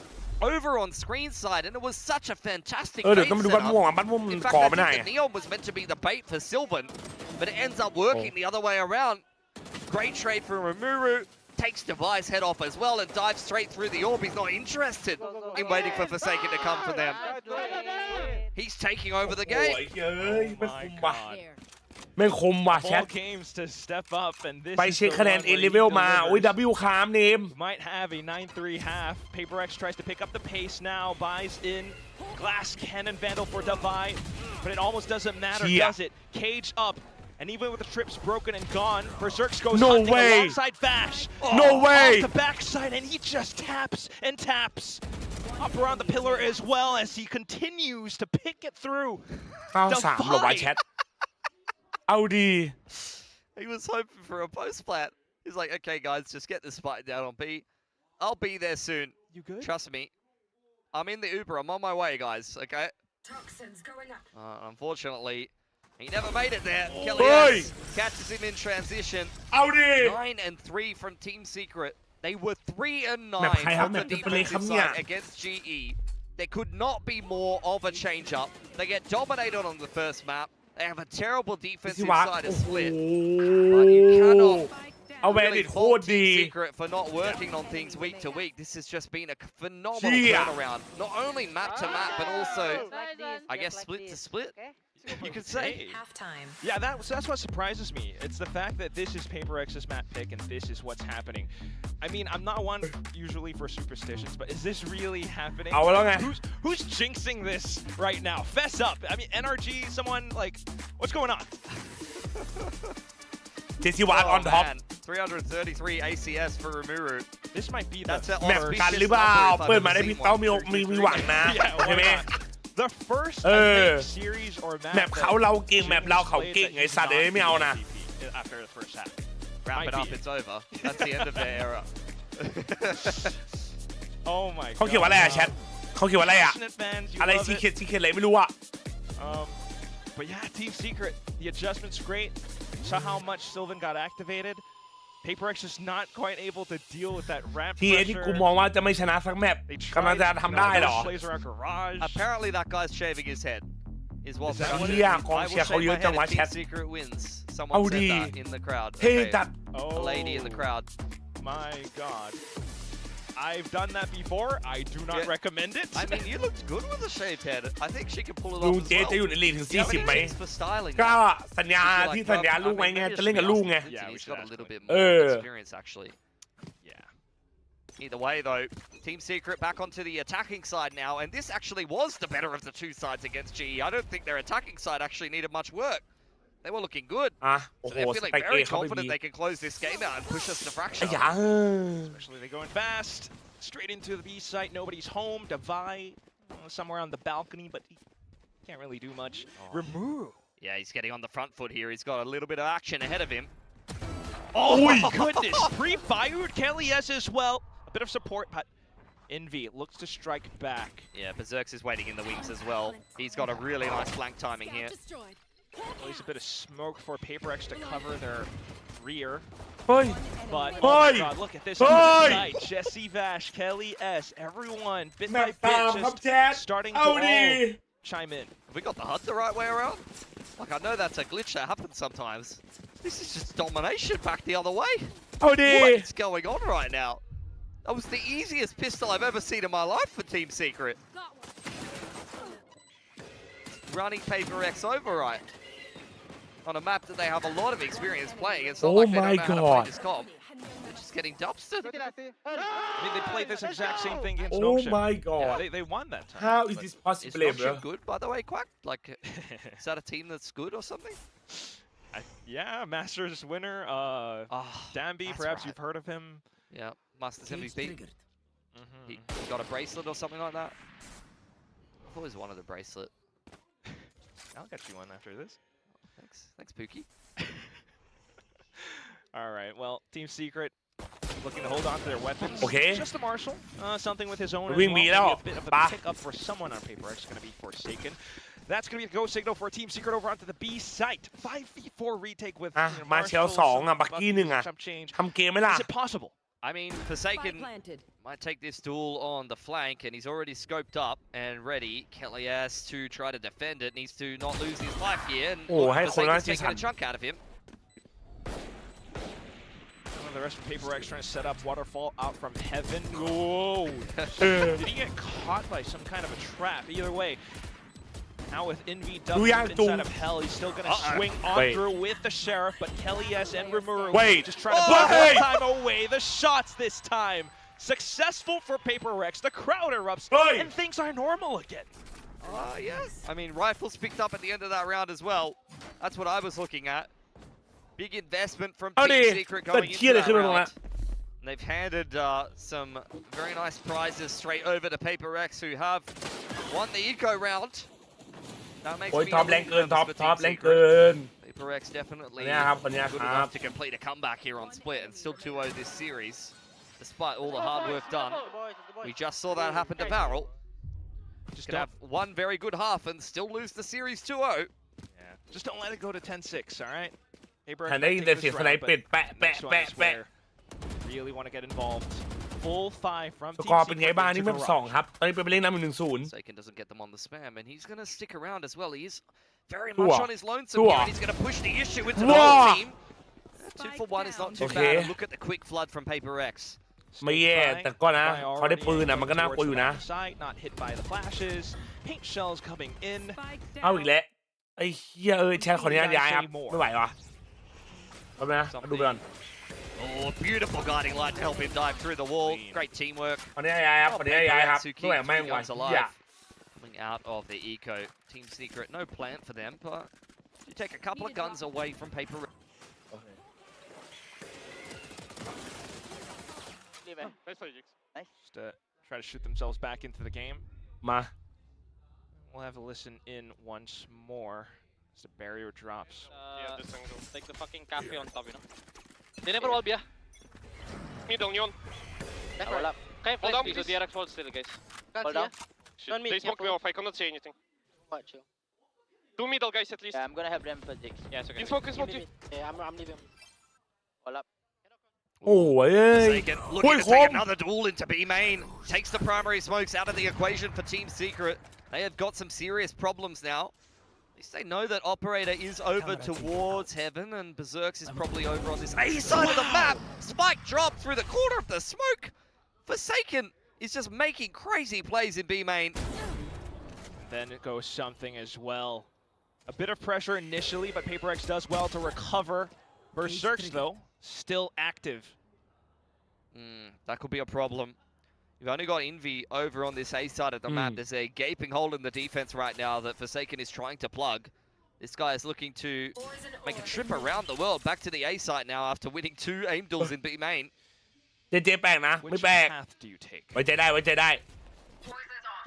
over on screen side, and it was such a fantastic เดี๋ยว bait ก็มาดูบ้านม่วง setup. อ่ะบ้านม่วงมัน In ขอ fact, ไม่ I ได้ think the Neon was meant to be the bait for Sylvan, but it ends up working the other way around. Great trade for Rimuru. Takes Device head off as well and dives straight through the orb. He's not interested in waiting for Forsaken to come for them. He's taking over the โอ้ย game. เฮ้ยมันค My มว่ะ God. ไม่คมว่ะแช Ball ท games to step up and this ไป is เช็ค the คะแนน one A where he level มาโอ้ย delivers. W ค้ามเนม Might have a 9-3 half. PACIFIC tries to pick up the pace now. Buys in. Glass Cannon Vandal for Davai. But it almost doesn't matter, Yeah. does it? Cage up. And even with the trips broken and gone, Berserks goes No hunting way. alongside Vash. No way. Off the backside, and he just taps and taps. Up around the pillar as well as he continues to pick it through. 93เหรอวะแชท เอาดี He was hoping for a post plat. He's like, okay, guys, just get this fight down on B. I'll be there soon. You good? Trust me. I'm in the Uber. I'm on my way, guys. Okay. Unfortunately, he never made it there. KAIC catches him in transition. เอาดี 9-3 from Team Secret. They were 3-9 แมปใครครับ from แม the ปเป็นเลยครับ defensive เนี่ย side against GE. There could not be more of a change-up. They get dominated on the first map. They have a terrible พิ defensive วัต side โอ้ of โห split. But you cannot เอาแว really นิตโคต fault รดี Team Secret for not working on things week to week. This has just been a phenomenal Yeah. turnaround. Not only map to map, but also, I guess, split to split. You could say. Halftime. Yeah, that's what surprises me. It's the fact that this is PACIFIC's map pick and this is what's happening. I mean, I'm not one usually for superstitions, but is this really happening? เอาแล้วไง Who's jinxing this right now? Fess up. I mean, NRG, someone like, what's going on? เจสิวัต on top man. 333 ACS for Rimuru. This might be That's the แมป กันหรือเปล่าเปิดมาได้พี่เต้ามีหวังนะใช่ไหม The first I think, series or แม map ปเขาเราเก่งแมปเราเขาเก่งไอ้สัตว์เอ้ยไม่เอานะ after the first half. Wrap it up, it's over. That's the end of their era. Oh my god. เขาเขียนว่าอะไรอะแชทเขาเขียนว่าอะไรอะอะไรซีเคทอะไรไม่รู้อะ But yeah, Team Secret, the adjustment's great. Saw how much Sylvan got activated. PaperX is not quite able to deal with that ramp ทีที่กูมองว่าจะไม่ชนะสักแมปกำลังจะทำได้เหรอ Apparently that guy's shaving his head. Is what เฮียกองเชียร์เขาเยอะจังวะแชท Secret wins. เอา Someone ดี said that in the crowd. เท่จัด A lady in the crowd. My god. I've done that before. I do not recommend it. I mean, you looked good with a shaved head. I think she can pull it ลุ off ง as เจ๊ well. จะอยู่ในลีกถึง Do you have 40 any ไหม tips for styling ก็ that? สัญญาที่สัญญาลูกไว้ไงจะเล่นกับลูกไง Yeah, he's got a little bit more experience actually. Either way, though, Team Secret back onto the attacking side now, and this actually was the better of the two sides against GE. I don't think their attacking side actually needed much work. They were looking good. So they're feeling very confident they can close this game out and push us to fracture. Especially they're going fast. Straight into the B site. Nobody's home. Divide somewhere on the balcony, but he can't really do much. Remove. Yeah, he's getting on the front foot here. He's got a little bit of action ahead of him. Oh my goodness! Pre-fired KAI's as well. A bit of support, but Envy looks to strike back. Yeah, Berserks is waiting in the wings as well. He's got a really nice flank timing here. Release a bit of smoke for PaperX to cover their rear. But oh my god, look at this side. Jesse Vash, KAI's, everyone bit by bit just starting to all chime in. Have we got the HUD the right way around? Like, I know that's a glitch that happens sometimes. This is just domination back the other way. What is going on right now? That was the easiest pistol I've ever seen in my life for Team Secret. Running PaperX overright on a map that they have a lot of experience playing. It's not like they don't know how to play this comp. They're just getting dubstered. I mean, they played this exact same thing against Oh Notion. my god. Yeah, they won that time. How is this possible, Is bro? Notion good, by the way, Quack? Like, is that a team that's good or something? Yeah, Masters winner. Danby, perhaps you've heard of him. Yeah, Masters MVP. He got a bracelet or something like that. I've always wanted a bracelet. I'll get you one after this. Thanks, Pookie. All right, well, Team Secret looking to hold on to their weapons. Okay. Just a Marshall, something with his own as Wing well. me Maybe out. a bit of a Bah. pickup for someone on PaperX is going to be Forsaken. That's going to be a go signal for Team Secret over onto the B site. 5v4 retake with มาเชล2อ่ะบักกี้1อ่ะทำเกมไหมล่ะ Is it possible? I mean, Forsaken might take this duel on the flank, and he's already scoped up and ready. KAI's to try to defend it, needs to not lose his life here, and Forsaken's taking a chunk out of him. The rest of PaperX trying to set up Waterfall out from heaven. Whoa! Did he get caught by some kind of a trap? Either way, now with Envy dubbed inside of hell, he's still going to swing on through with the Sheriff, but KAI's and Rimuru just trying to put the time away. The shots this time. Successful for PaperX. The crowd erupts, and things are normal again. Yes. I mean, rifles picked up at the end of that round as well. That's what I was looking at. Big investment from Team Secret going into that round. And they've handed some very nice prizes straight over to PaperX, who have won the eco round. That makes me top lane เกิน top lane เกิน PaperX definitely เนี่ยครับคนนี้ good ครั enough บ to complete a comeback here on Split and still 2-0 this series, despite all the hard work done. We just saw that happen to Barrel. Just gonna have one very good half and still lose the series 2-0. Yeah, just don't let it go to 10-6, all right? PaperX ได้ยินแต่เสียงสไนเปอร์แปะแปะแปะแปะ really want to get involved. Full 5 from ส Team กอร์เป็นไง Secret บ้าง into นี่แมป Garage. 2ครับตอนนี้เป็นไปเล่นนำ 1-0 Forsaken doesn't get them on the spam, and he's going to stick around as well. He's very Tua. much on his lonesome Tua. here, and he's going to push the issue into the Tua. whole team. 2 for 1 is not too Okay. bad. And look at the quick flood from PaperX. ไม่แย่แต่ก็นะเขาได้ปืนอ่ะมันก็น่ากลัวอยู่นะ Not hit by the flashes. Paint shells coming in. เอาอีกแล้วไอ้เหี้ยแชทขออนุญาตย้ายครับไม่ไหววะเอาไปนะมาดูไปก่อน Oh, beautiful guiding light to help him dive through the wall. Great teamwork. ขออนุญาตย้ายครับขออนุญาตย้ายครับ Who ไม่ไหว keeps แม่ง you ไหว guys เหี้ย alive. Coming out of the eco. Team Secret, no plan for them, but you take a couple of guns away from PaperX. Just try to shoot themselves back into the game. มา We'll have to listen in once more as the barrier drops. Like the fucking cafe on top, you know. They never wall, yeah. Middle, neon. Hold up. Okay, flash B, so DRX hold still, guys. Hold down. They smoke me off, I cannot say anything. Two middle guys at least. Yeah, I'm gonna have them for Jix. Yeah, it's okay. In focus, smoke you. Yeah, I'm leaving. Hold up. โอ้ย Forsaken looking to take another duel into B main. Takes the primary smokes out of the equation for Team Secret. They have got some serious problems now. At least they know that Operator is over towards Heaven and Berserks is probably over on this A side of the map. Spike dropped through the corner of the smoke. Forsaken is just making crazy plays in B main. Then it goes something as well. A bit of pressure initially, but PaperX does well to recover. Berserks, though, still active. That could be a problem. You've only got Envy over on this A side of the map. There's a gaping hole in the defense right now that Forsaken is trying to plug. This guy is looking to make a trip around the world back to the A side now after winning 2 aim duels in B main. เจแปลกนะไม่แปลกไว้ใจได้ไว้ใจได้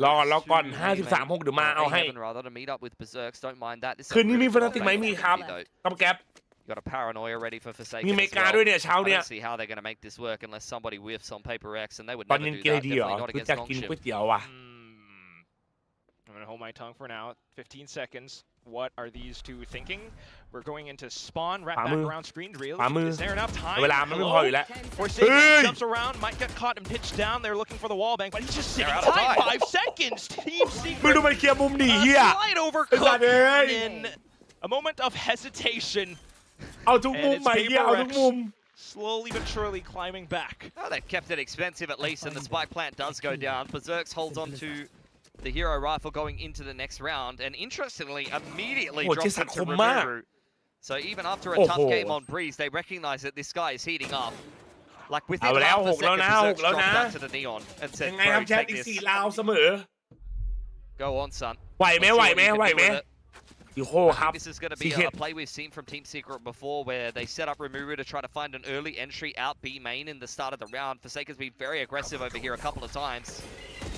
รอก่อน53-6เดี๋ยวมาเอาให้คืนนี้มีฟนาติกไหมมีครับต้องแก๊ป Got a paranoia ready for Forsaken มี as เมกาด้วยเนี่ยเช้า well. I เนี่ย don't see how they're going to make this work unless somebody whiffs on PaperX, and they would ตอน never นี้ do กินอะไร that. ดีเหรอ Definitely not กู against จะกิน Longship. ก๋วยเตี๋ยวว่ะ I'm going to hold my tongue for now. 15 seconds. What are these two thinking? We're going into spawn, wrap back around screen. Really? Is there enough time? เวลามันไม่พออยู่แล้ว Forsaken jumps around, might get caught and pitched down. They're looking for the wall bank, but he's just sitting tight. 5 seconds. Team Secret. มึงดูมันเคลียร์มุมหนีเฮีย Slide overcooked in a moment of hesitation. เอาทุกมุมใหม่เฮียเอาทุกมุม Slowly but surely climbing back. Oh, they've kept it expensive at least, and the spike plant does go down. Berserks holds on to the hero rifle going into the next round, and interestingly, immediately drops into Remuru. So even after a tough game on Breeze, they recognize that this guy is heating up. Like within half a second, Berserks dropped back to the Neon and said, "Bro, take this." เสมอ Go on, son. ไหวไหม I think this is going to be a play we've seen from Team Secret before, where they set up Remuru to try to find an early entry out B main in the start of the round. Forsaken's been very aggressive over here a couple of times.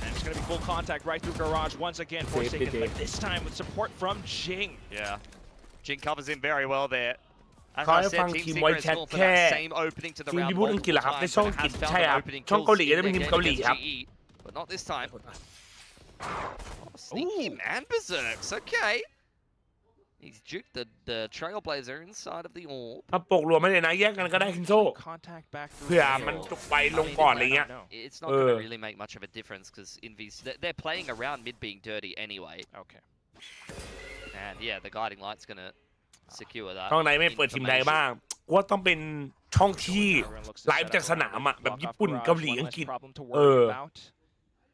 And it's going to be full contact right through Garage once again. Forsaken, but this time with support from Jing. Yeah. Jing covers him very well there. As เขา I ให้ said, ฟัง Team ทีมไว้ Secret แช is ท going for แค่ that same opening to the ทีม round ที่พูดอังกฤษ multiple เหรอครับใน times, ช่อง but อังกฤษ has found ใช่ an ครับ opening ช่อง kills เกาหลีจะเป็นทีม again เกาหลี against ครับ GE, but not this time. Sneaky man, Berserks. Okay. He's juked the Trailblazer inside of the orb. ถ้าปกรวมไม่เลยนะแยกกันก็ได้คินโซ่เพื่อมันจบไปลงก่อนอะไรเงี้ย It's not going to really make much of a difference because Invis they're playing around mid being dirty anyway. Okay. And yeah, the guiding light's going to secure that. ช่องไหนไม่เปิดทีมใดบ้างว่าต้องเป็นช่องที่ไลฟ์จากสนามอะแบบญี่ปุ่นเกาหลีอังกฤษ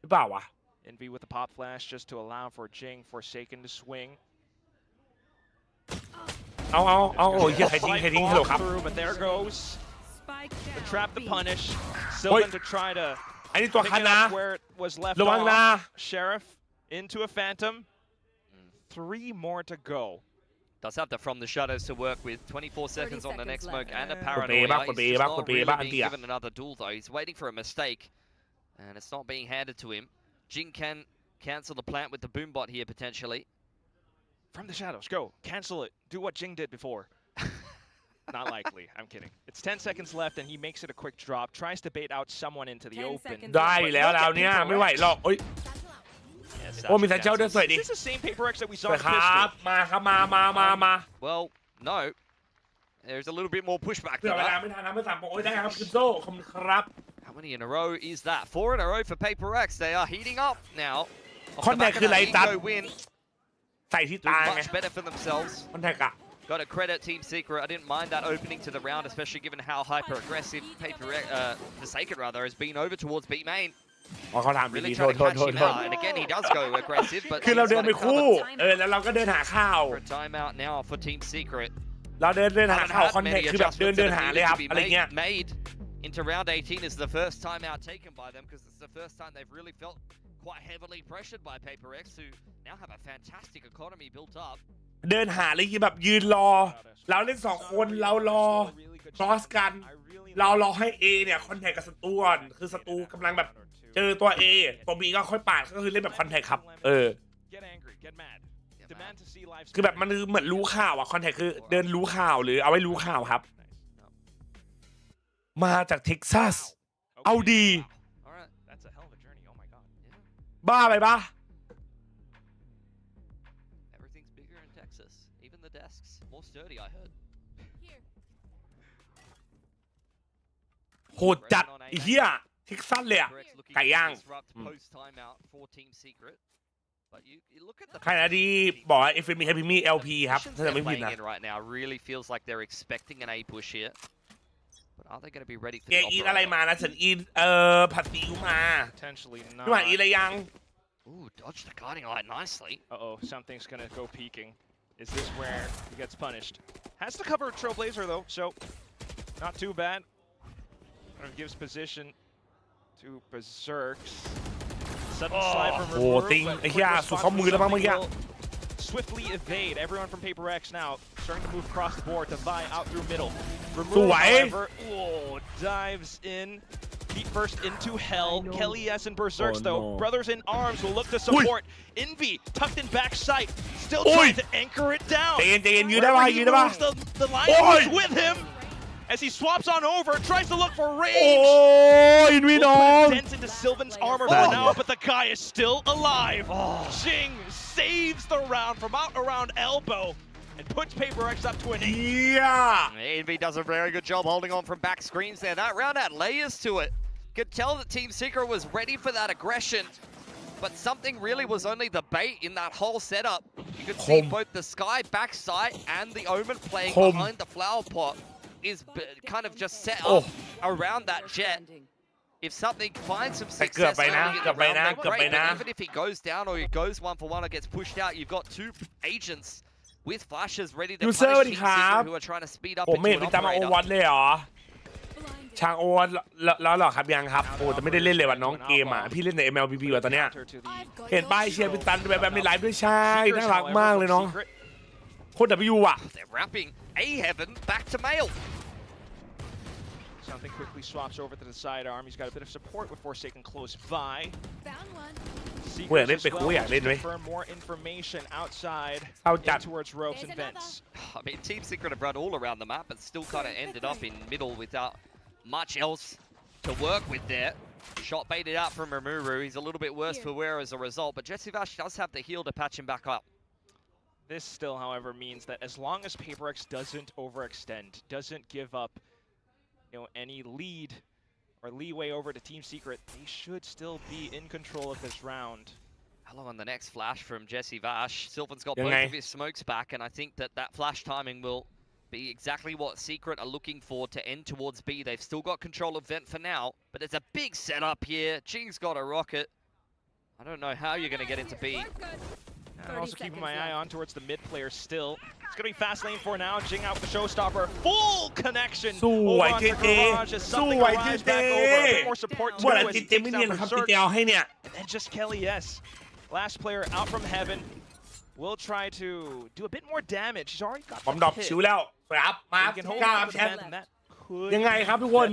หรือเปล่าวะ Envy with the pop flash just to allow for Jing Forsaken to swing. เอาโอ้ยใครทิ้งฮัลโหลครับ But there goes the trap to punish. Sylvan to try to อันนี้ตัวคันนะ where it was left ระวังนะ off. Sheriff into a Phantom. 3 more to go. Does have the from the shadows to work with. 24 seconds on the next smoke and a Could paranoia. be, He's just not really could be, being given another duel though. He's waiting for a mistake, and it's not being handed to him. Jing can cancel the plant with the boombot here potentially. From the shadows, go. Cancel it. Do what Jing did before. Not likely. I'm kidding. It's 10 seconds left, and he makes it a quick drop. Tries to bait out someone into the open. ได้แล้วเราเนี่ยไม่ไหวหรอกโอ้ยโอ้มีสัญเจ้าด้วยสวยดิ This is the same PaperX that we ส saw วย in ครับ Pistol. มาครับมา Well, no. There's a little bit more pushback เผื่ to อเวลา that. ไม่ทันนะไม่สามโอ้ยได้ครับคินโซ่ขอบคุณครับ How many in a row is that? 4 in a row for PaperX. They are heating up now. คอนแทคคืออะไรตัด win. ใส่ที่ Doing ตาไง much better for themselves. คอนแทคอะ Got to credit Team Secret. I didn't mind that opening to the round, especially given how hyper-aggressive Forsaken rather has been over towards B main. เขาถาม Really ดีๆ trying to catch him โทษ out. And again, he does go aggressive, but คือเรา he's เดิน got ไป it คู่ covered. แล้วเราก็เดินหาข้าว For a timeout now for Team Secret. เราเดินหาข้าวคอนแทค Many คือแบบ adjustments เดิน that หา have เลยครับ needed to อะไร be เงี้ย made into round 18 is the first timeout taken by them because it's the first time they've really felt quite heavily pressured by PaperX, who now have a fantastic economy built up. เดินหาเลยแบบยืนรอเราเล่น2 คนเรารอครอสกัน I really เราให้ A เนี่ยคอนแทคกับศัตรูก่อนคือศัตรูกำลังแบบเจอตัว A ตัว B ก็ค่อยปาดก็คือเล่นแบบคอนแทคครับคือแบบมันเหมือนรู้ข่าวอะคอนแทคคือเดินรู้ข่าวหรือเอาไว้รู้ข่าวครับมาจากเท็กซัสเอาดีบ้าไปปะโหดจัดไอ้เหี้ยเท็กซัสเลยอะไก่ย่างใครนะที่บอกว่า if it me happy me LP ครับถ้าจะไม่ผิดนะ really feels like they're expecting an A push here but are they going to be ready for แกอีอะไรมานะฉันอีผัดซีอิ๊วมาพี่หวานอีอะไรยัง Ooh, dodge the guarding light nicely. Uh-oh, something's gonna go peeking. Is this where he gets punished? Has to cover Trailblazer though, so not too bad. Kind of gives position to Berserks. Sudden slide from Remuru. Swiftly evade. Everyone from Paper X now starting to move across the board to Vi out through middle. Remuru, however, dives in. Feet first into hell. KAIC and Berserks though. Brothers in arms will look to support. Envy tucked in back sight. Still trying to anchor it down. The line is with him. As he swaps on over, tries to look for range. Dent into Sylvan's armor for now, but the guy is still alive. Jing saves the round from out around elbow and puts Paper X up to an 8. Yeah! Envy does a very good job holding on from back screens there. That round had layers to it. Could tell that Team Secret was ready for that aggression, but something really was only the bait in that whole setup. You could see both the Sky backside and the Omen playing behind the flower pot is kind of just set up around that jet. If something finds some success early in the round, then great, but even if he goes down or he goes 1-for-1 or gets pushed out, you've got two agents with flashes ready to punish Team Secret who are trying to speed up into an operator. ช่างโอวันแล้วหรอครับยังครับโอ้แต่ไม่ได้เล่นเลยว่ะน้องเกมอ่ะพี่เล่นใน MLBB ว่ะตอนเนี้ยเห็นป้ายเชียร์เป็นตันแบบในไลฟ์ด้วยใช่น่ารักมากเลยเนาะโคตร W อ่ะ They're wrapping A Heaven back to Mail. Something quickly swaps over to the sidearm. He's got a bit of support with Forsaken close by. Secrets as well to confirm more information outside in towards ropes and vents. I mean, Team Secret have run all around the map, but still kind of ended up in middle without much else to work with there. Shot baited out from Remuru. He's a little bit worse for wear as a result, but JJaz does have the heal to patch him back up. This still, however, means that as long as Paper X doesn't overextend, doesn't give up, any lead or leeway over to Team Secret, they should still be in control of this round. Hello on the next flash from JJaz. Sylvan's got both of his smokes back, and I think that flash timing will be exactly what Secret are looking for to end towards B. They've still got control of Vent for now, but it's a big setup here. Jing's got a rocket. I don't know how you're going to get into B. I'm also keeping my eye on towards the mid player still. It's going to be fast lane for now. Jing out with the showstopper. Full connection over onto Garage as something arrives back over. A bit more support too as he takes down Berserk. And then just KAIC. Last player out from Heaven. Will try to do a bit more damage. He's already got the hit. ชิวแล้วครับมาครับแชมป์ยังไงครับทุกคน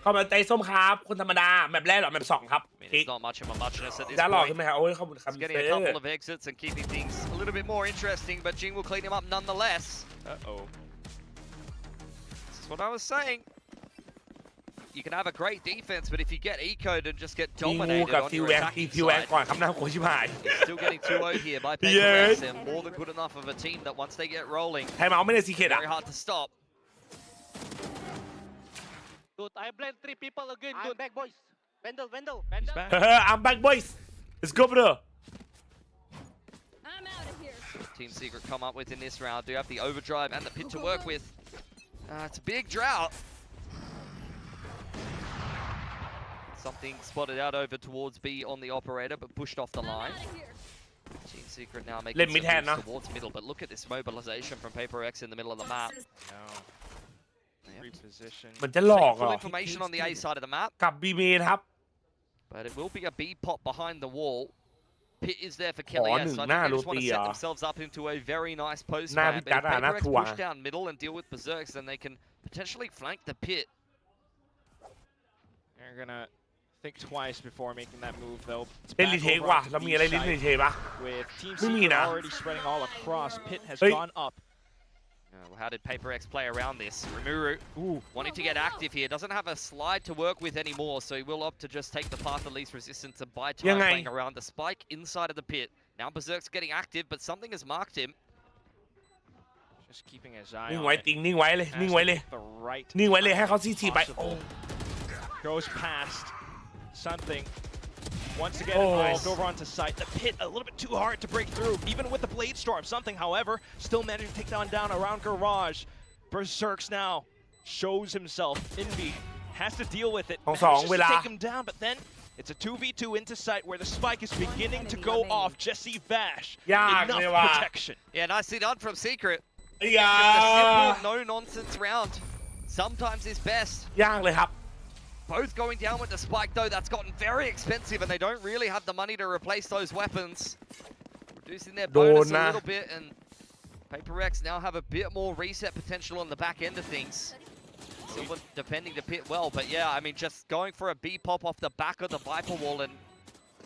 เข้ามาใจส้มครับคนธรรมดาแมปแรกหรอแมป2ครับ It's not much of a muchness at this จะหลอก point. ใช่ไหมครับโอ้ยขอบคุณครับ He's getting a couple of exits and keeping things a little bit more interesting, but Jing will clean him up nonetheless. Uh-oh. That's what I was saying. You can have a great defense, but if you get eco'd and just get dominated on your attacking side, ก่อนครับหน้าโคชิบหาย still getting 2-0 here by PRX. They're more than good enough of a team that once they get rolling, ใครเมาไม่ได้ซีเคทอ่ะ very hard to stop. Dude, I blend 3 people again, dude. I'm back, boys. Vandal. I'm back, boys. Let's go, bro. I'm out of here. Team Secret come up with in this round. Do have the overdrive and the pit to work with. It's a big drought. Something spotted out over towards B on the operator, but pushed off the line. Team Secret now making some moves towards middle, but look at this mobilization from Paper X in the middle of the map. Reposition. มันจะหลอกเหร Full อ information on the A side of the map. กับ B main ครับ But it will be a B pop behind the wall. pit is there for KAIC, so I think they just want to set themselves up into a very nice post plan. But if PRX push down middle and deal with Berserks, then they can potentially flank the pit. They're gonna think twice before making that move, though. เล่นรีเทคว่ะเรามีอะไรเล่นรีเทคปะ With Team ไม่มี Secret นะ already spreading all across, pit has gone up. Well, how did PRX play around this? Rimuru wanting to get active here, doesn't have a slide to work with anymore, so he will opt to just take the path of least resistance and buy time playing around the spike inside of the pit. Now Berserk's getting active, but something has marked him. Just keeping his eye นิ่ง on ไว้ it. ติงนิ่งไว้เลยนิ่งไว้เลย The right นิ่งไว้เลยให้เขาซีไป goes past something. Once again, involved over onto site. The pit a little bit too hard to break through, even with the blade storm. Something, however, still managed to take down around Garage. Berserks now shows himself. Envy has to deal with it. Manages to take him down, but then it's a 2v2 into site where the spike is beginning to go off. Jesse Vash, enough protection. Yeah, nicely done from Secret. Yeah. Just a simple, no-nonsense round. Sometimes is best. ยากเลยครับ Both going down with the spike, though. That's gotten very expensive, and they don't really have the money to replace those weapons. Reducing their bonus a little bit, and PRX now have a bit more reset potential on the back end of things. Silver defending the pit well, but yeah, I mean, just going for a B pop off the back of the Viper wall and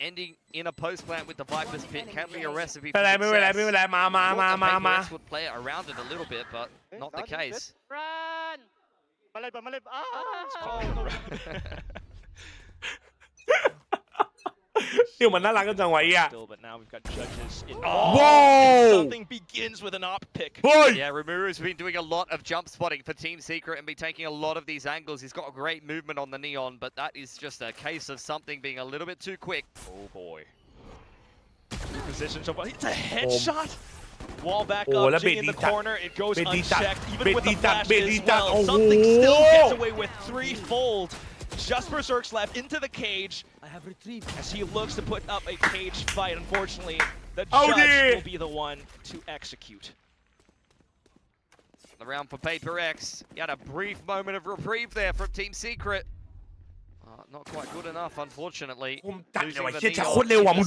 ending in a post plant with the Viper's pit can be a recipe for success. ไม่เป็นไรมา PRX would play it around it a little bit, but not the case. Run! เดี๋ยวมันน่ารักกันจังวะอ่ะ Still, but now we've got judges in. Whoa! Something begins with an op pick. Yeah, Rimuru's been doing a lot of jump spotting for Team Secret and be taking a lot of these angles. He's got a great movement on the Neon, but that is just a case of something being a little bit too quick. Oh boy. Position so far. It's a headshot. Wall back up, Jing in the corner. It goes unchecked, even with the flash as well. Something still gets away with threefold. Just Berserk's left into the cage. I have retrieved. As he looks to put up a cage fight, unfortunately, the judge will be the one to execute. The round for PRX. He had a brief moment of reprieve there from Team Secret. Not quite good enough, unfortunately. Losing the Neon at the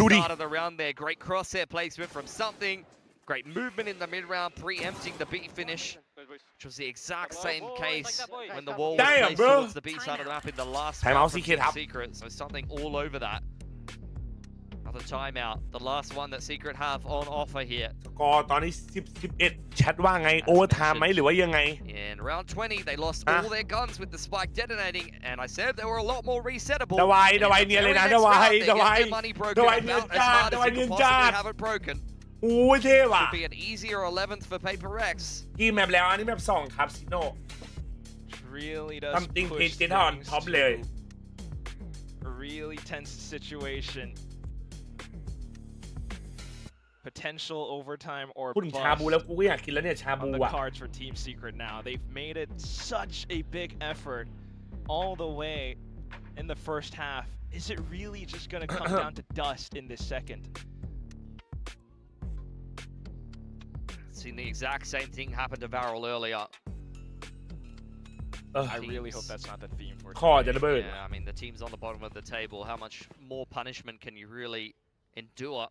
start of the round there. Great crosshair placement from something. Great movement in the mid-round, preempting the B finish, which was the exact same case when the wall was placed towards the B side of the map in the last round from Team Secret. So something all over that. Another timeout, the last one that Secret have on offer here. ก็ตอนนี้11แชทว่าไงโอเวอร์ไทม์ไหมหรือว่ายังไง In round 20, they lost all their guns with the spike detonating, and I said they were a lot more resettable. ดวายเนียนเลยนะดวาย They get their money broken about as hard as you can possibly have it broken. โอ้ยเท่ว่ะ Could be an easier 11th for PRX. กี่แมปแล้วอันนี้แมป2ครับซิโน่ Really does something push pitched on things top to เลย a really tense situation. Potential overtime or พูดถึงชาบูแล้วกูก็อยากกินแล้วเนี่ยชาบู on the อ่ะ cards for Team Secret now. They've made it such a big effort all the way in the first half. Is it really just going to come down to dust in this second? Seen the exact same thing happen to Varel earlier. I really hope that's not the theme for today. Yeah, I mean, the team's on the bottom of the table. How much more punishment can you really endure?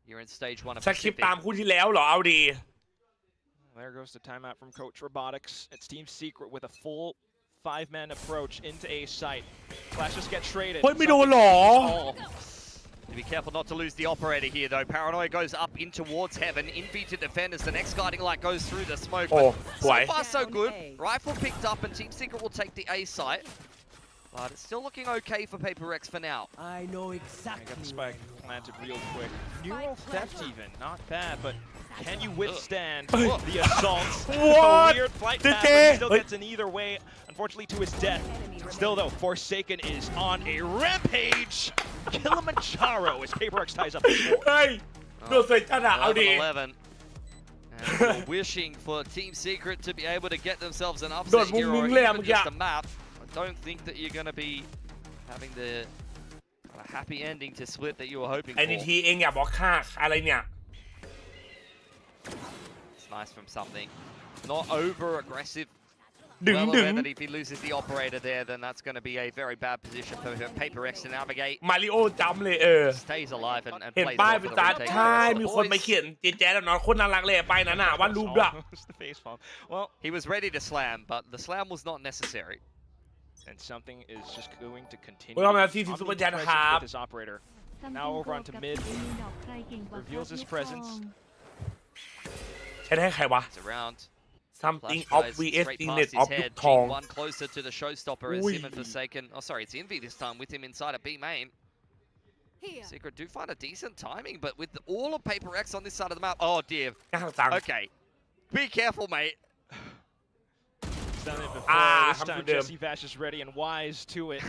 You're in stage 1 of Pacific. ตามคู่ที่แล้วเหรอเอาดี There goes the timeout from Coach Robotics. It's Team Secret with a full 5-man approach into A site. Flashes get traded. เฮ้ยไม่โดนเหรอ Be careful not to lose the operator here, though. Paranoia goes up in towards heaven. Envy to defend as the next guiding light goes through the smoke. Oh, so far, so good. Rifle picked up, and Team Secret will take the A site. But it's still looking okay for PRX for now. I know exactly. I got the spike planted real quick. Neural theft even, not bad, but can you withstand the assaults? What? A weird flight path, but he still gets in either way, unfortunately to his death. Still though, Forsaken is on a rampage. Kilimanjaro as PRX ties up the score. เฮ้ยดูสวยจัดอะเอาดี 11. And we're wishing for Team Secret to be able to get themselves an upset here or even just a map. I don't think that you're going to be having the happy ending to split that you were hoping for. ไอ้นี่ทีเองอย่าบอกค่าอะไรเนี่ย It's nice from something. Not over aggressive. ดึง Well ดึง aware that if he loses the operator there, then that's going to be a very bad position for Paper X to navigate. มาริโอจำเลยStays alive and เห็น plays ป้าย well เป็ for น the ตา retake. ใช่มีคนมาเขียนเจ๊แล้วน้องคนน่ารักเลยไปนั้นน่ะวันรูปด้วย The face palm. Well, he was ready to slam, but the slam was not necessary. And something is just going to continue. ก็มาที่ซุปเปอร์แจ็คครับ With his operator. Now over onto mid. Reveals his presence. ใช้ได้ใครวะ It's around. something Flash of guys vs straight Teamnet past his of head. ยุคทอง G1 closer to the showstopper as Ui. him and Forsaken. Oh, sorry, it's Envy this time with him inside of B main. Secret do find a decent timing, but with all of Paper X on this side of the map. Oh dear. Okay. Be careful, mate. He's done it before. This time JJaz is ready and wise to it.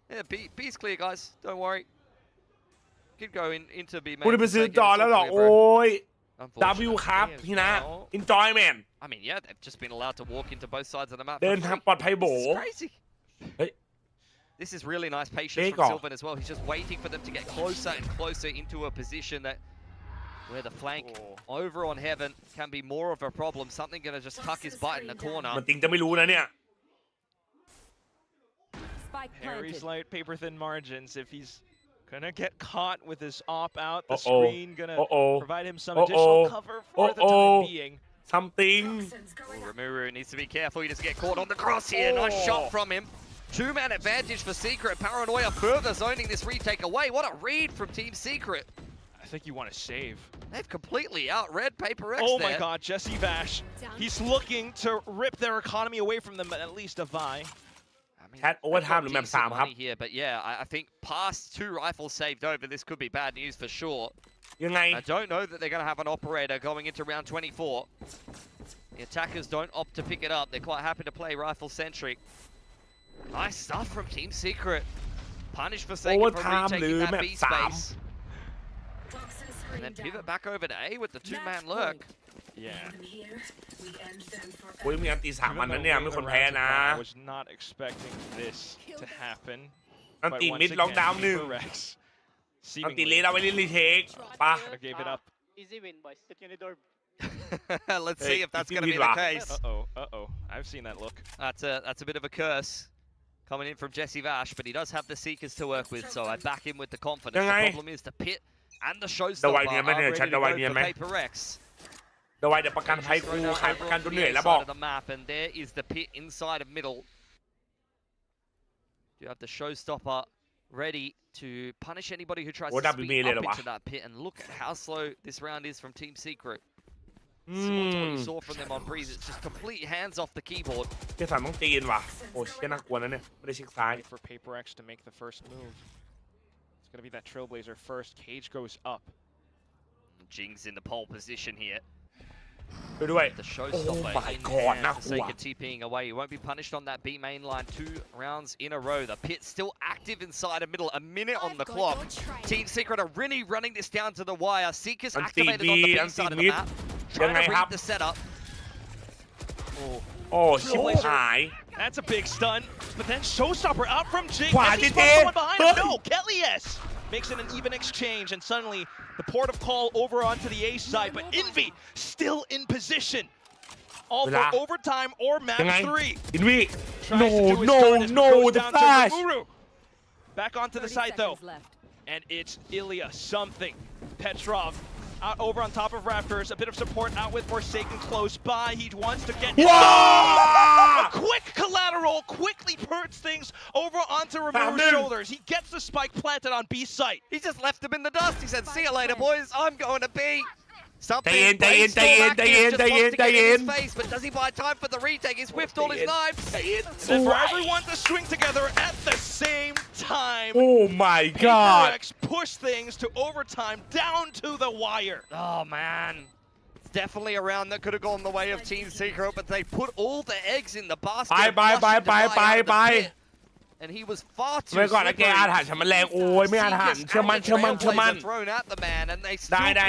Yeah, B's clear, guys. Don't worry. Keep going into B main. คุณไปซื้อจอแล้วหรอโอ้ย W ครับพี่นะ enjoyment I mean, yeah, they've just been allowed to walk into both sides of the map. เดินทางปลอดภัยโบ This is crazy. เฮ้ย This is really nice patience from Sylvan as well. He's just waiting for them to get closer and closer into a position that where the flank over on Heaven can be more of a problem. Something gonna just tuck his butt in the corner. มันติงจะไม่รู้นะเนี่ย Harry's light, paper thin margins. If he's gonna get caught with his op out, the Uh-oh. screen gonna Uh-oh. provide him some Uh-oh. additional cover for the time being. something Rimuru needs to be careful. He doesn't get caught on the cross here. Nice shot from him. Two-man advantage for Secret. Paranoia further zoning this retake away. What a read from Team Secret. I think you want to save. They've completely outread Paper X Oh there. my god, JJaz. He's looking to rip their economy away from them, at least a Vi. แชทโอเวอร์ไทม์หรือแมป 3 ครับ Here, but yeah, I think past 2 rifles saved over, this could be bad news for sure. ยังไง I don't know that they're going to have an operator going into round 24. The attackers don't opt to pick it up. They're quite happy to play rifle centric. Nice stuff from Team Secret. Punish Forsaken for Overtime retaking that B 3 space. And then pivot back over to A with the 2-man lurk. Yeah. โอ้ยมีอันตี3มันนั้นเนี่ยไม่คนแพ้นะ I was not expecting this to happen. อันตีมิดล็อกดาวน์ 1 อันตีเลสเอาไว้เล่นรีเทคปะ Gave it up. Easy win, boys. Sit in the door. Let's see if that's going to be the case. Uh-oh. I've seen that look. That's a bit of a curse coming in from JJaz, but he does have the Seekers to work with, so I back him with the confidence. The problem is the pit and the showstopper are ready to go for Paper X. เดี๋ยวไว้เดี๋ยวประกันภัยกูขายประกันจนเหนื่อยแล้วบอก The map, and there is the pit inside of middle. You have the showstopper ready to punish anybody who tries to speed up into that pit, and look at how slow this round is from Team Secret. Similar to what you saw from them on Breeze, it's just complete hands off the keyboard. เจ๊สันต้องตีนว่ะโอ้เชี่ยน่ากลัวนะเนี่ยไม่ได้เช็คซ้าย For Paper X to make the first move. It's gonna be that Trailblazer first. Cage goes up. Jing's in the pole position here. ไปด้วย The โอ้ showstopper my in god there. น่ากลัว Forsaken TPing away. He won't be punished on that B main line 2 rounds in a row. The pit still active inside of middle. A minute on the clock. Team Secret are really running this down to the wire. Seekers activated on the B side of the map. Trying to read the setup. โอ้ชิบหาย That's a big stun. But then Showstopper out from Jing. Wow, As he did spun they? someone behind him. No, KAIC makes it an even exchange, and suddenly the port of call over onto the A side, but Envy still in position. All for overtime or map 3. Envy no the down flash to Rimuru. Back onto the side though. And it's Ilya something. Petrov out over on top of Raptors. A bit of support out with Forsaken close by. He wants to get a quick collateral, quickly puts things over onto Rimuru's shoulders. He gets the spike planted on B site. He just left him in the dust. He said, see you later, boys. I'm going to B. Something face, but does he buy time for the retake? He's whiffed all his knives. And for everyone to swing together at the same time. Oh my god. PRX push things to overtime down to the wire. Oh man. It's definitely a round that could have gone the way of Team Secret, but they put all the eggs in the basket. Bye. And he was far too ไม่ก่อนนะแกอาถรรพ์ฉันมันแรงโอ้ยไม่อาถรรพ์เชื่อมัน thrown at the man and they still ได้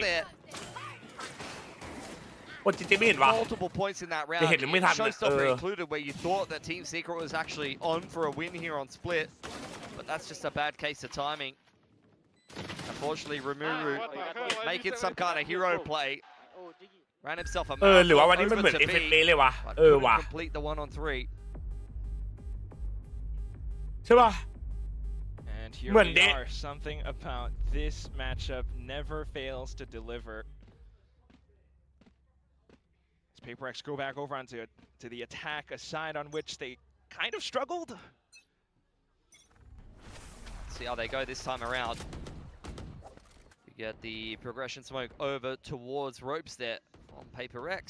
there. โอ้จริงๆไม่เห็นวะ Multiple points in that round. ไม่เห็นหรือไม่ทัน Showstopper included, where you thought that Team Secret was actually on for a win here on Split, but that's just a bad case of timing. Unfortunately, Rimuru making some kind of hero play. Ran himself a หรือว่า mouth วันนี้มันเหมือน over to เอฟเฟกต์ B, เป๊ะเลยวะ but เออ couldn't ว่ะ complete the 1-on-3. ใช่ป่ะ And here เหมือน we เดะ are. Something about this matchup never fails to deliver. As PaperX go back over onto the attack, a side on which they kind of struggled. See how they go this time around. You get the progression smoke over towards ropes there on PaperX.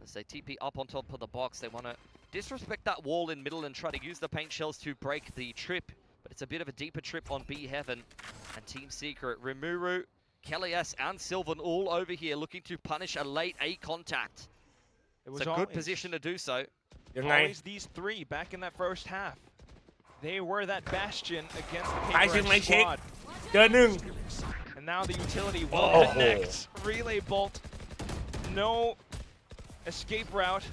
As they TP up on top of the box, they want to disrespect that wall in middle and try to use the paint shells to break the trip. But it's a bit of a deeper trip on B Heaven. And Team Secret, Rimuru, KAIC and Sylvan all over here looking to punish a late A contact. It's a good position to do so. Always these three back in that first half. They were that bastion against the ไปเชียง PaperX ใหม่เช็ค squad. เจอหนึ่ง And now the utility will connect. Relay bolt. No escape route.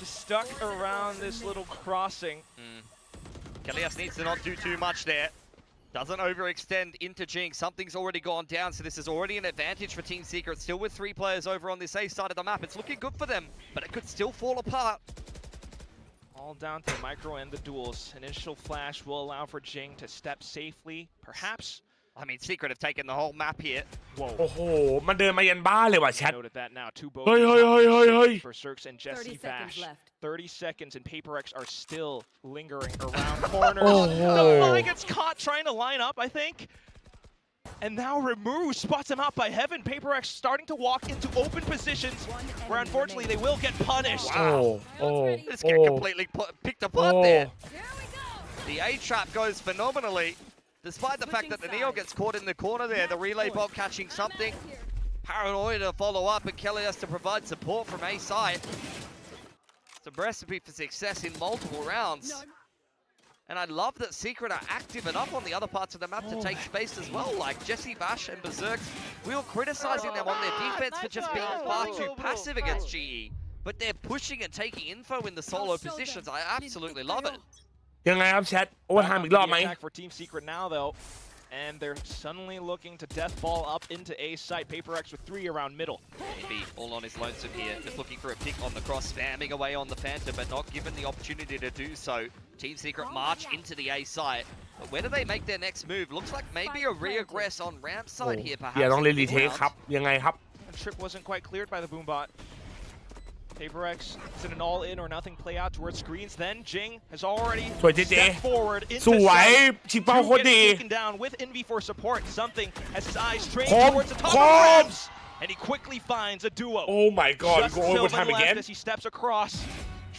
Just stuck around this little crossing. KAIC needs to not do too much there. Doesn't overextend into Jing. Something's already gone down, so this is already an advantage for Team Secret. Still with 3 players over on this A side of the map. It's looking good for them, but it could still fall apart. All down to micro and the duels. Initial flash will allow for Jing to step safely, perhaps. I mean, Secret have taken the whole map here. โอ้โหมันเดินมายันบ้านเลยว่ะแชท Noted that now. 2 เฮ้ย bogeys for Cirques and Jesse 30 seconds Vash. left. 30 seconds and PaperX are still lingering around corners. The fly gets caught trying to line up, I think. And now Rimuru spots him out by Heaven. PaperX starting to walk into open positions where unfortunately they will get punished. โอ้ Just get completely picked apart there. The A trap goes phenomenally. Despite the fact that the Neo gets caught in the corner there, the relay bot catching something. Paranoia to follow up, and Kelly has to provide support from A side. It's a recipe for success in multiple rounds. And I love that Secret are active enough on the other parts of the map to take space as well, like Jesse Vash and Berserk. We were criticizing them on their defense for just being far too passive against GE. But they're pushing and taking info in the solo positions. I absolutely love it. ยังไงครับแชทโอเวอร์ไทม์อีกรอบไหม Attack for Team Secret now though, and they're suddenly looking to death ball up into A site. PaperX with 3 around middle. Maybe all on his lonesome here, just looking for a pick on the cross, spamming away on the Phantom, but not given the opportunity to do so. Team Secret march into the A site. But where do they make their next move? Looks like maybe a re-aggress on ramp side here, perhaps. อย่าต้องเล่นรีเทคครับยังไงครับ The trip wasn't quite cleared by the boombot. PaperX is in an all-in or nothing play out towards screens. Then Jing has already stepped forward into สวย sight. ชิปเป้าโคตรดี Taken down with NV4 support. Something as his eyes train คม towards the top ค of ม ramps. And he quickly finds a duo. Oh my god Just go Sylvan overtime left again as he steps across,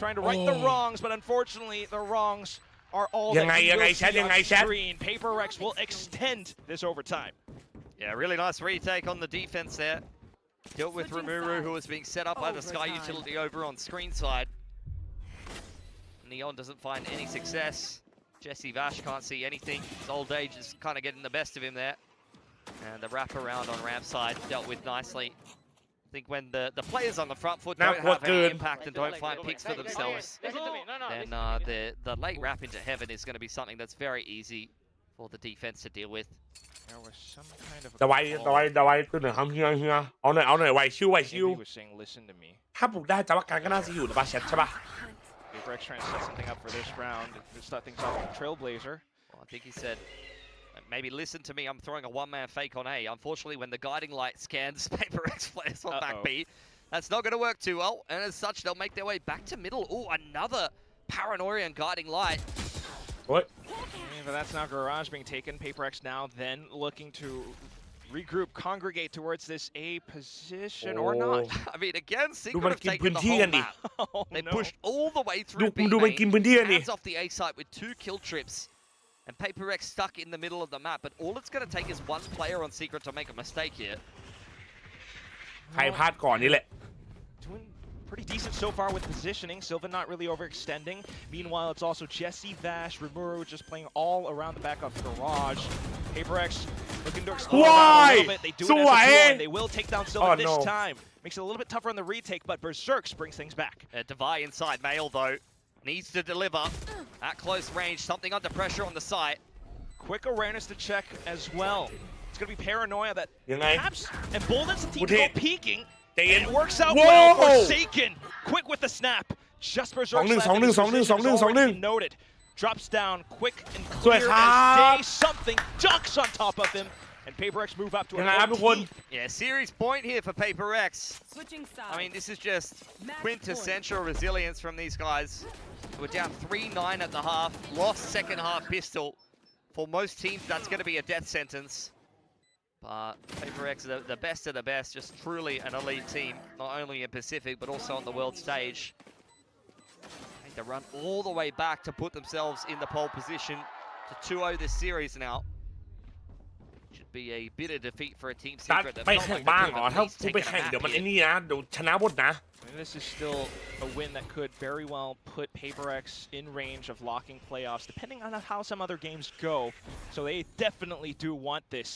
trying to right the wrongs, but unfortunately the wrongs are all that ยังไง he ยังไง will แชท see ยัง on ไงแชท screen. PaperX will extend this overtime. Yeah, really nice retake on the defense there. Dealt with Rimuru, who was being set up by the Sky utility over on screen side. Neon doesn't find any success. Jesse Vash can't see anything. His old age is kind of getting the best of him there. And the wraparound on ramp side dealt with nicely. I think when the players on the front foot don't have any impact and don't find picks for themselves, then the late wrap into Heaven is going to be something that's very easy for the defense to deal with. There was some kind of ตะไว้ตัวหนึ่งครับเฮียเอาหน่อยไวชิว He was saying, listen to me. ถ้าปลุกได้จะว่าการก็น่าจะอยู่หรือเปล่าแชทใช่ป่ะ PaperX trying to set something up for this round. To start things off with Trailblazer. Well, I think he said, maybe listen to me, I'm throwing a one-man fake on A. Unfortunately, when the guiding light scans PaperX players on back B, that's not going to work too well. And as such, they'll make their way back to middle. Oh, another Paranoia and guiding light. What? But that's now Garage being taken. PaperX now then looking to regroup, congregate towards this A position or not. I mean, again, Secret have taken the whole map. They pushed all the way through B main, hands off the A site with 2 kill trips. And PaperX stuck in the middle of the map, but all it's going to take is one player on Secret to make a mistake here. ใครพลาดก่อนนี่แหละ Doing pretty decent so far with positioning. Sylvan not really overextending. Meanwhile, it's also Jesse, Vash, Rimuru just playing all around the back of Garage. PaperX looking to explore a little bit. They do it as a duo, and they will take down Sylvan this time. Makes it a little bit tougher on the retake, but Berserk brings things back. Devi inside Mail, though. Needs to deliver at close range. Something under pressure on the site. Quick awareness to check as well. It's going to be Paranoia that perhaps emboldens the team to go peeking. it works out well. Forsaken, quick with the snap. Just berserk noted. Drops down quick and clear as day. Something dunks on top of him. And PaperX move up to a Yeah, series point here for PaperX. I mean, this is just quintessential resilience from these guys. We're down 3-9 at the half. Lost second half pistol. For most teams, that's going to be a death sentence. But PaperX are the best of the best. Just truly an elite team. Not only in Pacific, but also on the world stage. Need to run all the way back to put themselves in the pole position to 2-0 this series now. Should be a bitter defeat for a team secret. ไปแข่งบ้างเหรอถ้ากูไปแข่งเดี๋ยวมันไอ้นี่นะเดี๋ยวชนะหมดนะ This is still a win that could very well put PaperX in range of locking playoffs, depending on how some other games go. So they definitely do want this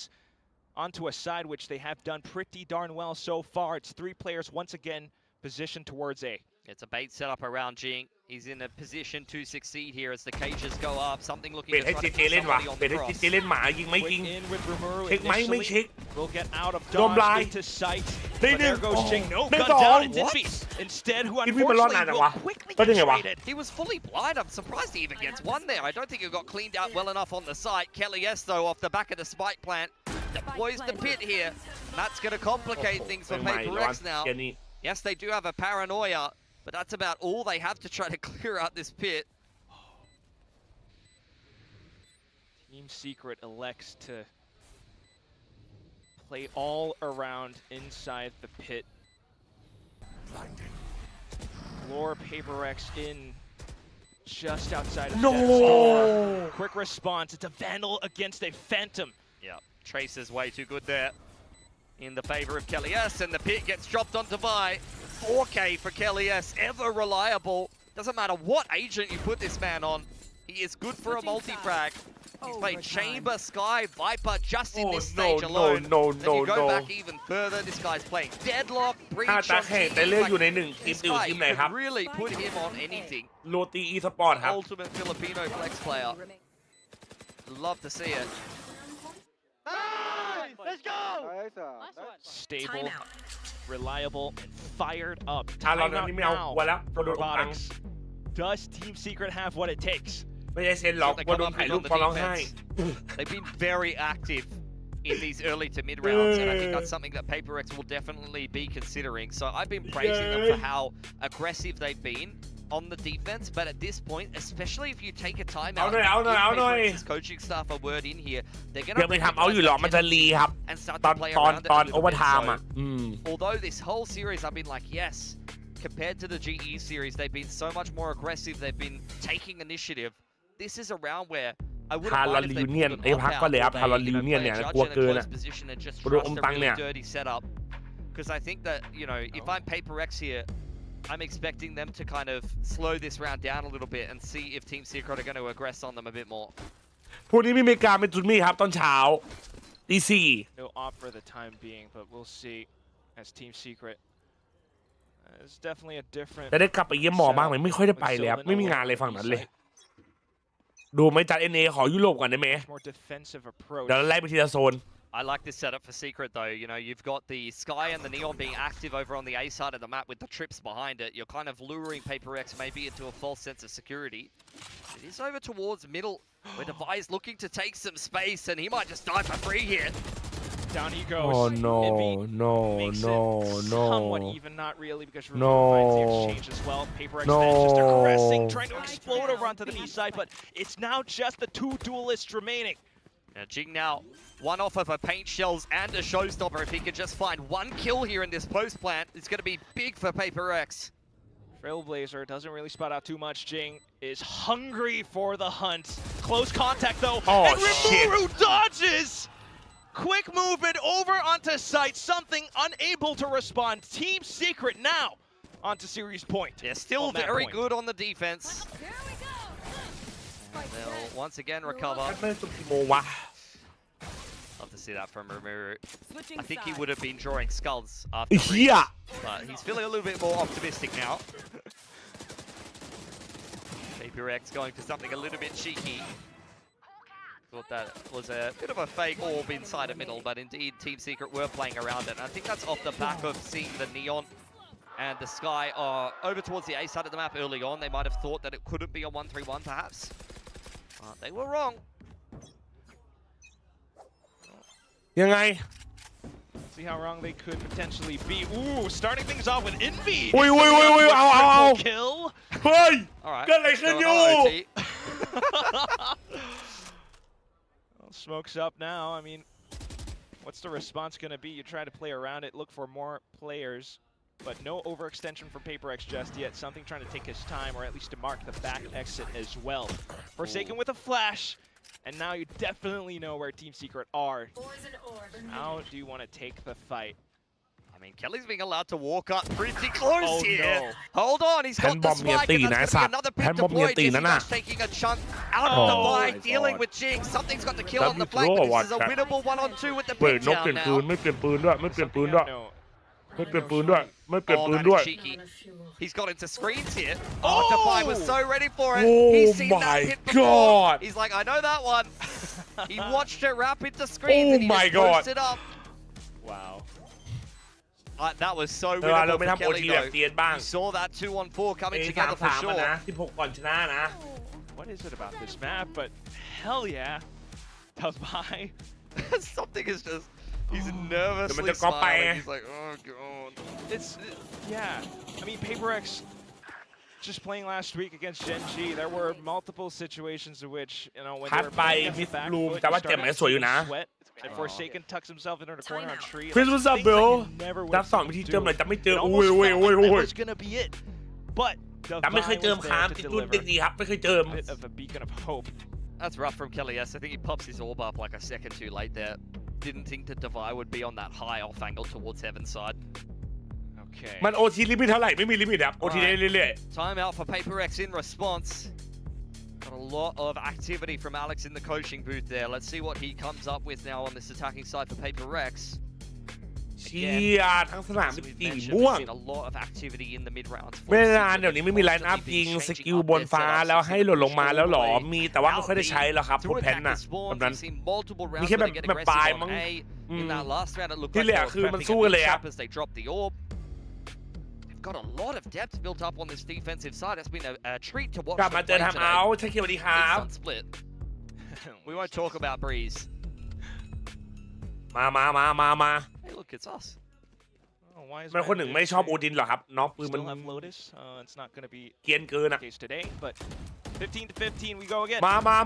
onto a side which they have done pretty darn well so far. It's 3 players once again positioned towards A. It's a bait setup around Jing. He's in a position to succeed here as the cages go up. Something looking เป็นให้ to จี try เจ to เล่น put ว่ะ somebody on เป็น the ให้จี cross. เจเล่นหมายิงไม่ยิง In with Rumuru เช็คไหมไม่เช็ค Will get out of โดนบลาย dodge into sight. ได้ But หนึ่ง there goes Jing. No ได้ gun สอง down. It's Invis. Instead, who อินวิมันรอดนาน unfortunately จังวะ will quickly ก็ get ยังไงวะ traded. He was fully blind. I'm surprised he even gets one there. I don't think it got cleaned out well enough on the site. Kelly S, though, off the back of the spike plant, deploys the pit here. That's going to complicate things for PaperX now. Yes, they do have a paranoia, but that's about all they have to try to clear out this pit. Team Secret elects to play all around inside the pit. Lure PaperX in just outside of death's door. Quick response. It's a Vandal against a Phantom. Yeah, Trace is way too good there in the favor of Kelly S, and the pit gets dropped onto Vi. 4K for Kelly S, ever reliable. Doesn't matter what agent you put this man on. He is good for a multi-frag. He's played Chamber, Sky, Viper just in this stage alone. Then you go back even further. This guy's playing Deadlock, Breach ถ้าจะ on แข่ง Team แต่เลือก Like, อยู่ในหนึ่งทีม this อยู่ guy, ที you มไหนครับ could really put him on anything. โรตีอีสปอร์ตครับ Ultimate Filipino flex player. Love to see it. Let's go! Stable, reliable, fired up. ถ้าเรา Timeout นี่ไม่เอา now วัวแล้ว for โดนตัง Robotics. Does Team Secret have what it takes? ไม่ใช่เซนหรอกว่าโดนถ่ายรูปพอร้องไห้ They've been very active in these early to mid rounds, and I think that's something that PaperX will definitely be considering. So I've been praising them for how aggressive they've been on the defense, but at this point, especially if you take a timeout, เอาหน่อย PaperX's coaching staff a word in here, they're เดี๋ going ยวไปทำเอาอยู่หรอมันจะรีครับ and start ต to อน play ตอน around it ต a อน little โอเวอร์ bit. ไทม์อ่ะ Although this whole series I've been like, yes, compared to the GE series, they've been so much more aggressive. They've been taking initiative. This is a round where I wouldn't mind if they pulled them up out, or they, you know, play a judge in a close position and just trust a really dirty setup. Because I think that, you know, if I'm PaperX here, I'm expecting them to kind of slow this round down a little bit and see if Team Secret are going to aggress on them a bit more. พวกนี้มีเมกาเป็นจุดมี่ครับตอนเช้าตีสี่ No op for the time being, but we'll see as Team Secret. It's definitely a different. จะได้กลับไปเยี่ยมหมอบ้างไหมไม่ค่อยได้ไปเลยครับไม่มีงานอะไรฝั่งนั้นเลยดูไหมจัด NA ขอยุโรปก่อนได้ไหม More defensive approach. เดี๋ยวไล่ไปทีละโซน I like this setup for Secret though. You know, you've got the Sky and the Neon being active over on the A side of the map with the trips behind it. You're kind of luring PaperX maybe into a false sense of security. It is over towards middle where Devi is looking to take some space and he might just die for free here. Down he goes. Oh no, no, no, no. Somewhat even, not really, because No. finds the exchange as well. PaperX is just aggressing, trying to explode over onto the B side, but it's now just the 2 duelists remaining. Now Jing now, one off of a paint shells and a showstopper. If he could just find 1 kill here in this post plant, it's going to be big for PaperX. Trailblazer doesn't really spot out too much. Jing is hungry for the hunt. Close contact though, oh, and Rimuru dodges! Quick movement over onto site, something unable to respond. Team Secret now onto series point. They're still very good on the defense. And they'll once again recover. Love to see that from Rimuru. I think he would have been drawing skulls after Yeah. but he's feeling a little bit more optimistic now. PaperX going for something a little bit cheeky. Thought that was a bit of a fake orb inside the middle, but indeed Team Secret were playing around it. And I think that's off the back of seeing the neon and the sky over towards the A side of the map early on. They might have thought that it couldn't be a 1-3-1 perhaps. They were wrong. ยังไง See how wrong they could potentially be. Ooh, starting things off with Envy. อุ้ยเอา kill. เฮ้ย All right. เกิดอะไรขึ้นอยู่ Well, smoke's up now. I mean, what's the response going to be? You try to play around it, look for more players, but no overextension from PACIFIC just yet. Something trying to take his time, or at least to mark the back exit as well. Forsaken with a flash, and now you definitely know where Team Secret are. How do you want to take the fight? I mean, Kelly's being allowed to walk up pretty close here. No. Hold on, he's got the spike, and that's going to be another pick deployed. JJaz taking a chunk out of the fight, dealing with Jinx. Something's got the kill on the flank, but this is a winnable 1-on-2 with the เปิด pick นก down เปลี่ยนปื now. นไม่เปลี่ยนปืนด้วยไม่เปลี่ยนปืนด้วย No. ไม่เปลี่ยนปืนด้วยไม่เปลี่ยน Oh, ปืน that ด้วย is cheeky. He's got into screens here. Oh, Defy was so ready for it. Oh He's seen my that hit before. God. He's like, I know that one. He watched it wrap into screens and he my just God. posted up. Wow. That was so เวลาเรา winnable ไม่ for ทำโอ Kelly ทีแบบ though. เตียนบ้าง You saw that 2-on-4 coming 3 together for 3 sure. นะ16ก่อนชนะนะ What is it about this map? But hell yeah. Defy. Something is just... He's nervously Mas eu smiling. He's like, oh god. Yeah. I mean, PACIFIC just playing last week against Gen G. There were multiple situations in which, you know, when พั they ด were ไป playing มิ against ด the back ลูม foot, แต่ you ว่าเจ็บ started ไหมสวยอยู่นะ seeing sweat, and Forsaken tucks himself into a corner on tree. คริสวัสดีเบลดับสองวิธีเจิมหน่อยแต่ไม่เจออุ้ย That was gonna be it. But แต่ไม่เคยเจิม Defy ครับ was ติด there รุ่น to ติด deliver ดีครับไม่เคยเจิม a bit of a beacon of hope. That's rough from KAIC. I think he pops his orb up like a second too late there. Didn't think that Defy would be on that high off angle towards Heaven's side. Okay. มันโอทีลิมิตเท่าไหร่ไม่มีลิมิตครับโอทีได้เรื่อย Time out for PACIFIC in response. Got a lot of activity from Alex in the coaching booth there. Let's see what he comes up with now on this attacking side for PACIFIC. ๆเชียร์ทั้งสนาม As เป็น we've สี mentioned, ม่ว we've ง seen a lot of activity in the mid rounds. เวลาเดี๋ยวนี้ไม่มีไลน์อัพยิงสกิลบนฟ้าแล้วให้หล่นลงมาแล้วหรอมีแต่ว่าไม่ค่อยได้ใช้แล้วครับพวกแพนน่ะแบบนั้น มีแค่แบบปลายมั้ง In that last round, it looked ที่ like เหลือ they were คือมัน prepping สู้ a กัน big เลยครับ trap as they dropped the orb. They've got a lot of depth built up on this defensive side. It's been a treat to watch. กลับมาเจอ them ทำ play เอา today. ใช่เคียวดีครับ Big sun split. We won't talk about Breeze. มา Hey, look, it's us. Oh, why is มันคนหนึ่งไม่ชอบโอดินหรอครับน้องปืนมัน Still have Lotus. It's not going to be เกรียนเกิน the อ่ะ case today, but 15 to 15, we go again.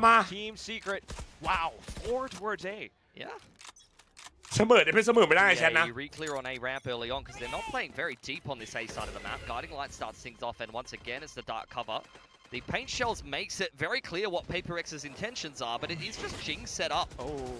มา Team Secret. Wow, 4 towards A. Yeah. เสมอได้ไม่เสมอไม่ได้แชทนะ Yeah, re-clear on A ramp early on because they're not playing very deep on this A side of the map. Guiding Light starts things off, and once again, it's the dark cover. The paint shells makes it very clear what PACIFIC's intentions are, but it is just Jing set up. Oh.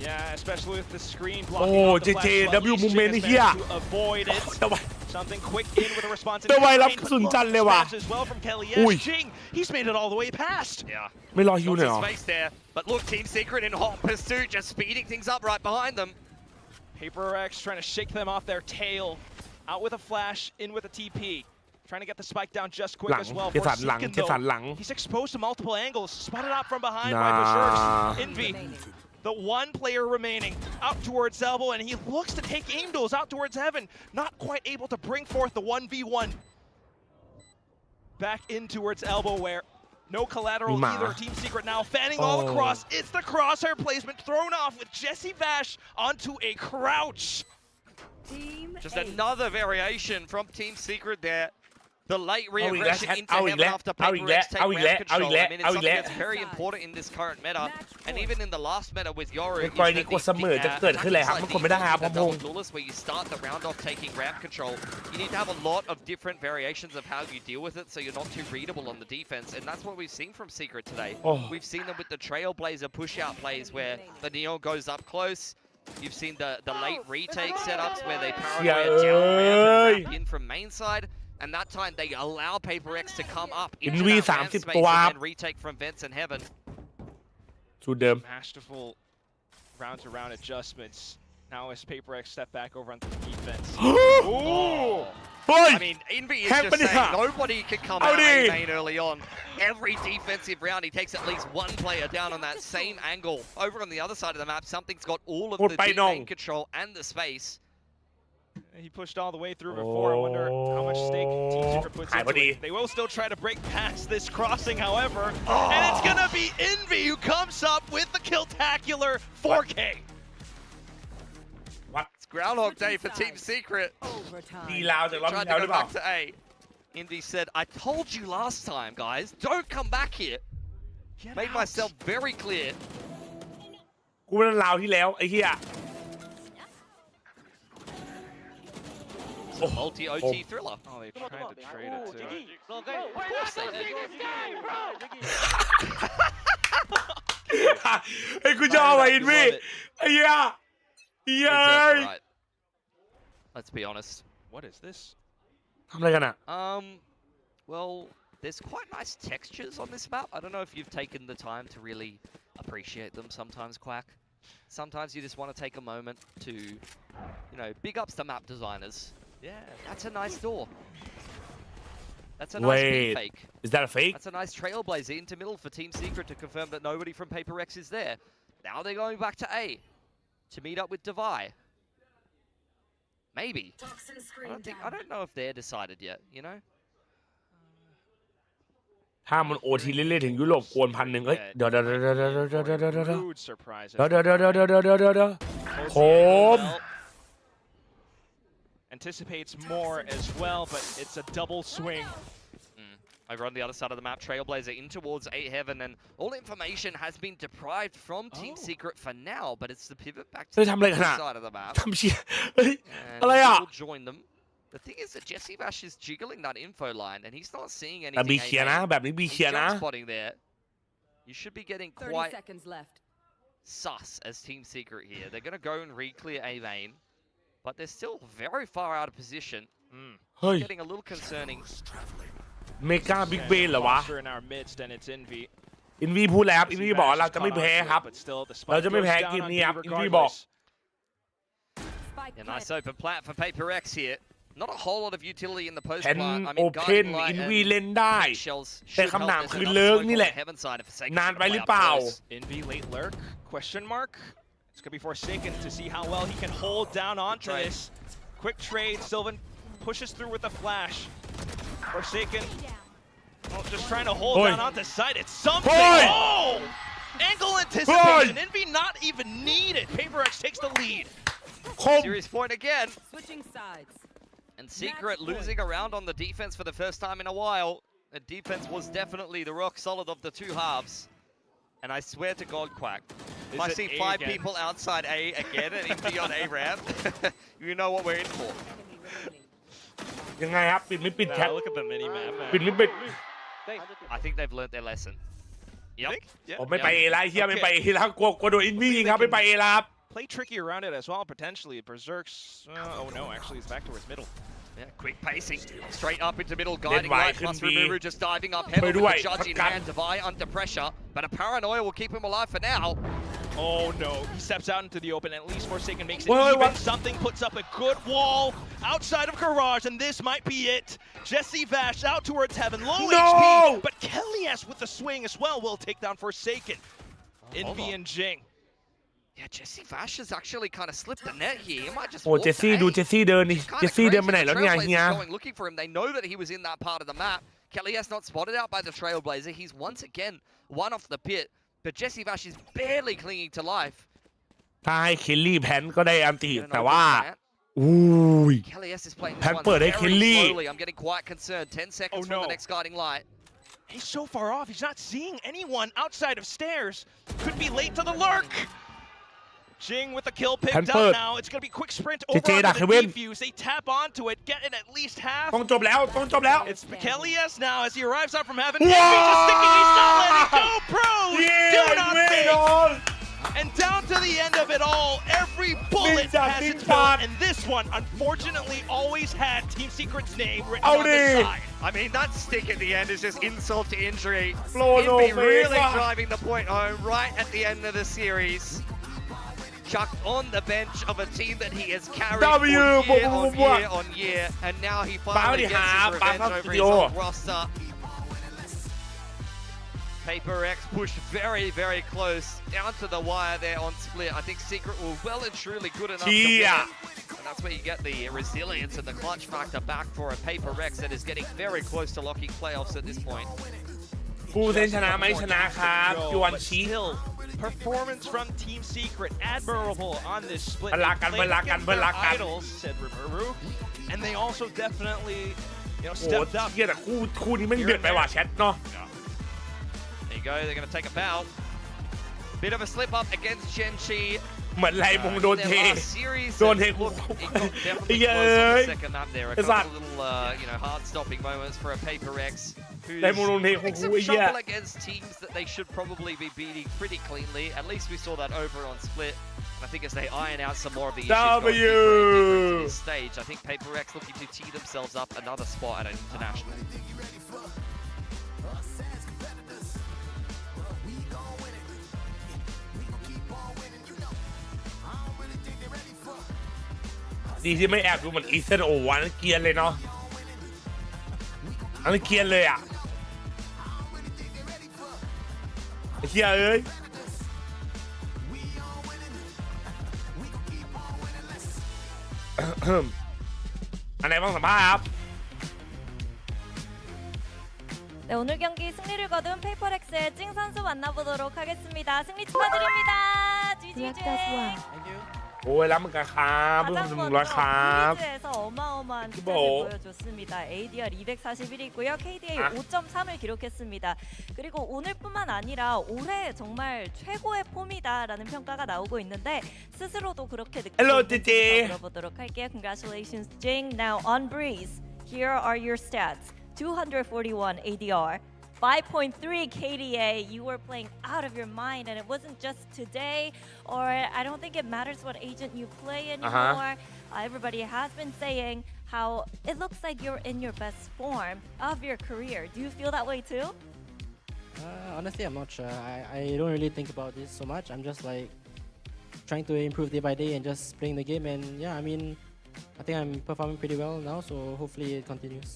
Yeah, especially with the screen blocking โอ้ off the flash, but JJW Jing มุมเมน has นี่เฮีย managed to avoid it. แต่ว่า Something quick in with a response. แต่ว่ารับกระสุนจันเลยว่ะ As well from KAIC. อุ้ย Jing, he's made it all the way past. Yeah. ไม่รอฮิว Got หน่อยเหร some อ space there, but look, Team Secret in hot pursuit, just speeding things up right behind them. PACIFIC trying to shake them off their tail. Out with a flash, in with a TP. Trying to get the spike down just quick หลัง as well. เจสันหลัง Forsaken เจสันหลัง though, he's exposed to multiple angles. Spotted out from behind by Nah. Berserks. Envy, the one player remaining, out towards elbow, and he looks to take aim duels out towards heaven. Not quite able to bring forth the 1v1. Back in towards elbow where no collateral Ma. either. Team Secret now fanning all across. It's the crosshair placement thrown off with Jesse Vash onto a crouch. Just another variation from Team Secret there. The late re-aggression into I'll heaven let- after I'll PACIFIC let- take I'll round let- control. I'll let- I mean, it's I'll something let. that's very important in this current meta, and even in the last meta with Yoru. ในกรณีกดเสมอจะเกิดขึ้นเลยครับมันกดไม่ได้ครับพงษ์ Where you start the round off taking ramp control, you need to have a lot of different variations of how you deal with it, so you're not too readable on the defense, and that's what we've seen from Secret today. Oh. We've seen them with the Trailblazer push-out plays where the Neo goes up close. You've seen the late retake setups where they paranoia down ramp and ramp in from main side. And that time they allow PACIFIC to come up into that ramp space and then retake from vents and heaven. สูตรเดิม Masterful round-to-round adjustments. Now as PaperX step back over onto the defense. Oh. I mean, Envy is just saying nobody can come out A main early on. Every defensive round, he takes at least one player down on that same angle. Over on the other side of the map, something's got all of the main control and the space. He pushed all the way through before. I wonder how much stake Team Secret puts into it. They will still try to break past this crossing, however. And it's going to be Envy who comes up with the Killtacular 4K. What? It's Groundhog Day for Team Secret. Tried to go back to A. Envy said, I told you last time, guys, don't come back here. Made myself very clear. กูเป็นลาวที่แล้วไอ้เหี้ย Multi-OT thriller. Oh, they tried to trade it too. Of course they did. ไอ้กูจะเอาไว้อินวี่ไอ้เหี้ย Right. Let's be honest. What is this? ทำอะไรกันอ่ะ Well, there's quite nice textures on this map. I don't know if you've taken the time to really appreciate them sometimes, Quack. Sometimes you just want to take a moment to, you know, big ups to map designers. Yeah, that's a nice door. That's a nice B fake. Is that a fake? That's a nice trailblazer into middle for Team Secret to confirm that nobody from PaperX is there. Now they're going back to A to meet up with Devi. Maybe. I don't know if they're decided yet, you know? ถ้ามันโอทีเล่นๆถึงยุโรปกวน1,000เฮ้ยเดี๋ยวผม Anticipates more as well, but it's a double swing. Over on the other side of the map, Trailblazer in towards A Heaven, and all information has been deprived from Team Secret for now, but it's the pivot back to the side of the map. ทำเชี่ยเฮ้ยอะไรอ่ะ We'll join them. The thing is that JJaz is jiggling that info line, and he's not seeing แต่บี anything. เขียนะแบบนี้บีเขียนะ Spotting there. You should be getting quite sus as Team Secret here. They're going to go and re-clear A main, but they're still very far out of position. เฮ้ย Getting a little concerning. เมกาบิ๊กเบนเหรอวะ In our midst, and it's Envy. อินวีพูดแล้วอินวีบอกเราจะไม่แพ้ครับเราจะไม่แพ้เกมนี้ครับอินวีบอก A nice open plat for PaperX here. Not a whole lot of utility in the post แผน plant. I โอ mean, เพน Guiding อิน Light วี and เล่นได้ Shells แต่ should คำถาม help. คือ There's เลิก another นี่ smoke แห on ละ the heaven side if Forsaken นาน should ไป play หรือ up เปล่า close. Envy late lurk? Question mark? It's gonna be Forsaken to see how well he can hold down onto this. Quick trade. Sylvan pushes through with a flash. Forsaken. Oh, just trying to hold down onto site. It's something. Oh! Angle anticipation. Envy not even needed. PaperX takes the lead. Series point again. Switching sides. And Secret losing around on the defense for the first time in a while. The defense was definitely the rock solid of the two halves. And I swear to God, Quack, if I see 5 people outside A again and Envy on A ramp, you know what we're in for. ยังไงครับปิดไม่ปิดแคป Look at the mini map. ปิดไม่ปิด I think they've learned their lesson. Yep. ผมไม่ไปเอแล้วเฮียไม่ไปเอแล้วกลัวโดนอินวี่ยิงครับไม่ไปเอแล้วครับ Play tricky around it as well, potentially. Berserk's. Oh no, actually, he's back towards middle. Yeah, quick pacing. Straight up into middle. Guiding Light plus Rumuru just diving up heavily with the judge in hand. Devi under pressure, but a paranoia will keep him alive for now. Oh no, he steps out into the open. At least Forsaken makes it even. Something puts up a good wall outside of Garage, and this might be it. JJaz out towards heaven. Low HP, but KAI's with the swing as well will take down Forsaken. Envy and Jing. Yeah, JJaz has actually kind of slipped the net here. He might just โอ้เจสซี่ดูเจสซี่เดินนี่เจสซี่เดินไปไหนแล้วเนี่ยเฮีย looking for him. They know that he was in that part of the map. KAI's not spotted out by the Trailblazer. He's once again one off the pit, but JJaz is barely clinging to life. ถ้าให้เคลลี่แพนก็ได้อันตีแต่ว่าอุ้ย KAI's is playing แพนเปิดให้เคลลี่ slowly. I'm getting quite concerned. 10 seconds from the next Guiding Light. He's so far off. He's not seeing anyone outside of stairs. Could be late to the lurk. Jing with the kill picked up now. It's going to be quick sprint over to the defuse. They tap onto it, get it at least half. ต้องจบแล้วต้องจบแล้ว It's KAI's now as he arrives out from heaven. Envy just thinking he's not letting go. Pros do not fake. And down to the end of it all, every bullet has its bullet. And this one, unfortunately, always had Team Secret's name written on the side. I mean, that stick at the end is just insult to injury. Envy really driving the point home right at the end of the series. chucked on the bench of a team that he has carried W, for year on year, and now he finally gets his revenge over his old roster. Paper X pushed very, very close down to the wire there on split. I think Secret were well and truly good enough to win it. And that's where you get the resilience and the clutch factor back for a Paper X that is getting very close to locking playoffs at this point. ฟูเซนชนะไหมชนะครับยวนชี Performance from Team Secret admirable on this split. เพื่อนรักกัน Idols, said Rimuru, and they also definitely, stepped up. เฮียแต่คู่นี้ไม่เดือดไปว่ะแชทเนาะ There you go, they're going to take a bow. Bit of a slip up against Genchi. เหมือนไรมงโดนเทกูเย้ย Second up there, a couple little hard-stopping moments for a Paper X, who's having some trouble against teams that they should probably be beating pretty cleanly. At least we saw that over on Split. And I think as they iron out some more of the issues going deeper into this stage, I think Paper X looking to tee themselves up another spot at an international. ดีที่ไม่แอบดูเหมือนอีเซนโอวันเกียนเลยเนาะอันนี้เกียนเลยอ่ะไอ้เหี้ยเอ้ยอันไหนบ้างสัมภาษณ์ครับ 네, 오늘 경기 승리를 거둔 페이퍼렉스의 찡 선수 만나보도록 하겠습니다. 승리 축하드립니다. GJaz. โอ้ยรับมันกันครับเพิ่ม100ครับ 시리즈에서 어마어마한 기록을 보여줬습니다. ADR 241이고요. KDA 5.3을 기록했습니다. 그리고 오늘뿐만 아니라 올해 정말 최고의 폼이다라는 평가가 나오고 있는데 스스로도 그렇게 느끼고 들어보도록 할게요. Congratulations, Jing. Now on Breeze, here are your stats. 241 ADR. 5.3 KDA, you were playing out of your mind, and it wasn't just today, or I don't think it matters what agent you play anymore. Everybody has been saying how it looks like you're in your best form of your career. Do you feel that way too? Honestly, I'm not sure. I don't really think about this so much. I'm just like trying to improve day by day and just playing the game, and yeah, I mean, I think I'm performing pretty well now, so hopefully it continues.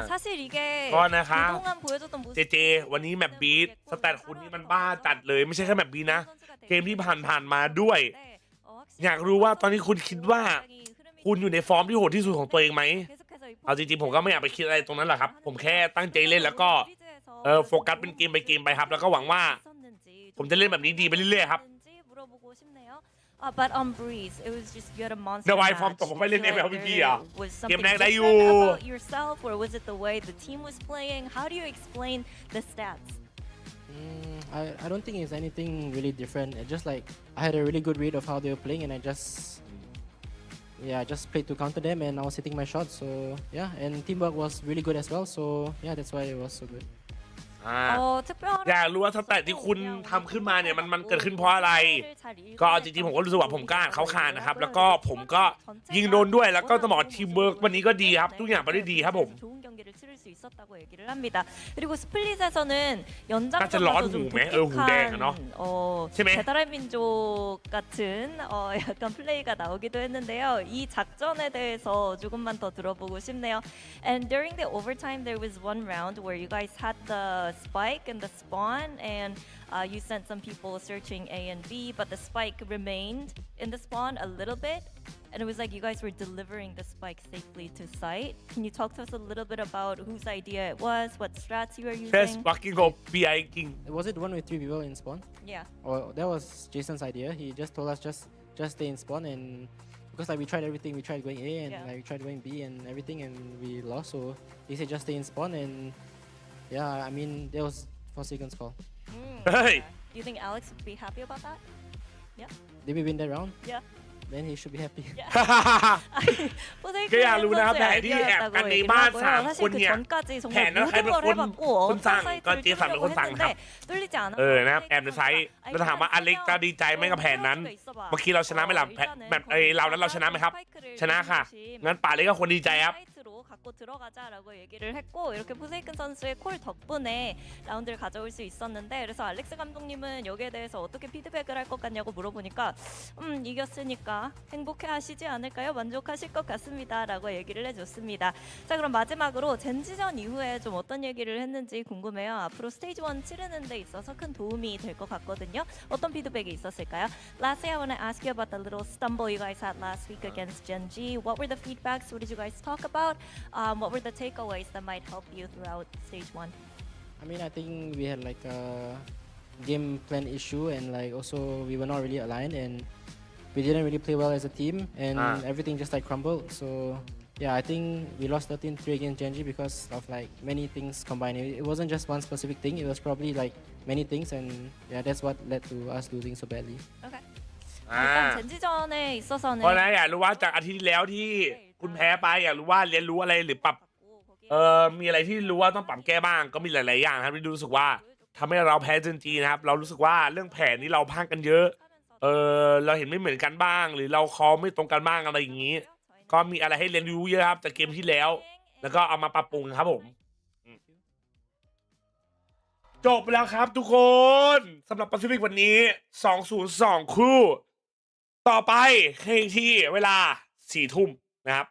사실 이게 ก็นะครับ 그동안 보여줬던 모습 เจวันนี้แมปบีทสแตทคุณนี่มันบ้าจัดเลยไม่ใช่แค่แมปบีนะเกมที่ผ่านมาด้วยอยากรู้ว่าตอนนี้คุณคิดว่าคุณอยู่ในฟอร์มที่โหดที่สุดของตัวเองไหมเอาจริงๆผมก็ไม่อยากไปคิดอะไรตรงนั้นหรอกครับผมแค่ตั้งใจเล่นแล้วก็โฟกัสเป็นเกมไปเกมไปครับแล้วก็หวังว่าผมจะเล่นแบบนี้ดีไปเรื่อยๆครับBut on Breeze, it was just you had a monster เดี๋ยวไว match. ฟอร์มตกผมไปเล่นในแบบพี่อ่ะ Was เกม something แรกได้อยู่ different about yourself, or was it the way the team was playing? How do you explain the stats? I don't think it's anything really different. It just like I had a really good read of how they were playing, and I just played to counter them, and I was hitting my shots. So yeah, and teamwork was really good as well. So yeah, that's why it was so good. อยากรู้ว่าสแตทที่คุณทำขึ้นมาเนี่ยมันเกิดขึ้นเพราะอะไรก็จริงๆผมก็รู้สึกว่าผมกล้าเขาขาดนะครับแล้วก็ผมก็ยิงโดนด้วยแล้วก็ต้องบอกทีมเวิร์กวันนี้ก็ดีครับทุกอย่างไปได้ดีครับผม 있었다고 얘기를 합니다. 그리고 스플릿에서는 연장전에서 좀 독특한 배달의 민족 같은 약간 플레이가 나오기도 했는데요. 이 작전에 대해서 조금만 더 들어보고 싶네요. And during the overtime, there was one round where you guys had the spike and the spawn, and you sent some people searching A and B, but the spike remained in the spawn a little bit. And it was like you guys were delivering the spike safely to site. Can you talk to us a little bit about whose idea it was, what strats you were using? First fucking go PRX. Was it one with 3 people in spawn? Yeah. Oh, that was Jason's idea. He just told us just stay in spawn, and because like we tried everything, we tried going A and like we tried going B and everything, and we lost. So he said just stay in spawn, and yeah, I mean that was for Segun's call. Hey. Do you think Alex would be happy about that? Yeah. Did we win that round? Yeah. Then he should be happy. ก็อยากรู้นะครับแผนที่แอบกันในบ้าน3คนเนี่ยแผนนั้นใครเป็นคนสั่งก็เจสันเป็นคนสั่งครับนะครับแอบในไซต์แล้วถามว่าอเล็กจะดีใจไหมกับแผนนั้นเมื่อกี้เราชนะไหมล่ะแบบเรานั้นเราชนะไหมครับชนะค่ะงั้นป่าเล็กก็ควรดีใจครับ 잡고 들어가자라고 얘기를 했고 이렇게 포세이큰 선수의 콜 덕분에 라운드를 가져올 수 있었는데 그래서 알렉스 감독님은 여기에 대해서 어떻게 피드백을 할 것 같냐고 물어보니까 이겼으니까 행복해하시지 않을까요? 만족하실 것 같습니다라고 얘기를 해줬습니다. 자 그럼 마지막으로 젠지전 이후에 좀 어떤 얘기를 했는지 궁금해요. 앞으로 스테이지 1 치르는 데 있어서 큰 도움이 될 것 같거든요. 어떤 피드백이 있었을까요? Lastly, I want to ask you about the little stumble you guys had last week against Gen G. What were the feedbacks? What did you guys talk about? What were the takeaways that might help you throughout stage 1? I mean, I think we had like a game plan issue, and like also we were not really aligned, and we didn't really play well as a team, and everything just like crumbled. So yeah, I think we lost 13-3 against Gen G because of like many things combined. It wasn't just one specific thing. It was probably like many things, and yeah, that's what led to us losing so badly. Okay. 일단 젠지전에 있어서는 เพราะนะอยากรู้ว่าจากอาทิตย์ที่แล้วที่คุณแพ้ไปอยากรู้ว่าเรียนรู้อะไรหรือปรับมีอะไรที่รู้ว่าต้องปรับแก้บ้างก็มีหลายๆอย่างครับที่รู้สึกว่าทำให้เราแพ้เจนจีนะครับเรารู้สึกว่าเรื่องแผนนี้เราพลาดกันเยอะเราเห็นไม่เหมือนกันบ้างหรือเราคอไม่ตรงกันบ้างอะไรอย่างนี้ก็มีอะไรให้เรียนรู้เยอะครับจากเกมที่แล้วแล้วก็เอามาปรับปรุงครับผมจบแล้วครับทุกคนสำหรับ Pacific วันนี้202คู่ต่อไปให้ที่เวลา4 ทุ่มนะครับ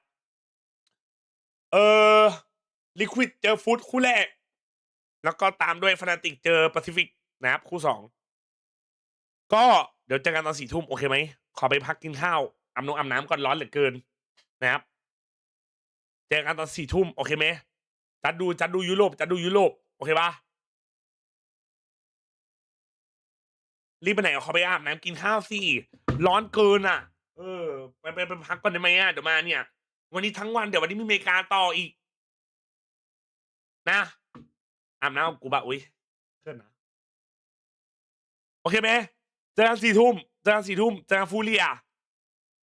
Liquid เจอฟุตคู่แรกแล้วก็ตามด้วย Fnatic เจอ Pacific นะครับคู่2ก็เดี๋ยวเจอกันตอน4 ทุ่มโอเคไหมขอไปพักกินข้าวอาบน้ำก่อนร้อนเหลือเกินนะครับเจอกันตอน4 ทุ่มโอเคไหมจัดดูยุโรปโอเคปะรีบไปไหนขอไปอาบน้ำกินข้าวสิร้อนเกินอ่ะไปพักก่อนได้ไหมอ่ะเดี๋ยวมาเนี่ยวันนี้ทั้งวันเดี๋ยววันนี้มีอเมริกาต่ออีกนะอาบน้ำกูบะอุ้ยเพื่อนนะโอเคไหมเจอกัน4 ทุ่มเจอกันฟูเรีย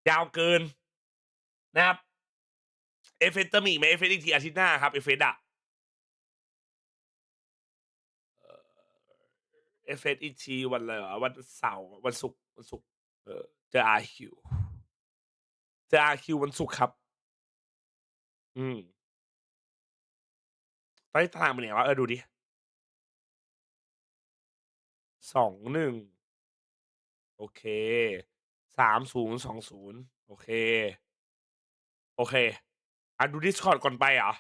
ยาวเกินนะครับเอฟเฟสจะมีไหมเอฟเฟสอีกทีอาทิตย์หน้าครับเอฟเฟสอะเอฟเฟสอีกทีวันอะไรวันเสาร์วันศุกร์เจออาร์คิววันศุกร์ครับตอนนี้ตารางเป็นไงวะดูดิ2-1โอเค30-20โอเคดู Discord ก่อนไปเหรอ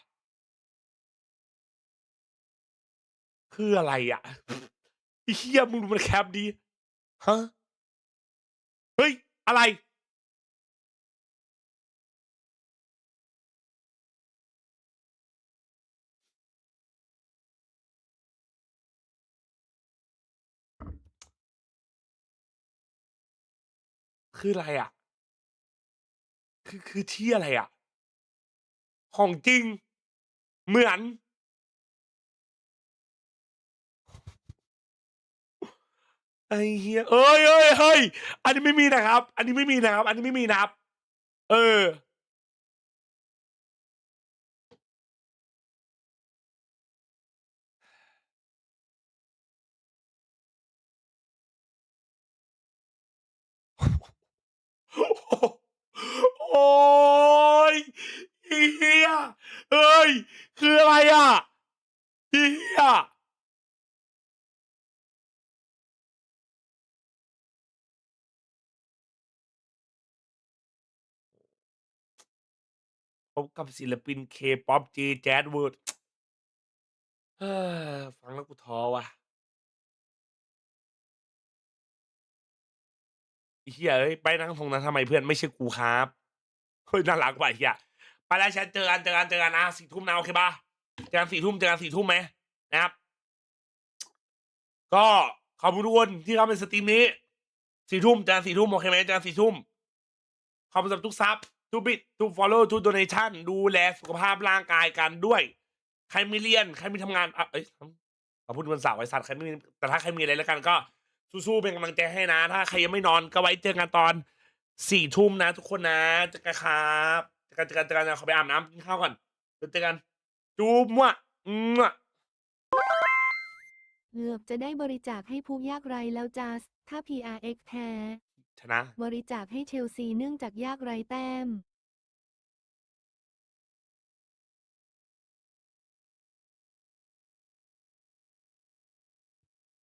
คืออะไรอ่ะไอ้เหี้ยมึงดูมันแคปดีฮะเฮ้ยอะไรคืออะไรอ่ะคือที่อะไรอ่ะของจริงเหมือนไอ้เหี้ยเฮ้ยอันนี้ไม่มีนะครับอันนี้ไม่มีนะครับโอ้ยเฮียเฮ้ยคืออะไรอ่ะเฮียพบกับศิลปิน K-POP JJaz World ฟังแล้วกูท้อว่ะเฮียไปนั่งตรงนั้นทำไมเพื่อนไม่ใช่กูครับเฮ้ยน่ารักว่ะเฮียไปแล้วแชทเจอกันนะ4 ทุ่มนะโอเคป่ะเจอกัน4 ทุ่มไหมนะครับก็ขอบคุณทุกคนที่เข้าเป็นสตรีมนี้4 ทุ่มเจอกัน4 ทุ่มโอเคไหมเจอกัน4 ทุ่มขอบคุณสำหรับทุกซับทุกบิตทุก follow ทุก donation ดูแลสุขภาพร่างกายกันด้วยใครมีเรียนใครมีทำงานขอพูดวันเสาร์ไอ้สัตว์ใครไม่มีแต่ถ้าใครมีอะไรแล้วกันก็สู้ๆเป็นกำลังใจให้นะถ้าใครยังไม่นอนก็ไว้เจอกันตอน4 ทุ่มนะทุกคนนะเจอกันครับเจอกันขอไปอาบน้ำกินข้าวก่อนเจอกันจูบมั่วเกือบจะได้บริจาคให้ผู้ยากไร้แล้วจัสถ้า PRX แพ้ ชนะ บริจาคให้เชลซีเนื่องจากยากไร้แต้ม